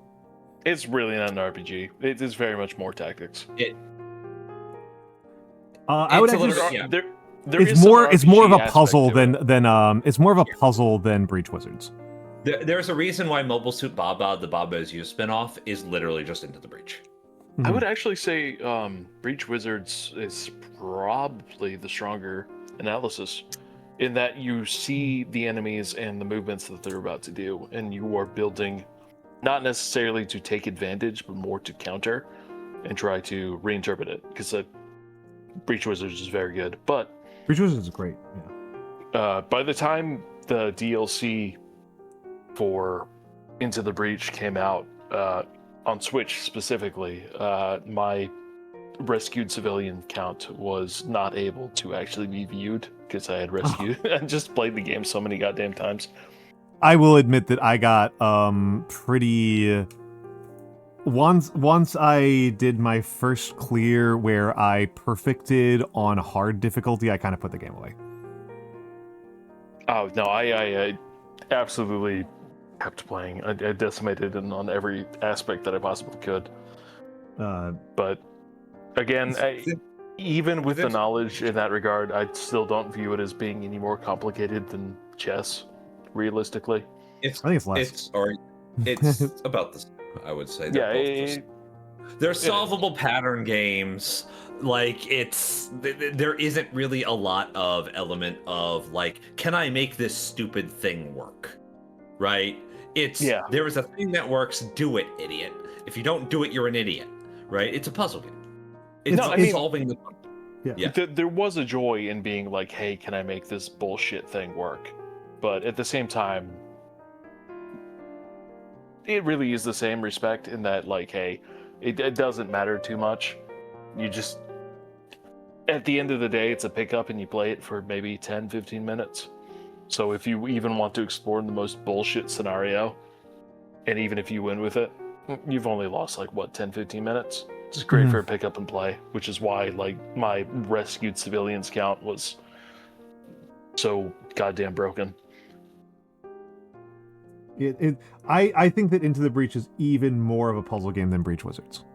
It's really not an RPG. It is very much more tactics. I would It's a actually. little bit- There It's is some more of a RPG puzzle aspect to than it. it's more of a puzzle than Breach Wizards. There's a reason why Mobile Suit Baba, the Baba Is You spinoff, is literally just Into the Breach. I would actually say Breach Wizards is probably the stronger analysis, in that you see the enemies and the movements that they're about to do, and you are building not necessarily to take advantage, but more to counter and try to reinterpret it. Because Breach Wizards is very good, but Breach Wizards is great. Yeah. by the time the DLC for Into the Breach came out on Switch specifically, my rescued civilian count was not able to actually be viewed because I had rescued and just played the game so many goddamn times. I will admit that I got pretty. Once I did my first clear where I perfected on hard difficulty, I kind of put the game away. Oh no, I absolutely kept playing. I decimated it on every aspect that I possibly could. But again, even with the knowledge in that regard, I still don't view it as being any more complicated than chess, realistically. I think it's less. It's about the same, I would say. They're solvable pattern games. Like, there isn't really a lot of element of, like, can I make this stupid thing work? Right? There is a thing that works, do it, idiot. If you don't do it, you're an idiot. Right? It's a puzzle game. It's solving the... Yeah. There was a joy in being like, hey, can I make this bullshit thing work? But at the same time, it really is the same respect in that, like, hey, it doesn't matter too much. You just, at the end of the day, it's a pickup and you play it for maybe 10, 15 minutes. So if you even want to explore the most bullshit scenario, and even if you win with it, you've only lost, like, what, 10, 15 minutes? It's great for a pick up and play, which is why, like, my rescued civilians count was so goddamn broken. I think that Into the Breach is even more of a puzzle game than Breach Wizards.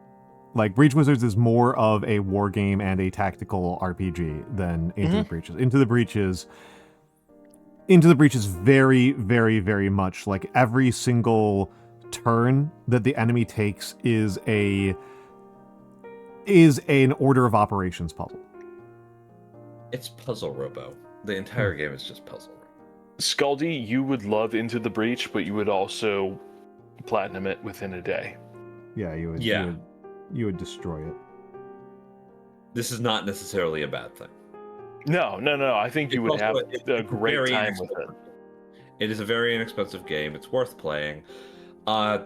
Like, Breach Wizards is more of a war game and a tactical RPG than Into the Breach is. Into the Breach is very, very, very much like every single turn that the enemy takes is an order of operations puzzle. It's Puzzle Robo. The entire game is just Puzzle Robo. Scaldy, you would love Into the Breach, but you would also platinum it within a day. Yeah, you would destroy it. This is not necessarily a bad thing. No. I think you would have a great time with it. It is a very inexpensive game. It's worth playing. My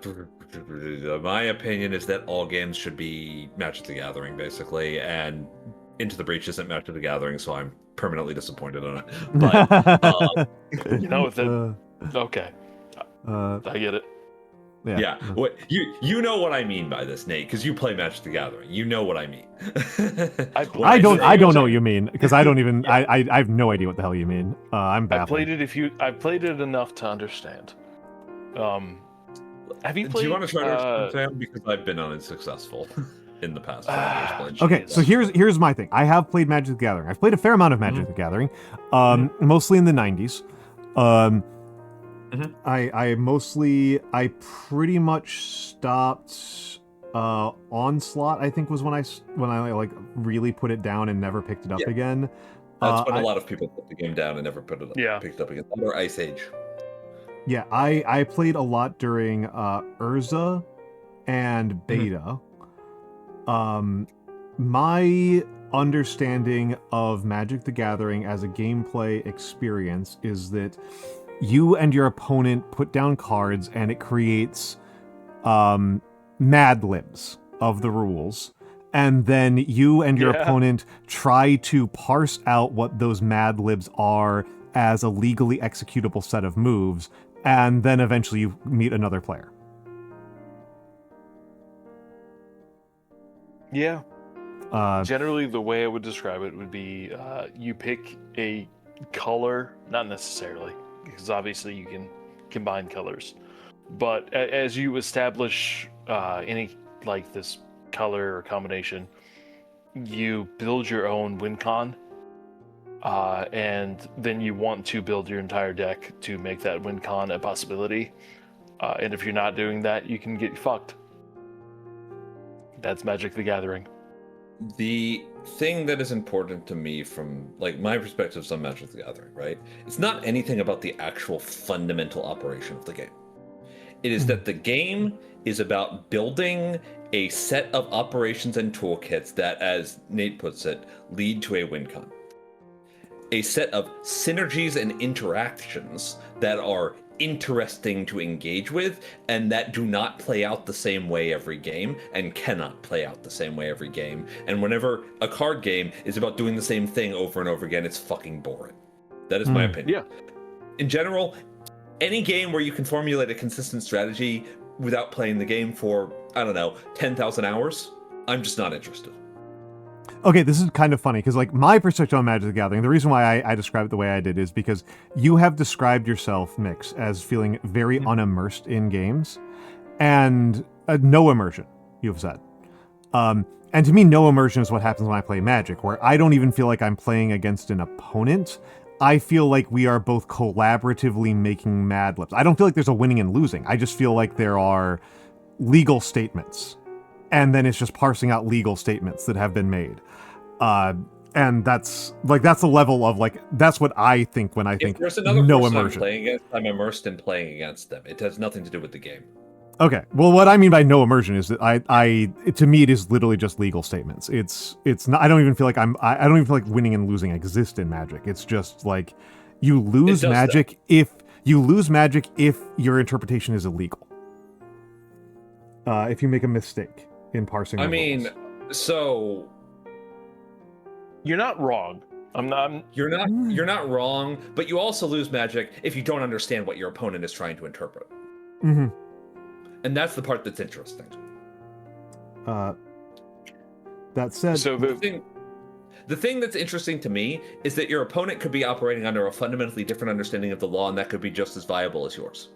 opinion is that all games should be Magic the Gathering, basically, and Into the Breach isn't Magic the Gathering, so I'm permanently disappointed in it. But you know, with it, okay, I get it. Yeah. What you know what I mean by this, Nate, because you play Magic the Gathering. You know what I mean. I don't know what you mean, because I don't even I have no idea what the hell you mean. I'm baffled. I've played it enough to understand. Have you played? Do you want to try to explain, Sam? Because I've been unsuccessful in the past 5 years. Okay, so here's my thing. I have played Magic the Gathering. I've played a fair amount of Magic the Gathering, mostly in the 90s. I pretty much stopped Onslaught, I think, was when I like really put it down and never picked it up again. That's when a lot of people put the game down and never picked it up again. Or Ice Age. Yeah, I played a lot during Urza and Beta. My understanding of Magic the Gathering as a gameplay experience is that you and your opponent put down cards and it creates Mad Libs of the rules. And then you and your opponent try to parse out what those Mad Libs are as a legally executable set of moves. And then eventually you meet another player. Yeah. Generally, the way I would describe it would be you pick a color, not necessarily, because obviously you can combine colors. But as you establish any, like, this color or combination, you build your own win con. And then you want to build your entire deck to make that win con a possibility. And if you're not doing that, you can get fucked. That's Magic the Gathering. The thing that is important to me from, like, my perspectives on Magic the Gathering, right? It's not anything about the actual fundamental operation of the game. It is that the game is about building a set of operations and toolkits that, as Nate puts it, lead to a win con. A set of synergies and interactions that are interesting to engage with and that do not play out the same way every game and cannot play out the same way every game. And whenever a card game is about doing the same thing over and over again, it's fucking boring. That is my opinion. Yeah. In general, any game where you can formulate a consistent strategy without playing the game for, I don't know, 10,000 hours, I'm just not interested. Okay, this is kind of funny because, like, my perspective on Magic the Gathering, the reason why I described it the way I did is because you have described yourself, Mix, as feeling very unimmersed in games, and no immersion, you've said. And to me, no immersion is what happens when I play Magic, where I don't even feel like I'm playing against an opponent. I feel like we are both collaboratively making Mad Libs. I don't feel like there's a winning and losing. I just feel like there are legal statements. And then it's just parsing out legal statements that have been made. And that's the level of, like, that's what I think when I think there's another no person immersion. I'm playing against, I'm immersed in playing against them. It has nothing to do with the game. Okay. Well, what I mean by no immersion is that to me, it is literally just legal statements. It's not, I don't even feel like I don't even feel like winning and losing exist in Magic. It's just like you lose Magic if your interpretation is illegal. If you make a mistake in parsing the rules. So You're not wrong. You're not wrong, but you also lose Magic if you don't understand what your opponent is trying to interpret. Mm-hmm. And that's the part that's interesting. That said, So the thing that's interesting to me is that your opponent could be operating under a fundamentally different understanding of the law, and that could be just as viable as yours.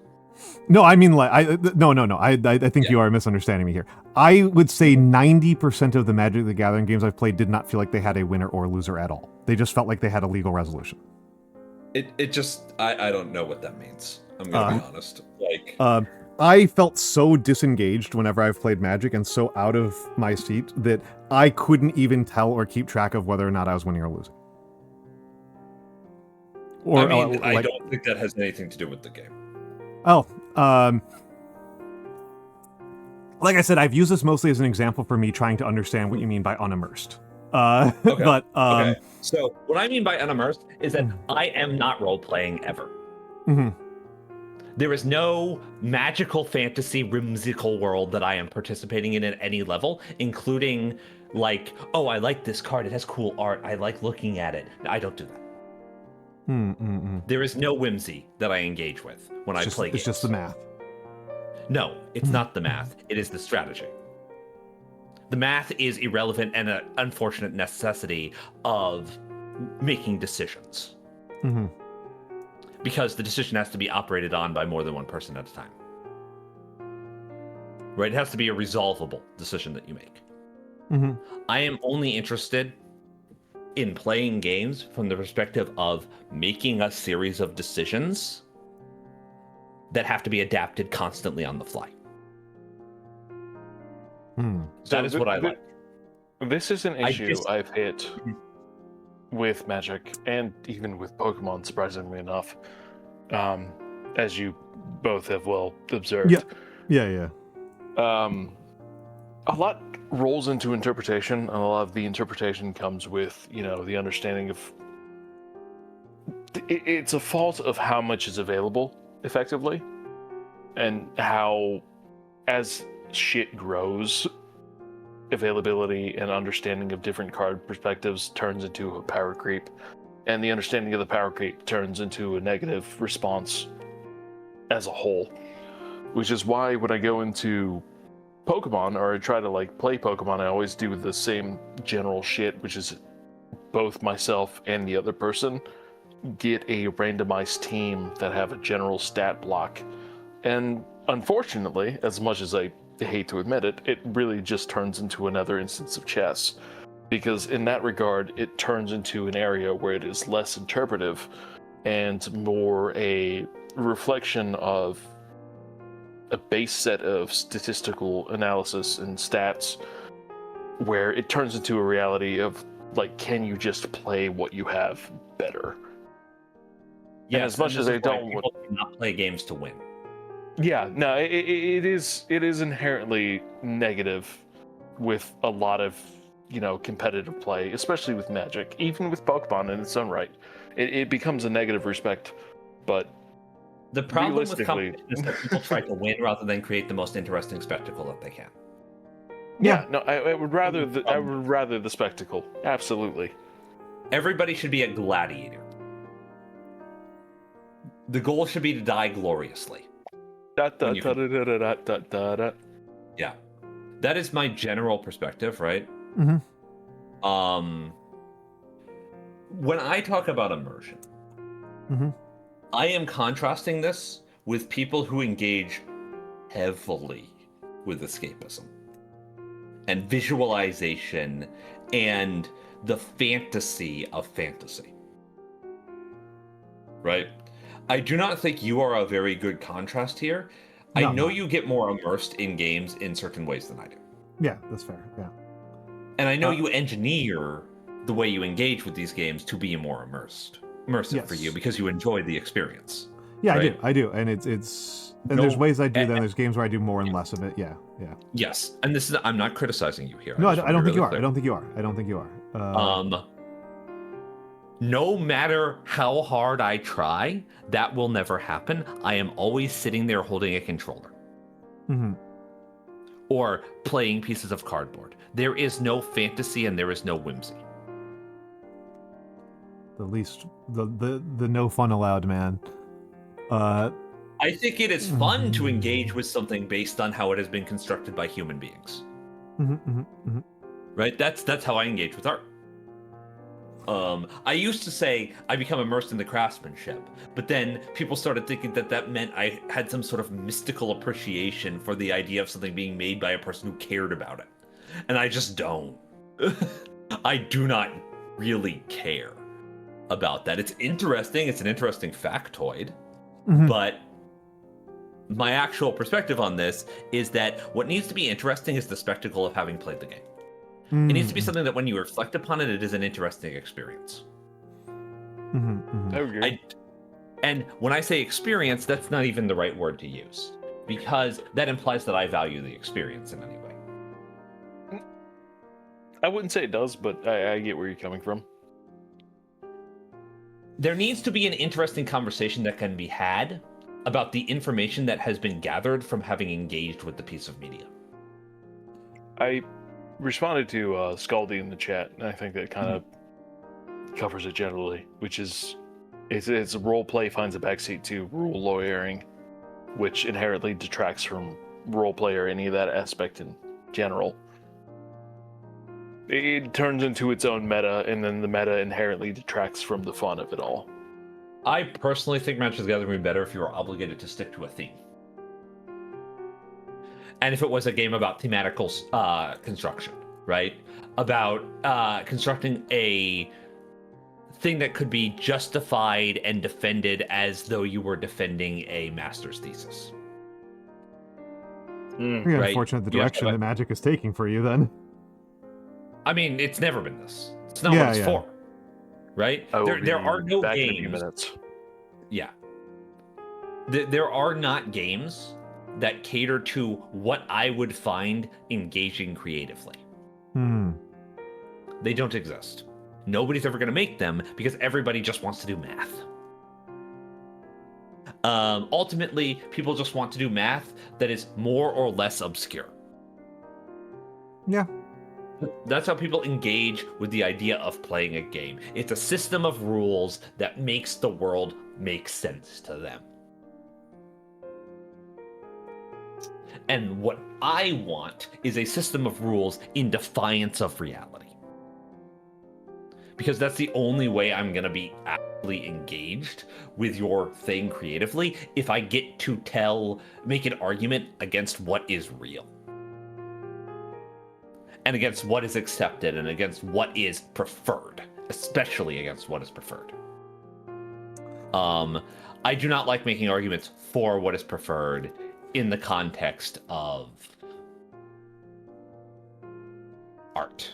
no, I mean, like, no. I think you are misunderstanding me here. I would say 90% of the Magic the Gathering games I've played did not feel like they had a winner or loser at all. They just felt like they had a legal resolution. It just, I don't know what that means. I'm gonna be honest. Like, I felt so disengaged whenever I've played Magic and so out of my seat that I couldn't even tell or keep track of whether or not I was winning or losing. Or, I don't think that has anything to do with the game. Oh, like I said, I've used this mostly as an example for me trying to understand what you mean by unimmersed. Okay. But Okay. So what I mean by unimmersed is that I am not role-playing ever. Mm-hmm. There is no magical fantasy whimsical world that I am participating in at any level, including like, oh, I like this card. It has cool art. I like looking at it. I don't do that. There is no whimsy that I engage with when I play games. It's just the math. No, it's not the math. It is the strategy. The math is irrelevant and an unfortunate necessity of making decisions. Mm-hmm. Because the decision has to be operated on by more than one person at a time. Right? It has to be a resolvable decision that you make. Mm-hmm. I am only interested in playing games from the perspective of making a series of decisions that have to be adapted constantly on the fly. That is what I like. This is an issue I've hit with Magic and even with Pokemon, surprisingly enough, as you both have well observed. Yeah. A lot rolls into interpretation, and a lot of the interpretation comes with, the understanding of... It's a fault of how much is available, effectively, and how, as shit grows, availability and understanding of different card perspectives turns into a power creep, and the understanding of the power creep turns into a negative response as a whole. Which is why when I go into Pokemon, or I try to play Pokemon, I always do the same general shit, which is both myself and the other person get a randomized team that have a general stat block. And unfortunately, as much as I hate to admit it, it really just turns into another instance of chess. Because in that regard, it turns into an area where it is less interpretive and more a reflection of a base set of statistical analysis and stats, where it turns into a reality of, can you just play what you have better? Yeah, as much as I don't want to not play games to win. Yeah, no, it is inherently negative with a lot of, competitive play, especially with Magic, even with Pokemon in its own right. It becomes a negative respect, but the problem with competition is that people try to win rather than create the most interesting spectacle that they can. Yeah, no, I would rather the spectacle. Absolutely. Everybody should be a gladiator. the goal should be to die gloriously. When you can- Yeah. That is my general perspective, right? Mm-hmm. When I talk about immersion, Mm-hmm. I am contrasting this with people who engage heavily with escapism and visualization and the fantasy of fantasy. Right? I do not think you are a very good contrast here. No, I know no. you get more immersed in games in certain ways than I do. Yeah, that's fair. Yeah. And I know you engineer the way you engage with these games to be more immersive for you Yes. because you enjoy the experience. Yeah, right? I do, and it's and there's ways I do that. and- There's games where I do more and less of it. Yeah. Yes, and this is I'm not criticizing you here. No, I just don't wanna be think you really are. clear. I don't think you are. I don't think you are. No matter how hard I try, that will never happen. I am always sitting there holding a controller. Mm-hmm. Or playing pieces of cardboard. There is no fantasy and there is no whimsy. The least the no fun allowed, man. I think it is fun to engage with something based on how it has been constructed by human beings. Right? That's how I engage with art. I used to say I become immersed in the craftsmanship, but then people started thinking that meant I had some sort of mystical appreciation for the idea of something being made by a person who cared about it. And I just don't. I do not really care about that. It's interesting, it's an interesting factoid, but my actual perspective on this is that what needs to be interesting is the spectacle of having played the game. It needs to be something that when you reflect upon it, it is an interesting experience. I agree. And when I say experience, that's not even the right word to use, because that implies that I value the experience in any way. I wouldn't say it does, but I get where you're coming from. There needs to be an interesting conversation that can be had about the information that has been gathered from having engaged with the piece of media. I responded to Scaldy in the chat, and I think that kind of covers it generally, which is it's role play finds a backseat to rule lawyering, which inherently detracts from role play or any of that aspect in general. It turns into its own meta, and then the meta inherently detracts from the fun of it all. I personally think Magic the Gathering would be better if you were obligated to stick to a theme. And if it was a game about thematical construction, right? About constructing a thing that could be justified and defended as though you were defending a master's thesis. Pretty Right. unfortunate the You have to direction that Magic is taking for you then. I mean, it's never been this. It's not Yeah, what it's yeah. for. Right? I will There be are no back in a few games. minutes. Yeah. There are not games that cater to what I would find engaging creatively. They don't exist. Nobody's ever going to make them because everybody just wants to do math. Ultimately, people just want to do math that is more or less obscure. Yeah. That's how people engage with the idea of playing a game. It's a system of rules that makes the world make sense to them. And what I want is a system of rules in defiance of reality. Because that's the only way I'm going to be actually engaged with your thing creatively, if I get to make an argument against what is real. And against what is accepted, and against what is preferred, especially against what is preferred. I do not like making arguments for what is preferred in the context of art.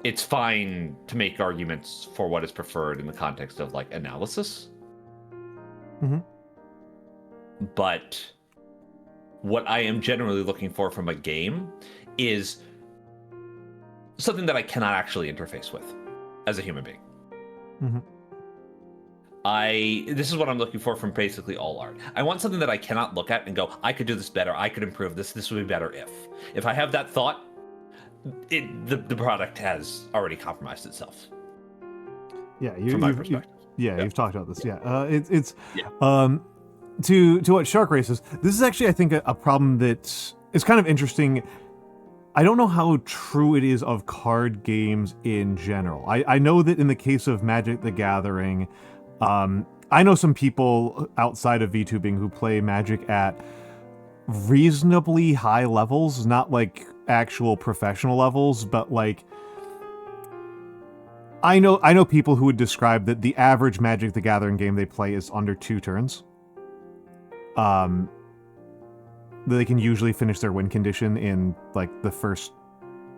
It's fine to make arguments for what is preferred in the context of like analysis. But what I am generally looking for from a game is something that I cannot actually interface with as a human being. This is what I'm looking for from basically all art. I want something that I cannot look at and go, I could do this better, I could improve this, this would be better if. If I have that thought, the product has already compromised itself. Yeah, from my perspective. Yeah, you've talked about this. Yeah, it's Yeah. To what Shark races. This is actually, I think, a problem that is kind of interesting. I don't know how true it is of card games in general. I know that in the case of Magic the Gathering, I know some people outside of VTubing who play Magic at reasonably high levels, not like actual professional levels, but like I know people who would describe that the average Magic the Gathering game they play is under 2 turns. They can usually finish their win condition in like the first.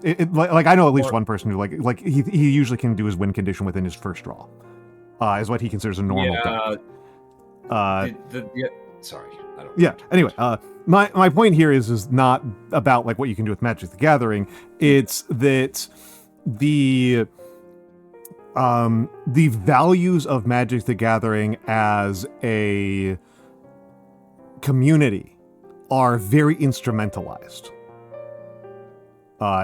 Like I know at least one person who like he usually can do his win condition within his first draw. Is what he considers a normal deck. Sorry, I don't. Yeah. Anyway, my point here is not about like what you can do with Magic the Gathering. It's that the values of Magic the Gathering as a community are very instrumentalized.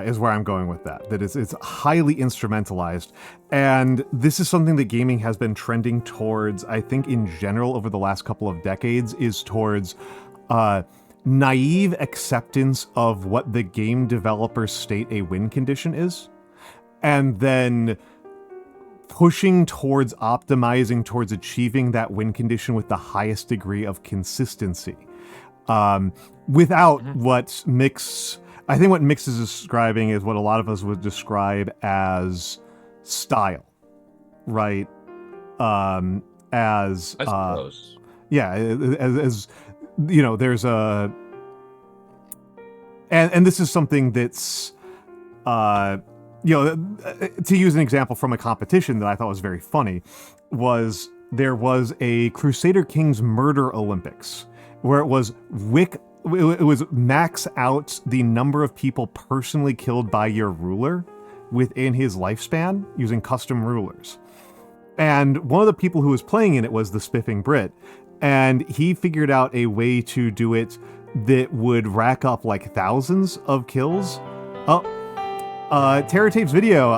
Is where I'm going with that. That it's highly instrumentalized, and this is something that gaming has been trending towards. I think in general over the last couple of decades is towards naive acceptance of what the game developers state a win condition is, and then pushing towards optimizing towards achieving that win condition with the highest degree of consistency, without what Mix. I think what Mix is describing is what a lot of us would describe as style, right? I suppose. Yeah, as you know, there's a, and this is something that's, to use an example from a competition that I thought was very funny, was there was a Crusader Kings Murder Olympics where it was it was max out the number of people personally killed by your ruler within his lifespan using custom rulers. And one of the people who was playing in it was the Spiffing Brit, and he figured out a way to do it that would rack up like thousands of kills. Terratape's video.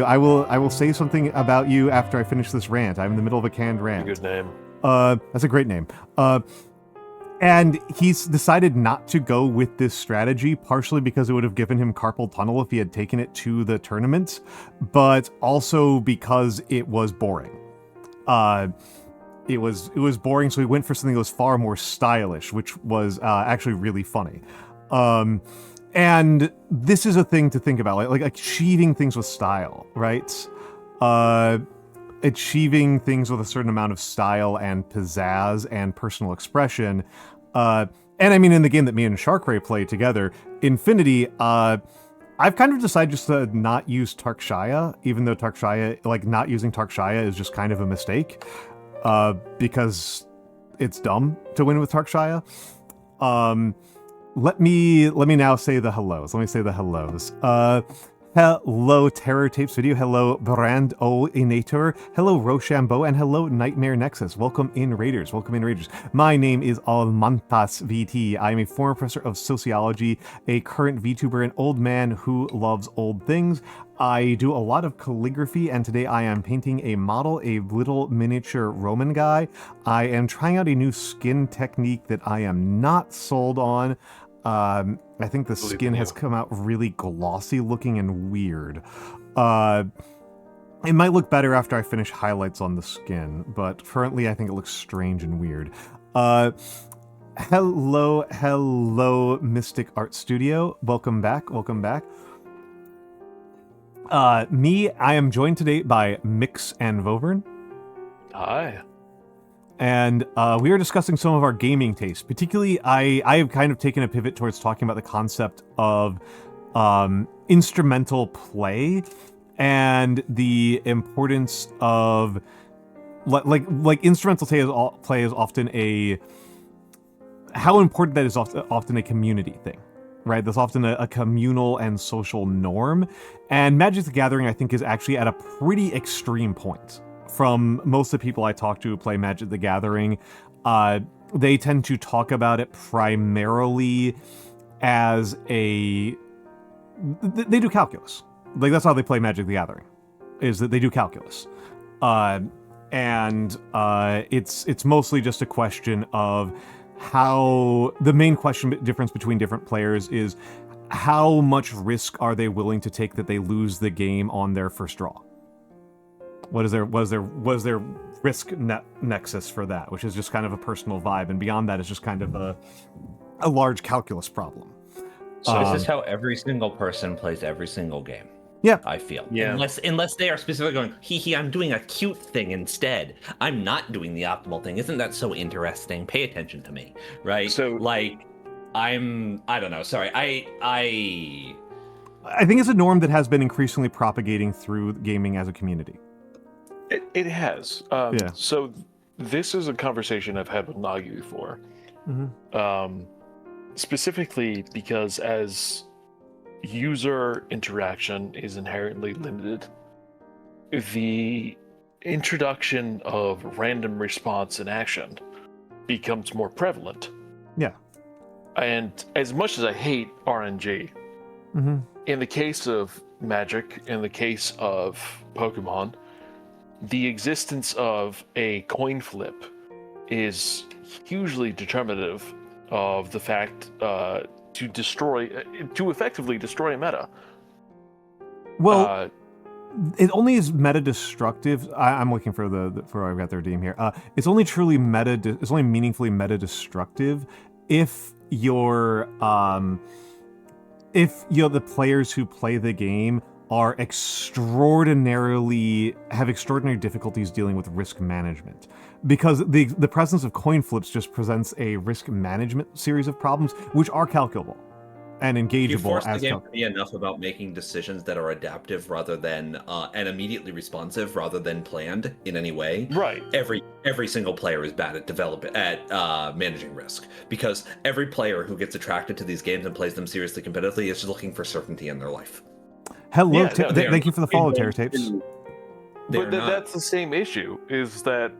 I will say something about you after I finish this rant. I'm in the middle of a canned rant. Good name. That's a great name. And he's decided not to go with this strategy, partially because it would have given him carpal tunnel if he had taken it to the tournament, but also because it was boring. It was boring, so he went for something that was far more stylish, which was actually really funny. And this is a thing to think about, like achieving things with style, right? Achieving things with a certain amount of style and pizzazz and personal expression. And I mean, in the game that me and Sharkray play together, Infinity, I've kind of decided just to not use Tarkshaya, even though Tarkshaya, like not using Tarkshaya is just kind of a mistake, because it's dumb to win with Tarkshaya. Let me now say the hellos. Let me say the hellos. Hello, Terror Tapes Video. Hello, Brand O Inator. Hello, Rochambeau. And hello, Nightmare Nexus. Welcome in, Raiders. Welcome in, Raiders. My name is Almantas VT. I am a former professor of sociology, a current VTuber, an old man who loves old things. I do a lot of calligraphy, and today I am painting a model, a little miniature Roman guy. I am trying out a new skin technique that I am not sold on. I think the skin has come out really glossy looking and weird. It might look better after I finish highlights on the skin, but currently I think it looks strange and weird. Hello, Mystic Art Studio. Welcome back. I am joined today by Mix and Vovern. Hi. And we are discussing some of our gaming tastes. Particularly, I have kind of taken a pivot towards talking about the concept of instrumental play and the importance of like instrumental play is often how important that is often a community thing, right? That's often a communal and social norm. And Magic the Gathering, I think, is actually at a pretty extreme point. From most of the people I talk to who play Magic the Gathering, they tend to talk about it primarily as they do calculus. Like, that's how they play Magic the Gathering, is that they do calculus. and it's mostly just a question of how the main difference between different players is how much risk are they willing to take that they lose the game on their first draw. Was there risk nexus for that, which is just kind of a personal vibe, and beyond that is just kind of a large calculus problem. So this is how every single person plays every single game. Yeah, I feel. Yeah. Unless they are specifically going, hee, I'm doing a cute thing instead. I'm not doing the optimal thing. Isn't that so interesting? Pay attention to me, right? So, like, I don't know. Sorry, I think it's a norm that has been increasingly propagating through gaming as a community. It has. Yeah. So this is a conversation I've had with Nagi before. Specifically because as user interaction is inherently limited, the introduction of random response and action becomes more prevalent. Yeah. And as much as I hate RNG, in the case of Magic, in the case of Pokemon, the existence of a coin flip is hugely determinative of the fact to effectively destroy a meta. Well, it only is meta destructive. I'm looking for for I've got the redeem here. It's only truly it's only meaningfully meta destructive if you're the players who play the game have extraordinary difficulties dealing with risk management, because the presence of coin flips just presents a risk management series of problems which are calculable and engageable. You force the game to be enough about making decisions that are adaptive rather than and immediately responsive rather than planned in any way. Right. Every single player is bad at managing risk, because every player who gets attracted to these games and plays them seriously competitively is just looking for certainty in their life. Hello, Yeah, thank you for the follow, Terror Tapes. But that's the same issue, is that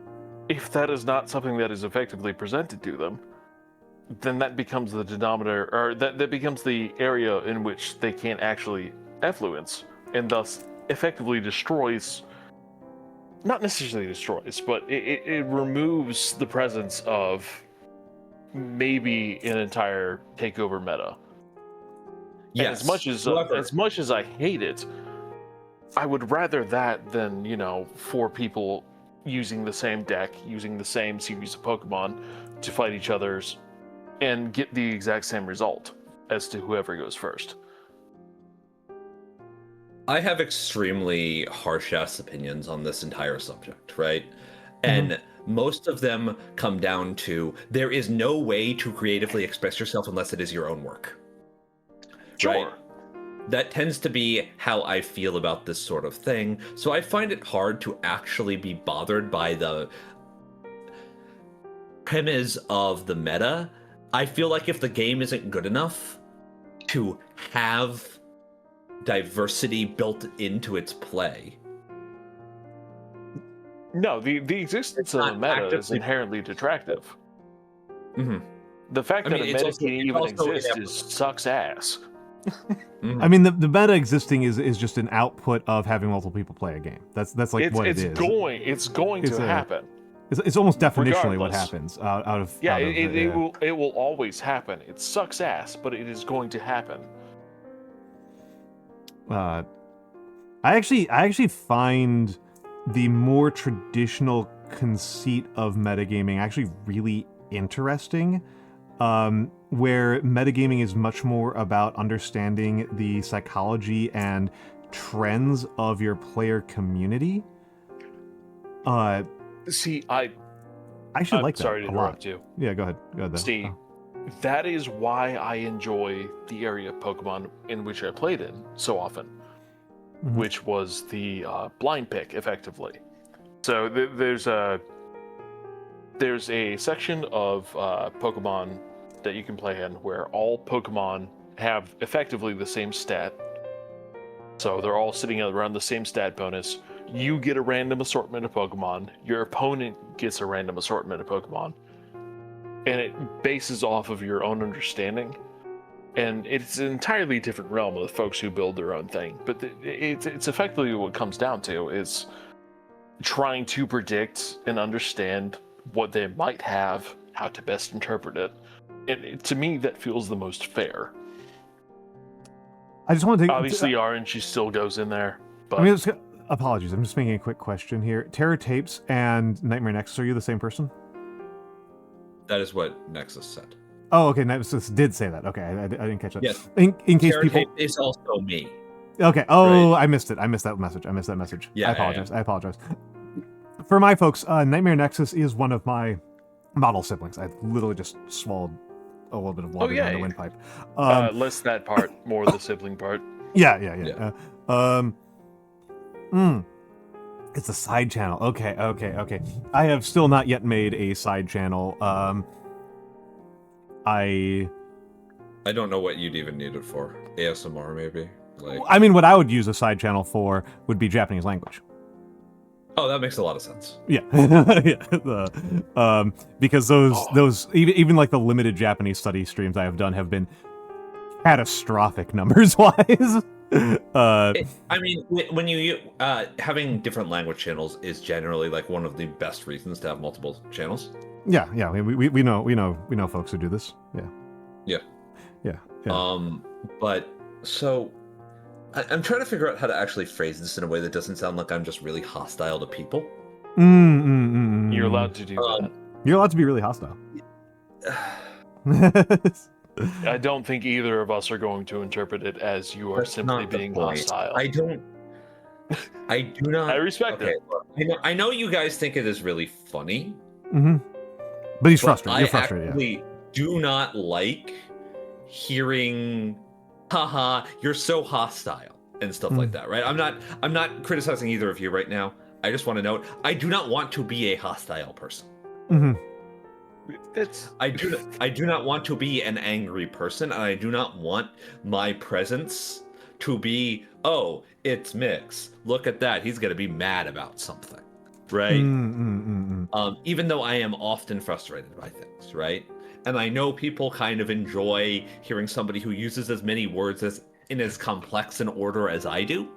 if that is not something that is effectively presented to them, then that becomes the denominator, or that becomes the area in which they can't actually influence, and thus effectively destroys, not necessarily destroys, but it removes the presence of maybe an entire takeover meta. Yes. And as much as I hate it, I would rather that than, 4 people using the same deck, using the same series of Pokemon to fight each other's and get the exact same result as to whoever goes first. I have extremely harsh-ass opinions on this entire subject, right? And most of them come down to there is no way to creatively express yourself unless it is your own work. Sure. Right? That tends to be how I feel about this sort of thing. So I find it hard to actually be bothered by the premise of the meta. I feel like if the game isn't good enough to have diversity built into its play. No, the existence of a meta is inherently detractive. The fact that a meta can even exist sucks ass. I mean, the meta existing is just an output of having multiple people play a game. That's like what it is. It's going to happen. It's almost definitionally Regardless. what happens out of. Yeah, out of it will always happen. It sucks ass, but it is going to happen. I actually find the more traditional conceit of metagaming actually really interesting, where metagaming is much more about understanding the psychology and trends of your player community. See, I actually like that. Sorry to a interrupt lot. you. Yeah, go ahead. Though. See, that is why I enjoy the area of Pokemon in which I played in so often, which was the blind pick, effectively. So there's a section of Pokemon that you can play in where all Pokemon have effectively the same stat. So they're all sitting around the same stat bonus. You get a random assortment of Pokemon. Your opponent gets a random assortment of Pokemon. And it bases off of your own understanding. And it's an entirely different realm of the folks who build their own thing. But it's effectively what it comes down to is trying to predict and understand what they might have, how to best interpret it. And to me, that feels the most fair. I just want to take... Obviously, RNG still goes in there, but... I mean, apologies, I'm just making a quick question here. Terror Tapes and Nightmare Nexus, are you the same person? That is what Nexus said. Oh, okay, Nexus did say that. Okay, I didn't catch that. Yes. In case Terror people... Tape is also me. Okay, oh, Right. I missed it. I missed that message. Yeah, I apologize. I apologize. For my folks, Nightmare Nexus is one of my model siblings. I literally just swallowed a little bit of water down the windpipe. Less that part, more the sibling part. Yeah. Yeah. It's a side channel. Okay. I have still not yet made a side channel. I don't know what you'd even need it for. ASMR, maybe? Like... I mean, what I would use a side channel for would be Japanese language. Oh, that makes a lot of sense. Yeah. Because those even like the limited Japanese study streams I have done have been catastrophic numbers wise. I mean, when you having different language channels is generally like one of the best reasons to have multiple channels. Yeah. We know folks who do this. Yeah. But so I'm trying to figure out how to actually phrase this in a way that doesn't sound like I'm just really hostile to people. You're allowed to do that. You're allowed to be really hostile. I don't think either of us are going to interpret it as you are That's simply not the being point. hostile. I do not. I respect it. I know you guys think it is really funny. Mm-hmm. But he's frustrated. You're frustrated. I actually do not like hearing, haha, you're so hostile and stuff like that, right? I'm not criticizing either of you right now. I just want to note, I do not want to be a hostile person. Mm-hmm. I do not want to be an angry person, and I do not want my presence to be, oh, it's Mix. Look at that. He's going to be mad about something, right? Even though I am often frustrated by things, right? And I know people kind of enjoy hearing somebody who uses as many words in as complex an order as I do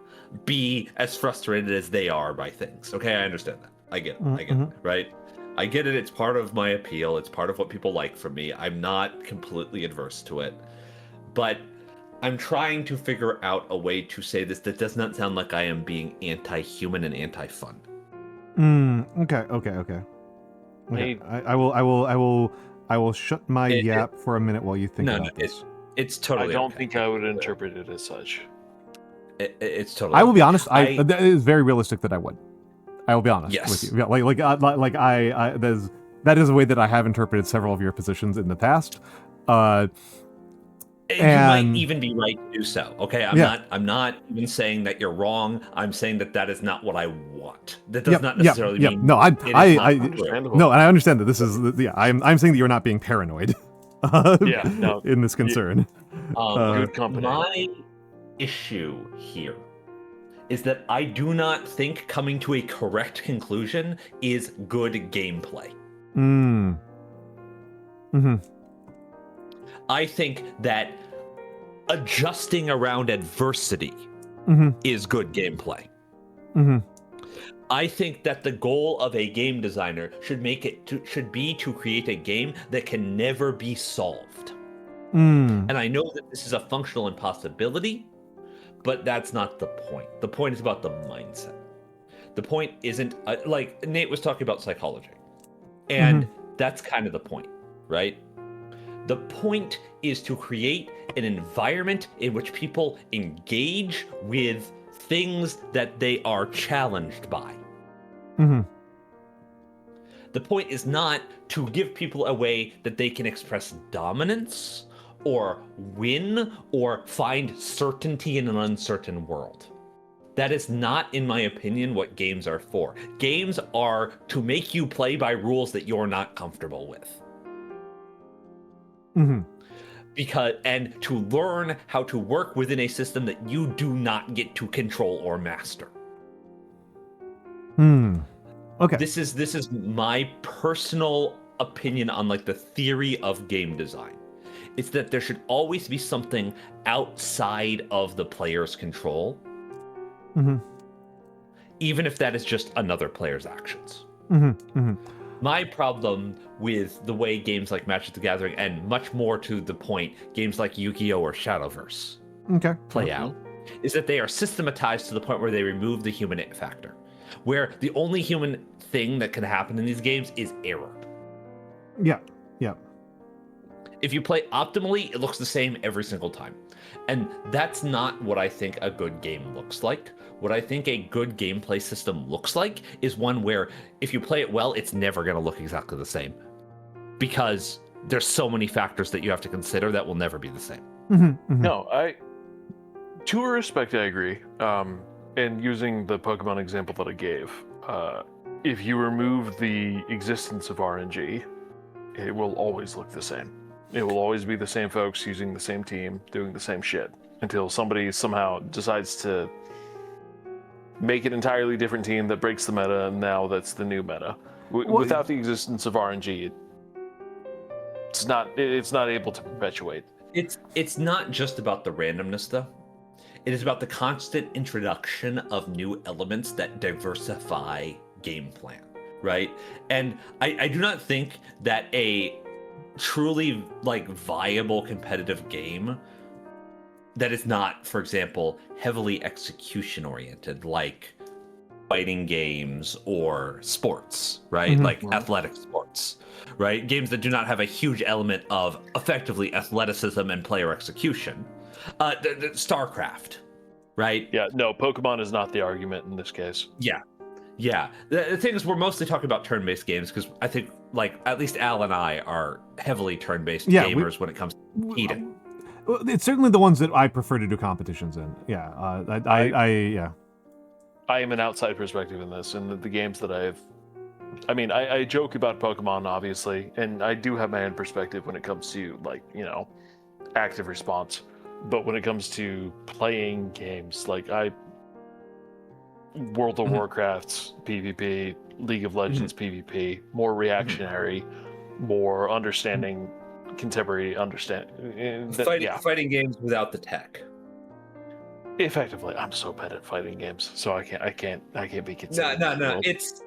be as frustrated as they are by things. Okay, I understand that. I get it, right? I get it. It's part of my appeal. It's part of what people like from me. I'm not completely adverse to it. But I'm trying to figure out a way to say this that does not sound like I am being anti-human and anti-fun. Okay. I will shut my yap for a minute while you think about this. It's totally. I don't think I would interpret it as such. It's totally. I will be honest. It is very realistic that I would. I will be honest with you. Yeah, that is a way that I have interpreted several of your positions in the past. You might even be right to do so. Okay, I'm not even saying that you're wrong. I'm saying that is not what I want. That does not necessarily mean. No, I understandable. and I understand that this is I'm saying that you're not being paranoid. In this concern. Good company. My issue here is that I do not think coming to a correct conclusion is good gameplay. I think that adjusting around adversity is good gameplay. I think that the goal of a game designer should be to create a game that can never be solved. And I know that this is a functional impossibility, but that's not the point. The point is about the mindset. The point isn't like Nate was talking about psychology, and that's kind of the point, right? The point is to create an environment in which people engage with things that they are challenged by. The point is not to give people a way that they can express dominance or win or find certainty in an uncertain world. That is not, in my opinion, what games are for. Games are to make you play by rules that you're not comfortable with. And to learn how to work within a system that you do not get to control or master. Okay. This is my personal opinion on like the theory of game design. It's that there should always be something outside of the player's control. even if that is just another player's actions. My problem with the way games like Magic the Gathering, and much more to the point, games like Yu-Gi-Oh! Or Shadowverse play out, is that they are systematized to the point where they remove the human factor. Where the only human thing that can happen in these games is error. Yeah. If you play optimally, it looks the same every single time. And that's not what I think a good game looks like. What I think a good gameplay system looks like is one where if you play it well, it's never going to look exactly the same. Because there's so many factors that you have to consider that will never be the same. No, to a respect, I agree. And using the Pokemon example that I gave, if you remove the existence of RNG, it will always look the same. It will always be the same folks using the same team, doing the same shit, until somebody somehow decides to make an entirely different team that breaks the meta, and now that's the new meta. Without the existence of RNG, it's not able to perpetuate. It's not just about the randomness, though. It is about the constant introduction of new elements that diversify game plan, right? And I do not think that a truly viable competitive game that is not, for example, heavily execution oriented, like fighting games or sports, right? Like athletic sports, right? Games that do not have a huge element of effectively athleticism and player execution. StarCraft, right? Yeah, no, Pokemon is not the argument in this case. Yeah. The thing is, we're mostly talking about turn-based games because I think, at least Al and I are heavily turn-based gamers when it comes to competing. It's certainly the ones that I prefer to do competitions in. Yeah, I am an outside perspective in this, and the games that I joke about Pokemon, obviously, and I do have my own perspective when it comes to, active response. But when it comes to playing games, World of Warcraft's PvP, League of Legends PvP, more reactionary, more understanding, contemporary understanding. Fighting games without the tech. Effectively, I'm so bad at fighting games, so I can't be considered. No. It's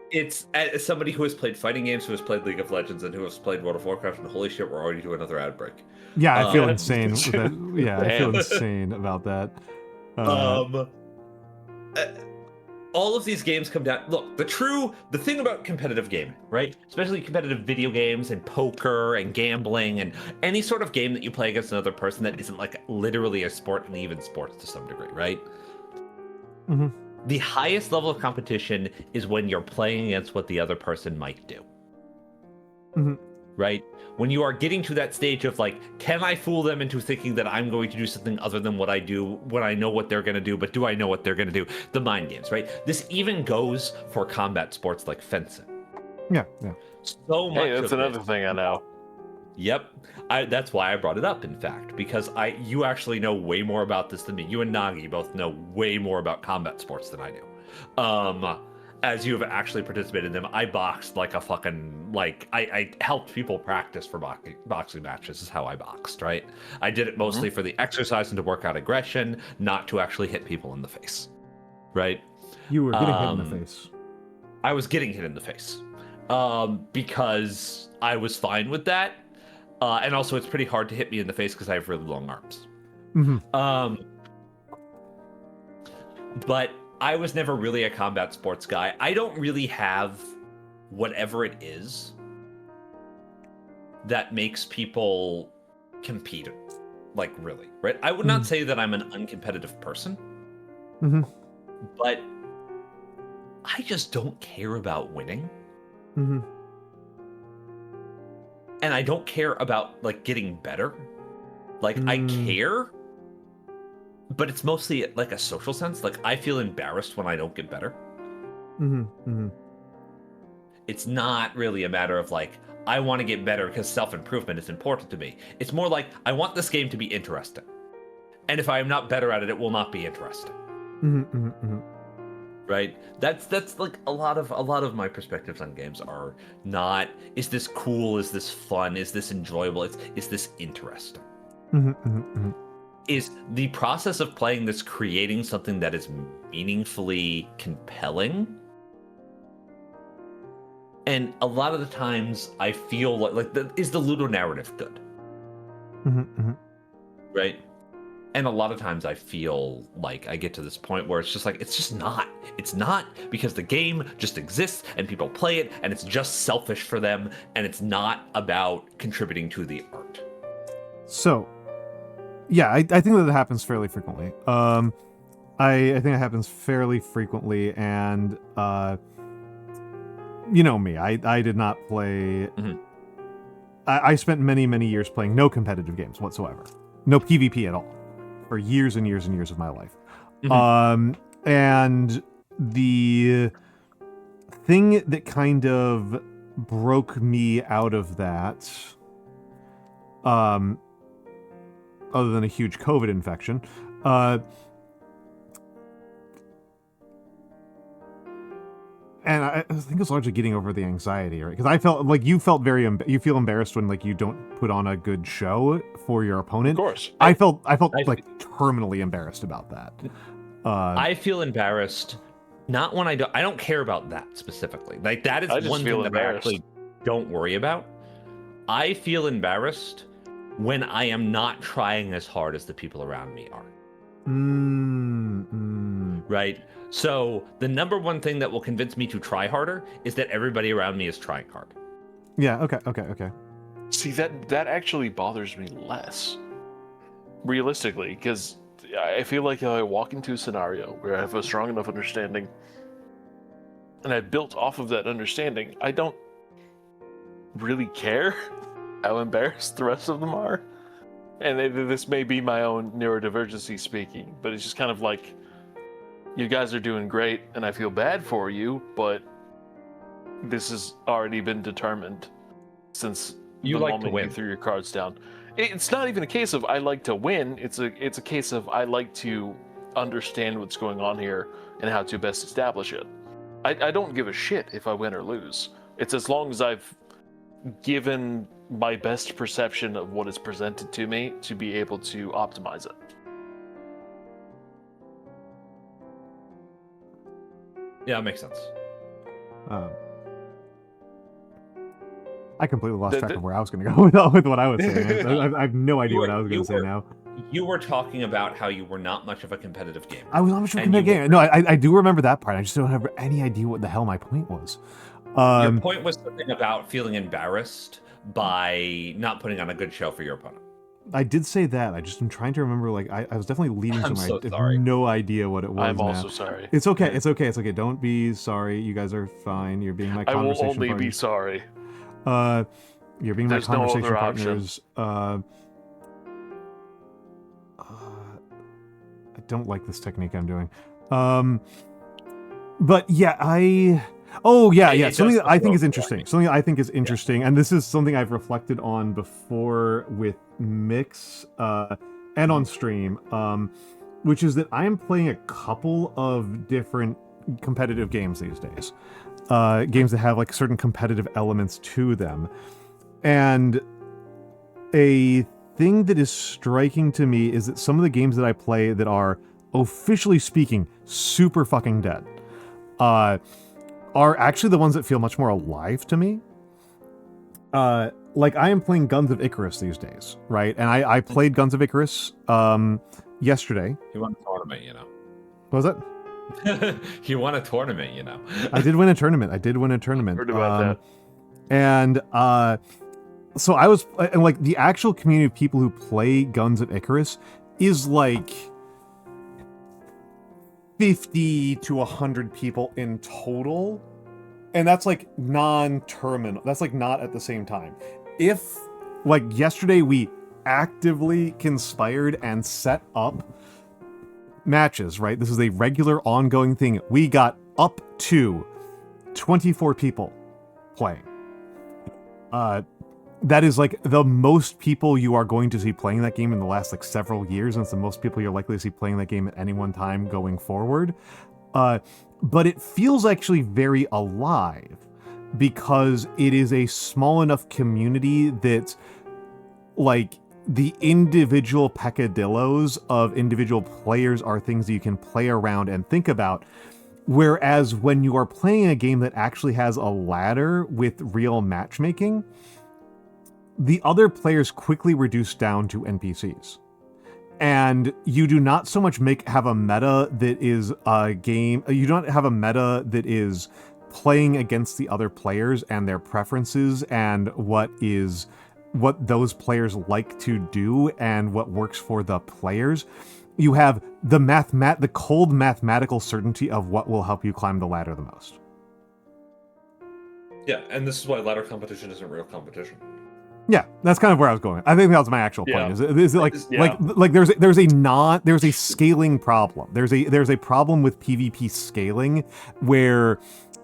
as somebody who has played fighting games, who has played League of Legends, and who has played World of Warcraft, and holy shit, we're already doing another ad break. Yeah, I feel insane with that. Yeah, I feel insane about that. All of these games come down. Look, the thing about competitive gaming, right? Especially competitive video games and poker and gambling and any sort of game that you play against another person that isn't literally a sport, and even sports to some degree, right? The highest level of competition is when you're playing against what the other person might do. Right? When you are getting to that stage of can I fool them into thinking that I'm going to do something other than what I do when I know what they're going to do, but do I know what they're going to do? The mind games, right? This even goes for combat sports like fencing. Yeah. So much. Hey, that's another thing I know. Yep. That's why I brought it up, in fact, because you actually know way more about this than me. You and Nagi both know way more about combat sports than I do. As you have actually participated in them, I boxed like a fucking, I helped people practice for boxing matches is how I boxed, right? I did it mostly for the exercise and to work out aggression, not to actually hit people in the face, right? You were getting hit in the face. I was getting hit in the face because I was fine with that. And also it's pretty hard to hit me in the face because I have really long arms. But I was never really a combat sports guy. I don't really have whatever it is that makes people compete, really, right? I would not say that I'm an uncompetitive person, but I just don't care about winning. And I don't care about, getting better. I care, but it's mostly a social sense. I feel embarrassed when I don't get better. It's not really a matter of I want to get better because self-improvement is important to me. It's more I want this game to be interesting. And if I am not better at it, it will not be interesting. Right? That's a lot of my perspectives on games are not, is this cool? Is this fun? Is this enjoyable? Is this interesting? is the process of playing this creating something that is meaningfully compelling. And a lot of the times I feel is the Ludo narrative good? Right? And a lot of times I feel like I get to this point where it's just like, it's just not. It's not, because the game just exists and people play it and it's just selfish for them and it's not about contributing to the art. So, yeah, I think that happens fairly frequently. I think it happens fairly frequently, and you know me, I did not play... I spent many, many years playing no competitive games whatsoever. No PvP at all. For years and years and years of my life. And the thing that kind of broke me out of that, other than a huge COVID infection, and I think it's largely getting over the anxiety, right? Because I felt like you felt you feel embarrassed when like you don't put on a good show for your opponent. Of course. I felt like terminally embarrassed about that. I feel embarrassed, not when I don't care about that specifically. Like that is one thing that I actually don't worry about. I feel embarrassed when I am not trying as hard as the people around me are. Right? So the number one thing that will convince me to try harder is that everybody around me is trying hard. Yeah, okay. See, that actually bothers me less, realistically, because I feel like if I walk into a scenario where I have a strong enough understanding and I've built off of that understanding, I don't really care how embarrassed the rest of them are. And this may be my own neurodivergency speaking, but it's just kind of like, you guys are doing great and I feel bad for you, but this has already been determined since you the like moment to win. you threw your cards down. It's not even a case of I like to win, it's a case of I like to understand what's going on here and how to best establish it. I don't give a shit if I win or lose. It's as long as I've given my best perception of what is presented to me to be able to optimize it. Yeah, that makes sense. I completely lost track of where I was going to go with what I was saying. I have no idea what I was going to say now. You were talking about how you were not much of a competitive gamer. I was not much of a competitive gamer. No, I do remember that part. I just don't have any idea what the hell my point was. Your point was something about feeling embarrassed by not putting on a good show for your opponent. I did say that. I'm trying to remember. Like I was definitely leading somewhere. So I have no idea what it was. I'm also sorry. It's okay. It's okay. Don't be sorry. You guys are fine. You're being my conversation I will only partners. be sorry. You're being There's my conversation no other partners. I don't like this technique I'm doing. But yeah, something that I think is interesting. Something that I think is interesting, and this is something I've reflected on before with Mix and on stream, which is that I am playing a couple of different competitive games these days. Games that have like certain competitive elements to them. And a thing that is striking to me is that some of the games that I play that are, officially speaking, super fucking dead, are actually the ones that feel much more alive to me. Like I am playing Guns of Icarus these days, right? And I played Guns of Icarus yesterday. You won a tournament, you know. What was that? You won a tournament, you know. I did win a tournament. Heard about that. And so I was, and like the actual community of people who play Guns of Icarus is like 50 to 100 people in total. And that's like non-terminal. That's like not at the same time. If like yesterday we actively conspired and set up matches, right? This is a regular ongoing thing. We got up to 24 people playing. That is like the most people you are going to see playing that game in the last like several years, and it's the most people you're likely to see playing that game at any one time going forward. But it feels actually very alive because it is a small enough community that like the individual peccadillos of individual players are things that you can play around and think about. Whereas when you are playing a game that actually has a ladder with real matchmaking, the other players quickly reduce down to NPCs. And you do not so much have a meta that is a game, you don't have a meta that is playing against the other players and their preferences and what those players like to do and what works for the players. You have the cold mathematical certainty of what will help you climb the ladder the most. Yeah, and this is why ladder competition isn't real competition. Yeah, that's kind of where I was going. I think that was my actual point. Yeah. Is it like there's a scaling problem. There's a problem with PvP scaling where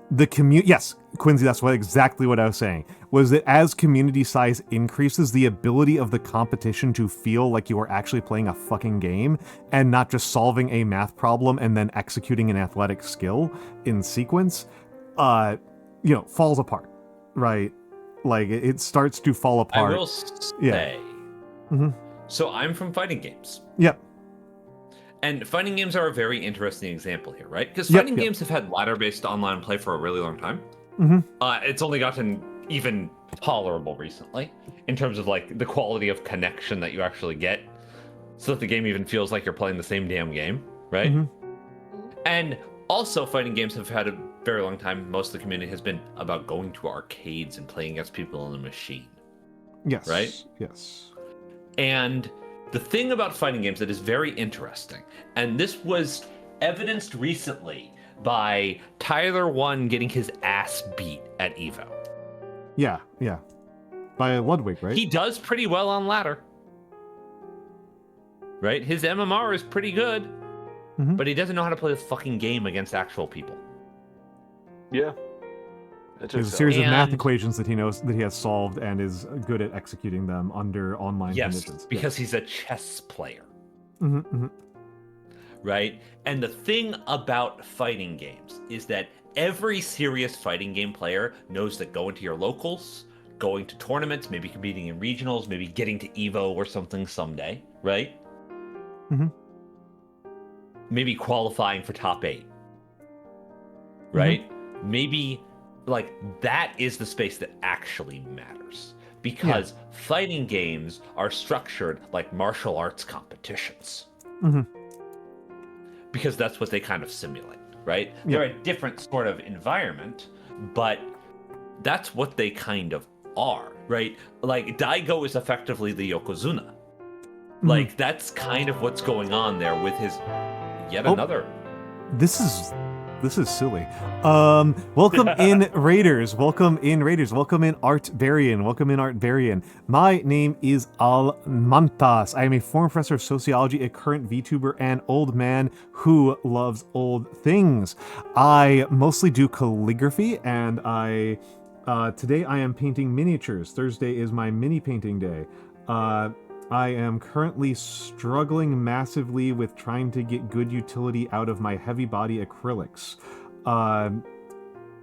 the community. Yes, Quincy, that's exactly what I was saying. Was that as community size increases, the ability of the competition to feel like you are actually playing a fucking game and not just solving a math problem and then executing an athletic skill in sequence, falls apart, right? Like it starts to fall apart. I will say. Mm-hmm. So I'm from fighting games. Yep. And fighting games are a very interesting example here, right? Because fighting games have had ladder-based online play for a really long time. Mm-hmm. It's only gotten even tolerable recently in terms of like the quality of connection that you actually get, so that the game even feels like you're playing the same damn game, right? Mm-hmm. And also, fighting games have had a very long time. Most of the community has been about going to arcades and playing against people in a machine. Yes. Right? Yes. And the thing about fighting games that is very interesting, and this was evidenced recently by Tyler 1 getting his ass beat at EVO. Yeah. By Ludwig, right? He does pretty well on ladder. Right? His MMR is pretty good, but he doesn't know how to play the fucking game against actual people. Yeah. There's a series of math equations that he knows that he has solved and is good at executing them under online conditions. Because he's a chess player. Mm-hmm. Right? And the thing about fighting games is that every serious fighting game player knows that going to your locals, going to tournaments, maybe competing in regionals, maybe getting to EVO or something someday, right? Mm-hmm. Maybe qualifying for top 8. Right? Maybe like that is the space that actually matters, because fighting games are structured like martial arts competitions. Because that's what they kind of simulate, right? They're a different sort of environment, but that's what they kind of are, right? Like Daigo is effectively the Yokozuna. Like that's kind of what's going on there with his another. This is silly. Welcome in Raiders. Welcome in Raiders. Welcome in Art Barian. Welcome in Art Barian. My name is Almantas. I am a former professor of sociology, a current VTuber, and old man who loves old things. I mostly do calligraphy, and today I am painting miniatures. Thursday is my mini painting day. I am currently struggling massively with trying to get good utility out of my heavy body acrylics.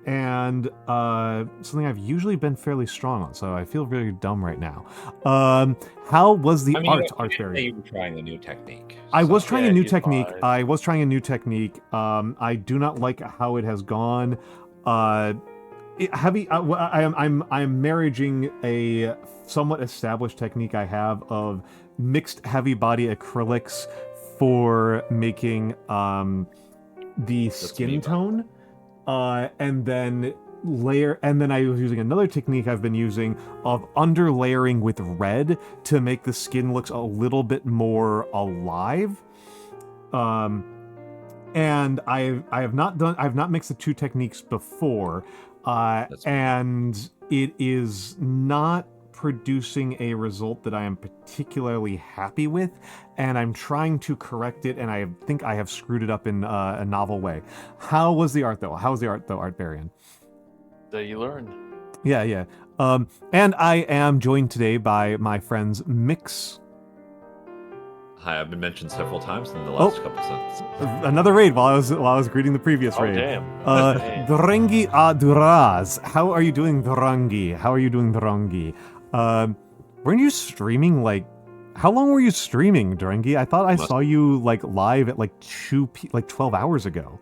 And something I've usually been fairly strong on, so I feel really dumb right now. How was the art fairy? You were trying a new technique. I was trying a new technique. I do not like how it has gone. I'm marrying a somewhat established technique I have of mixed heavy body acrylics for making the skin tone, and then I was using another technique I've been using of underlayering with red to make the skin looks a little bit more alive. And I've not mixed the two techniques before. And it is not producing a result that I am particularly happy with, and I'm trying to correct it, and I think I have screwed it up in a novel way. How was the art, though? Art Barian? So you learn. Yeah. And I am joined today by my friends Mix. Hi, I've been mentioned several times in the last couple sentences. Another raid while I was greeting the previous raid. Damn. Drangi Aduraz. How are you doing, Drangi? Weren't you streaming like How long were you streaming, Drengi? I thought I Must- saw you like live at like 12 hours ago.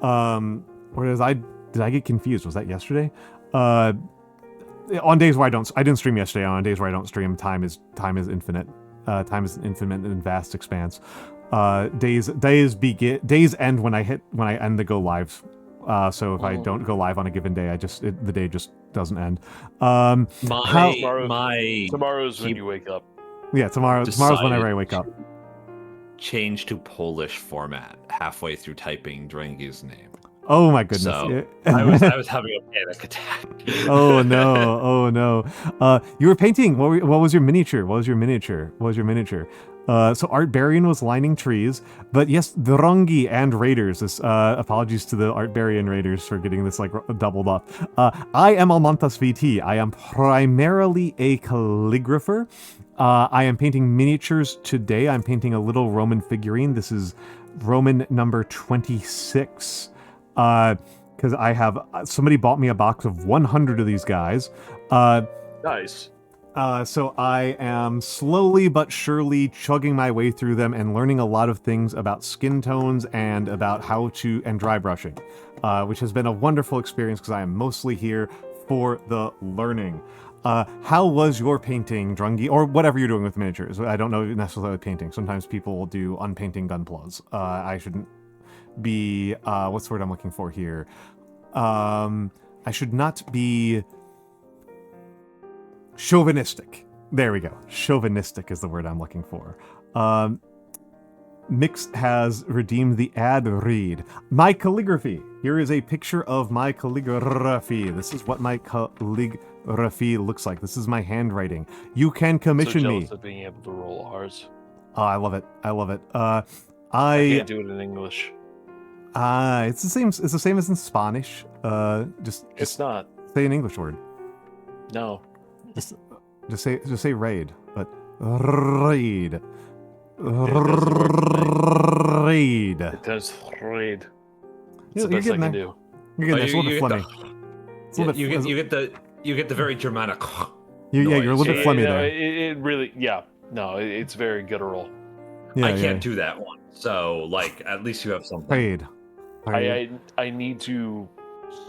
Or did I get confused? Was that yesterday? On days where I didn't stream yesterday. On days where I don't stream, time is infinite. Time is an infinite and vast expanse. Days end when I end the go live. So if I don't go live on a given day, the day just doesn't end. Tomorrow's when you wake up. Yeah, tomorrow's whenever I wake up. Change to Polish format halfway through typing Drengi's name. Oh my goodness! So I was having a panic attack. Oh no! Oh no! You were painting. What was your miniature? What was your miniature? So Art Barian was lining trees, but yes, the Rongi and Raiders. Apologies to the Art Barian Raiders for getting this like doubled up. I am Almantas VT. I am primarily a calligrapher. I am painting miniatures today. I'm painting a little Roman figurine. This is Roman number 26. Because I have somebody bought me a box of 100 of these guys. Nice. So I am slowly but surely chugging my way through them and learning a lot of things about skin tones and about and dry brushing, which has been a wonderful experience because I am mostly here for the learning. How was your painting, Drungi, or whatever you're doing with miniatures? I don't know necessarily painting. Sometimes people will do unpainting gunplas. I shouldn't be what's the word I'm looking for here? I should not be chauvinistic. There we go. Chauvinistic is the word I'm looking for. Mix has redeemed the ad read. My calligraphy. Here is a picture of my calligraphy. This is what my calligraphy looks like. This is my handwriting. You can commission so me. jealous of being able to roll R's. Oh, I love it. I love it. I can't do it in English. It's the same. It's the same as in Spanish. Just It's not. say an English word. No. Just say raid. But raid. Raid. It does read. It's You're the best I getting can there. do. You're getting there. It's a little bit phlegmy. It's a little bit. You get the very Germanic. You're a little bit phlegmy no, there. it really, yeah. No, it's very guttural. Yeah, I can't do that one. So, like, at least you have something. Raid. I need to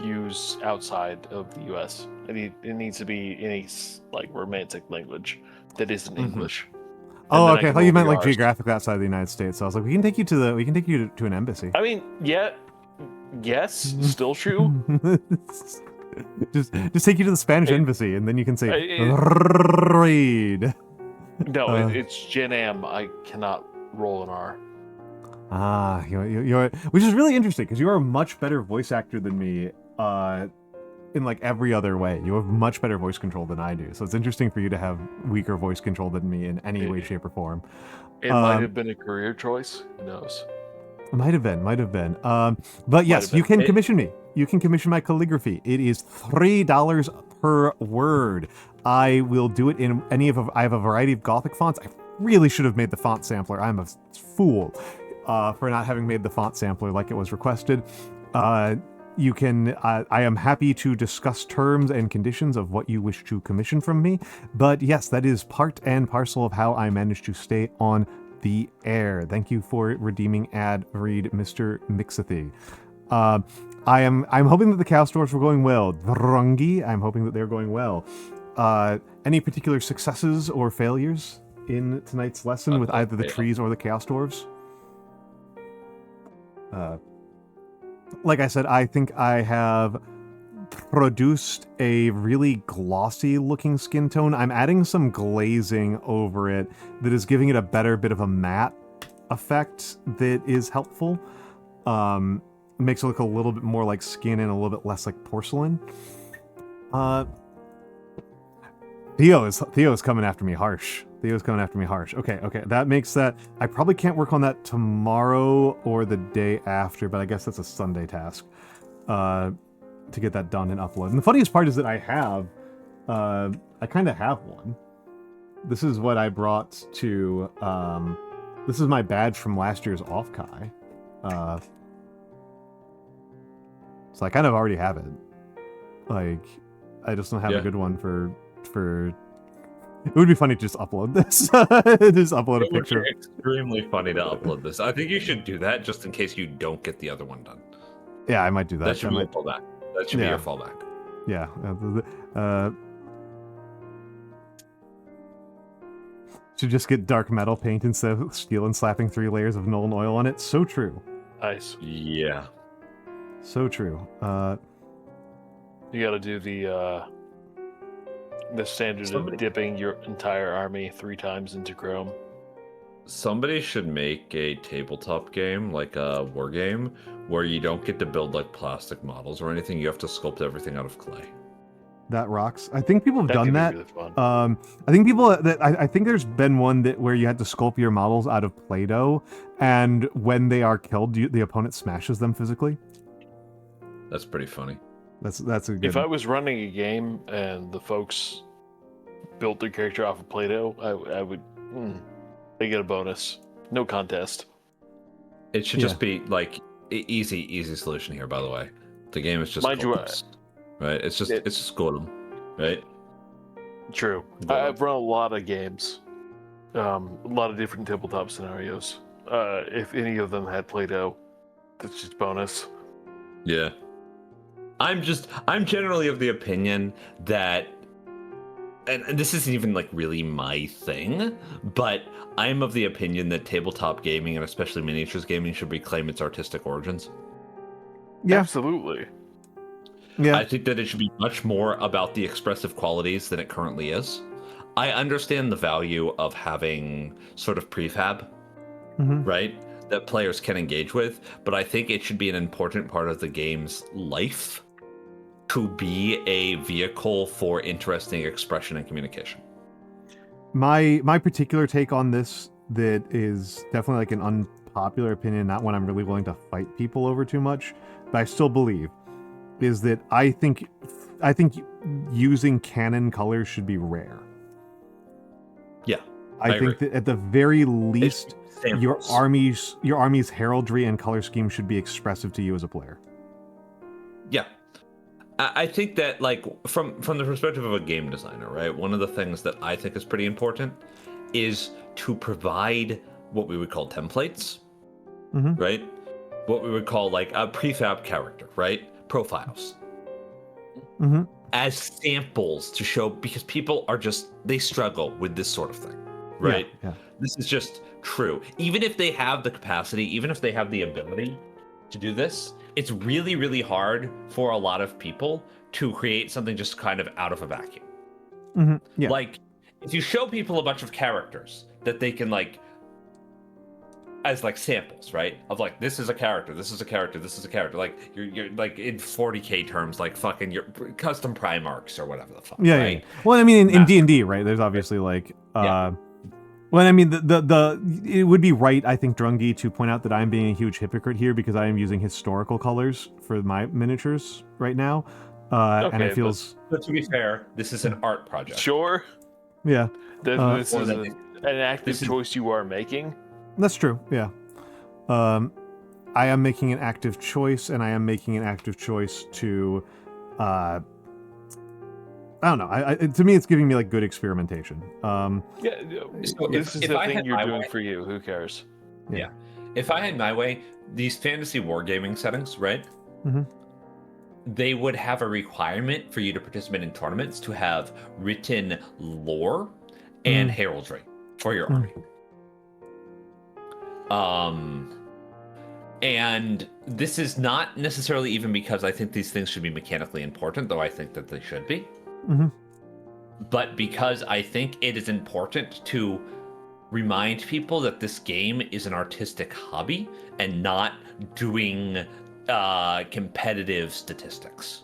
use outside of the U.S. It needs to be in a like romantic language that isn't English. Oh, then I okay. I can thought you roll meant the like Rs. geographically outside of the United States. So I was like, we can take you to an embassy. I mean, yeah, yes, still true. just take you to the Spanish embassy, and then you can say raid. No, it's Gen Am. I cannot roll an R. You're which is really interesting because you are a much better voice actor than me. In like every other way, you have much better voice control than I do. So it's interesting for you to have weaker voice control than me in any way, shape, or form. It might have been a career choice. Who knows? Might have been. But yes, you can commission me. You can commission my calligraphy. It is $3 per word. I will do it in I have a variety of Gothic fonts. I really should have made the font sampler. I'm a fool for not having made the font sampler like it was requested. I am happy to discuss terms and conditions of what you wish to commission from me. But yes, that is part and parcel of how I managed to stay on the air. Thank you for redeeming ad read, Mr. Mixathy. I'm hoping that the cow stores were going well. Drungi, I'm hoping that they're going well. Any particular successes or failures in tonight's lesson with either the trees or the chaos dwarves? Like I said, I think I have produced a really glossy looking skin tone. I'm adding some glazing over it that is giving it a better bit of a matte effect that is helpful. Makes it look a little bit more like skin and a little bit less like porcelain. Theo's coming after me harsh. Okay. That makes that... I probably can't work on that tomorrow or the day after, but I guess that's a Sunday task to get that done and upload. And the funniest part is that I kind of have one. This is what I brought to... this is my badge from last year's Offkai. So I kind of already have it. Like, I just don't have a good one for It would be funny to just upload this. Just upload a It would picture. be extremely funny to upload this. I think you should do that just in case you don't get the other one done. Yeah, I might do that. That should I be your might, fallback. That should be Yeah. your fallback. yeah. Should just get dark metal paint instead of steel and slapping 3 layers of Nolan oil on it. So true. Nice. Yeah. So true. You got to do the standard Somebody- of dipping your entire army 3 times into chrome. Somebody should make a tabletop game, like a war game, where you don't get to build like plastic models or anything. You have to sculpt everything out of clay. That rocks. I think people have That done could be that. really fun. I think people that I think there's been one that where you had to sculpt your models out of Play-Doh, and when they are killed, the opponent smashes them physically. That's pretty funny. That's a good. If I was running a game and the folks built their character off of Play-Doh, I would. They get a bonus. No contest. It should just be like easy solution here. By the way, the game is just Mind you, Golem, right? It's just Golem, right? True. I've run a lot of games, a lot of different tabletop scenarios. If any of them had Play-Doh, that's just bonus. Yeah. I'm generally of the opinion that, and this isn't even like really my thing, but I'm of the opinion that tabletop gaming and especially miniatures gaming should reclaim its artistic origins. Yeah. Absolutely. Yeah. I think that it should be much more about the expressive qualities than it currently is. I understand the value of having sort of prefab, right, that players can engage with, but I think it should be an important part of the game's life to be a vehicle for interesting expression and communication. My particular take on this that is definitely like an unpopular opinion, not one I'm really willing to fight people over too much, but I still believe, is that I think using canon colors should be rare. Yeah, I think that at the very least, your samples. army's heraldry and color scheme should be expressive to you as a player. Yeah. I think that, like, from the perspective of a game designer, right, one of the things that I think is pretty important is to provide what we would call templates, right? What we would call, like, a prefab character, right? Profiles. As samples to show, because people are they struggle with this sort of thing, right? Yeah. This is just true. Even if they have the capacity, even if they have the ability to do this, it's really, really hard for a lot of people to create something just kind of out of a vacuum. Yeah. Like, if you show people a bunch of characters that they can, like, as like samples, right? Of like, this is a character, this is a character, this is a character. Like, you're like in 40K terms, like fucking your custom Primarchs or whatever the fuck. Yeah, right? yeah. Well, I mean, in D&D, right? There's obviously like, well, I mean, it would be right, I think, Drungy, to point out that I'm being a huge hypocrite here because I am using historical colors for my miniatures right now, and it feels. But to be fair, this is an art project. Sure. Yeah. This is an active choice you are making. That's true. Yeah. I am making an active choice, and I am making an active choice to. I don't know. To me, it's giving me like good experimentation. Yeah, So this is if the I thing had you're my doing way- for you. Who cares? Yeah. If I had my way, these fantasy wargaming settings, right? They would have a requirement for you to participate in tournaments to have written lore and heraldry for your army. And this is not necessarily even because I think these things should be mechanically important, though I think that they should be. But because I think it is important to remind people that this game is an artistic hobby and not doing competitive statistics.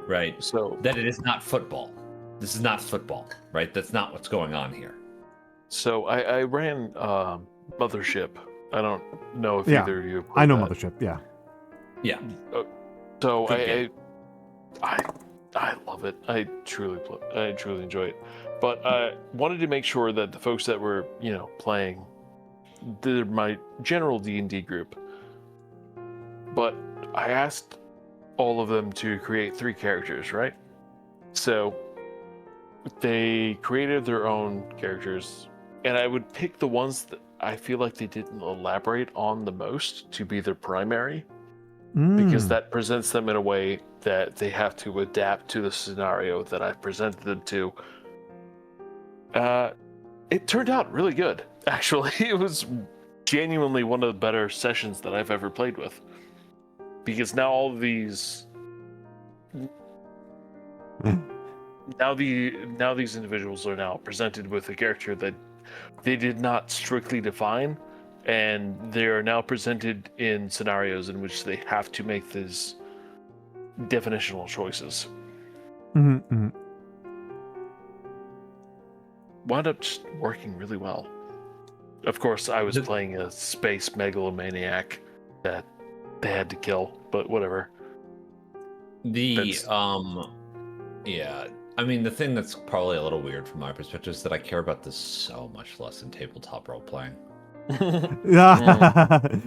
Right? So that it is not football. This is not football, right? That's not what's going on here. So I ran Mothership. I don't know if Yeah, either of you. I know that. Mothership. Yeah. Yeah. So Good game. I love it. I truly enjoy it. But I wanted to make sure that the folks that were playing, they're my general D&D group. But I asked all of them to create 3 characters, right? So they created their own characters, and I would pick the ones that I feel like they didn't elaborate on the most to be their primary, because that presents them in a way that they have to adapt to the scenario that I presented them to. It turned out really good, actually. It was genuinely one of the better sessions that I've ever played with, because now all these now these individuals are now presented with a character that they did not strictly define, and they are now presented in scenarios in which they have to make these definitional choices. Wound up just working really well. Of course, I was playing a space megalomaniac that they had to kill, but whatever. Yeah. I mean, the thing that's probably a little weird from my perspective is that I care about this so much less than tabletop role playing.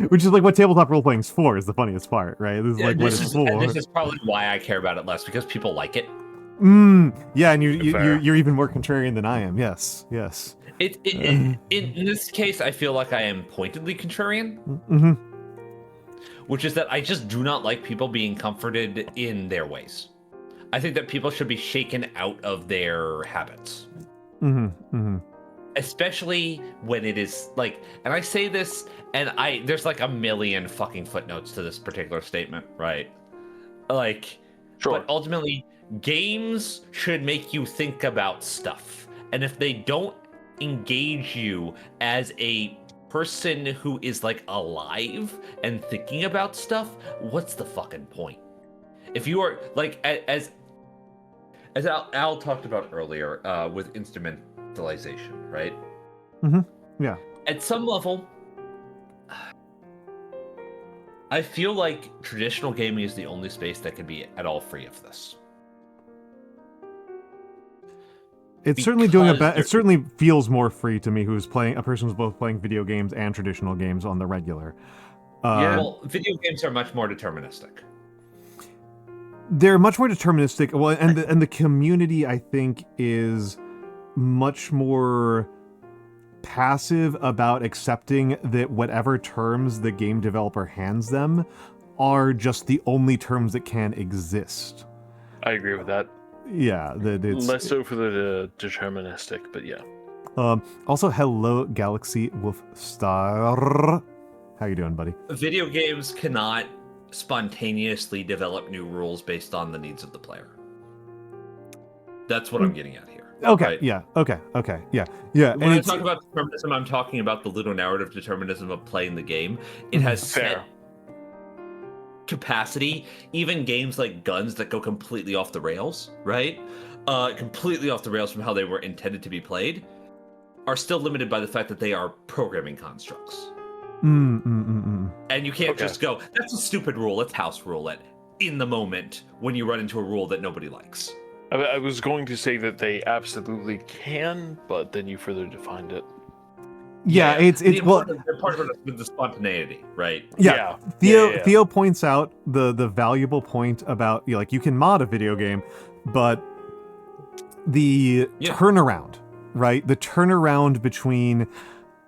Which is like what tabletop role playing is for. Is the funniest part, right? This is like what it's for. And this is probably why I care about it less, because people like it. Yeah, and you're even more contrarian than I am. Yes. In this case, I feel like I am pointedly contrarian. Which is that I just do not like people being comforted in their ways. I think that people should be shaken out of their habits. Especially when it is like, and I say this, and there's like a million fucking footnotes to this particular statement, right? Like, sure. But ultimately, games should make you think about stuff. And if they don't engage you as a person who is like alive and thinking about stuff, what's the fucking point? If you are like, as Al talked about earlier, with instrumentalization, right? Yeah. At some level, I feel like traditional gaming is the only space that can be at all free of this. It's certainly doing it certainly feels more free to me, who's playing a person who's both playing video games and traditional games on the regular. Well, video games are much more deterministic. They're much more deterministic. Well, and the community, I think, is much more passive about accepting that whatever terms the game developer hands them are just the only terms that can exist. I agree with that. Yeah, that it's less so for the deterministic, but yeah. Also, hello, Galaxy Wolf Star. How you doing, buddy? Video games cannot spontaneously develop new rules based on the needs of the player. That's what I'm getting at here. Okay, right? yeah, okay, yeah. When I talk about determinism, I'm talking about the ludonarrative determinism of playing the game. It has set capacity. Even games like Guns that go completely off the rails, right? Completely off the rails from how they were intended to be played, are still limited by the fact that they are programming constructs. And you can't just go, that's a stupid rule, let's house rule it in the moment when you run into a rule that nobody likes. I was going to say that they absolutely can, but then you further defined it. Yeah, it's well, part of it is the spontaneity, right? Yeah. Theo points out the valuable point about, you know, like, you can mod a video game, but the turnaround, right? The turnaround between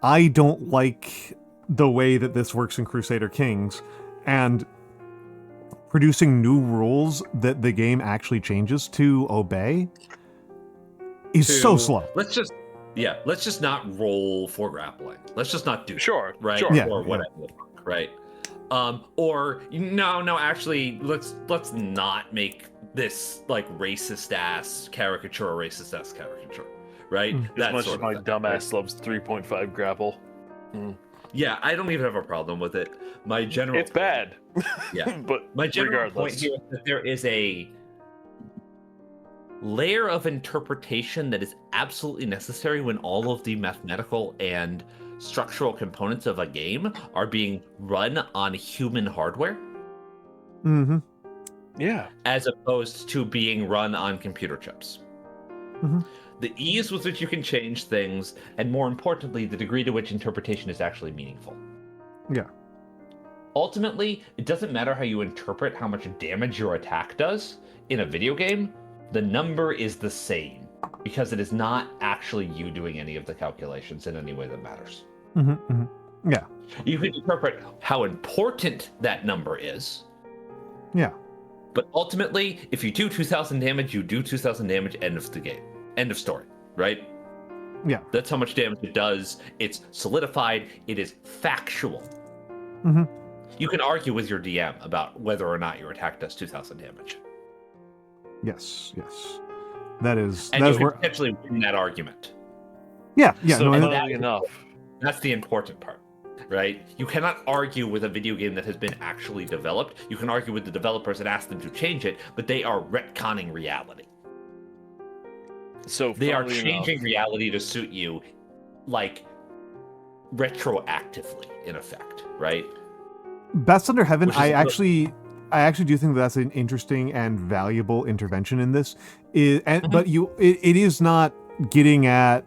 I don't like the way that this works in Crusader Kings and producing new rules that the game actually changes to obey is so slow. Let's just not roll for grappling. Let's just not do sure, right? Sure. Yeah, or whatever, right? Or no, actually, let's not make this like racist ass caricature, right? As much as my dumbass loves 3.5 grapple. Yeah, I don't even have a problem with it. My general It's bad. Yeah. But my general regardless. point here is that there is a layer of interpretation that is absolutely necessary when all of the mathematical and structural components of a game are being run on human hardware. Yeah. As opposed to being run on computer chips. The ease with which you can change things, and more importantly, the degree to which interpretation is actually meaningful. Yeah. Ultimately, it doesn't matter how you interpret how much damage your attack does in a video game, the number is the same. because it is not actually you doing any of the calculations in any way that matters. Yeah. You can interpret how important that number is. Yeah. But ultimately, if you do 2,000 damage, you do 2,000 damage, end of the game. End of story, right? Yeah. That's how much damage it does. It's solidified. It is factual. You can argue with your DM about whether or not your attack does 2,000 damage. Yes. Yes. That is. And That's you can where. potentially win that argument. Yeah. Yeah. So No. And, funnily enough, That's the important part, right? You cannot argue with a video game that has been actually developed. You can argue with the developers and ask them to change it, but they are retconning reality. so They are funnily changing enough, reality to suit you, like, retroactively, in effect, right? Best Under Heaven. Which is I actually do think that's an interesting and valuable intervention in this. But it is not getting at.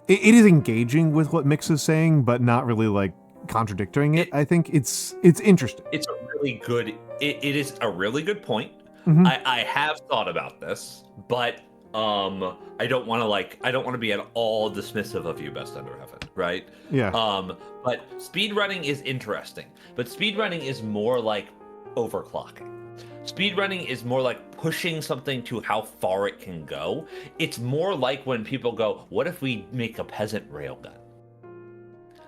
It is engaging with what Mix is saying, but not really like contradicting it. I think it's interesting. It's a really good. It is a really good point. Mhm. I have thought about this, but I don't want to be at all dismissive of you, Best Under Heaven, right? Yeah. But speedrunning is interesting. But speedrunning is more like overclocking. Speedrunning is more like pushing something to how far it can go. It's more like when people go, what if we make a peasant railgun?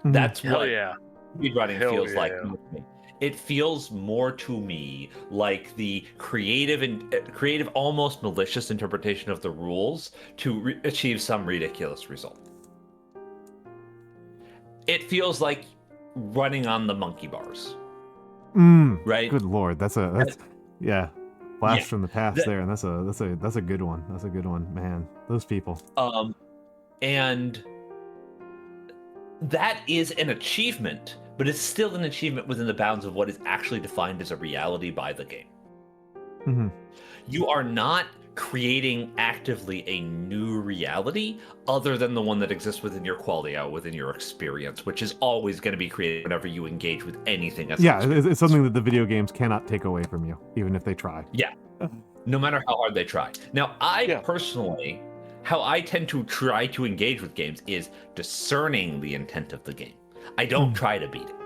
That's hell what yeah. speedrunning Hell feels like. yeah. It feels more to me like the creative, almost malicious interpretation of the rules to achieve some ridiculous result. It feels like running on the monkey bars, right? Good lord, that's yeah. Blast from the past there, and that's a good one. That's a good one, man. Those people. And that is an achievement, but it's still an achievement within the bounds of what is actually defined as a reality by the game. You are not creating actively a new reality other than the one that exists within your quality out, within your experience, which is always going to be created whenever you engage with anything. It's something that the video games cannot take away from you, even if they try. Yeah, no matter how hard they try. Now, personally, how I tend to try to engage with games is discerning the intent of the game. I don't try to beat it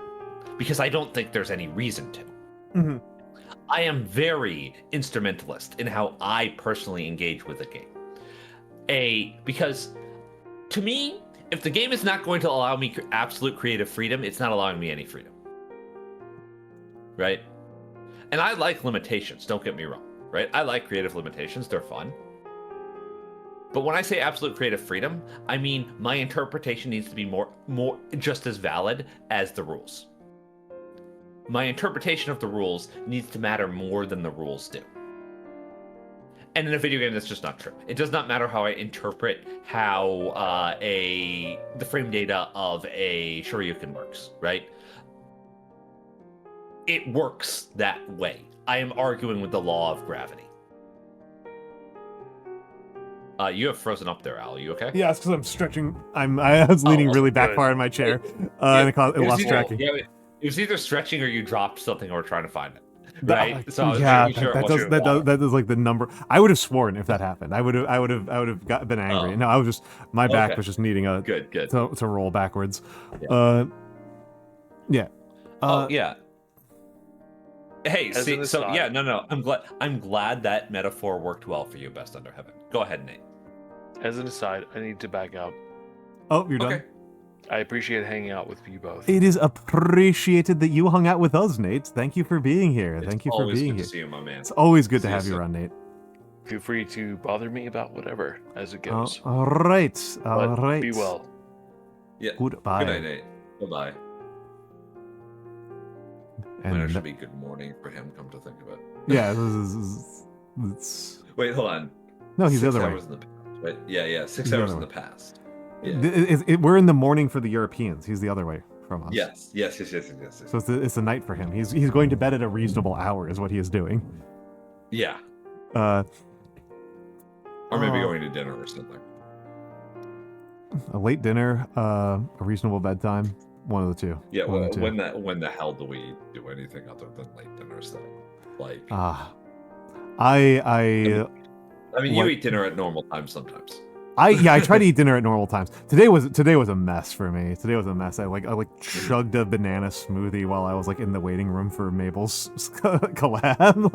because I don't think there's any reason to. I am very instrumentalist in how I personally engage with a game. Because to me, if the game is not going to allow me absolute creative freedom, it's not allowing me any freedom. Right? And I like limitations, don't get me wrong. Right? I like creative limitations, they're fun. But when I say absolute creative freedom, I mean my interpretation needs to be more just as valid as the rules. My interpretation of the rules needs to matter more than the rules do. And in a video game, that's just not true. It does not matter how I interpret how the frame data of a Shoryuken works, right? It works that way. I am arguing with the law of gravity. You have frozen up there, Al. Are you okay? Yeah, it's because I'm stretching. I was leaning really back good. far in my chair, and it lost tracking. Yeah, it was either stretching or you dropped something or were trying to find it. Right? So I was yeah, sure that does like the number. I would have sworn if that happened. I would have been angry. No, I was just my back was just needing a good to roll backwards. Yeah. Yeah. Hey, As see, an so aside- yeah, no. I'm glad that metaphor worked well for you, Best Under Heaven. Go ahead, Nate. As an aside, I need to back up. Oh, you're done. Okay. I appreciate hanging out with you both. It is appreciated that you hung out with us, Nate. Thank you for being here. Thank you for Always being good here. to see you, my man. It's always good to See you have you soon. around, Nate. Feel free to bother me about whatever as it goes. All right. All But right. Be well. Yeah. Goodbye. Good night, Nate. Bye-bye. And Might actually be good morning for him, come to think of it. yeah, it's Wait, hold on. no, he's 6 the other way. hours in the past, right? Yeah. 6 He's the hours other in the way. past. Yeah. We're in the morning for the Europeans. He's the other way from us. Yes. So it's the night for him. He's going to bed at a reasonable hour, is what he is doing. Yeah. Uh, Or maybe Oh. going to dinner or something. a late dinner, a reasonable bedtime. One of the two. Yeah, One of the two. when the hell do we do anything other than late dinner stuff? Like, I I mean, you What- eat dinner at normal times sometimes. I try to eat dinner at normal times. Today was a mess for me. Today was a mess. I chugged a banana smoothie while I was like in the waiting room for Mabel's collab.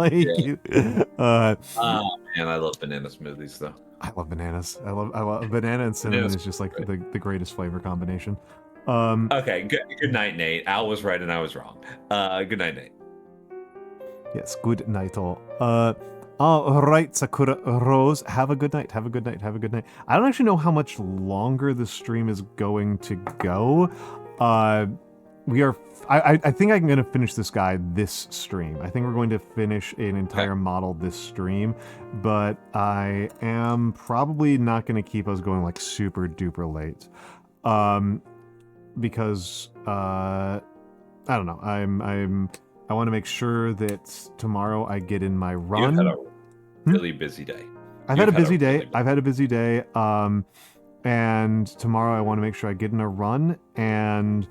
Oh man, I love banana smoothies though. I love bananas. I love banana and cinnamon Bananas is just like great. the greatest flavor combination. Okay, good night, Nate. Al was right and I was wrong. Good night, Nate. Yes, good night all. All right, Sakura Rose. Have a good night. Have a good night. Have a good night. I don't actually know how much longer the stream is going to go. We are. I think I'm going to finish this guy this stream. I think we're going to finish an entire model this stream, but I am probably not going to keep us going like super duper late, because I don't know. I want to make sure that tomorrow I get in my run. You've had a really busy day. I've had a You've had busy a day. really I've had a busy day. And tomorrow I want to make sure I get in a run. And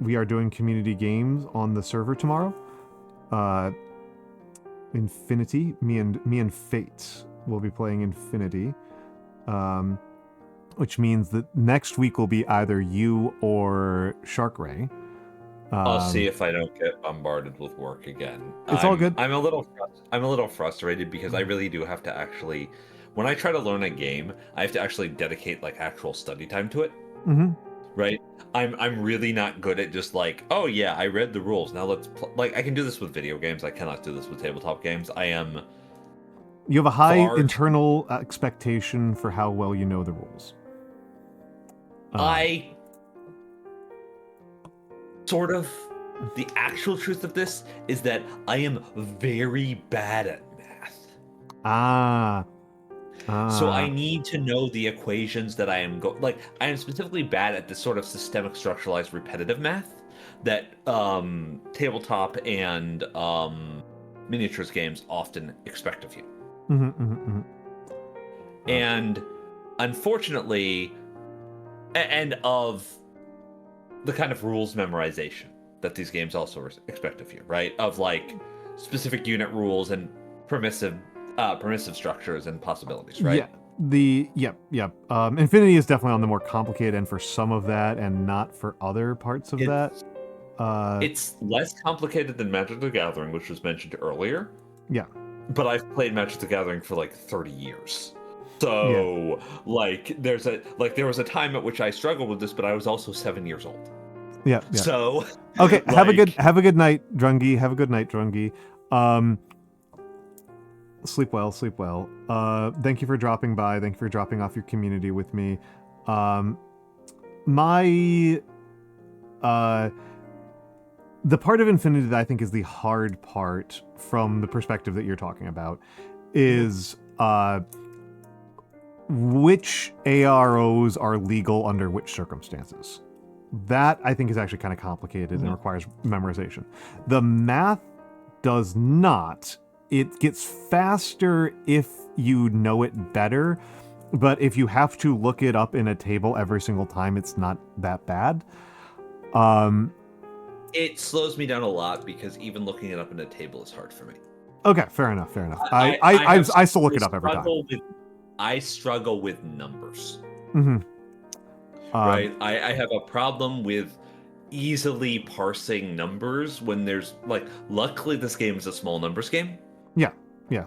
we are doing community games on the server tomorrow. Infinity. Me and Fate will be playing Infinity. Which means that next week will be either you or Shark Ray. I'll see if I don't get bombarded with work again. It's all good. I'm a little frustrated because I really do have to actually, when I try to learn a game, I have to actually dedicate like actual study time to it. Mm-hmm. Right? I'm really not good at just like, oh yeah, I read the rules. Now let's like I can do this with video games. I cannot do this with tabletop games. You have a high internal expectation for how well you know the rules. The actual truth of this is that I am very bad at math. So I need to know the equations that I am I am specifically bad at this sort of systemic structuralized repetitive math that tabletop and miniatures games often expect of you. And unfortunately, and of the kind of rules memorization that these games also expect of you, right? Of like specific unit rules and permissive structures and possibilities, right? Infinity is definitely on the more complicated end for some of that, and not for other parts of that. It's less complicated than Magic the Gathering, which was mentioned earlier. Yeah. But I've played Magic the Gathering for like 30 years. So there was a time at which I struggled with this, but I was also 7 years old. Yeah. So okay, have a good night, Drungy. Have a good night, Drungy. Sleep well. Thank you for dropping by. Thank you for dropping off your community with me. The part of Infinity that I think is the hard part from the perspective that you're talking about is which AROs are legal under which circumstances. That, I think, is actually kind of complicated and requires memorization. The math does not. It gets faster if you know it better, but if you have to look it up in a table every single time, it's not that bad. It slows me down a lot because even looking it up in a table is hard for me. Okay, fair enough. I still look it up every time. I struggle with numbers. Mm-hmm. Right? I have a problem with easily parsing numbers when there's luckily this game is a small numbers game. Yeah.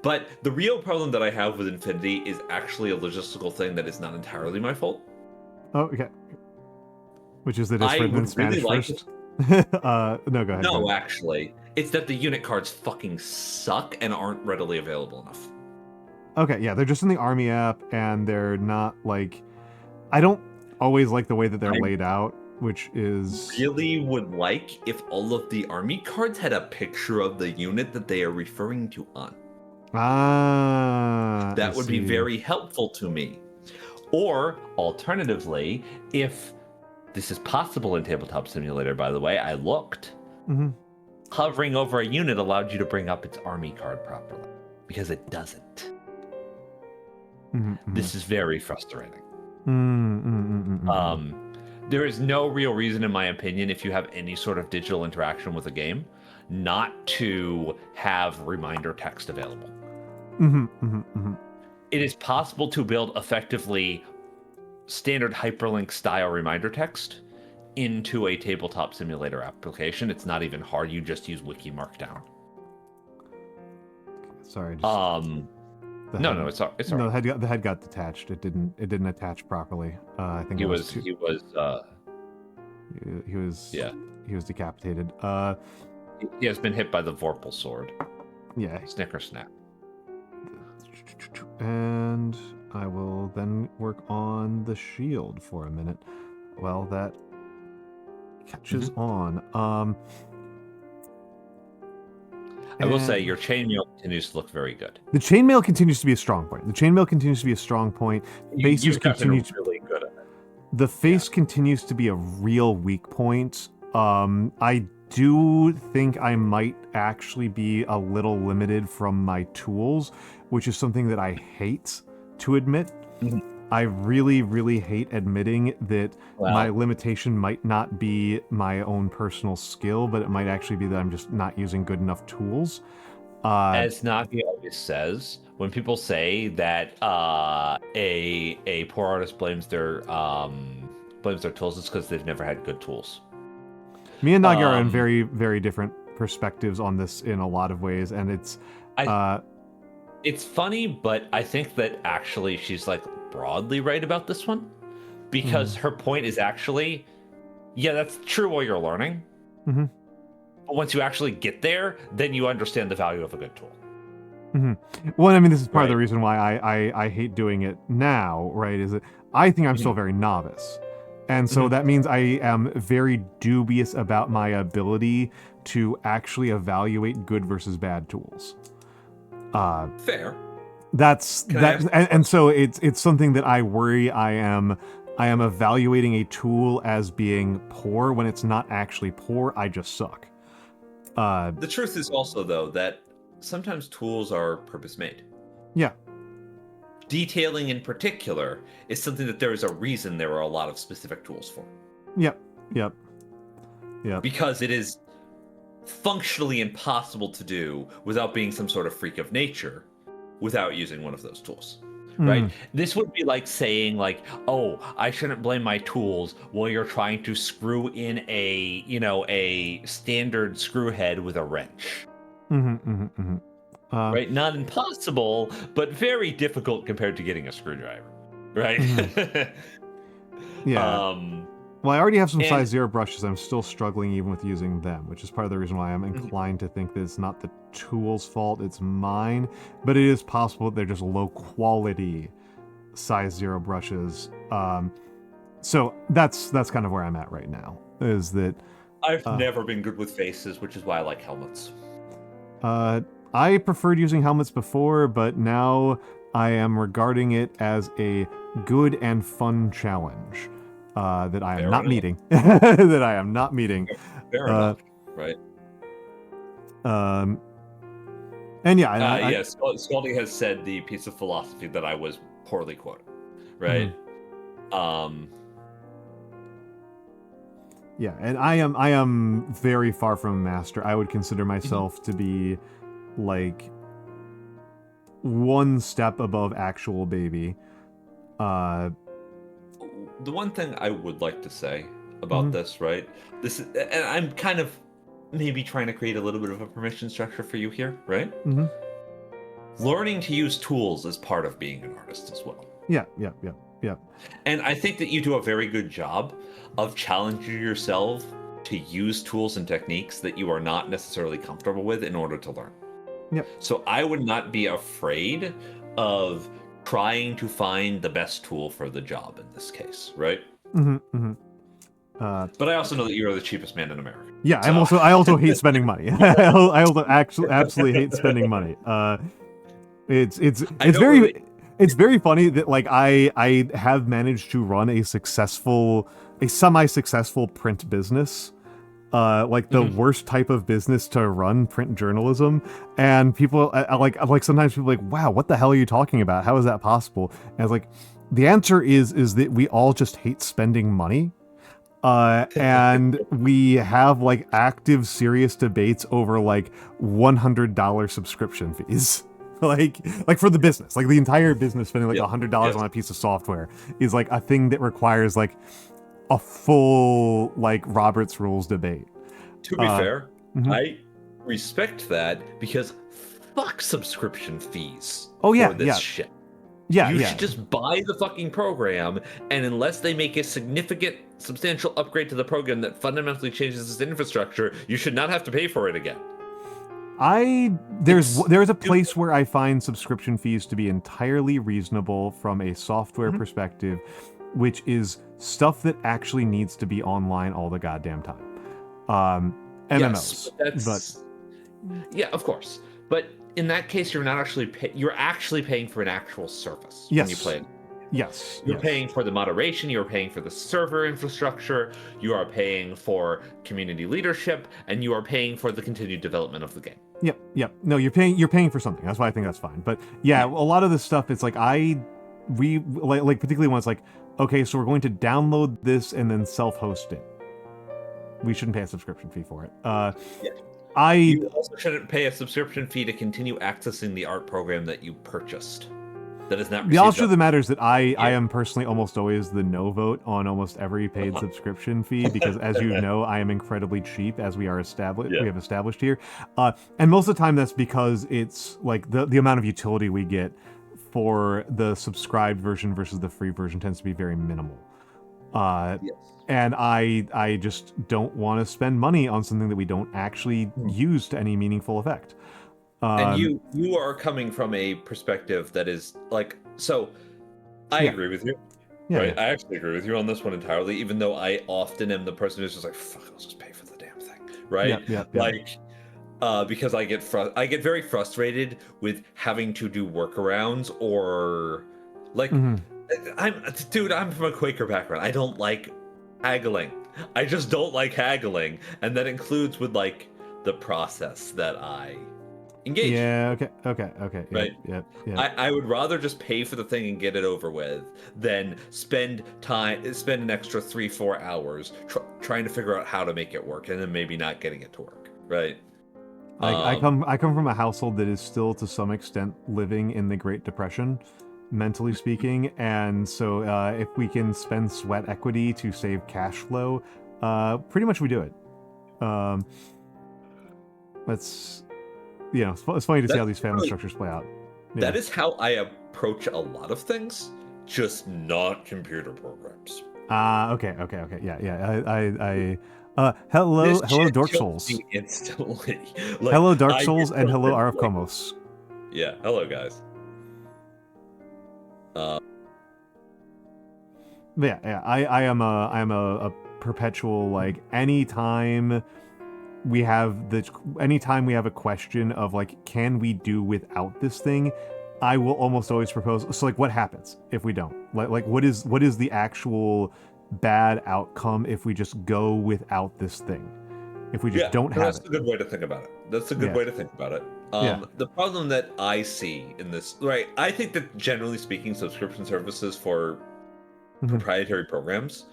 But the real problem that I have with Infinity is actually a logistical thing that is not entirely my fault. Oh, okay. Which is that it's written in Spanish first? No, go ahead. No, actually. It's that the unit cards fucking suck and aren't readily available enough. Okay, yeah, they're just in the Army app, and they're not I don't always like the way that they're laid out, which is... Really would like if all of the Army cards had a picture of the unit that they are referring to on. That would be very helpful to me. Or, alternatively, if this is possible in Tabletop Simulator, by the way, I looked. Mm-hmm. Hovering over a unit allowed you to bring up its Army card properly, because it doesn't. Mm-hmm. This is very frustrating. Mm-hmm. There is no real reason, in my opinion, if you have any sort of digital interaction with a game, not to have reminder text available. It is possible to build effectively standard hyperlink style reminder text into a tabletop simulator application. It's not even hard. You just use Wiki Markdown. Sorry. Just, no, it's all no. right. The head got detached. It didn't attach properly. I think He it was decapitated. he has been hit by the Vorpal sword. Yeah. Snicker snap. And I will then work on the shield for a minute. Well, that catches on. I will say your chainmail continues to look very good. The chainmail continues to be a strong point. Faces continue to really good at it. The face continues to be a real weak point. I do think I might actually be a little limited from my tools, which is something that I hate to admit. I really, really hate admitting that my limitation might not be my own personal skill, but it might actually be that I'm just not using good enough tools. As Nagi always says, when people say that a poor artist blames their tools, it's because they've never had good tools. Me and Nagi are in very, very different perspectives on this in a lot of ways, and it's funny, but I think that actually she's like broadly right about this one, because her point is actually, yeah, that's true while you're learning. But once you actually get there, then you understand the value of a good tool. Well, I mean, this is part of the reason why I hate doing it now, right? Is that I think I'm still very novice. And so that means I am very dubious about my ability to actually evaluate good versus bad tools. Fair. And so it's something that I worry I am evaluating a tool as being poor when it's not actually poor. I just suck. The truth is also, though, that sometimes tools are purpose-made. Yeah. Detailing in particular is something that there is a reason there are a lot of specific tools for. Yep. Because it is functionally impossible to do without being some sort of freak of nature without using one of those tools. Right? This would be like saying, like, oh, I shouldn't blame my tools while you're trying to screw in a standard screw head with a wrench. Right? Not impossible, but very difficult compared to getting a screwdriver. Right? Yeah. Well, I already have some size 0 brushes. I'm still struggling even with using them, which is part of the reason why I'm inclined to think that it's not the tool's fault, it's mine. But it is possible that they're just low quality size 0 brushes. So that's kind of where I'm at right now. Is that I've never been good with faces, which is why I like helmets. I preferred using helmets before, but now I am regarding it as a good and fun challenge. That I am not meeting. That I am not meeting. Fair enough. Right. And yeah. Yes, Scaldi has said the piece of philosophy that I was poorly quoted. Right. Yeah, and I am very far from a master. I would consider myself to be like one step above actual baby. The one thing I would like to say about this, right? This is, and I'm kind of maybe trying to create a little bit of a permission structure for you here, right? Learning to use tools is part of being an artist as well. Yeah. And I think that you do a very good job of challenging yourself to use tools and techniques that you are not necessarily comfortable with in order to learn. Yep. So I would not be afraid of trying to find the best tool for the job in this case, right? But I also know that you are the cheapest man in America. Yeah, so. I also hate spending money. I also absolutely hate spending money. It's very funny that like I have managed to run a semi-successful print business. Like the worst type of business to run, print journalism, and people like sometimes people are like, wow, what the hell are you talking about? How is that possible? And it's like, the answer is that we all just hate spending money, and we have like active, serious debates over like $100 subscription fees like for the business, like the entire business spending like $100 Yes. on a piece of software is like a thing that requires like a full like Robert's Rules debate. To be fair, mhm. I respect that because fuck subscription fees Oh, yeah, for this yeah. shit. Yeah, You yeah. should just buy the fucking program, and unless they make a significant, substantial upgrade to the program that fundamentally changes its infrastructure, you should not have to pay for it again. There's a place where I find subscription fees to be entirely reasonable from a software perspective, which is stuff that actually needs to be online all the goddamn time. MMOs, Yes, yeah, of course. But in that case, you're not actually you're actually paying for an actual service when you play it. Yes. You're paying for the moderation, you're paying for the server infrastructure, you are paying for community leadership, and you are paying for the continued development of the game. Yep. No, you're paying for something. That's why I think that's fine. But yeah, a lot of this stuff, it's like like particularly when it's like, okay, so we're going to download this and then self-host it. We shouldn't pay a subscription fee for it. You also shouldn't pay a subscription fee to continue accessing the art program that you purchased. That is not the honest truth of the matter is that I am personally almost always the no vote on almost every paid subscription fee because, as you know, I am incredibly cheap, as we have established here, and most of the time that's because it's like the amount of utility we get for the subscribed version versus the free version tends to be very minimal. And I just don't want to spend money on something that we don't actually use to any meaningful effect. And you are coming from a perspective that is like, so I agree with you. Right? Yeah. I actually agree with you on this one entirely, even though I often am the person who's just like, fuck, I'll just pay for the damn thing. Right? Like, because I get very frustrated with having to do workarounds or like, I'm from a Quaker background. I don't like haggling. I just don't like haggling. And that includes with like the process that I engage. Yeah, okay. Right? Yeah. I would rather just pay for the thing and get it over with than spend an extra 3-4 hours trying to figure out how to make it work and then maybe not getting it to work. Right? I come from a household that is still to some extent living in the Great Depression, mentally speaking, and so if we can spend sweat equity to save cash flow, pretty much we do it. It's funny to see how these family structures play out. Yeah. That is how I approach a lot of things, just not computer programs. Okay. Yeah. Hello, Dark Souls. Instantly. Like, hello, Dark Souls, and hello, RF Komos. Yeah, hello, guys. Yeah. I am a perpetual like anytime we have a question of like, can we do without this thing? I will almost always propose. So like, what happens if we don't? Like what is the actual bad outcome if we just go without this thing? If we just don't have it. That's a good way to think about it. The problem that I see in this, right? I think that generally speaking, subscription services for proprietary programs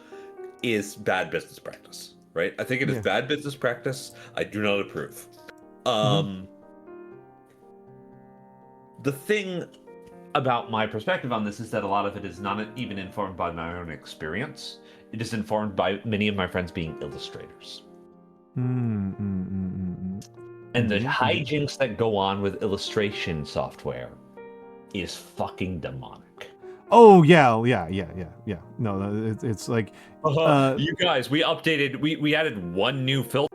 is bad business practice. Right? I think it is bad business practice. I do not approve. The thing about my perspective on this is that a lot of it is not even informed by my own experience. It is informed by many of my friends being illustrators. And the hijinks that go on with illustration software is fucking demonic. Oh yeah. No, it's like you guys, we updated. We added one new filter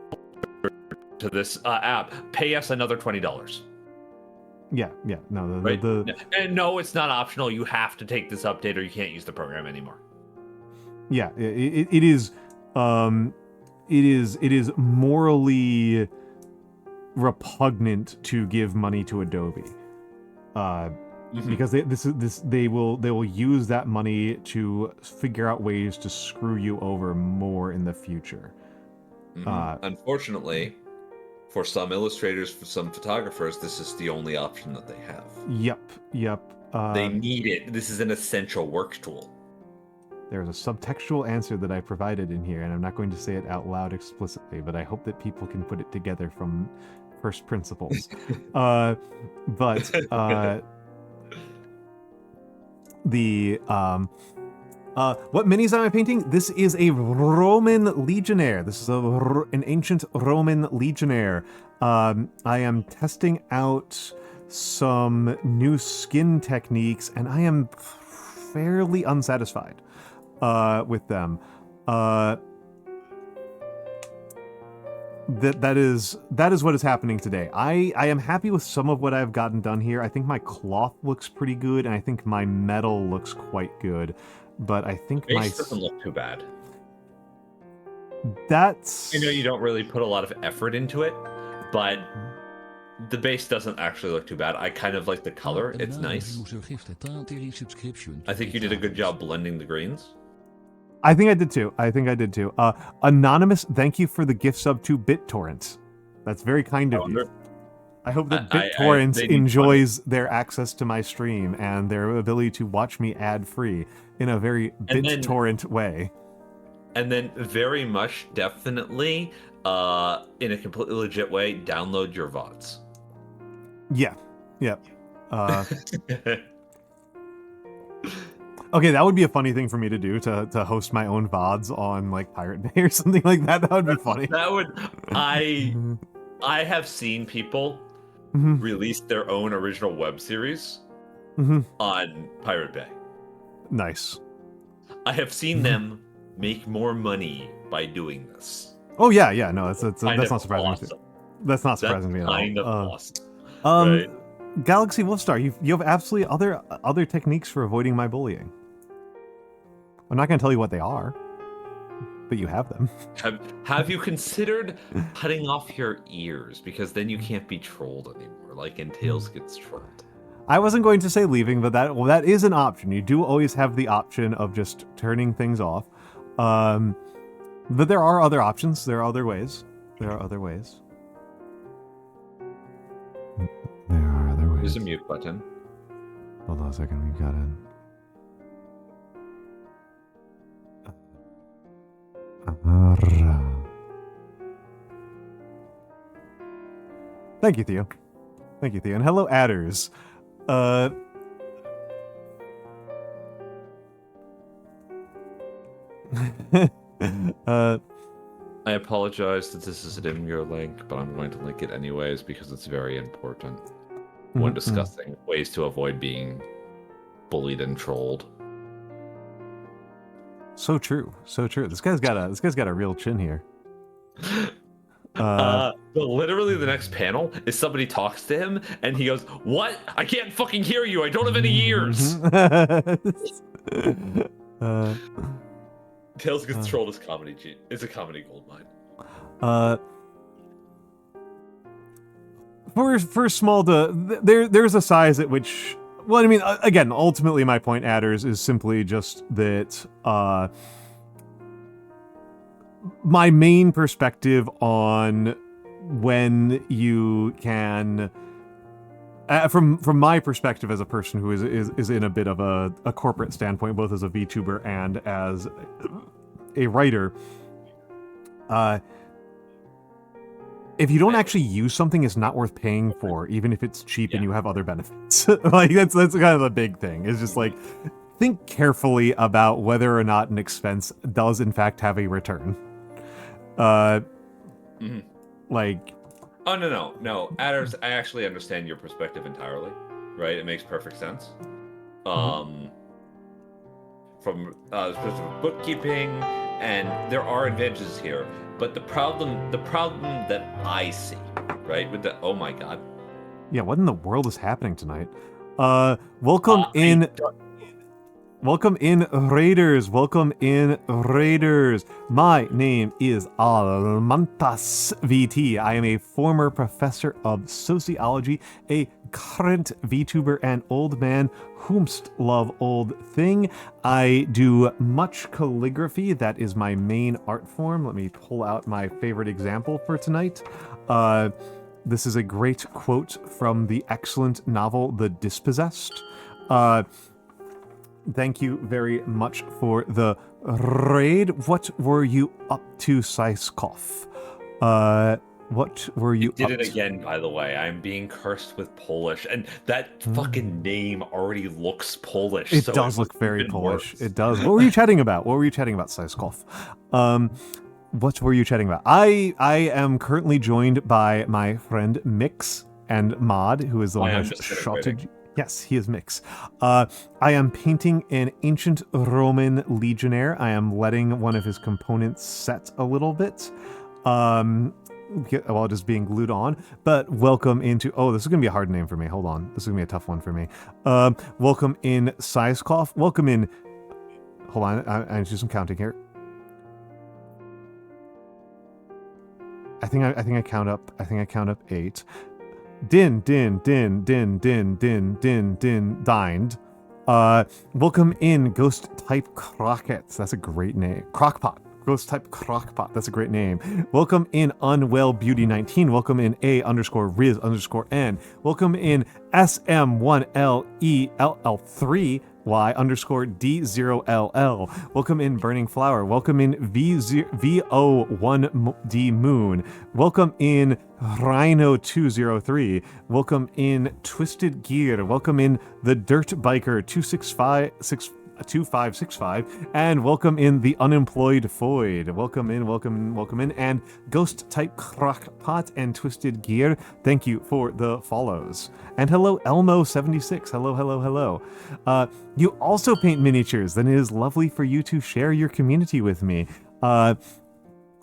to this app. Pay us another $20. Yeah. No, right? And no, it's not optional. You have to take this update, or you can't use the program anymore. Yeah, it is. It is morally repugnant to give money to Adobe. Because they will use that money to figure out ways to screw you over more in the future. Unfortunately, for some illustrators, for some photographers, this is the only option that they have. Yep. They need it. This is an essential work tool. There's a subtextual answer that I provided in here, and I'm not going to say it out loud explicitly, but I hope that people can put it together from first principles. But what minis am I painting? This is a Roman legionnaire. This is an ancient Roman legionnaire. I am testing out some new skin techniques, and I am fairly unsatisfied with them. That is what is happening today. I am happy with some of what I've gotten done here. I think my cloth looks pretty good, and I think my metal looks quite good. But I think Base my doesn't look too bad. that's I know you don't really put a lot of effort into it, but the base doesn't actually look too bad. I kind of like the color. It's nice. I think you did a good job blending the greens. I think I did too. Anonymous, thank you for the gift sub to BitTorrent. That's very kind of you. I hope that BitTorrent they need enjoys their access to my stream and their ability to watch me ad-free in a very BitTorrent way. And then very much, definitely, in a completely legit way, download your VODs. Yeah. Okay, that would be a funny thing for me to do, to host my own VODs on like Pirate Bay or something like that. That would be funny. That would I have seen people release their own original web series on Pirate Bay. Nice. I have seen them make more money by doing this. Oh yeah, no, that's not surprising. Awesome. That's not surprising to me at all. Kind of awesome. Right? Galaxy Wolfstar, you have absolutely other techniques for avoiding my bullying. I'm not going to tell you what they are, but you have them. Have you considered cutting off your ears, because then you can't be trolled anymore, like in Tails gets trolled? I wasn't going to say leaving, but that is an option. You do always have the option of just turning things off. But there are other options. There are other ways. There's a mute button. Hold on a second. We've got it. Thank you, Theo. And hello, adders. I apologize that this isn't in your link, but I'm going to link it anyways because it's very important when discussing ways to avoid being bullied and trolled. So true. This guy's got a real chin here. But literally the next panel is somebody talks to him and he goes, "What? I can't fucking hear you. I don't have any ears." Tails gets trolled as comedy cheat. It's a comedy goldmine. For small there's a size at which, well, I mean, again, ultimately my point, adders, is simply just that my main perspective on when you can, from my perspective as a person who is in a bit of a corporate standpoint, both as a VTuber and as a writer, if you don't actually use something, it's not worth paying for, even if it's cheap and you have other benefits. Like that's kind of the big thing. It's just like, think carefully about whether or not an expense does in fact have a return. Like, oh no, adders, I actually understand your perspective entirely, right? It makes perfect sense. From the perspective of bookkeeping, and there are advantages here, but the problem that I see, right, with the, oh my god, yeah, what in the world is happening tonight? Welcome in Raiders. My name is Almantas VT. I am a former professor of sociology, a current VTuber, and old man whomst love old thing. I do much calligraphy. That is my main art form. Let me pull out my favorite example for tonight. This is a great quote from the excellent novel The Dispossessed. Thank you very much for the raid. What were you up to, Saiskov? What were you Did up it to? again, by the way. I'm being cursed with Polish, and that fucking name already looks Polish. It so does was look very even Polish. worse. It does. What were you chatting about? What were you chatting about, Saiskov? What were you chatting about? I am currently joined by my friend Mix and Mod, who is the one I who am has disintegrating. shotted. Yes, he is Mix. I am painting an ancient Roman legionnaire. I am letting one of his components set a little bit. While just being glued on. But welcome into... Oh, this is going to be a hard name for me. Hold on. This is going to be a tough one for me. Welcome in Saiskov. Welcome in... Hold on. I need to do some counting here. I think I count up 8. Dined. Welcome in Ghost Type Crockett. That's a great name. Crockpot. Ghost Type Crockpot. That's a great name. Welcome in Unwell Beauty 19. Welcome in A_Riz_N. Welcome in SM1LELL3Y_D0LL. Welcome in Burning Flower. Welcome in VO1D Moon. Welcome in Rhino 203. Welcome in Twisted Gear. Welcome in The Dirt Biker 2565, and welcome in the Unemployed Void. Welcome in, and Ghost Type Crockpot and Twisted Gear. Thank you for the follows. And hello, Elmo76. Hello. You also paint miniatures, then it is lovely for you to share your community with me.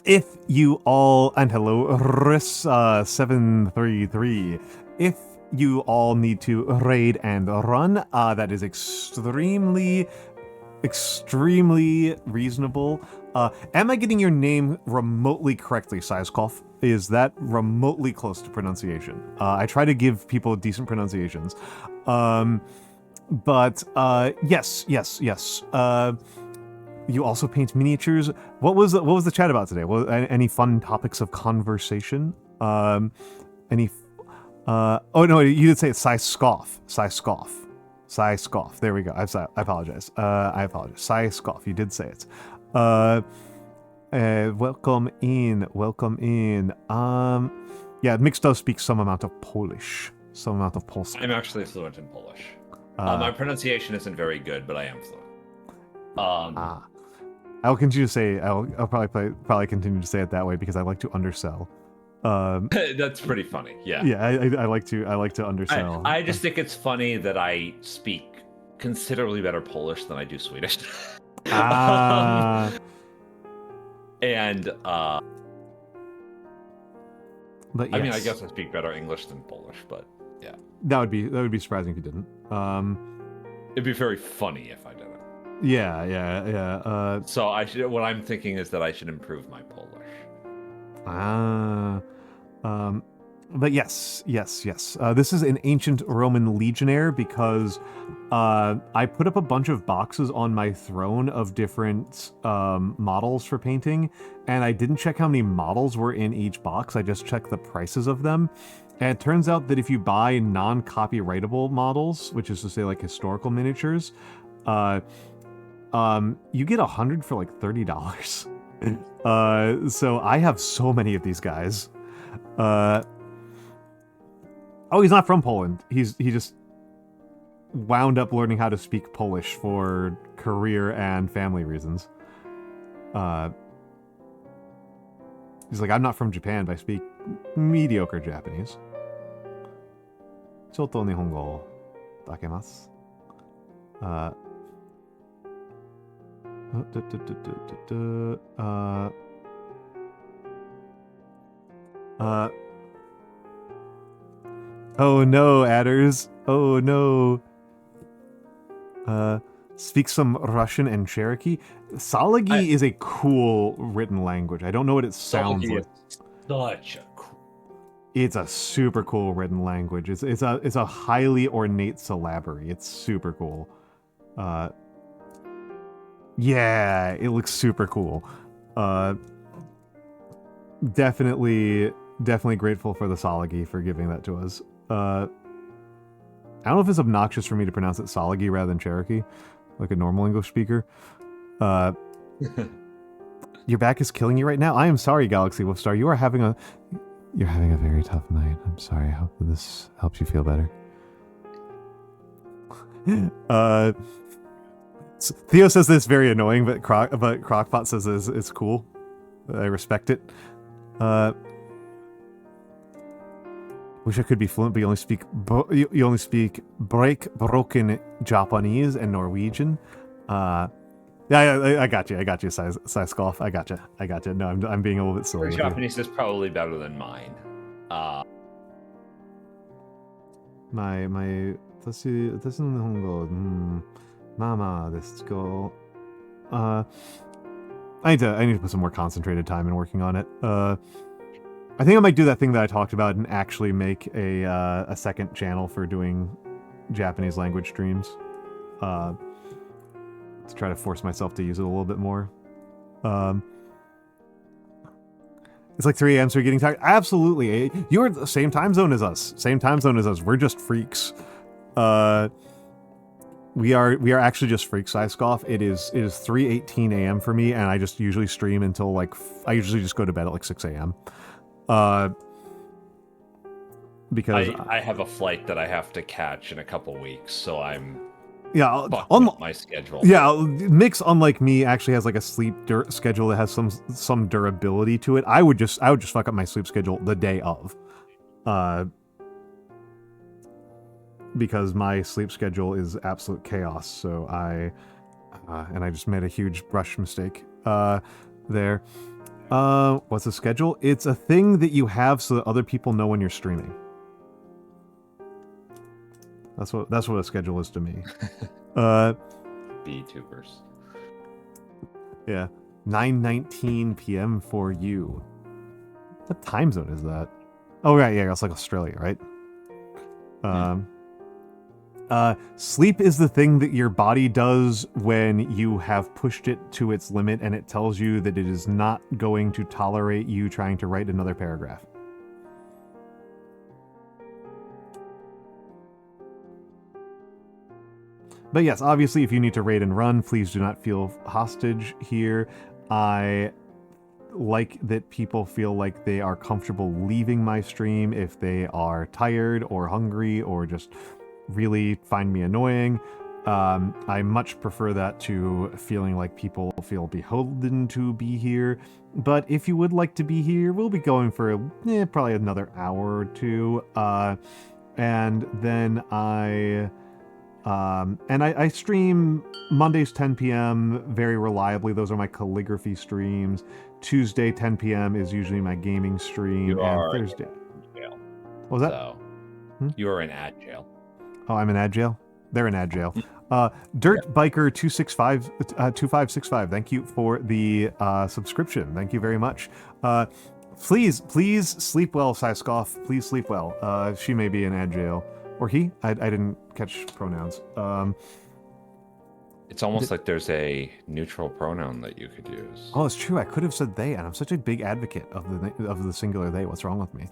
If you all, and hello, Riss733. If you all need to raid and run, that is extremely reasonable. Am I getting your name remotely correctly, Saiskov? Is that remotely close to pronunciation? I try to give people decent pronunciations. But yes. You also paint miniatures. What was the chat about today? Any fun topics of conversation? Any? Oh no, you did say it's Saiskov. There we go. I apologize. Saiskov. You did say it. Welcome in. Yeah, Mix does speak some amount of Polish. Polska. I'm actually fluent in Polish. My pronunciation isn't very good, but I am fluent. I'll continue to say. I'll probably continue to say it that way because I like to undersell. That's pretty funny. Yeah. Yeah, I like to undersell. I just think it's funny that I speak considerably better Polish than I do Swedish. And but yes. I mean, I guess I speak better English than Polish, but yeah. That would be surprising if you didn't. It'd be very funny if I didn't. Yeah. So what I'm thinking is that I should improve my Polish. But yes. This is an ancient Roman legionnaire because I put up a bunch of boxes on my throne of different models for painting, and I didn't check how many models were in each box. I just checked the prices of them. And it turns out that if you buy non-copyrightable models, which is to say like historical miniatures, you get 100 for like $30. So I have so many of these guys. Oh, he's not from Poland. He just wound up learning how to speak Polish for career and family reasons. He's like, I'm not from Japan, but I speak mediocre Japanese. ちょっと日本語だけます。Oh no, adders. Oh no. Speak some Russian and Cherokee. Salagi is a cool written language. I don't know what it sounds like. Such a It's a super cool written language. It's a highly ornate syllabary. It's super cool. Yeah, it looks super cool. Definitely grateful for the Salagi for giving that to us. I don't know if it's obnoxious for me to pronounce it Salagi rather than Cherokee, like a normal English speaker. Your back is killing you right now? I am sorry, Galaxy Wolfstar. You are having You're having a very tough night. I'm sorry. I hope this helps you feel better. Theo says this very annoying, but Crockpot says it's cool. I respect it. Wish I could be fluent, but you only speak broken Japanese and Norwegian. Yeah, I got you. I got you, size golf. I got you. No, I'm being a little bit silly. Your Japanese is probably better than mine. My 私の日本語、まあまあですgo. I need to put some more concentrated time in working on it. I think I might do that thing that I talked about and actually make a second channel for doing Japanese language streams. To try to force myself to use it a little bit more. It's like 3 a.m. so you're getting tired? Absolutely. You're the same time zone as us. We're just freaks. We are actually just freaks, Scoff. It is 3:18 a.m. for me, and I just usually stream until like I usually just go to bed at like 6 a.m. Because I have a flight that I have to catch in a couple weeks, so I'm on my schedule. Yeah, Mix, unlike me, actually has like a sleep schedule that has some durability to it. I would just fuck up my sleep schedule the day of, because my sleep schedule is absolute chaos. So I just made a huge brush mistake there. What's a schedule? It's a thing that you have so that other people know when you're streaming. That's what a schedule is to me. VTubers. Yeah. 9:19 p.m. for you. What time zone is that? Oh right, yeah, it's like Australia, right? Sleep is the thing that your body does when you have pushed it to its limit and it tells you that it is not going to tolerate you trying to write another paragraph. But yes, obviously, if you need to raid and run, please do not feel hostage here. I like that people feel like they are comfortable leaving my stream if they are tired or hungry or just really find me annoying. I much prefer that to feeling like people feel beholden to be here. But if you would like to be here, we'll be going for probably another hour or two. And then I stream Mondays 10 p.m. very reliably. Those are my calligraphy streams. Tuesday 10 p.m. is usually my gaming stream. And Thursday. In jail. What was that? So, you are in ad jail. Oh, I'm in ad jail? They're in ad jail. Dirt Biker 2565. Thank you for the subscription. Thank you very much. Please sleep well, Saiskoff. Please sleep well. She may be in ad jail. Or he? I didn't catch pronouns. It's almost like there's a neutral pronoun that you could use. Oh, it's true. I could have said they, and I'm such a big advocate of the singular they. What's wrong with me?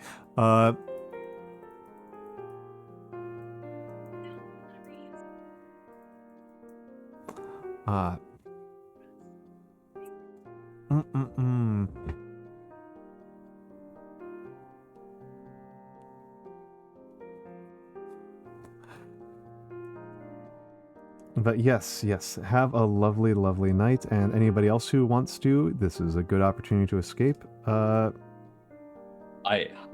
But yes, have a lovely, lovely night, and anybody else who wants to, this is a good opportunity to escape. I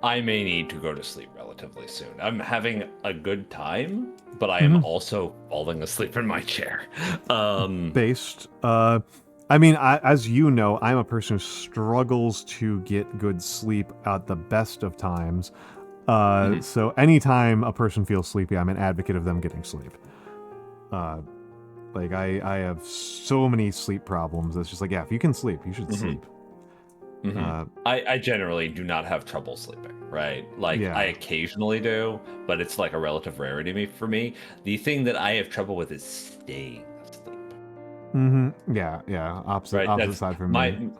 may need to go to sleep relatively soon. I'm having a good time, but I am also falling asleep in my chair. Based. I mean, as you know, I'm a person who struggles to get good sleep at the best of times. So anytime a person feels sleepy, I'm an advocate of them getting sleep. Like I have so many sleep problems. It's just like, yeah, if you can sleep, you should sleep. I generally do not have trouble sleeping, right? Like I occasionally do, but it's like a relative rarity for me. The thing that I have trouble with is staying asleep. Yeah. Opposite side from me.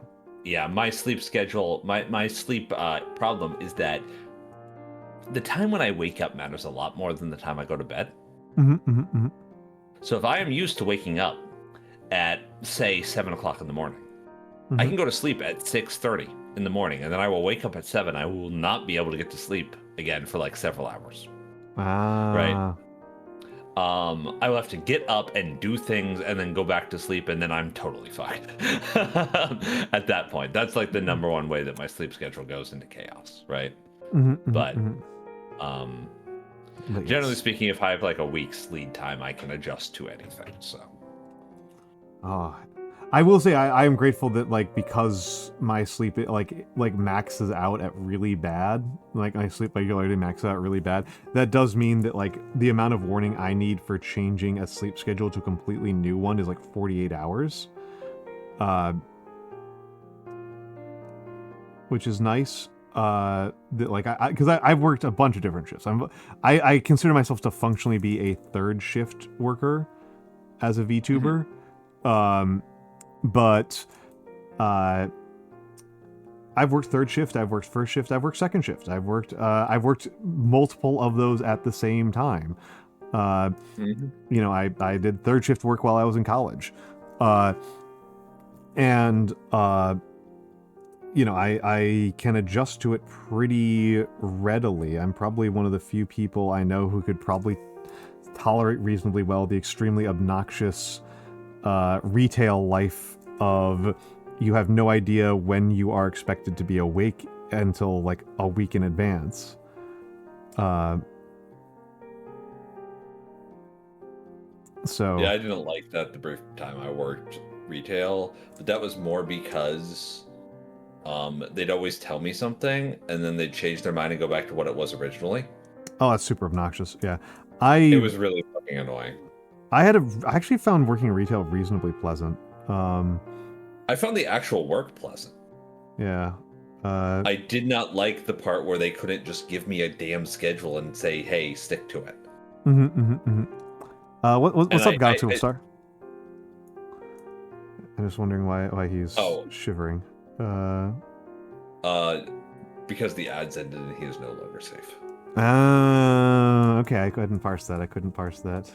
My sleep schedule, my sleep problem is that the time when I wake up matters a lot more than the time I go to bed. So if I am used to waking up at, say, 7 o'clock in the morning, I can go to sleep at 6:30 in the morning, and then I will wake up at 7. I will not be able to get to sleep again for like several hours. Right. I will have to get up and do things and then go back to sleep, and then I'm totally fine. At that point, that's like the number one way that my sleep schedule goes into chaos, right? But generally speaking, if I have like a week's lead time, I can adjust to anything. So, I will say I am grateful that like because my sleep like maxes out at really bad, like my sleep regularity maxes out really bad. That does mean that like the amount of warning I need for changing a sleep schedule to a completely new one is like 48 hours, which is nice. That like because I've worked a bunch of different shifts. I consider myself to functionally be a third shift worker as a VTuber. But I've worked third shift, I've worked first shift, I've worked second shift, I've worked multiple of those at the same time. You know, I did third shift work while I was in college, and you know, I can adjust to it pretty readily. I'm probably one of the few people I know who could probably tolerate reasonably well the extremely obnoxious retail life of you have no idea when you are expected to be awake until like a week in advance. So yeah, I didn't like that the brief time I worked retail, but that was more because they'd always tell me something and then they'd change their mind and go back to what it was originally. Oh, that's super obnoxious. Yeah. It was really fucking annoying. I actually found working retail reasonably pleasant. I found the actual work pleasant. Yeah. I did not like the part where they couldn't just give me a damn schedule and say, "Hey, stick to it." What's up, Gato Star? I'm just wondering why he's shivering. Because the ads ended and he is no longer safe. Okay, I couldn't parse that. I couldn't parse that.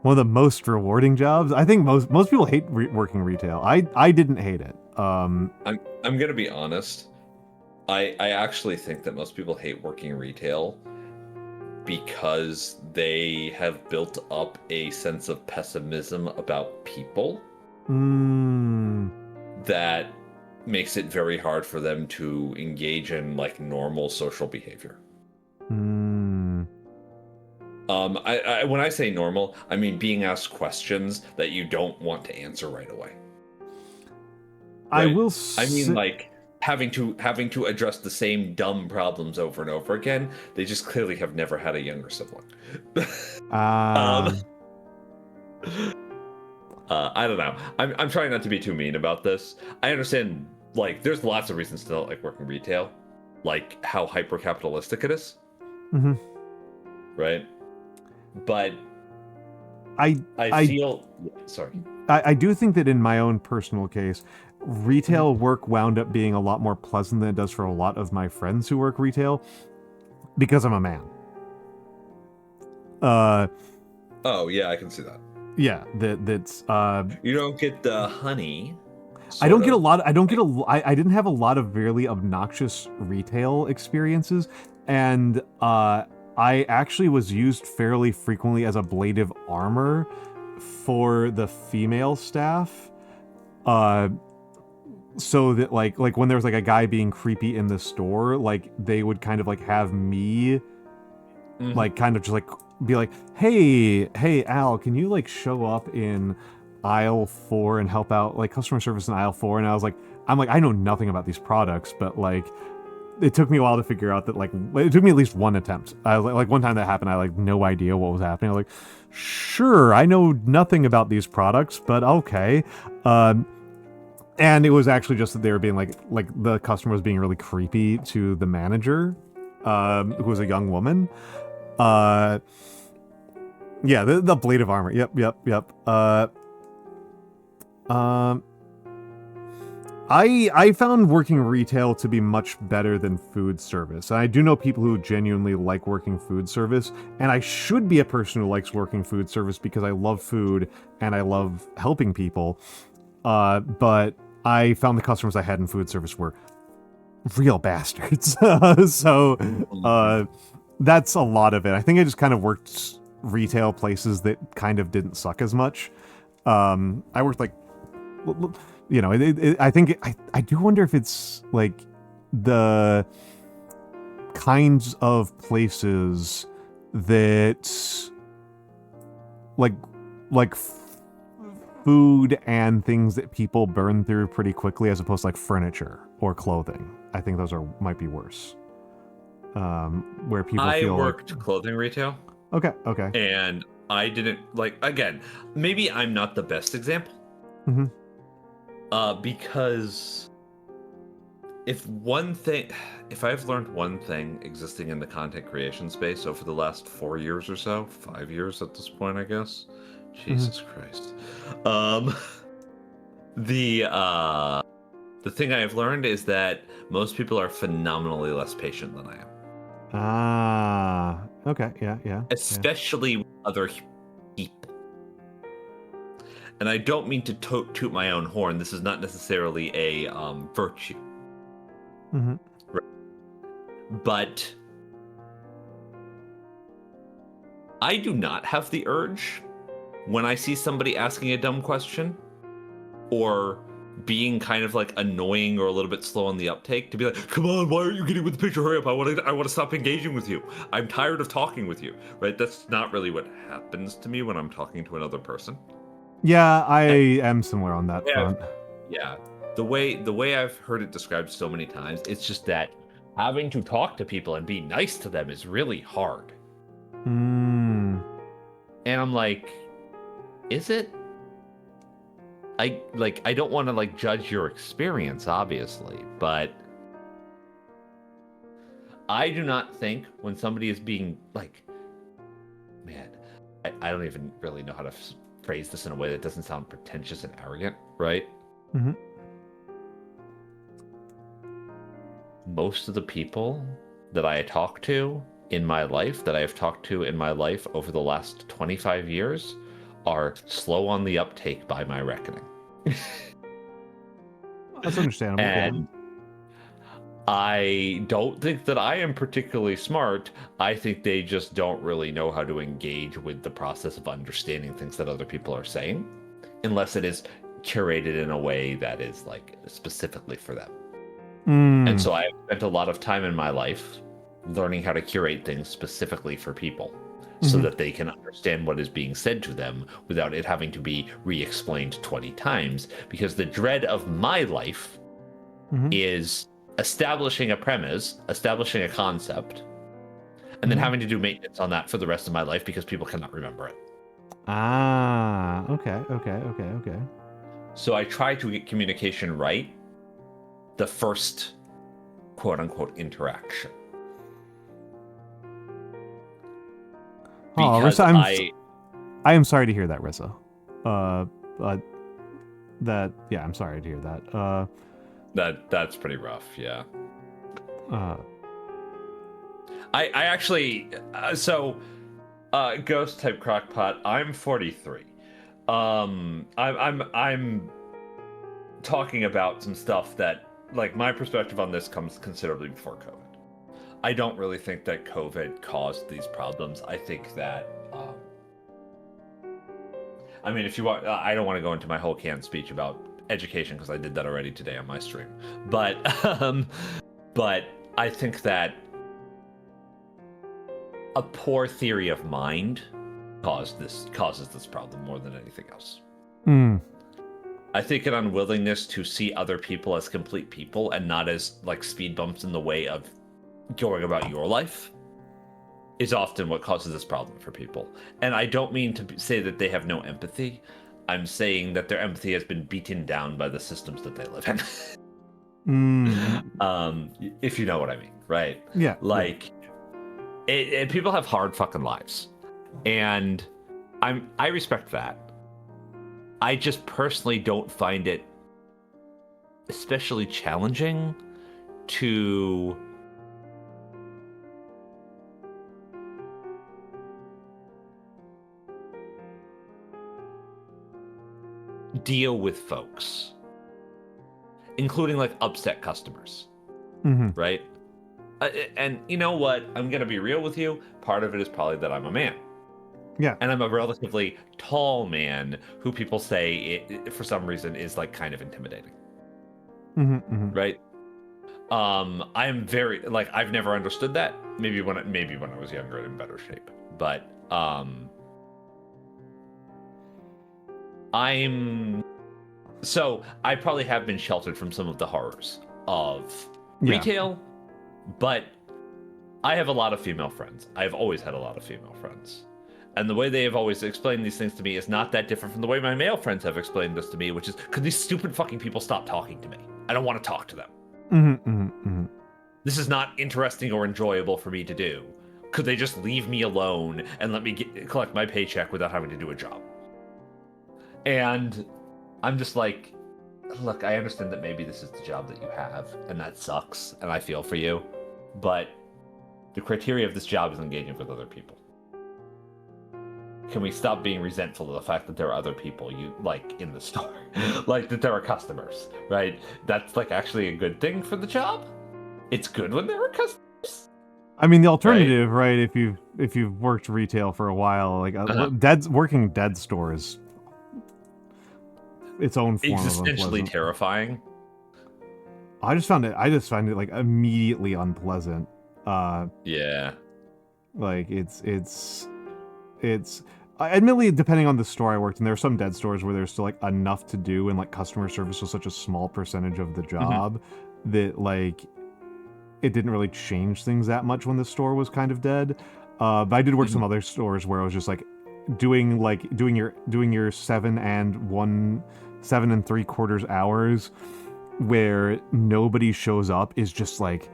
One of the most rewarding jobs. I think most people hate working retail. I didn't hate it. I'm gonna be honest. I actually think that most people hate working retail because they have built up a sense of pessimism about people that makes it very hard for them to engage in like normal social behavior. When I say normal, I mean being asked questions that you don't want to answer right away. Right? I mean like having to address the same dumb problems over and over again. They just clearly have never had a younger sibling. I don't know. I'm trying not to be too mean about this. I understand like there's lots of reasons to not like working retail, like how hyper capitalistic it is. Right? But I feel sorry. I do think that in my own personal case, retail work wound up being a lot more pleasant than it does for a lot of my friends who work retail because I'm a man. Oh yeah, I can see that. Yeah, that's you don't get the honey. I didn't have a lot of really obnoxious retail experiences, and I actually was used fairly frequently as a blade of armor for the female staff. So that like when there was like a guy being creepy in the store, like they would kind of like have me like kind of just like be like, hey Al, can you like show up in aisle 4 and help out like customer service in aisle 4? And I'm like I know nothing about these products, but like it took me a while to figure out that like it took me at least one attempt. Like one time that happened, I like no idea what was happening. I was like, sure, I know nothing about these products, but okay. And it was actually just that they were being like the customer was being really creepy to the manager, who was a young woman. Yeah, the blade of armor. Yep. I found working retail to be much better than food service. And I do know people who genuinely like working food service, and I should be a person who likes working food service because I love food and I love helping people. But I found the customers I had in food service were real bastards. So that's a lot of it. I think I just kind of worked retail places that kind of didn't suck as much. I worked like, you know, I think I do wonder if it's like the kinds of places that like food and things that people burn through pretty quickly, as opposed to like furniture or clothing. I think those might be worse. Where people feel worked clothing retail. Okay. And I didn't like, again, maybe I'm not the best example. Mm-hmm. Because if I've learned one thing existing in the content creation space over the last 4 years or so, 5 years at this point, I guess. Jesus Christ. The thing I have learned is that most people are phenomenally less patient than I am. Ah, okay, yeah. Especially with other people. And I don't mean to toot my own horn. This is not necessarily a virtue. Mm-hmm. Right? But I do not have the urge when I see somebody asking a dumb question or being kind of like annoying or a little bit slow on the uptake to be like, come on, why aren't you getting with the picture? Hurry up. I want to stop engaging with you. I'm tired of talking with you. Right? That's not really what happens to me when I'm talking to another person. Yeah, I am similar on that front. Yeah. The way I've heard it described so many times, it's just that having to talk to people and be nice to them is really hard. Mm. And I'm like, is it? I don't want to like judge your experience, obviously, but I do not think when somebody is being like, man, I don't even really know how to phrase this in a way that doesn't sound pretentious and arrogant, right? Mm-hmm. Most of the people that I talk to in my life, that I have talked to in my life over the last 25 years, are slow on the uptake by my reckoning. That's understandable. And I don't think that I am particularly smart. I think they just don't really know how to engage with the process of understanding things that other people are saying, unless it is curated in a way that is like specifically for them. Mm. And so I've spent a lot of time in my life learning how to curate things specifically for people so that they can understand what is being said to them without it having to be re-explained 20 times. Because the dread of my life is establishing a premise, establishing a concept, and then having to do maintenance on that for the rest of my life because people cannot remember it. Ah, okay. So I try to get communication right the first quote-unquote interaction. Oh, Because Rissa, I am sorry to hear that, Rissa. I'm sorry to hear that. That's pretty rough, yeah. I actually ghost type crockpot. I'm 43. I'm talking about some stuff that, like, my perspective on this comes considerably before COVID. I don't really think that COVID caused these problems. I think that, I mean, if you want, I don't want to go into my whole canned speech about education because I did that already today on my stream. But I think that a poor theory of mind causes this problem more than anything else. I think an unwillingness to see other people as complete people and not as like speed bumps in the way of going about your life is often what causes this problem for people. And I don't mean to say that they have no empathy. I'm saying that their empathy has been beaten down by the systems that they live in. If you know what I mean, right? Yeah. Like, people have hard fucking lives, and I respect that. I just personally don't find it especially challenging to deal with folks, including like upset customers, right? And you know what? I'm gonna be real with you. Part of it is probably that I'm a man. Yeah. And I'm a relatively tall man who people say, for some reason, is like kind of intimidating. Right? I am very like I've never understood that. Maybe when I was younger and in better shape. But I probably have been sheltered from some of the horrors of retail, but I have a lot of female friends. I've always had a lot of female friends. And the way they have always explained these things to me is not that different from the way my male friends have explained this to me, which is, could these stupid fucking people stop talking to me? I don't want to talk to them. This is not interesting or enjoyable for me to do. Could they just leave me alone and let me collect my paycheck without having to do a job? And I'm just like, look, I understand that maybe this is the job that you have, and that sucks, and I feel for you, but the criteria of this job is engaging with other people. Can we stop being resentful of the fact that there are other people you like in the store? Like that there are customers, right? That's like actually a good thing for the job. It's good when there are customers. I mean, the alternative, right? If you've worked retail for a while, like working dead stores, its own form existentially of unpleasant. terrifying. I just found it like immediately unpleasant. Yeah. Like it's admittedly, depending on the store I worked in, there are some dead stores where there's still like enough to do, and like customer service was such a small percentage of the job that like it didn't really change things that much when the store was kind of dead. But I did work some other stores where I was just like doing your 7 and 3/4 hours where nobody shows up is just like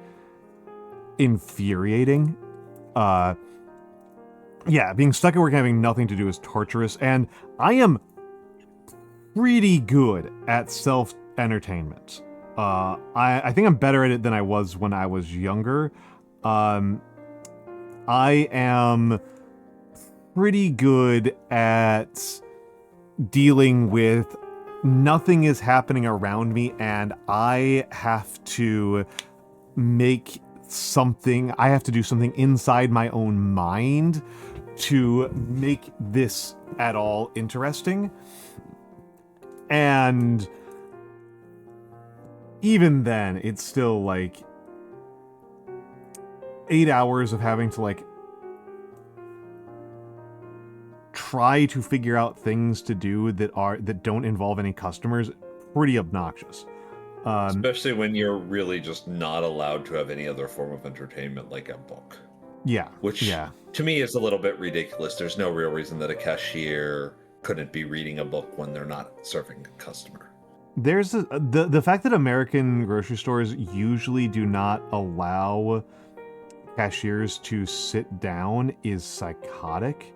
infuriating. Yeah, being stuck at work and having nothing to do is torturous, and I am pretty good at self-entertainment. I think I'm better at it than I was when I was younger. I am pretty good at dealing with nothing is happening around me, and I have to do something inside my own mind to make this at all interesting. And even then, it's still like 8 hours of having to like try to figure out things to do that don't involve any customers. Pretty obnoxious. Especially when you're really just not allowed to have any other form of entertainment like a book. Yeah. Which to me is a little bit ridiculous. There's no real reason that a cashier couldn't be reading a book when they're not serving a customer. There's the fact that American grocery stores usually do not allow cashiers to sit down is psychotic.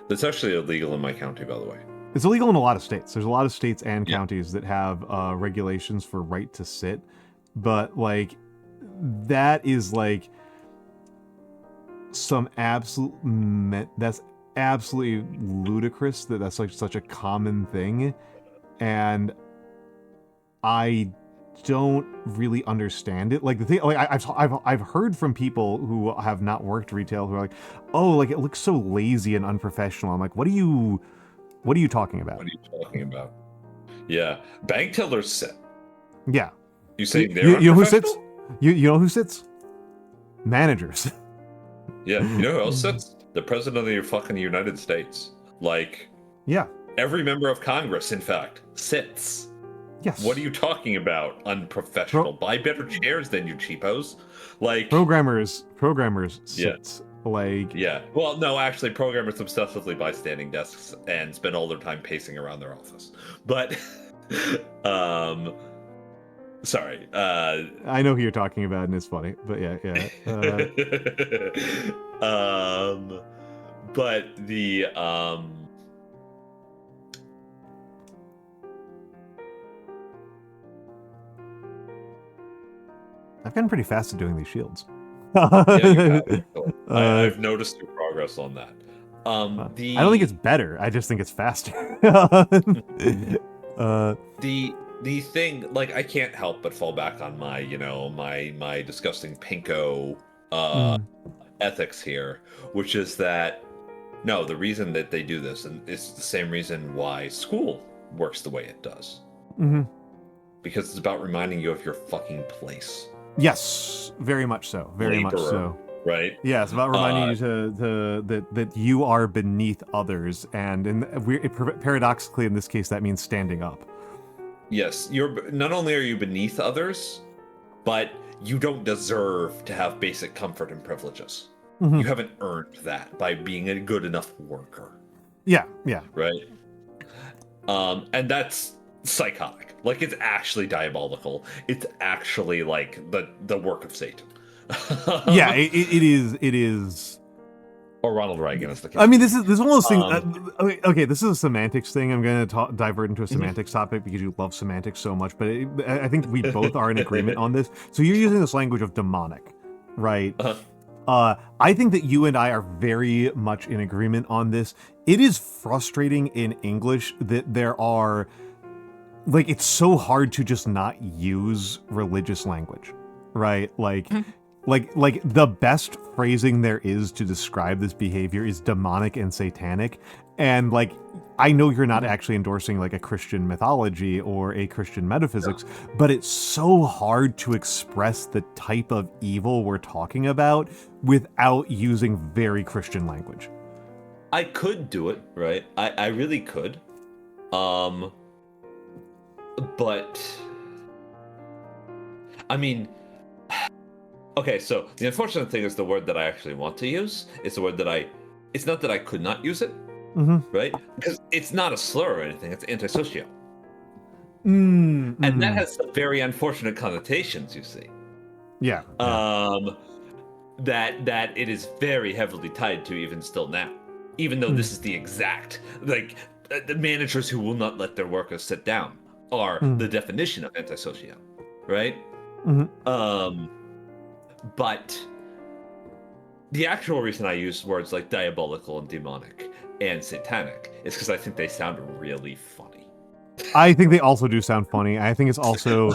That's actually illegal in my county, by the way. It's illegal in a lot of states. There's a lot of states and counties that have regulations for right to sit, but like that is like some that's absolutely ludicrous that's like such a common thing, and I don't really understand it. Like the thing, like I've heard from people who have not worked retail who are like, oh, like it looks so lazy and unprofessional. I'm like, what are you talking about? What are you talking about? Yeah, bank tellers sit. Yeah. You saying they're you know who sits? You know who sits? Managers. Yeah, you know who else sits? The president of the fucking United States. Like, yeah, every member of Congress, in fact, sits. Yes. What are you talking about? Unprofessional. Buy better chairs than you cheapos. Like programmers sits. Like well, no, actually, programmers obsessively buy standing desks and spend all their time pacing around their office. But, sorry. I know who you're talking about, and it's funny. But yeah. But the gotten pretty fast at doing these shields. Yeah, you have. I've Uh, noticed your progress on that. I don't think it's better. I just think it's faster. The thing, like, I can't help but fall back on my, my disgusting pinko ethics here, which is that no, the reason that they do this, and it's the same reason why school works the way it does, because it's about reminding you of your fucking place. Yes, very much so. Very much so. Right? Yeah, it's about reminding you that you are beneath others, and paradoxically, in this case, that means standing up. Yes, you're not only are you beneath others, but you don't deserve to have basic comfort and privileges. You haven't earned that by being a good enough worker. Yeah. Right? And that's psychotic. Like, it's actually diabolical. It's actually like the work of Satan. Yeah, it is. Or Ronald Reagan is the case. I mean, this is one of those things. Okay, this is a semantics thing. I'm going to divert into a semantics topic because you love semantics so much. But I think we both are in agreement on this. So you're using this language of demonic, right? I think that you and I are very much in agreement on this. It is frustrating in English that there are, like, it's so hard to just not use religious language, right? Like the best phrasing there is to describe this behavior is demonic and satanic. And like, I know you're not actually endorsing like a Christian mythology or a Christian metaphysics, but it's so hard to express the type of evil we're talking about without using very Christian language. I could do it, right? I really could. But I mean, okay, so the unfortunate thing is the word that I actually want to use is the word that it's not that I could not use it, right? Because it's not a slur or anything, it's antisocial. And that has some very unfortunate connotations, you see. Yeah. That it is very heavily tied to even still now. Even though this is the exact, like, the managers who will not let their workers sit down are the definition of antisocial, right? But the actual reason I use words like diabolical and demonic and satanic is because I think they sound really funny. I think they also do sound funny. I think it's also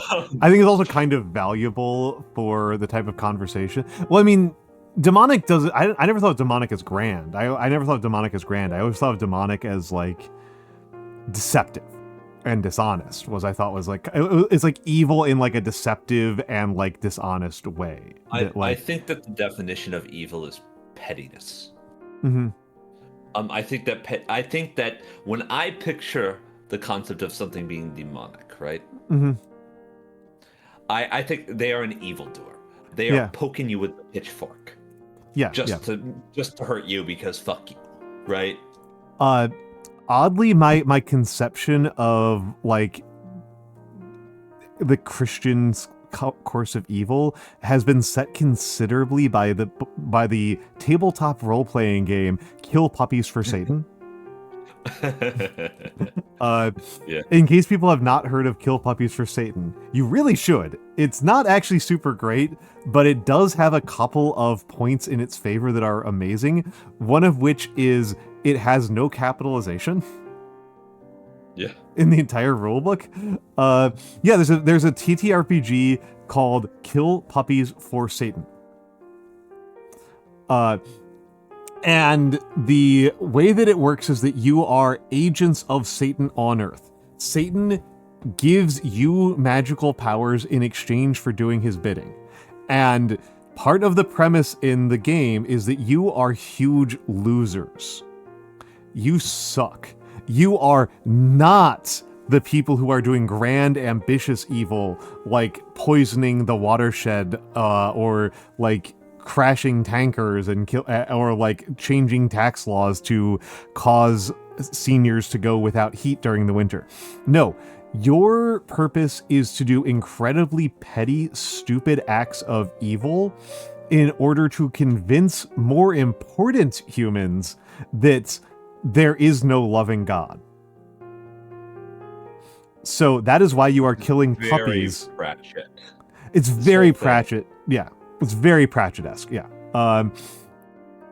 kind of valuable for the type of conversation. Well, I mean, demonic does. I never thought of demonic as grand. I never thought of demonic as grand. I always thought of demonic as like deceptive and dishonest. It's like evil in like a deceptive and like dishonest way. I think that the definition of evil is pettiness. I think that when I picture the concept of something being demonic, right? I think they are an evildoer. They are poking you with a pitchfork. Just to hurt you because fuck you, right? Oddly, my conception of like the Christian's course of evil has been set considerably by the tabletop role-playing game Kill Puppies for Satan. In case people have not heard of Kill Puppies for Satan, you really should. It's not actually super great, but it does have a couple of points in its favor that are amazing. One of which is it has no capitalization. Yeah. In the entire rulebook. There's a TTRPG called Kill Puppies for Satan. And the way that it works is that you are agents of Satan on Earth. Satan gives you magical powers in exchange for doing his bidding. And part of the premise in the game is that you are huge losers. You suck. You are not the people who are doing grand, ambitious evil, like poisoning the watershed, or like crashing tankers and or like changing tax laws to cause seniors to go without heat during the winter. No, your purpose is to do incredibly petty, stupid acts of evil in order to convince more important humans that there is no loving God. So that is why you are killing puppies. Ratchet. It's very Pratchett. Yeah, it's very Pratchett-esque. Yeah.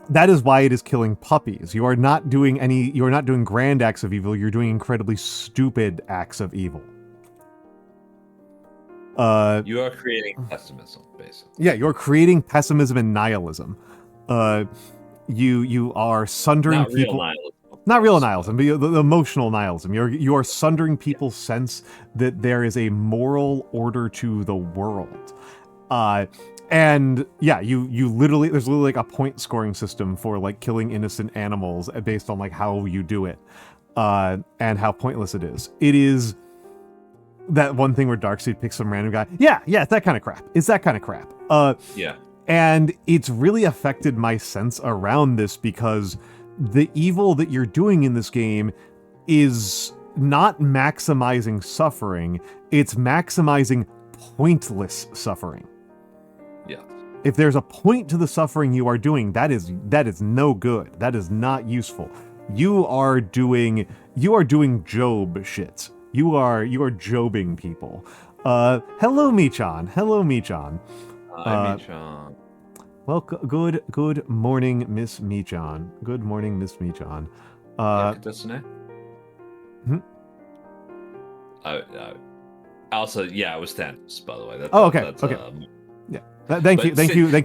That is why it is killing puppies. You are not doing grand acts of evil. You're doing incredibly stupid acts of evil. You are creating pessimism, basically. Yeah, you're creating pessimism and nihilism. You are sundering people. Real nihilism, not real nihilism, but the emotional nihilism. You are sundering people's sense that there is a moral order to the world. And yeah, you literally, there's literally like a point scoring system for like killing innocent animals based on like how you do it, and how pointless it is. It is that one thing where Darkseid picks some random guy. Yeah, it's that kind of crap. It's that kind of crap. Yeah. And it's really affected my sense around this because the evil that you're doing in this game is not maximizing suffering, it's maximizing pointless suffering. Yeah. If there's a point to the suffering you are doing, that is no good. That is not useful. You are doing Job shit. You are jobbing people. Hello, Michan. Hello, Michan. Hi, Michan. Well, good morning, Miss Michan. Good morning, Miss Michan. Also, yeah, it was Thanos, by the way. Okay. Yeah. Thank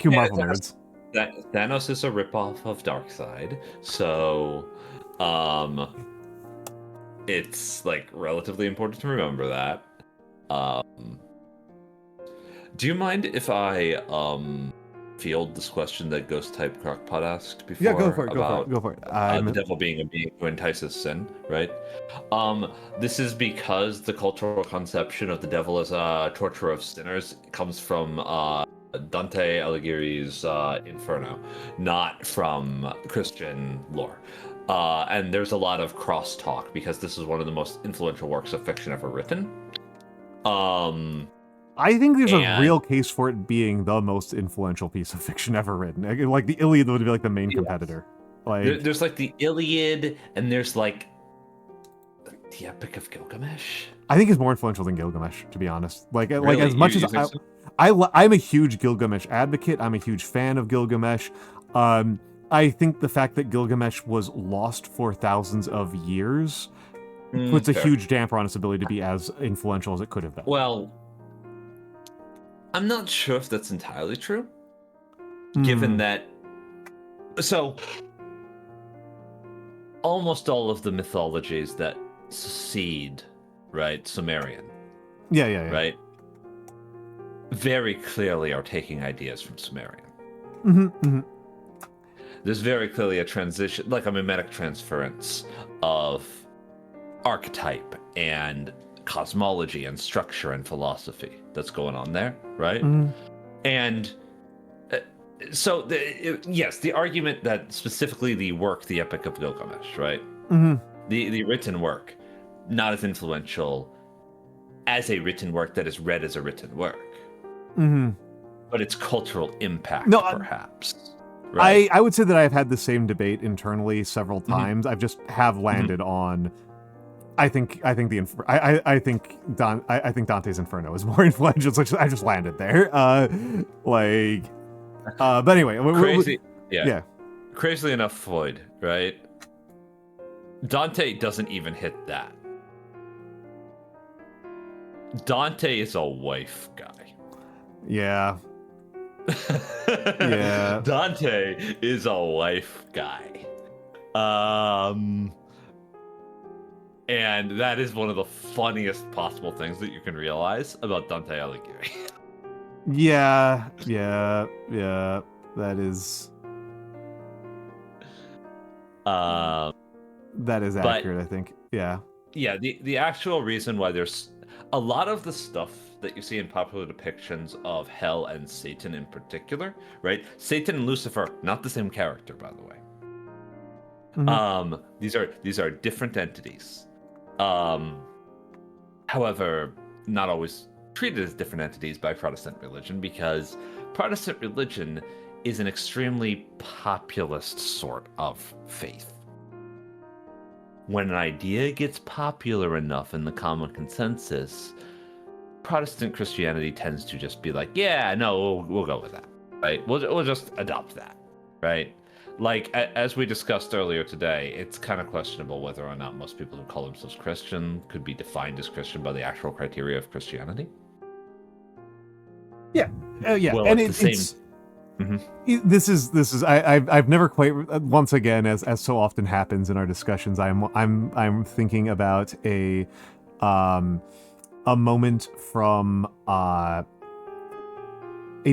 you, Marvel nerds. Thanos is a ripoff of Darkseid, so it's like relatively important to remember that. Do you mind if I field this question that Ghost Type Crockpot asked before? Yeah, go for it. The devil being a being who entices sin, right? This is because the cultural conception of the devil as a torturer of sinners comes from Dante Alighieri's Inferno, not from Christian lore. And there's a lot of crosstalk because this is one of the most influential works of fiction ever written. I think there's a real case for it being the most influential piece of fiction ever written. Like the Iliad would be like the main competitor. Like there's like the Iliad, and there's like the Epic of Gilgamesh. I think it's more influential than Gilgamesh, to be honest. Like as much as I'm a huge Gilgamesh advocate. I'm a huge fan of Gilgamesh. I think the fact that Gilgamesh was lost for thousands of years puts a huge damper on its ability to be as influential as it could have been. Well, I'm not sure if that's entirely true, given that... So, almost all of the mythologies that succeed, right, Sumerian, yeah. right, very clearly are taking ideas from Sumerian. There's very clearly a transition, like a mimetic transference of archetype and cosmology and structure and philosophy that's going on there, right? And so, yes, the argument that specifically the work, the Epic of Gilgamesh, right? The written work, not as influential as a written work that is read as a written work, but its cultural impact, perhaps. Right? I would say that I've had the same debate internally several times. I've just have landed on. I think Dante's Inferno is more influential. So I just landed there. But anyway, crazy. Yeah. Crazily enough, Floyd, right? Dante doesn't even hit that. Dante is a wife guy. Yeah. Yeah. Dante is a wife guy. And that is one of the funniest possible things that you can realize about Dante Alighieri. Yeah. That is accurate, I think. Yeah. Yeah, the actual reason why there's a lot of the stuff that you see in popular depictions of hell and Satan in particular, right? Satan and Lucifer, not the same character, by the way. These are different entities. However, not always treated as different entities by Protestant religion, because Protestant religion is an extremely populist sort of faith. When an idea gets popular enough in the common consensus, Protestant Christianity tends to just be like, yeah, no, we'll go with that, right? We'll just adopt that, right? Like, as we discussed earlier today, it's kind of questionable whether or not most people who call themselves Christian could be defined as Christian by the actual criteria of Christianity. Yeah, Well, and it's the it's. same. Mhm. This is I've never quite, once again, as so often happens in our discussions, I'm thinking about a moment from a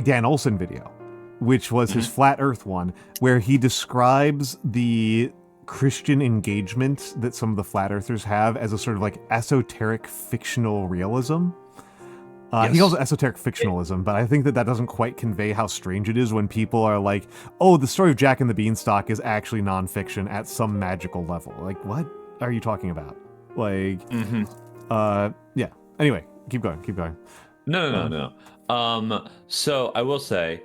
Dan Olson video, which was his Flat Earth one, where he describes the Christian engagement that some of the flat earthers have as a sort of like esoteric fictional realism. He calls it esoteric fictionalism, but I think that doesn't quite convey how strange it is when people are like, oh, the story of Jack and the Beanstalk is actually nonfiction at some magical level. Like, what are you talking about? Like, yeah. Anyway, keep going. No. So I will say,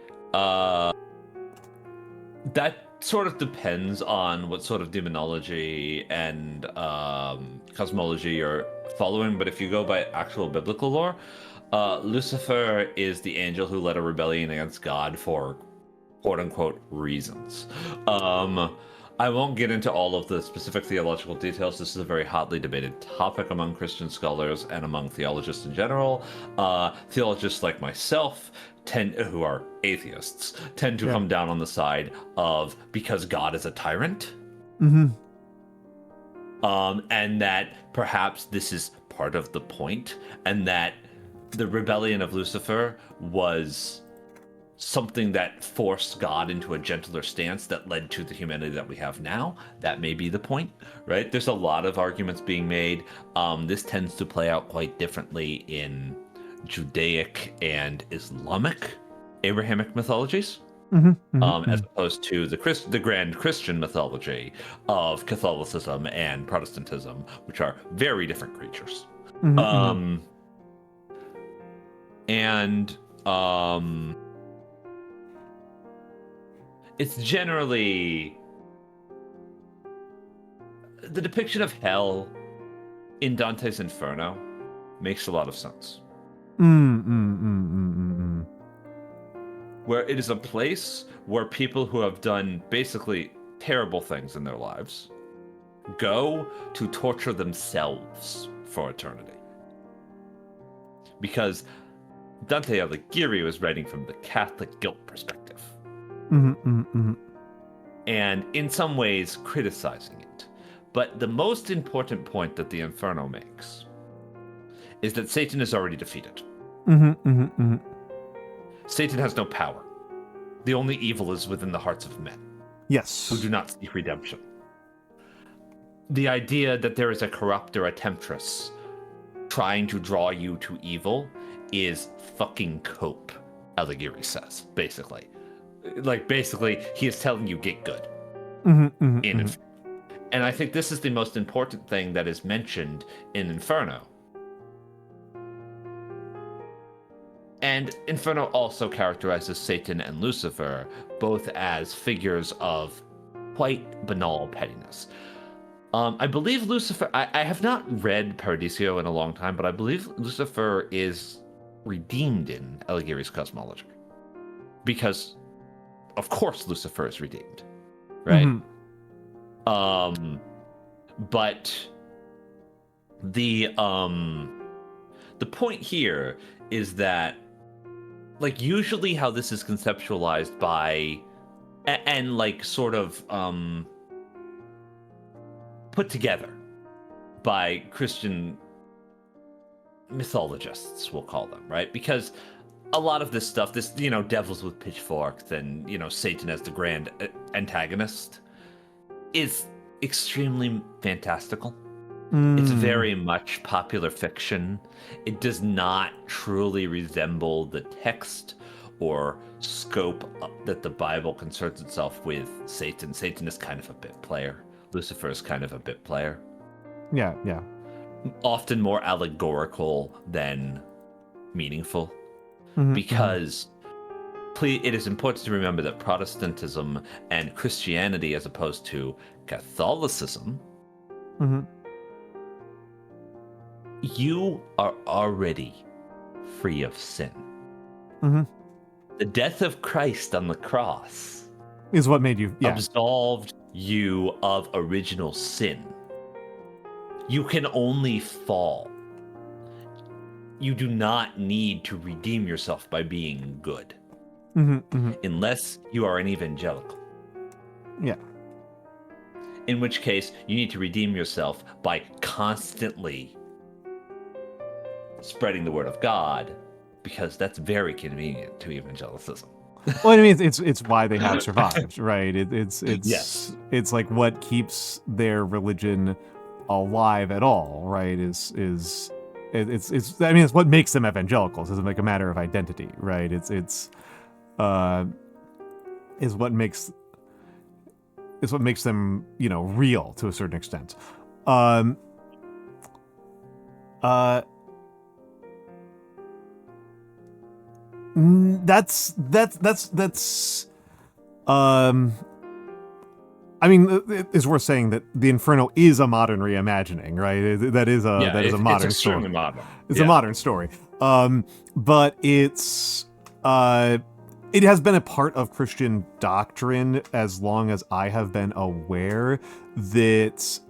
that sort of depends on what sort of demonology and cosmology you're following, but if you go by actual biblical lore, Lucifer is the angel who led a rebellion against God for quote-unquote reasons. I won't get into all of the specific theological details. This is a very hotly debated topic among Christian scholars and among theologists in general. Theologists like myself, who are atheists, tend to come down on the side of because God is a tyrant. And that perhaps this is part of the point, and that the rebellion of Lucifer was something that forced God into a gentler stance that led to the humanity that we have now. That may be the point, right? There's a lot of arguments being made. This tends to play out quite differently in Judaic and Islamic Abrahamic mythologies, as opposed to the grand Christian mythology of Catholicism and Protestantism, which are very different creatures. It's generally the depiction of hell in Dante's Inferno makes a lot of sense. Where it is a place where people who have done basically terrible things in their lives go to torture themselves for eternity. Because Dante Alighieri was writing from the Catholic guilt perspective. And in some ways criticizing it. But the most important point that the Inferno makes is that Satan is already defeated. Satan has no power. The only evil is within the hearts of men. Yes. Who do not seek redemption. The idea that there is a corrupt or a temptress trying to draw you to evil is fucking cope, Alighieri says, basically. Like, basically, he is telling you get good. And I think this is the most important thing that is mentioned in Inferno. And Inferno also characterizes Satan and Lucifer both as figures of quite banal pettiness. I believe Lucifer... I have not read Paradiso in a long time, but I believe Lucifer is redeemed in Alighieri's cosmology. Because, of course, Lucifer is redeemed. Right? But the point here is that, like, usually how this is conceptualized by and like sort of put together by Christian mythologists, we'll call them, right? Because a lot of this stuff, this, you know, devils with pitchforks and, you know, Satan as the grand antagonist is extremely fantastical. It's very much popular fiction. It does not truly resemble the text or scope that the Bible concerns itself with Satan. Satan is kind of a bit player. Lucifer is kind of a bit player. Yeah. Often more allegorical than meaningful. Because it is important to remember that Protestantism and Christianity, as opposed to Catholicism, you are already free of sin. Mm-hmm. The death of Christ on the cross Is what made you, absolved you of original sin. You can only fall. You do not need to redeem yourself by being good. Unless you are an evangelical. Yeah. In which case, you need to redeem yourself by constantly spreading the word of God, because that's very convenient to evangelicism. Well, I mean, it's why they have survived, right? It's Yes. It's like what keeps their religion alive at all, right? It's I mean, it's what makes them evangelicals. It's like a matter of identity, right? Is what makes them, real to a certain extent. That's I mean, it's worth saying that the Inferno is a modern reimagining, right? That is a modern story. Modern. It's a modern story. But it has been a part of Christian doctrine as long as I have been aware that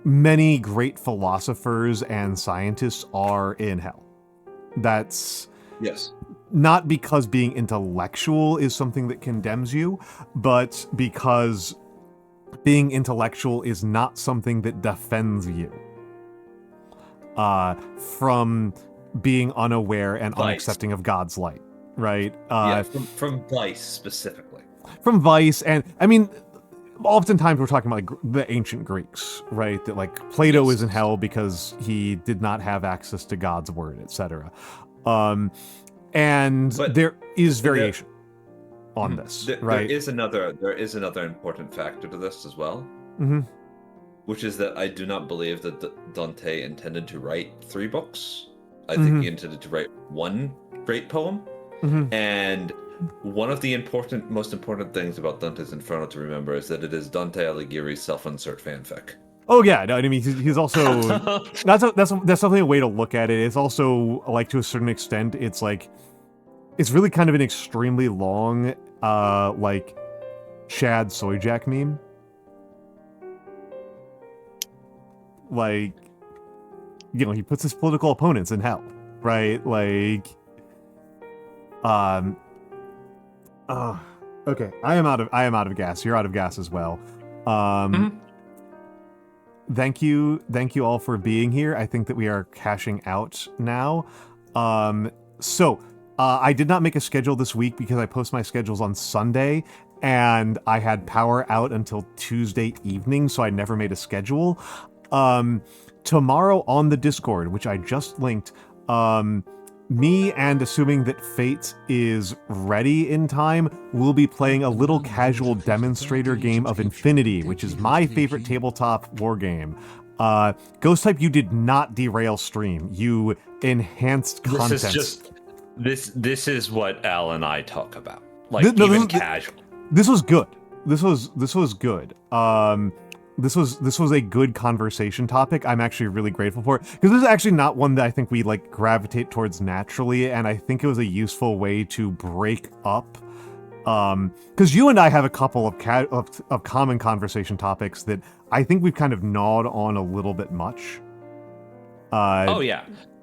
many great philosophers and scientists are in hell. That's not because being intellectual is something that condemns you, but because being intellectual is not something that defends you from being unaware and unaccepting of God's light, right? From vice specifically. From vice, and I mean, oftentimes we're talking about like the ancient Greeks, right? That like Plato is in hell because he did not have access to God's word, etc. But there is variation on this, right? There is another important factor to this as well, which is that I do not believe that Dante intended to write 3 books. I think he intended to write one great poem, and one of the most important things about Dante's Inferno to remember is that it is Dante Alighieri's self-insert fanfic. Oh yeah, no, I mean he's also that's definitely a way to look at it. It's also like to a certain extent, it's like it's really kind of an extremely long like Chad Soyjak meme. Like, he puts his political opponents in hell, right? Like, okay, I am out of gas. You're out of gas as well. Thank you all for being here. I think that we are cashing out now. So I did not make a schedule this week because I post my schedules on Sunday, and I had power out until Tuesday evening, so I never made a schedule. Tomorrow on the Discord, which I just linked, me and assuming that Fate is ready in time, we'll be playing a little casual demonstrator game of Infinity, which is my favorite tabletop war game. Ghost Type, you did not derail stream. You enhanced content. This is what Al and I talk about. Like, casual. This was good. This was good. This was a good conversation topic. I'm actually really grateful for it, because this is actually not one that I think we like gravitate towards naturally, and I think it was a useful way to break up. Because you and I have a couple of common conversation topics that I think we've kind of gnawed on a little bit much.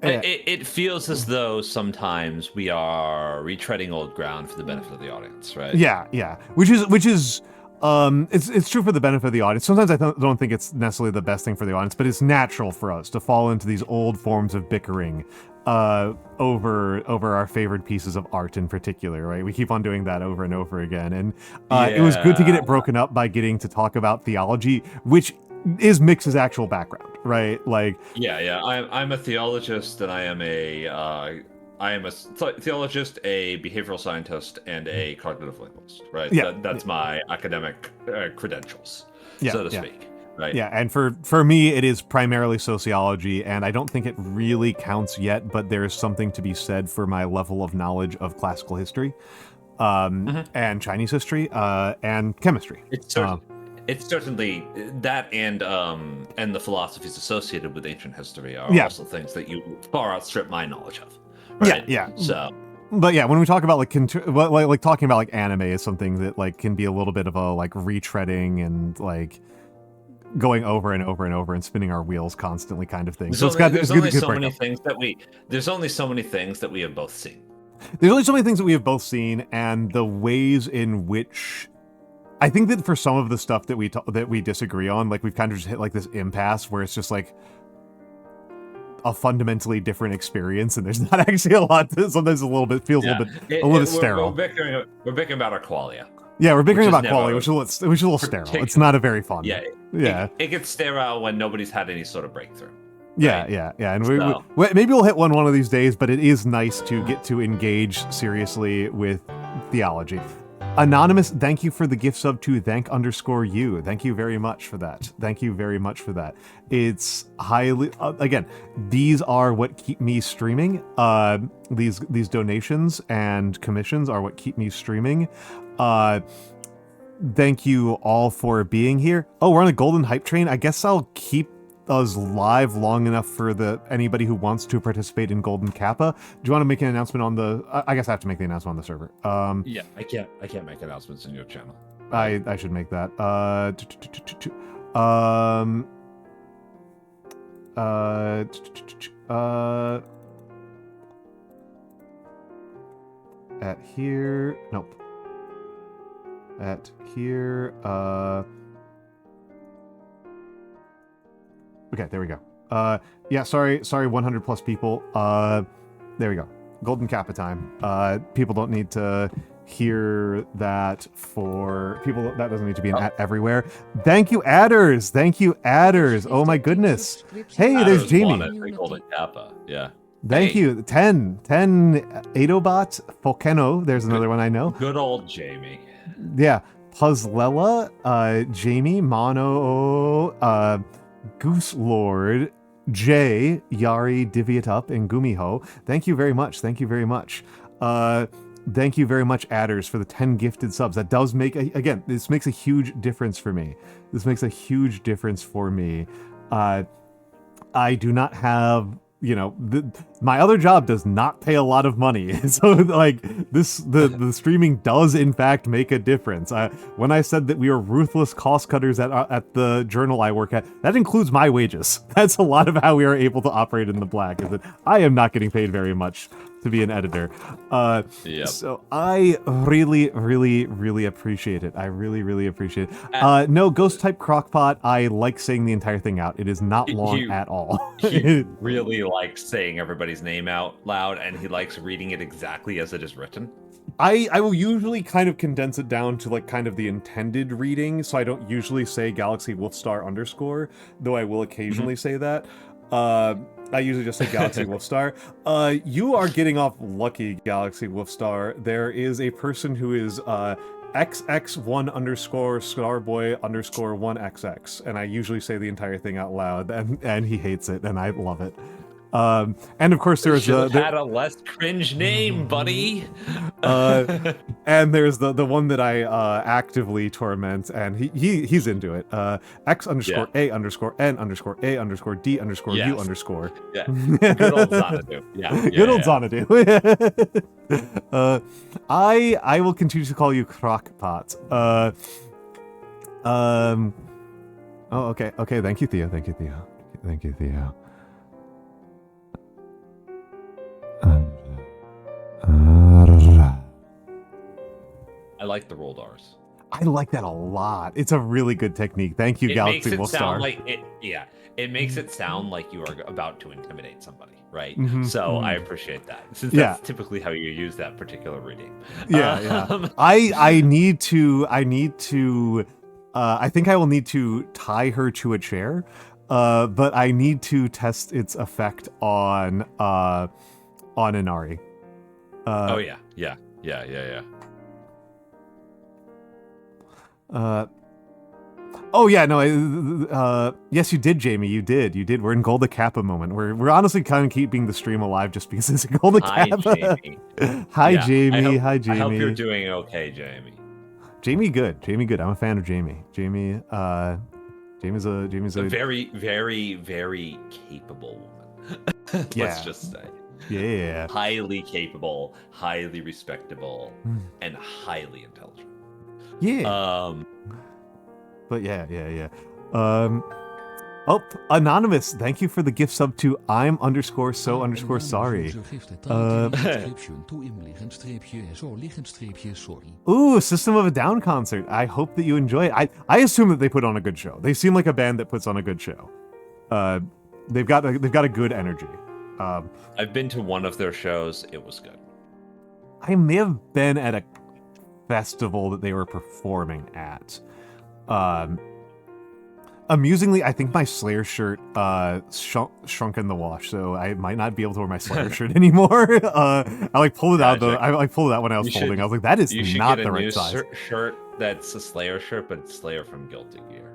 It feels as though sometimes we are retreading old ground for the benefit of the audience, right? Yeah. Which is it's true for the benefit of the audience. Sometimes I don't think it's necessarily the best thing for the audience, but it's natural for us to fall into these old forms of bickering over our favorite pieces of art in particular, right? We keep on doing that over and over again, and it was good to get it broken up by getting to talk about theology, which is Mix's actual background, right? Like, I'm a theologist, and I am a theologist, a behavioral scientist, and a cognitive linguist, right? That's my academic credentials, so to speak, right? Yeah, and for me, it is primarily sociology, and I don't think it really counts yet, but there is something to be said for my level of knowledge of classical history, and Chinese history, and chemistry. it's certainly that, and the philosophies associated with ancient history are Yeah. also things that you far outstrip my knowledge of. Yeah, Right? yeah. So, But yeah, when we talk about like talking about like anime is something that like can be a little bit of a like retreading and like going over and over and over and spinning our wheels constantly kind of thing. So there's only so many things that we have both seen. There's only so many things that we have both seen, and the ways in which I think that for some of the stuff that we disagree on, like we've kind of just hit like this impasse where it's just like a fundamentally different experience, and there's not actually a lot. Sometimes a little bit feels a little bit sterile. We're bickering about our qualia. Yeah, we're bickering about never quality, which is a little sterile. It's not a very fun. Yeah, yeah. It gets sterile when nobody's had any sort of breakthrough. Yeah, right? yeah. And we maybe we'll hit one of these days, but it is nice to get to engage seriously with theology. Anonymous, thank you for the gift sub to thank_you. Thank you very much for that. Thank you very much for that. It's highly again, these are what keep me streaming. These donations and commissions are what keep me streaming. Thank you all for being here. Oh, we're on a golden hype train. I guess I'll keep us live long enough for anybody who wants to participate in Golden Kappa. Do you want to make an announcement on the? I guess I have to make the announcement on the server. Yeah, I can't make announcements in your channel. I should make that. At here. Nope. At here. Okay, there we go. Yeah, sorry, 100 plus people. There we go. Golden Kappa time. People don't need to hear that for people. That doesn't need to be an at everywhere. Thank you, adders. Thank you, adders. Oh my goodness. Hey, there's Jamie. Golden Kappa. Yeah. Thank you. 10 Adobot Volcano. There's another one I know. Good old Jamie. Yeah. Puzzlella, Jamie, Mono, Goose Lord, Jay, Yari, Divvy It Up, and Gumiho. Thank you very much. Thank you very much. Thank you very much, adders, for the 10 gifted subs. That does make, again, this makes a huge difference for me. This makes a huge difference for me. I do not have, my other job does not pay a lot of money. So like the streaming does in fact make a difference. When I said that we are ruthless cost cutters at the journal I work at, that includes my wages. That's a lot of how we are able to operate in the black, is that I am not getting paid very much to be an editor. Yep. So I really, really, really appreciate it. I really, really appreciate it. No, ghost type crockpot, I like saying the entire thing out. It is not long at all. He really likes saying everybody's name out loud, and he likes reading it exactly as it is written. I will usually kind of condense it down to like kind of the intended reading, so I don't usually say Galaxy Wolfstar _, though I will occasionally say that. I usually just say Galaxy Wolfstar. You are getting off lucky, Galaxy Wolfstar. There is a person who is XX1 _ Starboy _ 1XX, and I usually say the entire thing out loud, and he hates it, and I love it. And of course there's had a less cringe name, buddy. And there's the one that I actively torment, and he's into it. X _ A _ N _ A _ D _ Yes. U _ Yeah. Good old Xanadu. Yeah. Good old Xanadu. I will continue to call you Crockpot. Oh, okay. Thank you, Theo. Thank you, Theo. I like the rolled R's. I like that a lot. It's a really good technique. Thank you, Galaxy Wolfstar. It makes it sound like you are about to intimidate somebody, right? Mhm, So I appreciate that, since that's typically how you use that particular reading. Yeah. I need to. I think I will need to tie her to a chair. But I need to test its effect on Inari. Oh yeah. Oh yeah, no. Yes, you did, Jamie. You did. We're in Golden Kappa moment. We're honestly kind of keeping the stream alive just because it's Golden Kappa. Jamie. Hi, Yeah, Jamie. Hi, Jamie. I hope you're doing okay, Jamie. Jamie good. I'm a fan of Jamie. Jamie's A a very, very, very capable woman. Yeah. Let's just say. yeah. Highly capable, highly respectable, Mm. and highly intelligent. Yeah. But yeah. Oh, Anonymous, thank you for the gift sub to I'm_so_sorry. Ooh, System of a Down concert. I hope that you enjoy it. I assume that they put on a good show. They seem like a band that puts on a good show. They've got a good energy. I've been to one of their shows. It was good. I may have been at a festival that they were performing at. Amusingly, I think my Slayer shirt shrunk in the wash, so I might not be able to wear my Slayer shirt anymore. I like pulled it out though. I like pulled it out when I was folding. I was like, that is not the right size. Shirt that's a Slayer shirt, but it's Slayer from Guilty Gear.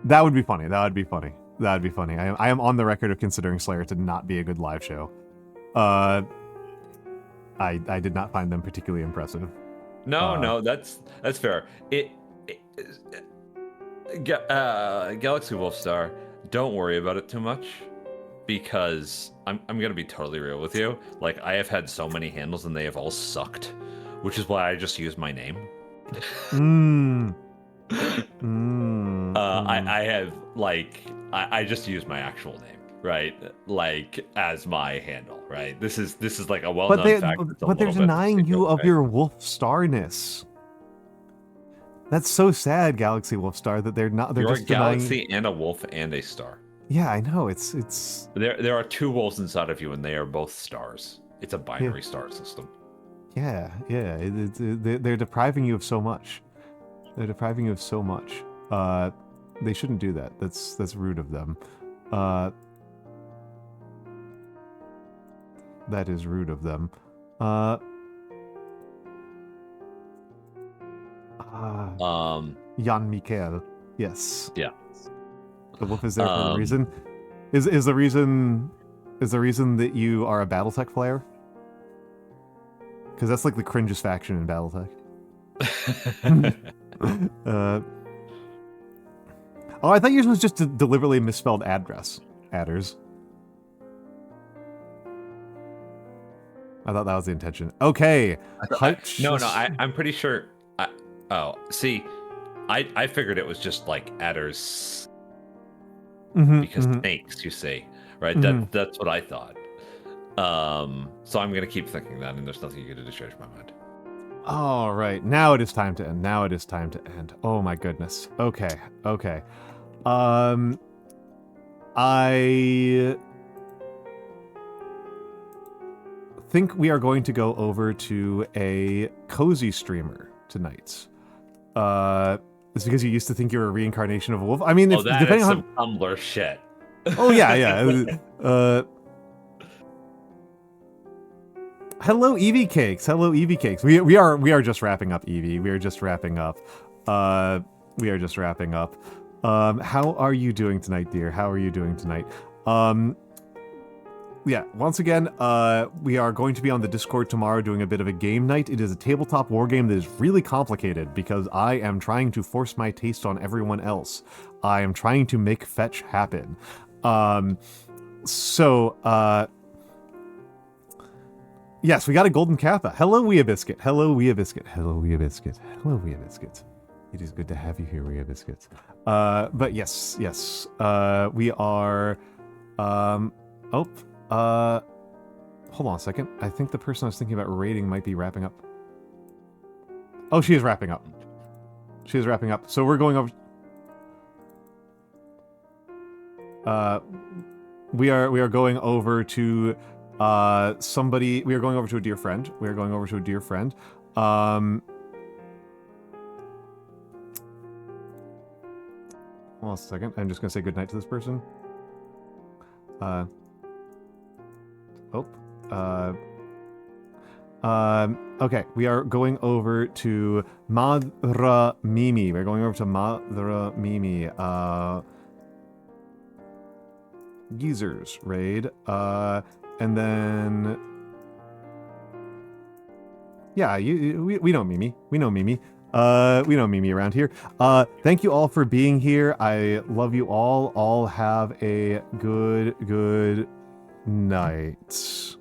That would be funny. I am on the record of considering Slayer to not be a good live show. I did not find them particularly impressive. No, that's fair. Galaxy Wolfstar, don't worry about it too much, because I'm gonna be totally real with you. Like, I have had so many handles and they have all sucked, which is why I just use my name. I have I just use my actual name, right? Like, as my handle, right? This is like a well-known fact. But they're denying you of your Wolfstarness. That's so sad, Galaxy Wolfstar, that they're not. They're You're just a galaxy denying... and a wolf and a star. Yeah, I know. It's. There are two wolves inside of you, and they are both stars. It's a binary star system. Yeah. They're depriving you of so much. They shouldn't do that. That's rude of them. That is rude of them. Jan Mikael. Yes. Yeah. The wolf is there for a reason. Is the reason that you are a BattleTech player? Because that's like the cringiest faction in BattleTech. Oh, I thought yours was just a deliberately misspelled address. Adders. I thought that was the intention. Okay. I'm pretty sure. I figured it was just like adders because snakes, you see, right? That's what I thought. So I'm gonna keep thinking that, and there's nothing you can do to change my mind. All right, now it is time to end. Oh my goodness. Okay. I think we are going to go over to a cozy streamer tonight. It's because you used to think you were a reincarnation of a wolf. I mean, that is some Tumblr shit. Oh yeah. Hello, Eevee Cakes. We are just wrapping up, Eevee. We are just wrapping up. How are you doing tonight, dear? Yeah, once again, we are going to be on the Discord tomorrow doing a bit of a game night. It is a tabletop war game that is really complicated because I am trying to force my taste on everyone else. I am trying to make fetch happen. Yes, we got a golden kappa. Hello, Weeabiscuit. It is good to have you here, Weeabiscuit. But yes, we are... hold on a second. I think the person I was thinking about raiding might be wrapping up. Oh, she is wrapping up. So we're going over... we are going over to somebody. We are going over to a dear friend. Hold on a second. I'm just gonna say goodnight to this person. Okay, we are going over to Madra Mimi. Geezers raid. And then... Yeah, we know Mimi. We know Mimi around here. Thank you all for being here. I love you all. All have a good night.